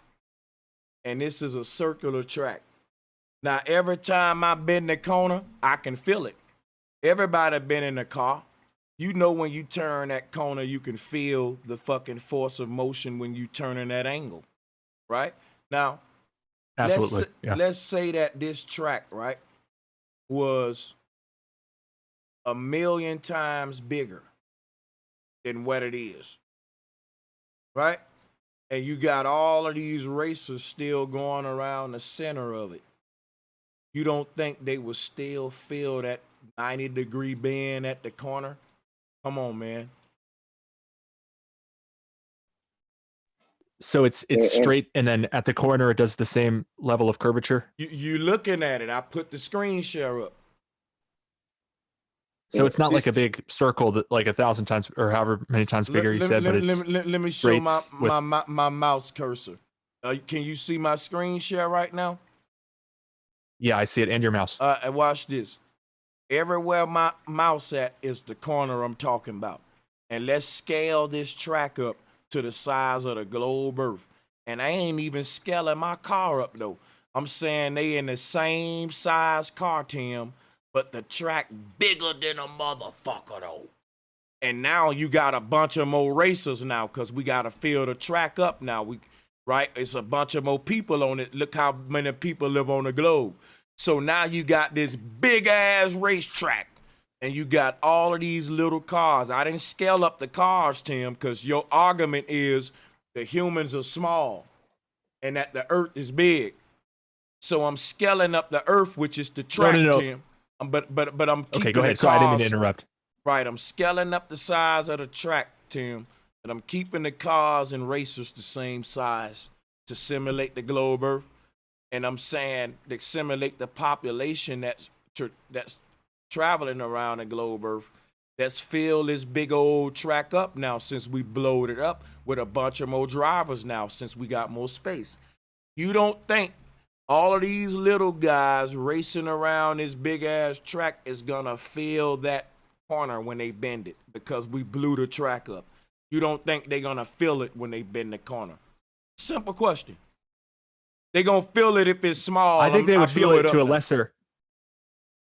and this is a circular track. Now, every time I bend the corner, I can feel it. Everybody been in the car. You know when you turn that corner, you can feel the fucking force of motion when you turn in that angle, right? Now, absolutely. Let's say that this track, right, was 1,000,000 times bigger than what it is, right? And you got all of these racers still going around the center of it. You don't think they would still feel that 90-degree bend at the corner? Come on, man. So it's straight, and then at the corner it does the same level of curvature. You looking at it? I put the screen share up. So it's not like a big circle that like 1,000 times or however many times bigger you said, but it's let me show my mouse cursor. Can you see my screen share right now? Yeah, I see it, and your mouse. And watch this. Everywhere my mouse at is the corner I'm talking about. And let's scale this track up to the size of the globe Earth. And I ain't even scaling my car up though. I'm saying they in the same size car, Tim, but the track bigger than a motherfucker though. And now you got a bunch of more racers now, because we got to fill the track up now. Right? It's a bunch of more people on it. Look how many people live on the globe. So now you got this big ass racetrack, and you got all of these little cars. I didn't scale up the cars, Tim, because your argument is the humans are small and that the earth is big. So I'm scaling up the earth, which is the track, No. Tim. But I'm keeping okay. Go ahead. the So I didn't mean to cars- interrupt. Right, I'm scaling up the size of the track, Tim, and I'm keeping the cars and racers the same size to simulate the globe Earth. And I'm saying to simulate the population that's traveling around the globe Earth, that's filled this big old track up now since we blowed it up with a bunch of more drivers now since we got more space. You don't think all of these little guys racing around this big ass track is gonna feel that corner when they bend it because we blew the track up? You don't think they're gonna feel it when they bend the corner? Simple question. They gonna feel it if it's small. I think they would feel it to a up. lesser.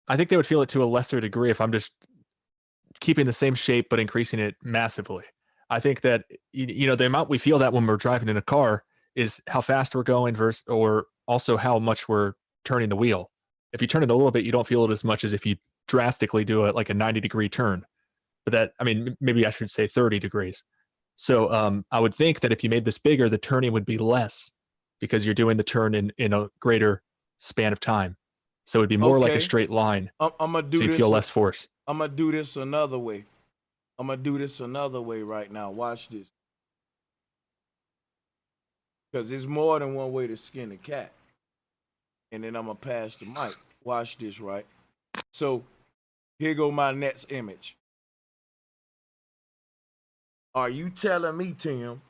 I think they would feel it to a lesser degree if I'm just keeping the same shape but increasing it massively. I think that you know the amount we feel that when we're driving in a car is how fast we're going versus, or also how much we're turning the wheel. If you turn it a little bit, you don't feel it as much as if you drastically do it like a 90-degree turn. But that, I mean, maybe I should say 30 degrees. So I would think that if you made this bigger, the turning would be less because you're doing the turn in a greater span of time. So it'd be more like a straight line. I'm gonna do so you this. feel less force. I'm gonna do this another way. I'm gonna do this another way right now. Watch this. Because there's more than one way to skin a cat. And then I'm gonna pass the mic. Watch this, right? So here go my next image. Are you telling me, Tim,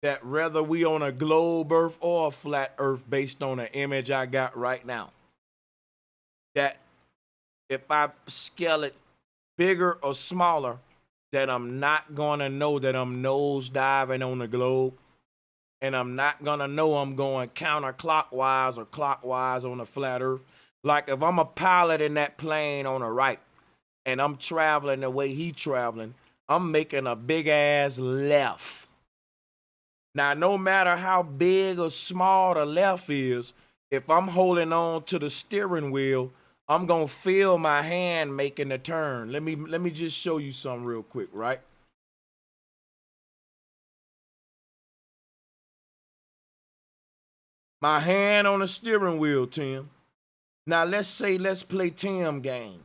that whether we on a globe Earth or a flat Earth based on an image I got right now, that if I scale it bigger or smaller, that I'm not gonna know that I'm nose diving on the globe, and I'm not gonna know I'm going counterclockwise or clockwise on a flat Earth? Like if I'm a pilot in that plane on the right, and I'm traveling the way he traveling, I'm making a big ass left. Now, no matter how big or small the left is, if I'm holding on to the steering wheel, I'm gonna feel my hand making the turn. Let me just show you something real quick, right? My hand on the steering wheel, Tim. Now let's play Tim game.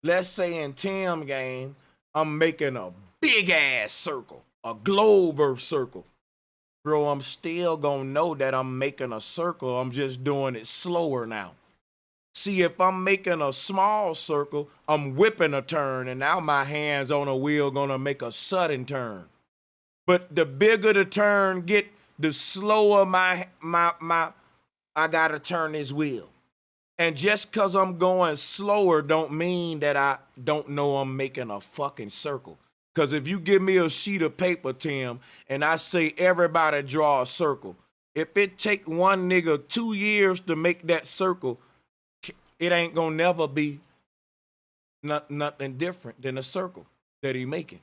Let's say in Tim game, I'm making a big ass circle, a globe Earth circle. Bro, I'm still gonna know that I'm making a circle. I'm just doing it slower now. See, if I'm making a small circle, I'm whipping a turn, and now my hands on a wheel gonna make a sudden turn. But the bigger the turn get, the slower my I gotta turn this wheel. And just cause I'm going slower don't mean that I don't know I'm making a fucking circle. Cause if you give me a sheet of paper, Tim, and I say everybody draw a circle, if it take one nigga 2 years to make that circle, it ain't gonna never be nothing different than a circle that he making.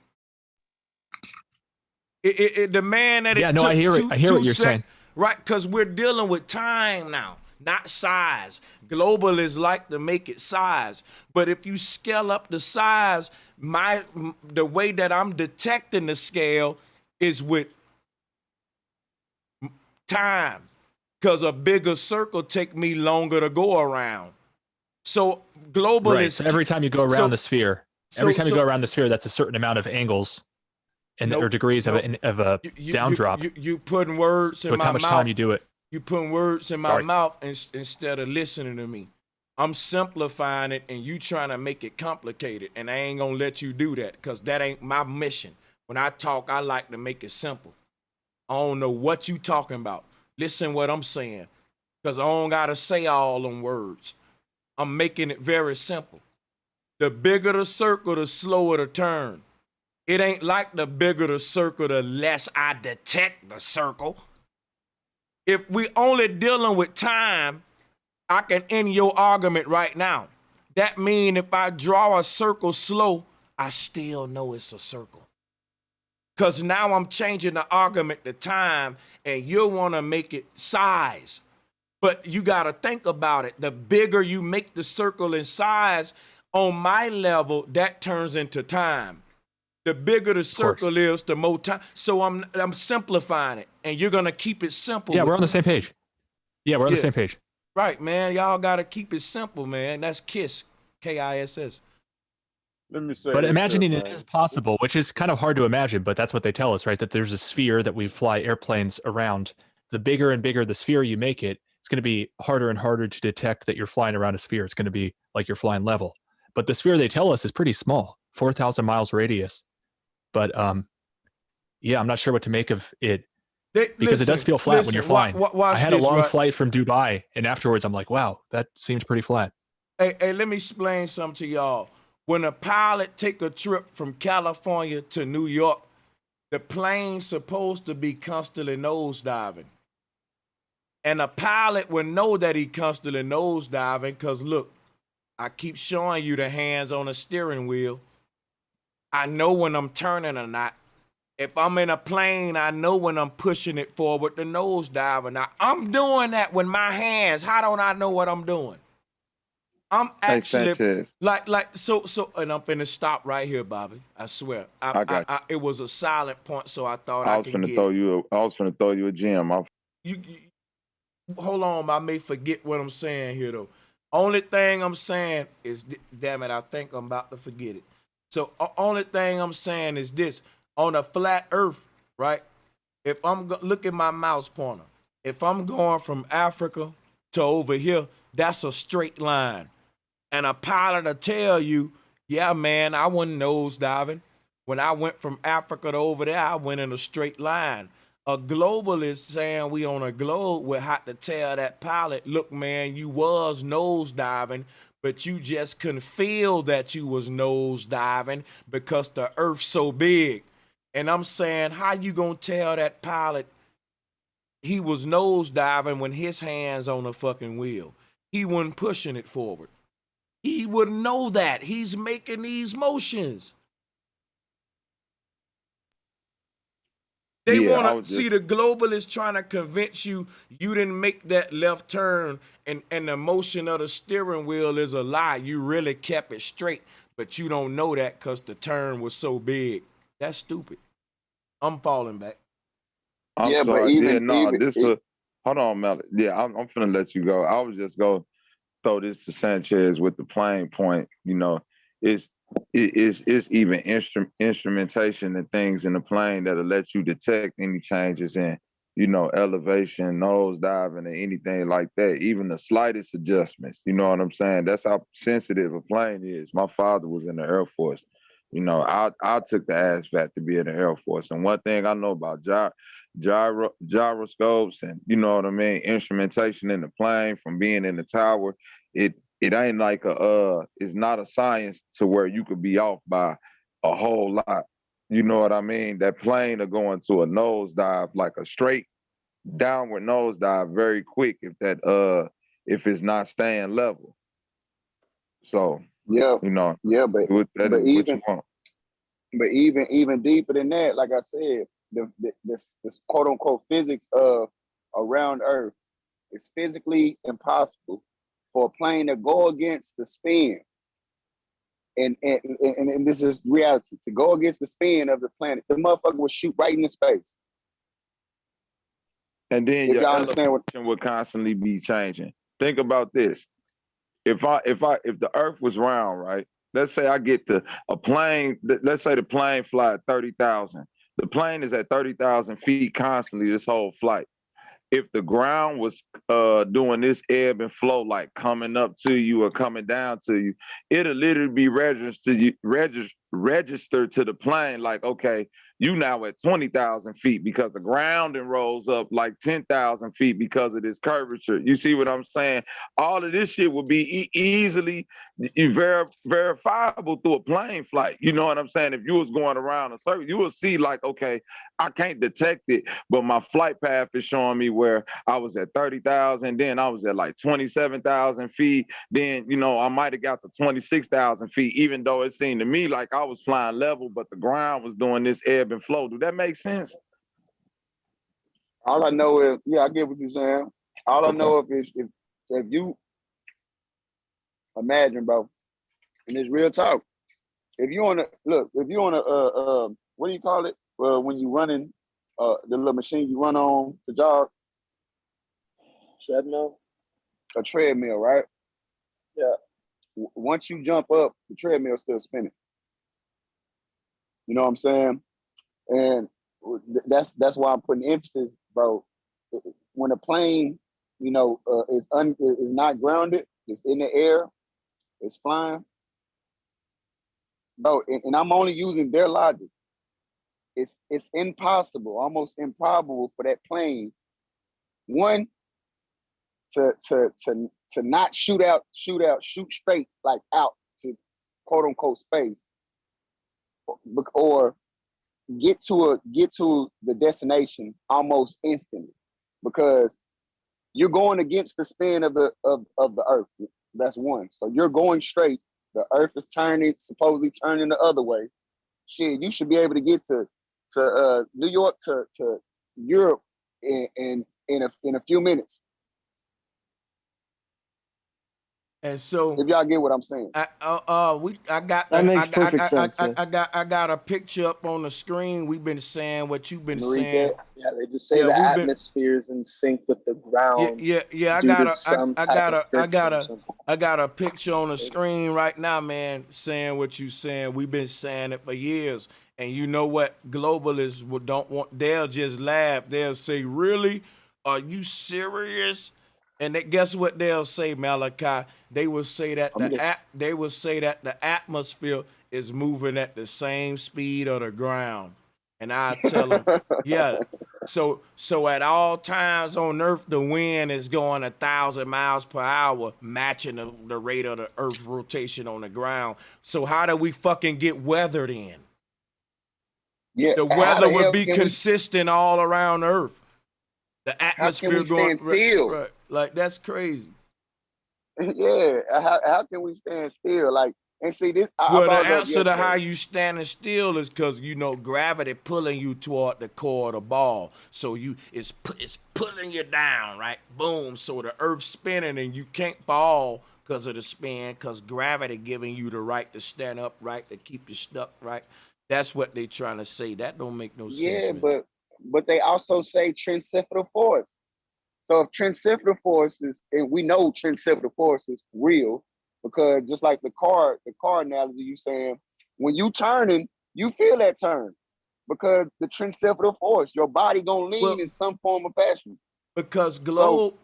The man that I hear it. I hear what you're saying. Right, because we're dealing with time now, not size. Globalists like to make it size, but if you scale up the size, the way that I'm detecting the scale is with time, because a bigger circle take me longer to go around. So globalists. Right. So every time you go around the sphere, that's a certain amount of angles and or degrees of a down drop. You putting words in my mouth. So it's how much time you do it. You putting words in my mouth instead of listening to me. I'm simplifying it and you trying to make it complicated, and I ain't gonna let you do that because that ain't my mission. When I talk, I like to make it simple. I don't know what you talking about. Listen what I'm saying, because I don't gotta say all them words. I'm making it very simple. The bigger the circle, the slower the turn. It ain't like the bigger the circle, the less I detect the circle. If we only dealing with time, I can end your argument right now. That means if I draw a circle slow, I still know it's a circle. Because now I'm changing the argument to time, and you want to make it size. But you got to think about it. The bigger you make the circle in size, on my level, that turns into time. The bigger the circle is, the more time. So I'm simplifying it, and you're gonna keep it simple. Yeah, we're on the same page. Yeah, we're on the same page. Right, man. Y'all gotta keep it simple, man. That's KISS, KISS. Let me say. But imagining it is possible, which is kind of hard to imagine, but that's what they tell us, right? That there's a sphere that we fly airplanes around. The bigger and bigger the sphere you make it, it's going to be harder and harder to detect that you're flying around a sphere. It's going to be like you're flying level. But the sphere they tell us is pretty small, 4,000 miles radius. But yeah, I'm not sure what to make of it because it does feel flat when you're flying. I had a long flight from Dubai, and afterwards I'm like, wow, that seems pretty flat. Hey, let me explain something to y'all. When a pilot take a trip from California to New York, the plane's supposed to be constantly nosediving. And a pilot would know that he constantly nosediving because, look, I keep showing you the hands on the steering wheel. I know when I'm turning or not. If I'm in a plane, I know when I'm pushing it forward, the nosediver. Now, I'm doing that with my hands. How don't I know what I'm doing? I'm actually so, and I'm finna stop right here, Bobby. I swear. It was a silent point, so I thought I was finna throw you a gem. You hold on, I may forget what I'm saying here though. Only thing I'm saying is, damn it, I think I'm about to forget it. So only thing I'm saying is this: on a flat Earth, right? If I'm look at my mouse pointer, if I'm going from Africa to over here, that's a straight line. And a pilot will tell you, yeah, man, I wasn't nosediving. When I went from Africa to over there, I went in a straight line. A globalist saying we on a globe would have to tell that pilot, look, man, you was nosediving, but you just couldn't feel that you was nosediving because the Earth's so big. And I'm saying, how you gonna tell that pilot he was nosediving when his hand's on the fucking wheel? He wasn't pushing it forward. He wouldn't know that. He's making these motions. They want to see the globalists trying to convince you didn't make that left turn and the motion of the steering wheel is a lie. You really kept it straight, but you don't know that because the turn was so big. That's stupid. I'm falling back. Hold on, Melly. Yeah, I'm finna let you go. I was just going to throw this to Sanchez with the playing point. You know, it's even instrumentation and things in the plane that'll let you detect any changes in, you know, elevation, nose diving, or anything like that. Even the slightest adjustments. You know what I'm saying? That's how sensitive a plane is. My father was in the Air Force. You know, I took the ASVAB to be in the Air Force, and one thing I know about gyroscopes and you know what I mean, instrumentation in the plane from being in the tower, it ain't like it's not a science to where you could be off by a whole lot. You know what I mean? That plane will go into a nosedive, like a straight downward nosedive very quick if it's not staying level. So yeah, you know, but even deeper than that, like I said, this quote unquote physics of around Earth, it's physically impossible for a plane to go against the spin. And this is reality, to go against the spin of the planet. The motherfucker will shoot right into space. And then your elevation would constantly be changing. Think about this. If the Earth was round, right? Let's say I get to a plane, let's say the plane fly at 30,000. The plane is at 30,000 feet constantly this whole flight. If the ground was doing this ebb and flow, like coming up to you or coming down to you, it'll literally be registered to the plane like, okay, you now at 20,000 feet because the ground and rolls up like 10,000 feet because of this curvature. You see what I'm saying? All of this shit would be easily verifiable through a plane flight. You know what I'm saying? If you was going around a circle, you will see like, okay, I can't detect it, but my flight path is showing me where I was at 30,000, then I was at like 27,000 feet. Then, you know, I might have got to 26,000 feet, even though it seemed to me like I was flying level, but the ground was doing this ebb and flow. Do that make sense? All I know is, yeah, I get what you're saying. All I know if you imagine, bro, and it's real talk. If you on a what do you call it? When you running the little machine you run on to jog? Treadmill? A treadmill, right? Yeah. Once you jump up, the treadmill's still spinning. You know what I'm saying? And that's why I'm putting emphasis, bro. When a plane, you know, is not grounded, it's in the air, it's flying, bro. And I'm only using their logic. It's impossible, almost improbable for that plane, one, to not shoot straight like out to quote unquote space, or get to the destination almost instantly, because you're going against the spin of the Earth. That's one. So you're going straight. The Earth is supposedly turning the other way. Shit, you should be able to get to New York to Europe in a few minutes. And so, if y'all get what I'm saying, I got a picture up on the screen. We've been saying what you've been saying. Yeah, they just say the atmosphere is in sync with the ground. Yeah. I got a picture on the screen right now, man, saying what you saying. We've been saying it for years. And you know what? Globalists don't want. They'll just laugh. They'll say, "Really? Are you serious?" And guess what they'll say, Malachi? They will say that the atmosphere is moving at the same speed of the ground. And I tell them, yeah. So at all times on Earth, the wind is going 1,000 miles per hour, matching the rate of the Earth's rotation on the ground. So how do we fucking get weather then? Yeah, the weather would be consistent all around Earth. The atmosphere going still. Right. Like, that's crazy. Yeah, how can we stand still? Like, and see this. Well, the answer to how you standing still is because, you know, gravity pulling you toward the core of the ball. So it's pulling you down, right? Boom. So the Earth's spinning and you can't fall because of the spin, because gravity giving you the right to stand up, right, to keep you stuck, right? That's what they trying to say. That don't make no sense. Yeah, man. but they also say centrifugal force. So if centrifugal force is, and we know centrifugal force is real, because just like the car analogy, you saying when you turning, you feel that turn because the centrifugal force, your body gonna lean in some form of fashion. Because globe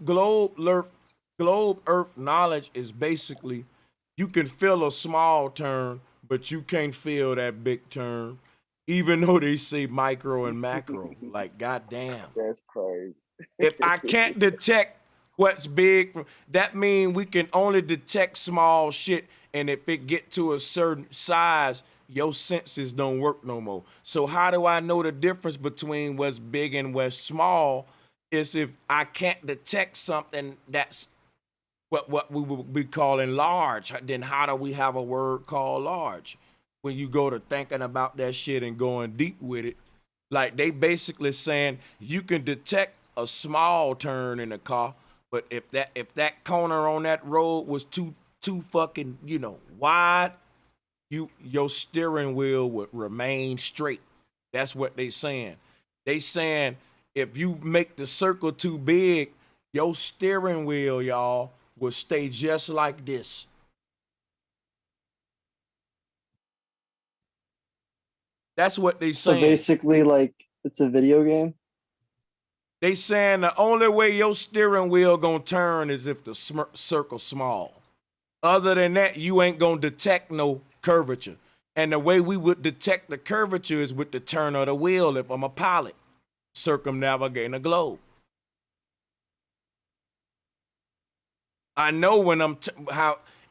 Earth knowledge is basically you can feel a small turn, but you can't feel that big turn, even though they say micro and macro. Like, goddamn. That's crazy. If I can't detect what's big, that means we can only detect small shit. And if it get to a certain size, your senses don't work no more. So how do I know the difference between what's big and what's small? Is if I can't detect something that's what we would be calling large, then how do we have a word called large? When you go to thinking about that shit and going deep with it, like they basically saying you can detect a small turn in a car, but if that corner on that road was too fucking, wide, your steering wheel would remain straight. That's what they saying. They saying if you make the circle too big, your steering wheel, y'all, will stay just like this. That's what they saying. So basically, like, it's a video game? They saying the only way your steering wheel gonna turn is if the circle small. Other than that, you ain't gonna detect no curvature. And the way we would detect the curvature is with the turn of the wheel if I'm a pilot circumnavigating a globe. I know when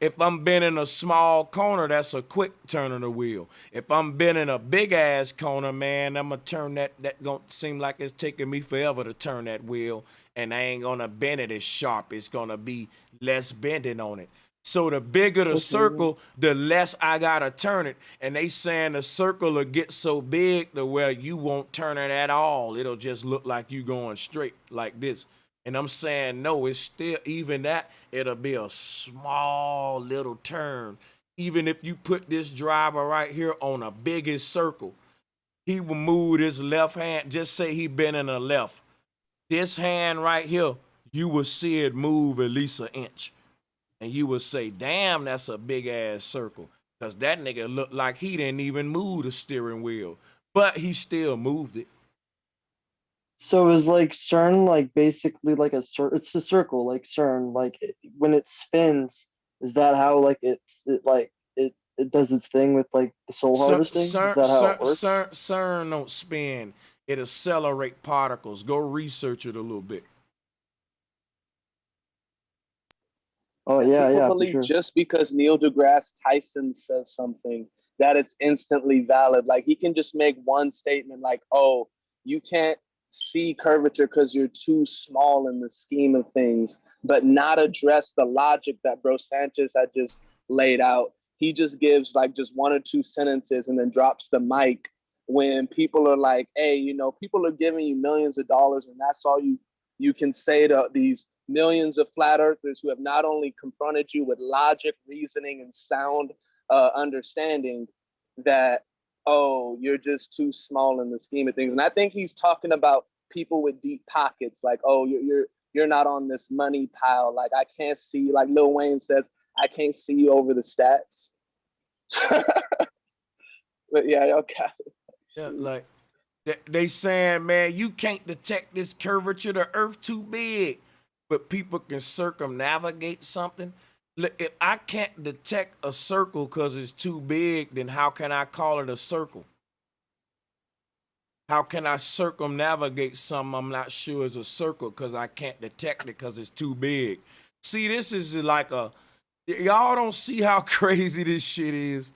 if I'm bending a small corner, that's a quick turn of the wheel. If I'm bending a big ass corner, man, I'm gonna turn that gonna seem like it's taking me forever to turn that wheel, and I ain't gonna bend it as sharp. It's gonna be less bending on it. So the bigger the circle, the less I gotta turn it. And they saying the circle will get so big to where you won't turn it at all. It'll just look like you going straight like this. And I'm saying, no, it's still, even that, it'll be a small little turn. Even if you put this driver right here on a biggest circle, he will move his left hand. Just say he been in the left. This hand right here, you will see it move at least an inch. And you will say, damn, that's a big ass circle. Because that nigga looked like he didn't even move the steering wheel. But he still moved it. So is like CERN like basically like it's a circle like CERN, like when it spins, is that how like it does its thing with like the soul harvesting? Is that how it works? CERN don't spin. It accelerate particles. Go research it a little bit. Oh yeah, People yeah. believe For sure. just because Neil deGrasse Tyson says something that it's instantly valid. Like he can just make one statement like, "Oh, you can't see curvature because you're too small in the scheme of things," but not address the logic that Bro Sanchez had just laid out. He just gives like just one or two sentences and then drops the mic when people are like, hey, people are giving you millions of dollars and that's all you can say to these millions of flat earthers who have not only confronted you with logic, reasoning, and sound understanding that, oh, you're just too small in the scheme of things. And I think he's talking about people with deep pockets, like, oh, you're not on this money pile. Like I can't see, like Lil Wayne says, I can't see over the stats. But yeah, okay. Yeah, like they saying, man, you can't detect this curvature. The earth too big, but people can circumnavigate something. If I can't detect a circle because it's too big, then how can I call it a circle? How can I circumnavigate something I'm not sure is a circle because I can't detect it because it's too big? See, this is like y'all don't see how crazy this shit is.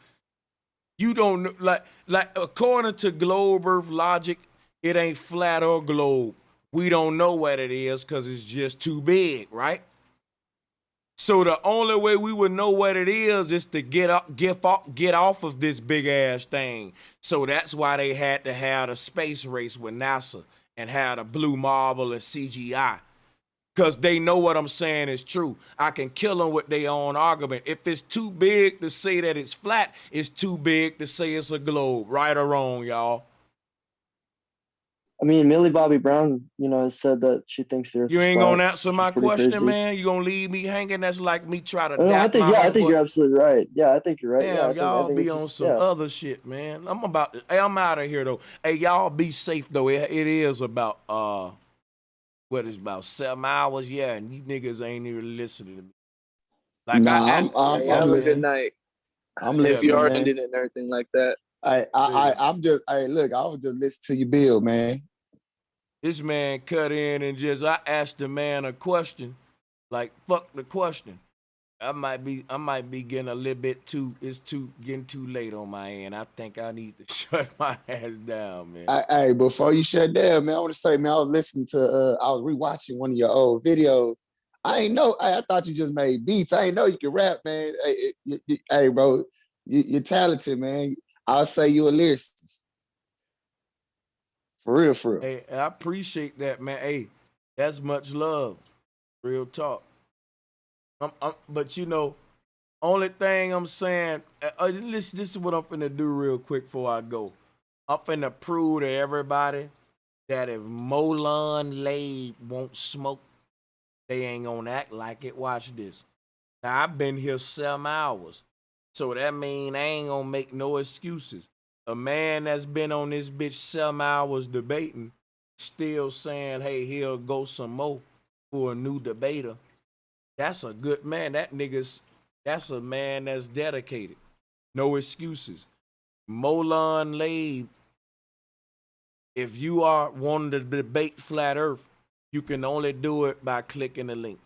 You don't know, like according to globe earth logic, it ain't flat or globe. We don't know what it is because it's just too big, right? So the only way we would know what it is to get off of this big ass thing. So that's why they had to have a space race with NASA and have a blue marble and CGI. Because they know what I'm saying is true. I can kill them with their own argument. If it's too big to say that it's flat, it's too big to say it's a globe. Right or wrong, y'all? I mean, Millie Bobby Brown, has said that she thinks the Earth You is ain't flat, gonna answer my question, crazy. man. You gonna leave me hanging? That's like me try to. No, I think you're absolutely right. Yeah, I think you're right. Damn, yeah, I think be on some other shit, man. I'm out of here though. Hey, y'all be safe though. It is about what is about 7 hours, yeah, and you niggas ain't even listening to me. Like I'm Have a listening. good night. I'm listening, PPR man. ended and everything like that. I'm just, look, I was just listening to you build, man. This man cut in and I asked the man a question, like fuck the question. I might be getting a little bit getting too late on my end. I think I need to shut my ass down, man. Hey, before you shut down, man, I want to say, man, I was listening to, I was rewatching one of your old videos. I thought you just made beats. I ain't know you could rap, man. Hey, bro, you're talented, man. I'll say you're a lyricist. For real, for real. Hey, I appreciate that, man. Hey, that's much love. Real talk. But you know, only thing I'm saying, this is what I'm finna do real quick before I go. I'm finna prove to everybody that if Molon Labe won't smoke, they ain't gonna act like it. Watch this. Now, I've been here 7 hours, so that mean I ain't gonna make no excuses. A man that's been on this bitch 7 hours debating, still saying, hey, he'll go some more for a new debater. That's a good man. That's a man that's dedicated. No excuses. Molon Labe, if you are wanting to debate Flat Earth, you can only do it by clicking the link.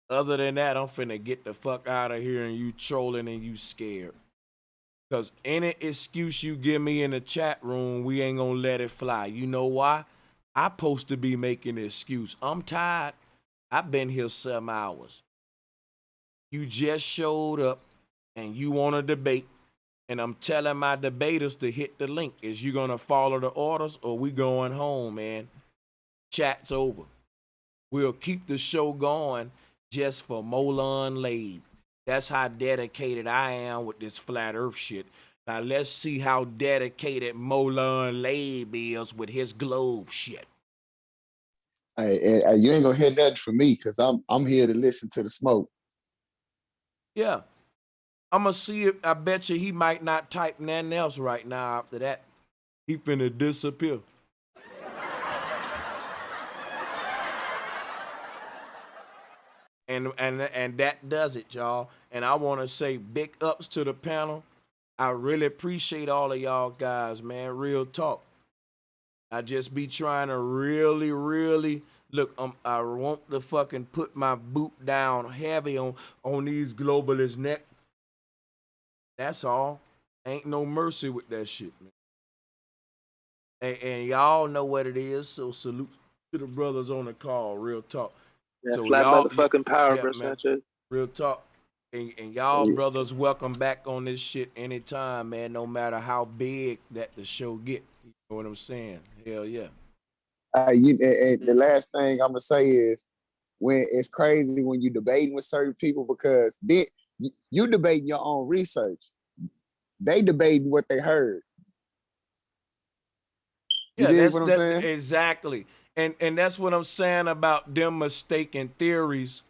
Other than that, I'm finna get the fuck out of here and you trolling and you scared. Because any excuse you give me in the chat room, we ain't gonna let it fly. You know why? I'm supposed to be making an excuse. I'm tired. I've been here 7 hours. You just showed up and you want to debate, and I'm telling my debaters to hit the link. Is you gonna follow the orders or we going home, man? Chat's over. We'll keep the show going just for Molon Labe. That's how dedicated I am with this Flat Earth shit. Now let's see how dedicated Molon Labe is with his globe shit. Hey, you ain't gonna hear nothing from me because I'm here to listen to the smoke. Yeah. I'm gonna see if I bet you he might not type nothing else right now after that. He finna disappear. And that does it, y'all. And I want to say big ups to the panel. I really appreciate all of y'all guys, man. Real talk. I just be trying to really, really look. I want to fucking put my boot down heavy on these globalists' neck. That's all. Ain't no mercy with that shit, man. And y'all know what it is. So salute to the brothers on the call. Real talk. Yeah, so flat motherfucking power, bro, Sanchez. Real talk. And y'all brothers welcome back on this shit anytime, man, no matter how big that the show get. You know what I'm saying? Hell yeah. The last thing I'm gonna say is when it's crazy when you debating with certain people because you debating your own research. They debating what they heard. You dig what I'm saying? Exactly. And that's what I'm saying about them mistaken theories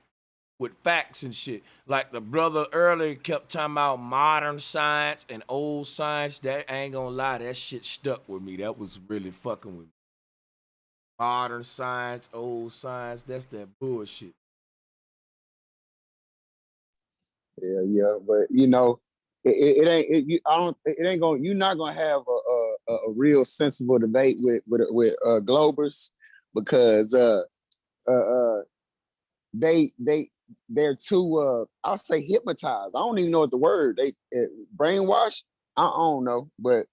with facts and shit. Like the brother earlier kept talking about modern science and old science. That I ain't gonna lie, that shit stuck with me. That was really fucking with me. Modern science, old science, that's that bullshit. Yeah, but you know, it ain't gonna. You're not gonna have a real sensible debate with Globers because they're too I'll say hypnotized. I don't even know what the word brainwashed. I don't know, but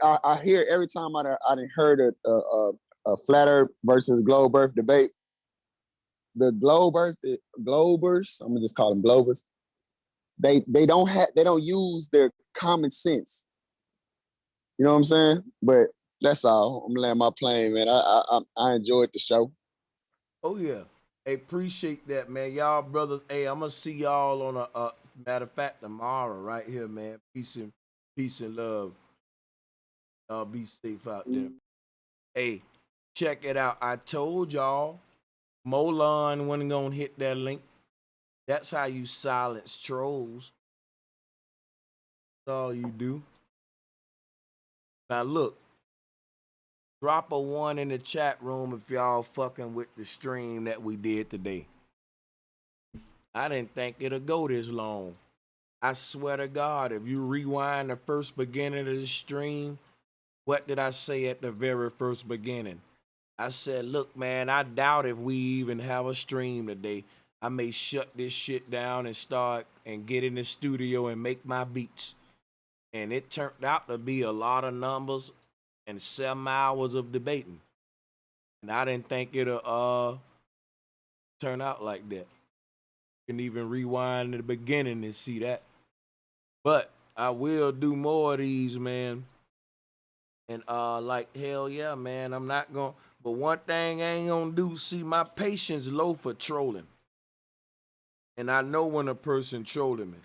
I hear every time I done heard a flat Earth versus globe Earth debate. The Globers, I'm gonna just call them Globers. They don't use their common sense. You know what I'm saying? But that's all. I'm gonna land my plane, man. I enjoyed the show. Oh yeah. Hey, appreciate that, man. Y'all brothers. Hey, I'm gonna see y'all on a matter of fact tomorrow, right here, man. Peace and love. Y'all be safe out there. Hey, check it out. I told y'all Molon wasn't gonna hit that link. That's how you silence trolls. That's all you do. Now look, drop a 1 in the chat room if y'all fucking with the stream that we did today. I didn't think it'll go this long. I swear to God, if you rewind the first beginning of the stream, what did I say at the very first beginning? I said, look, man, I doubt if we even have a stream today. I may shut this shit down and start and get in the studio and make my beats. And it turned out to be a lot of numbers and 7 hours of debating. And I didn't think it'll turn out like that. You can even rewind to the beginning and see that. But I will do more of these, man. And like, hell yeah, man, I'm not gonna. But one thing I ain't gonna do, see, my patience low for trolling. And I know when a person trolling me.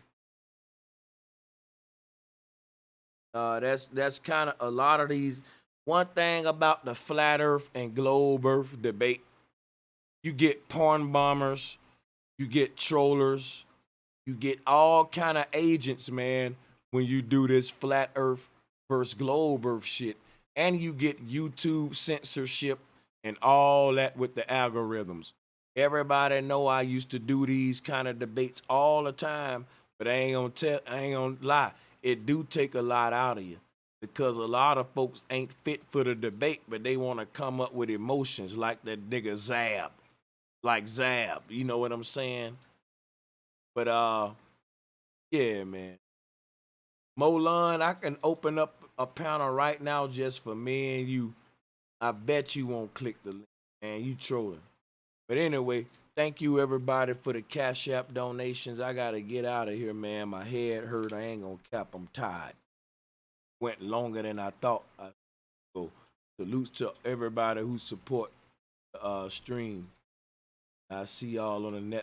That's kind of a lot of these. One thing about the flat earth and globe earth debate, you get porn bombers, you get trollers, you get all kind of agents, man, when you do this flat earth versus globe earth shit. And you get YouTube censorship and all that with the algorithms. Everybody know I used to do these kind of debates all the time, but I ain't gonna lie. It do take a lot out of you because a lot of folks ain't fit for the debate, but they want to come up with emotions like that nigga Zab. Like Zab, you know what I'm saying? But yeah, man. Molan, I can open up a panel right now just for me and you. I bet you won't click the link, man. You trolling. But anyway, thank you everybody for the Cash App donations. I gotta get out of here, man. My head hurt. I ain't gonna cap. I'm tired. Went longer than I thought. So salutes to everybody who support the stream. I see y'all on the next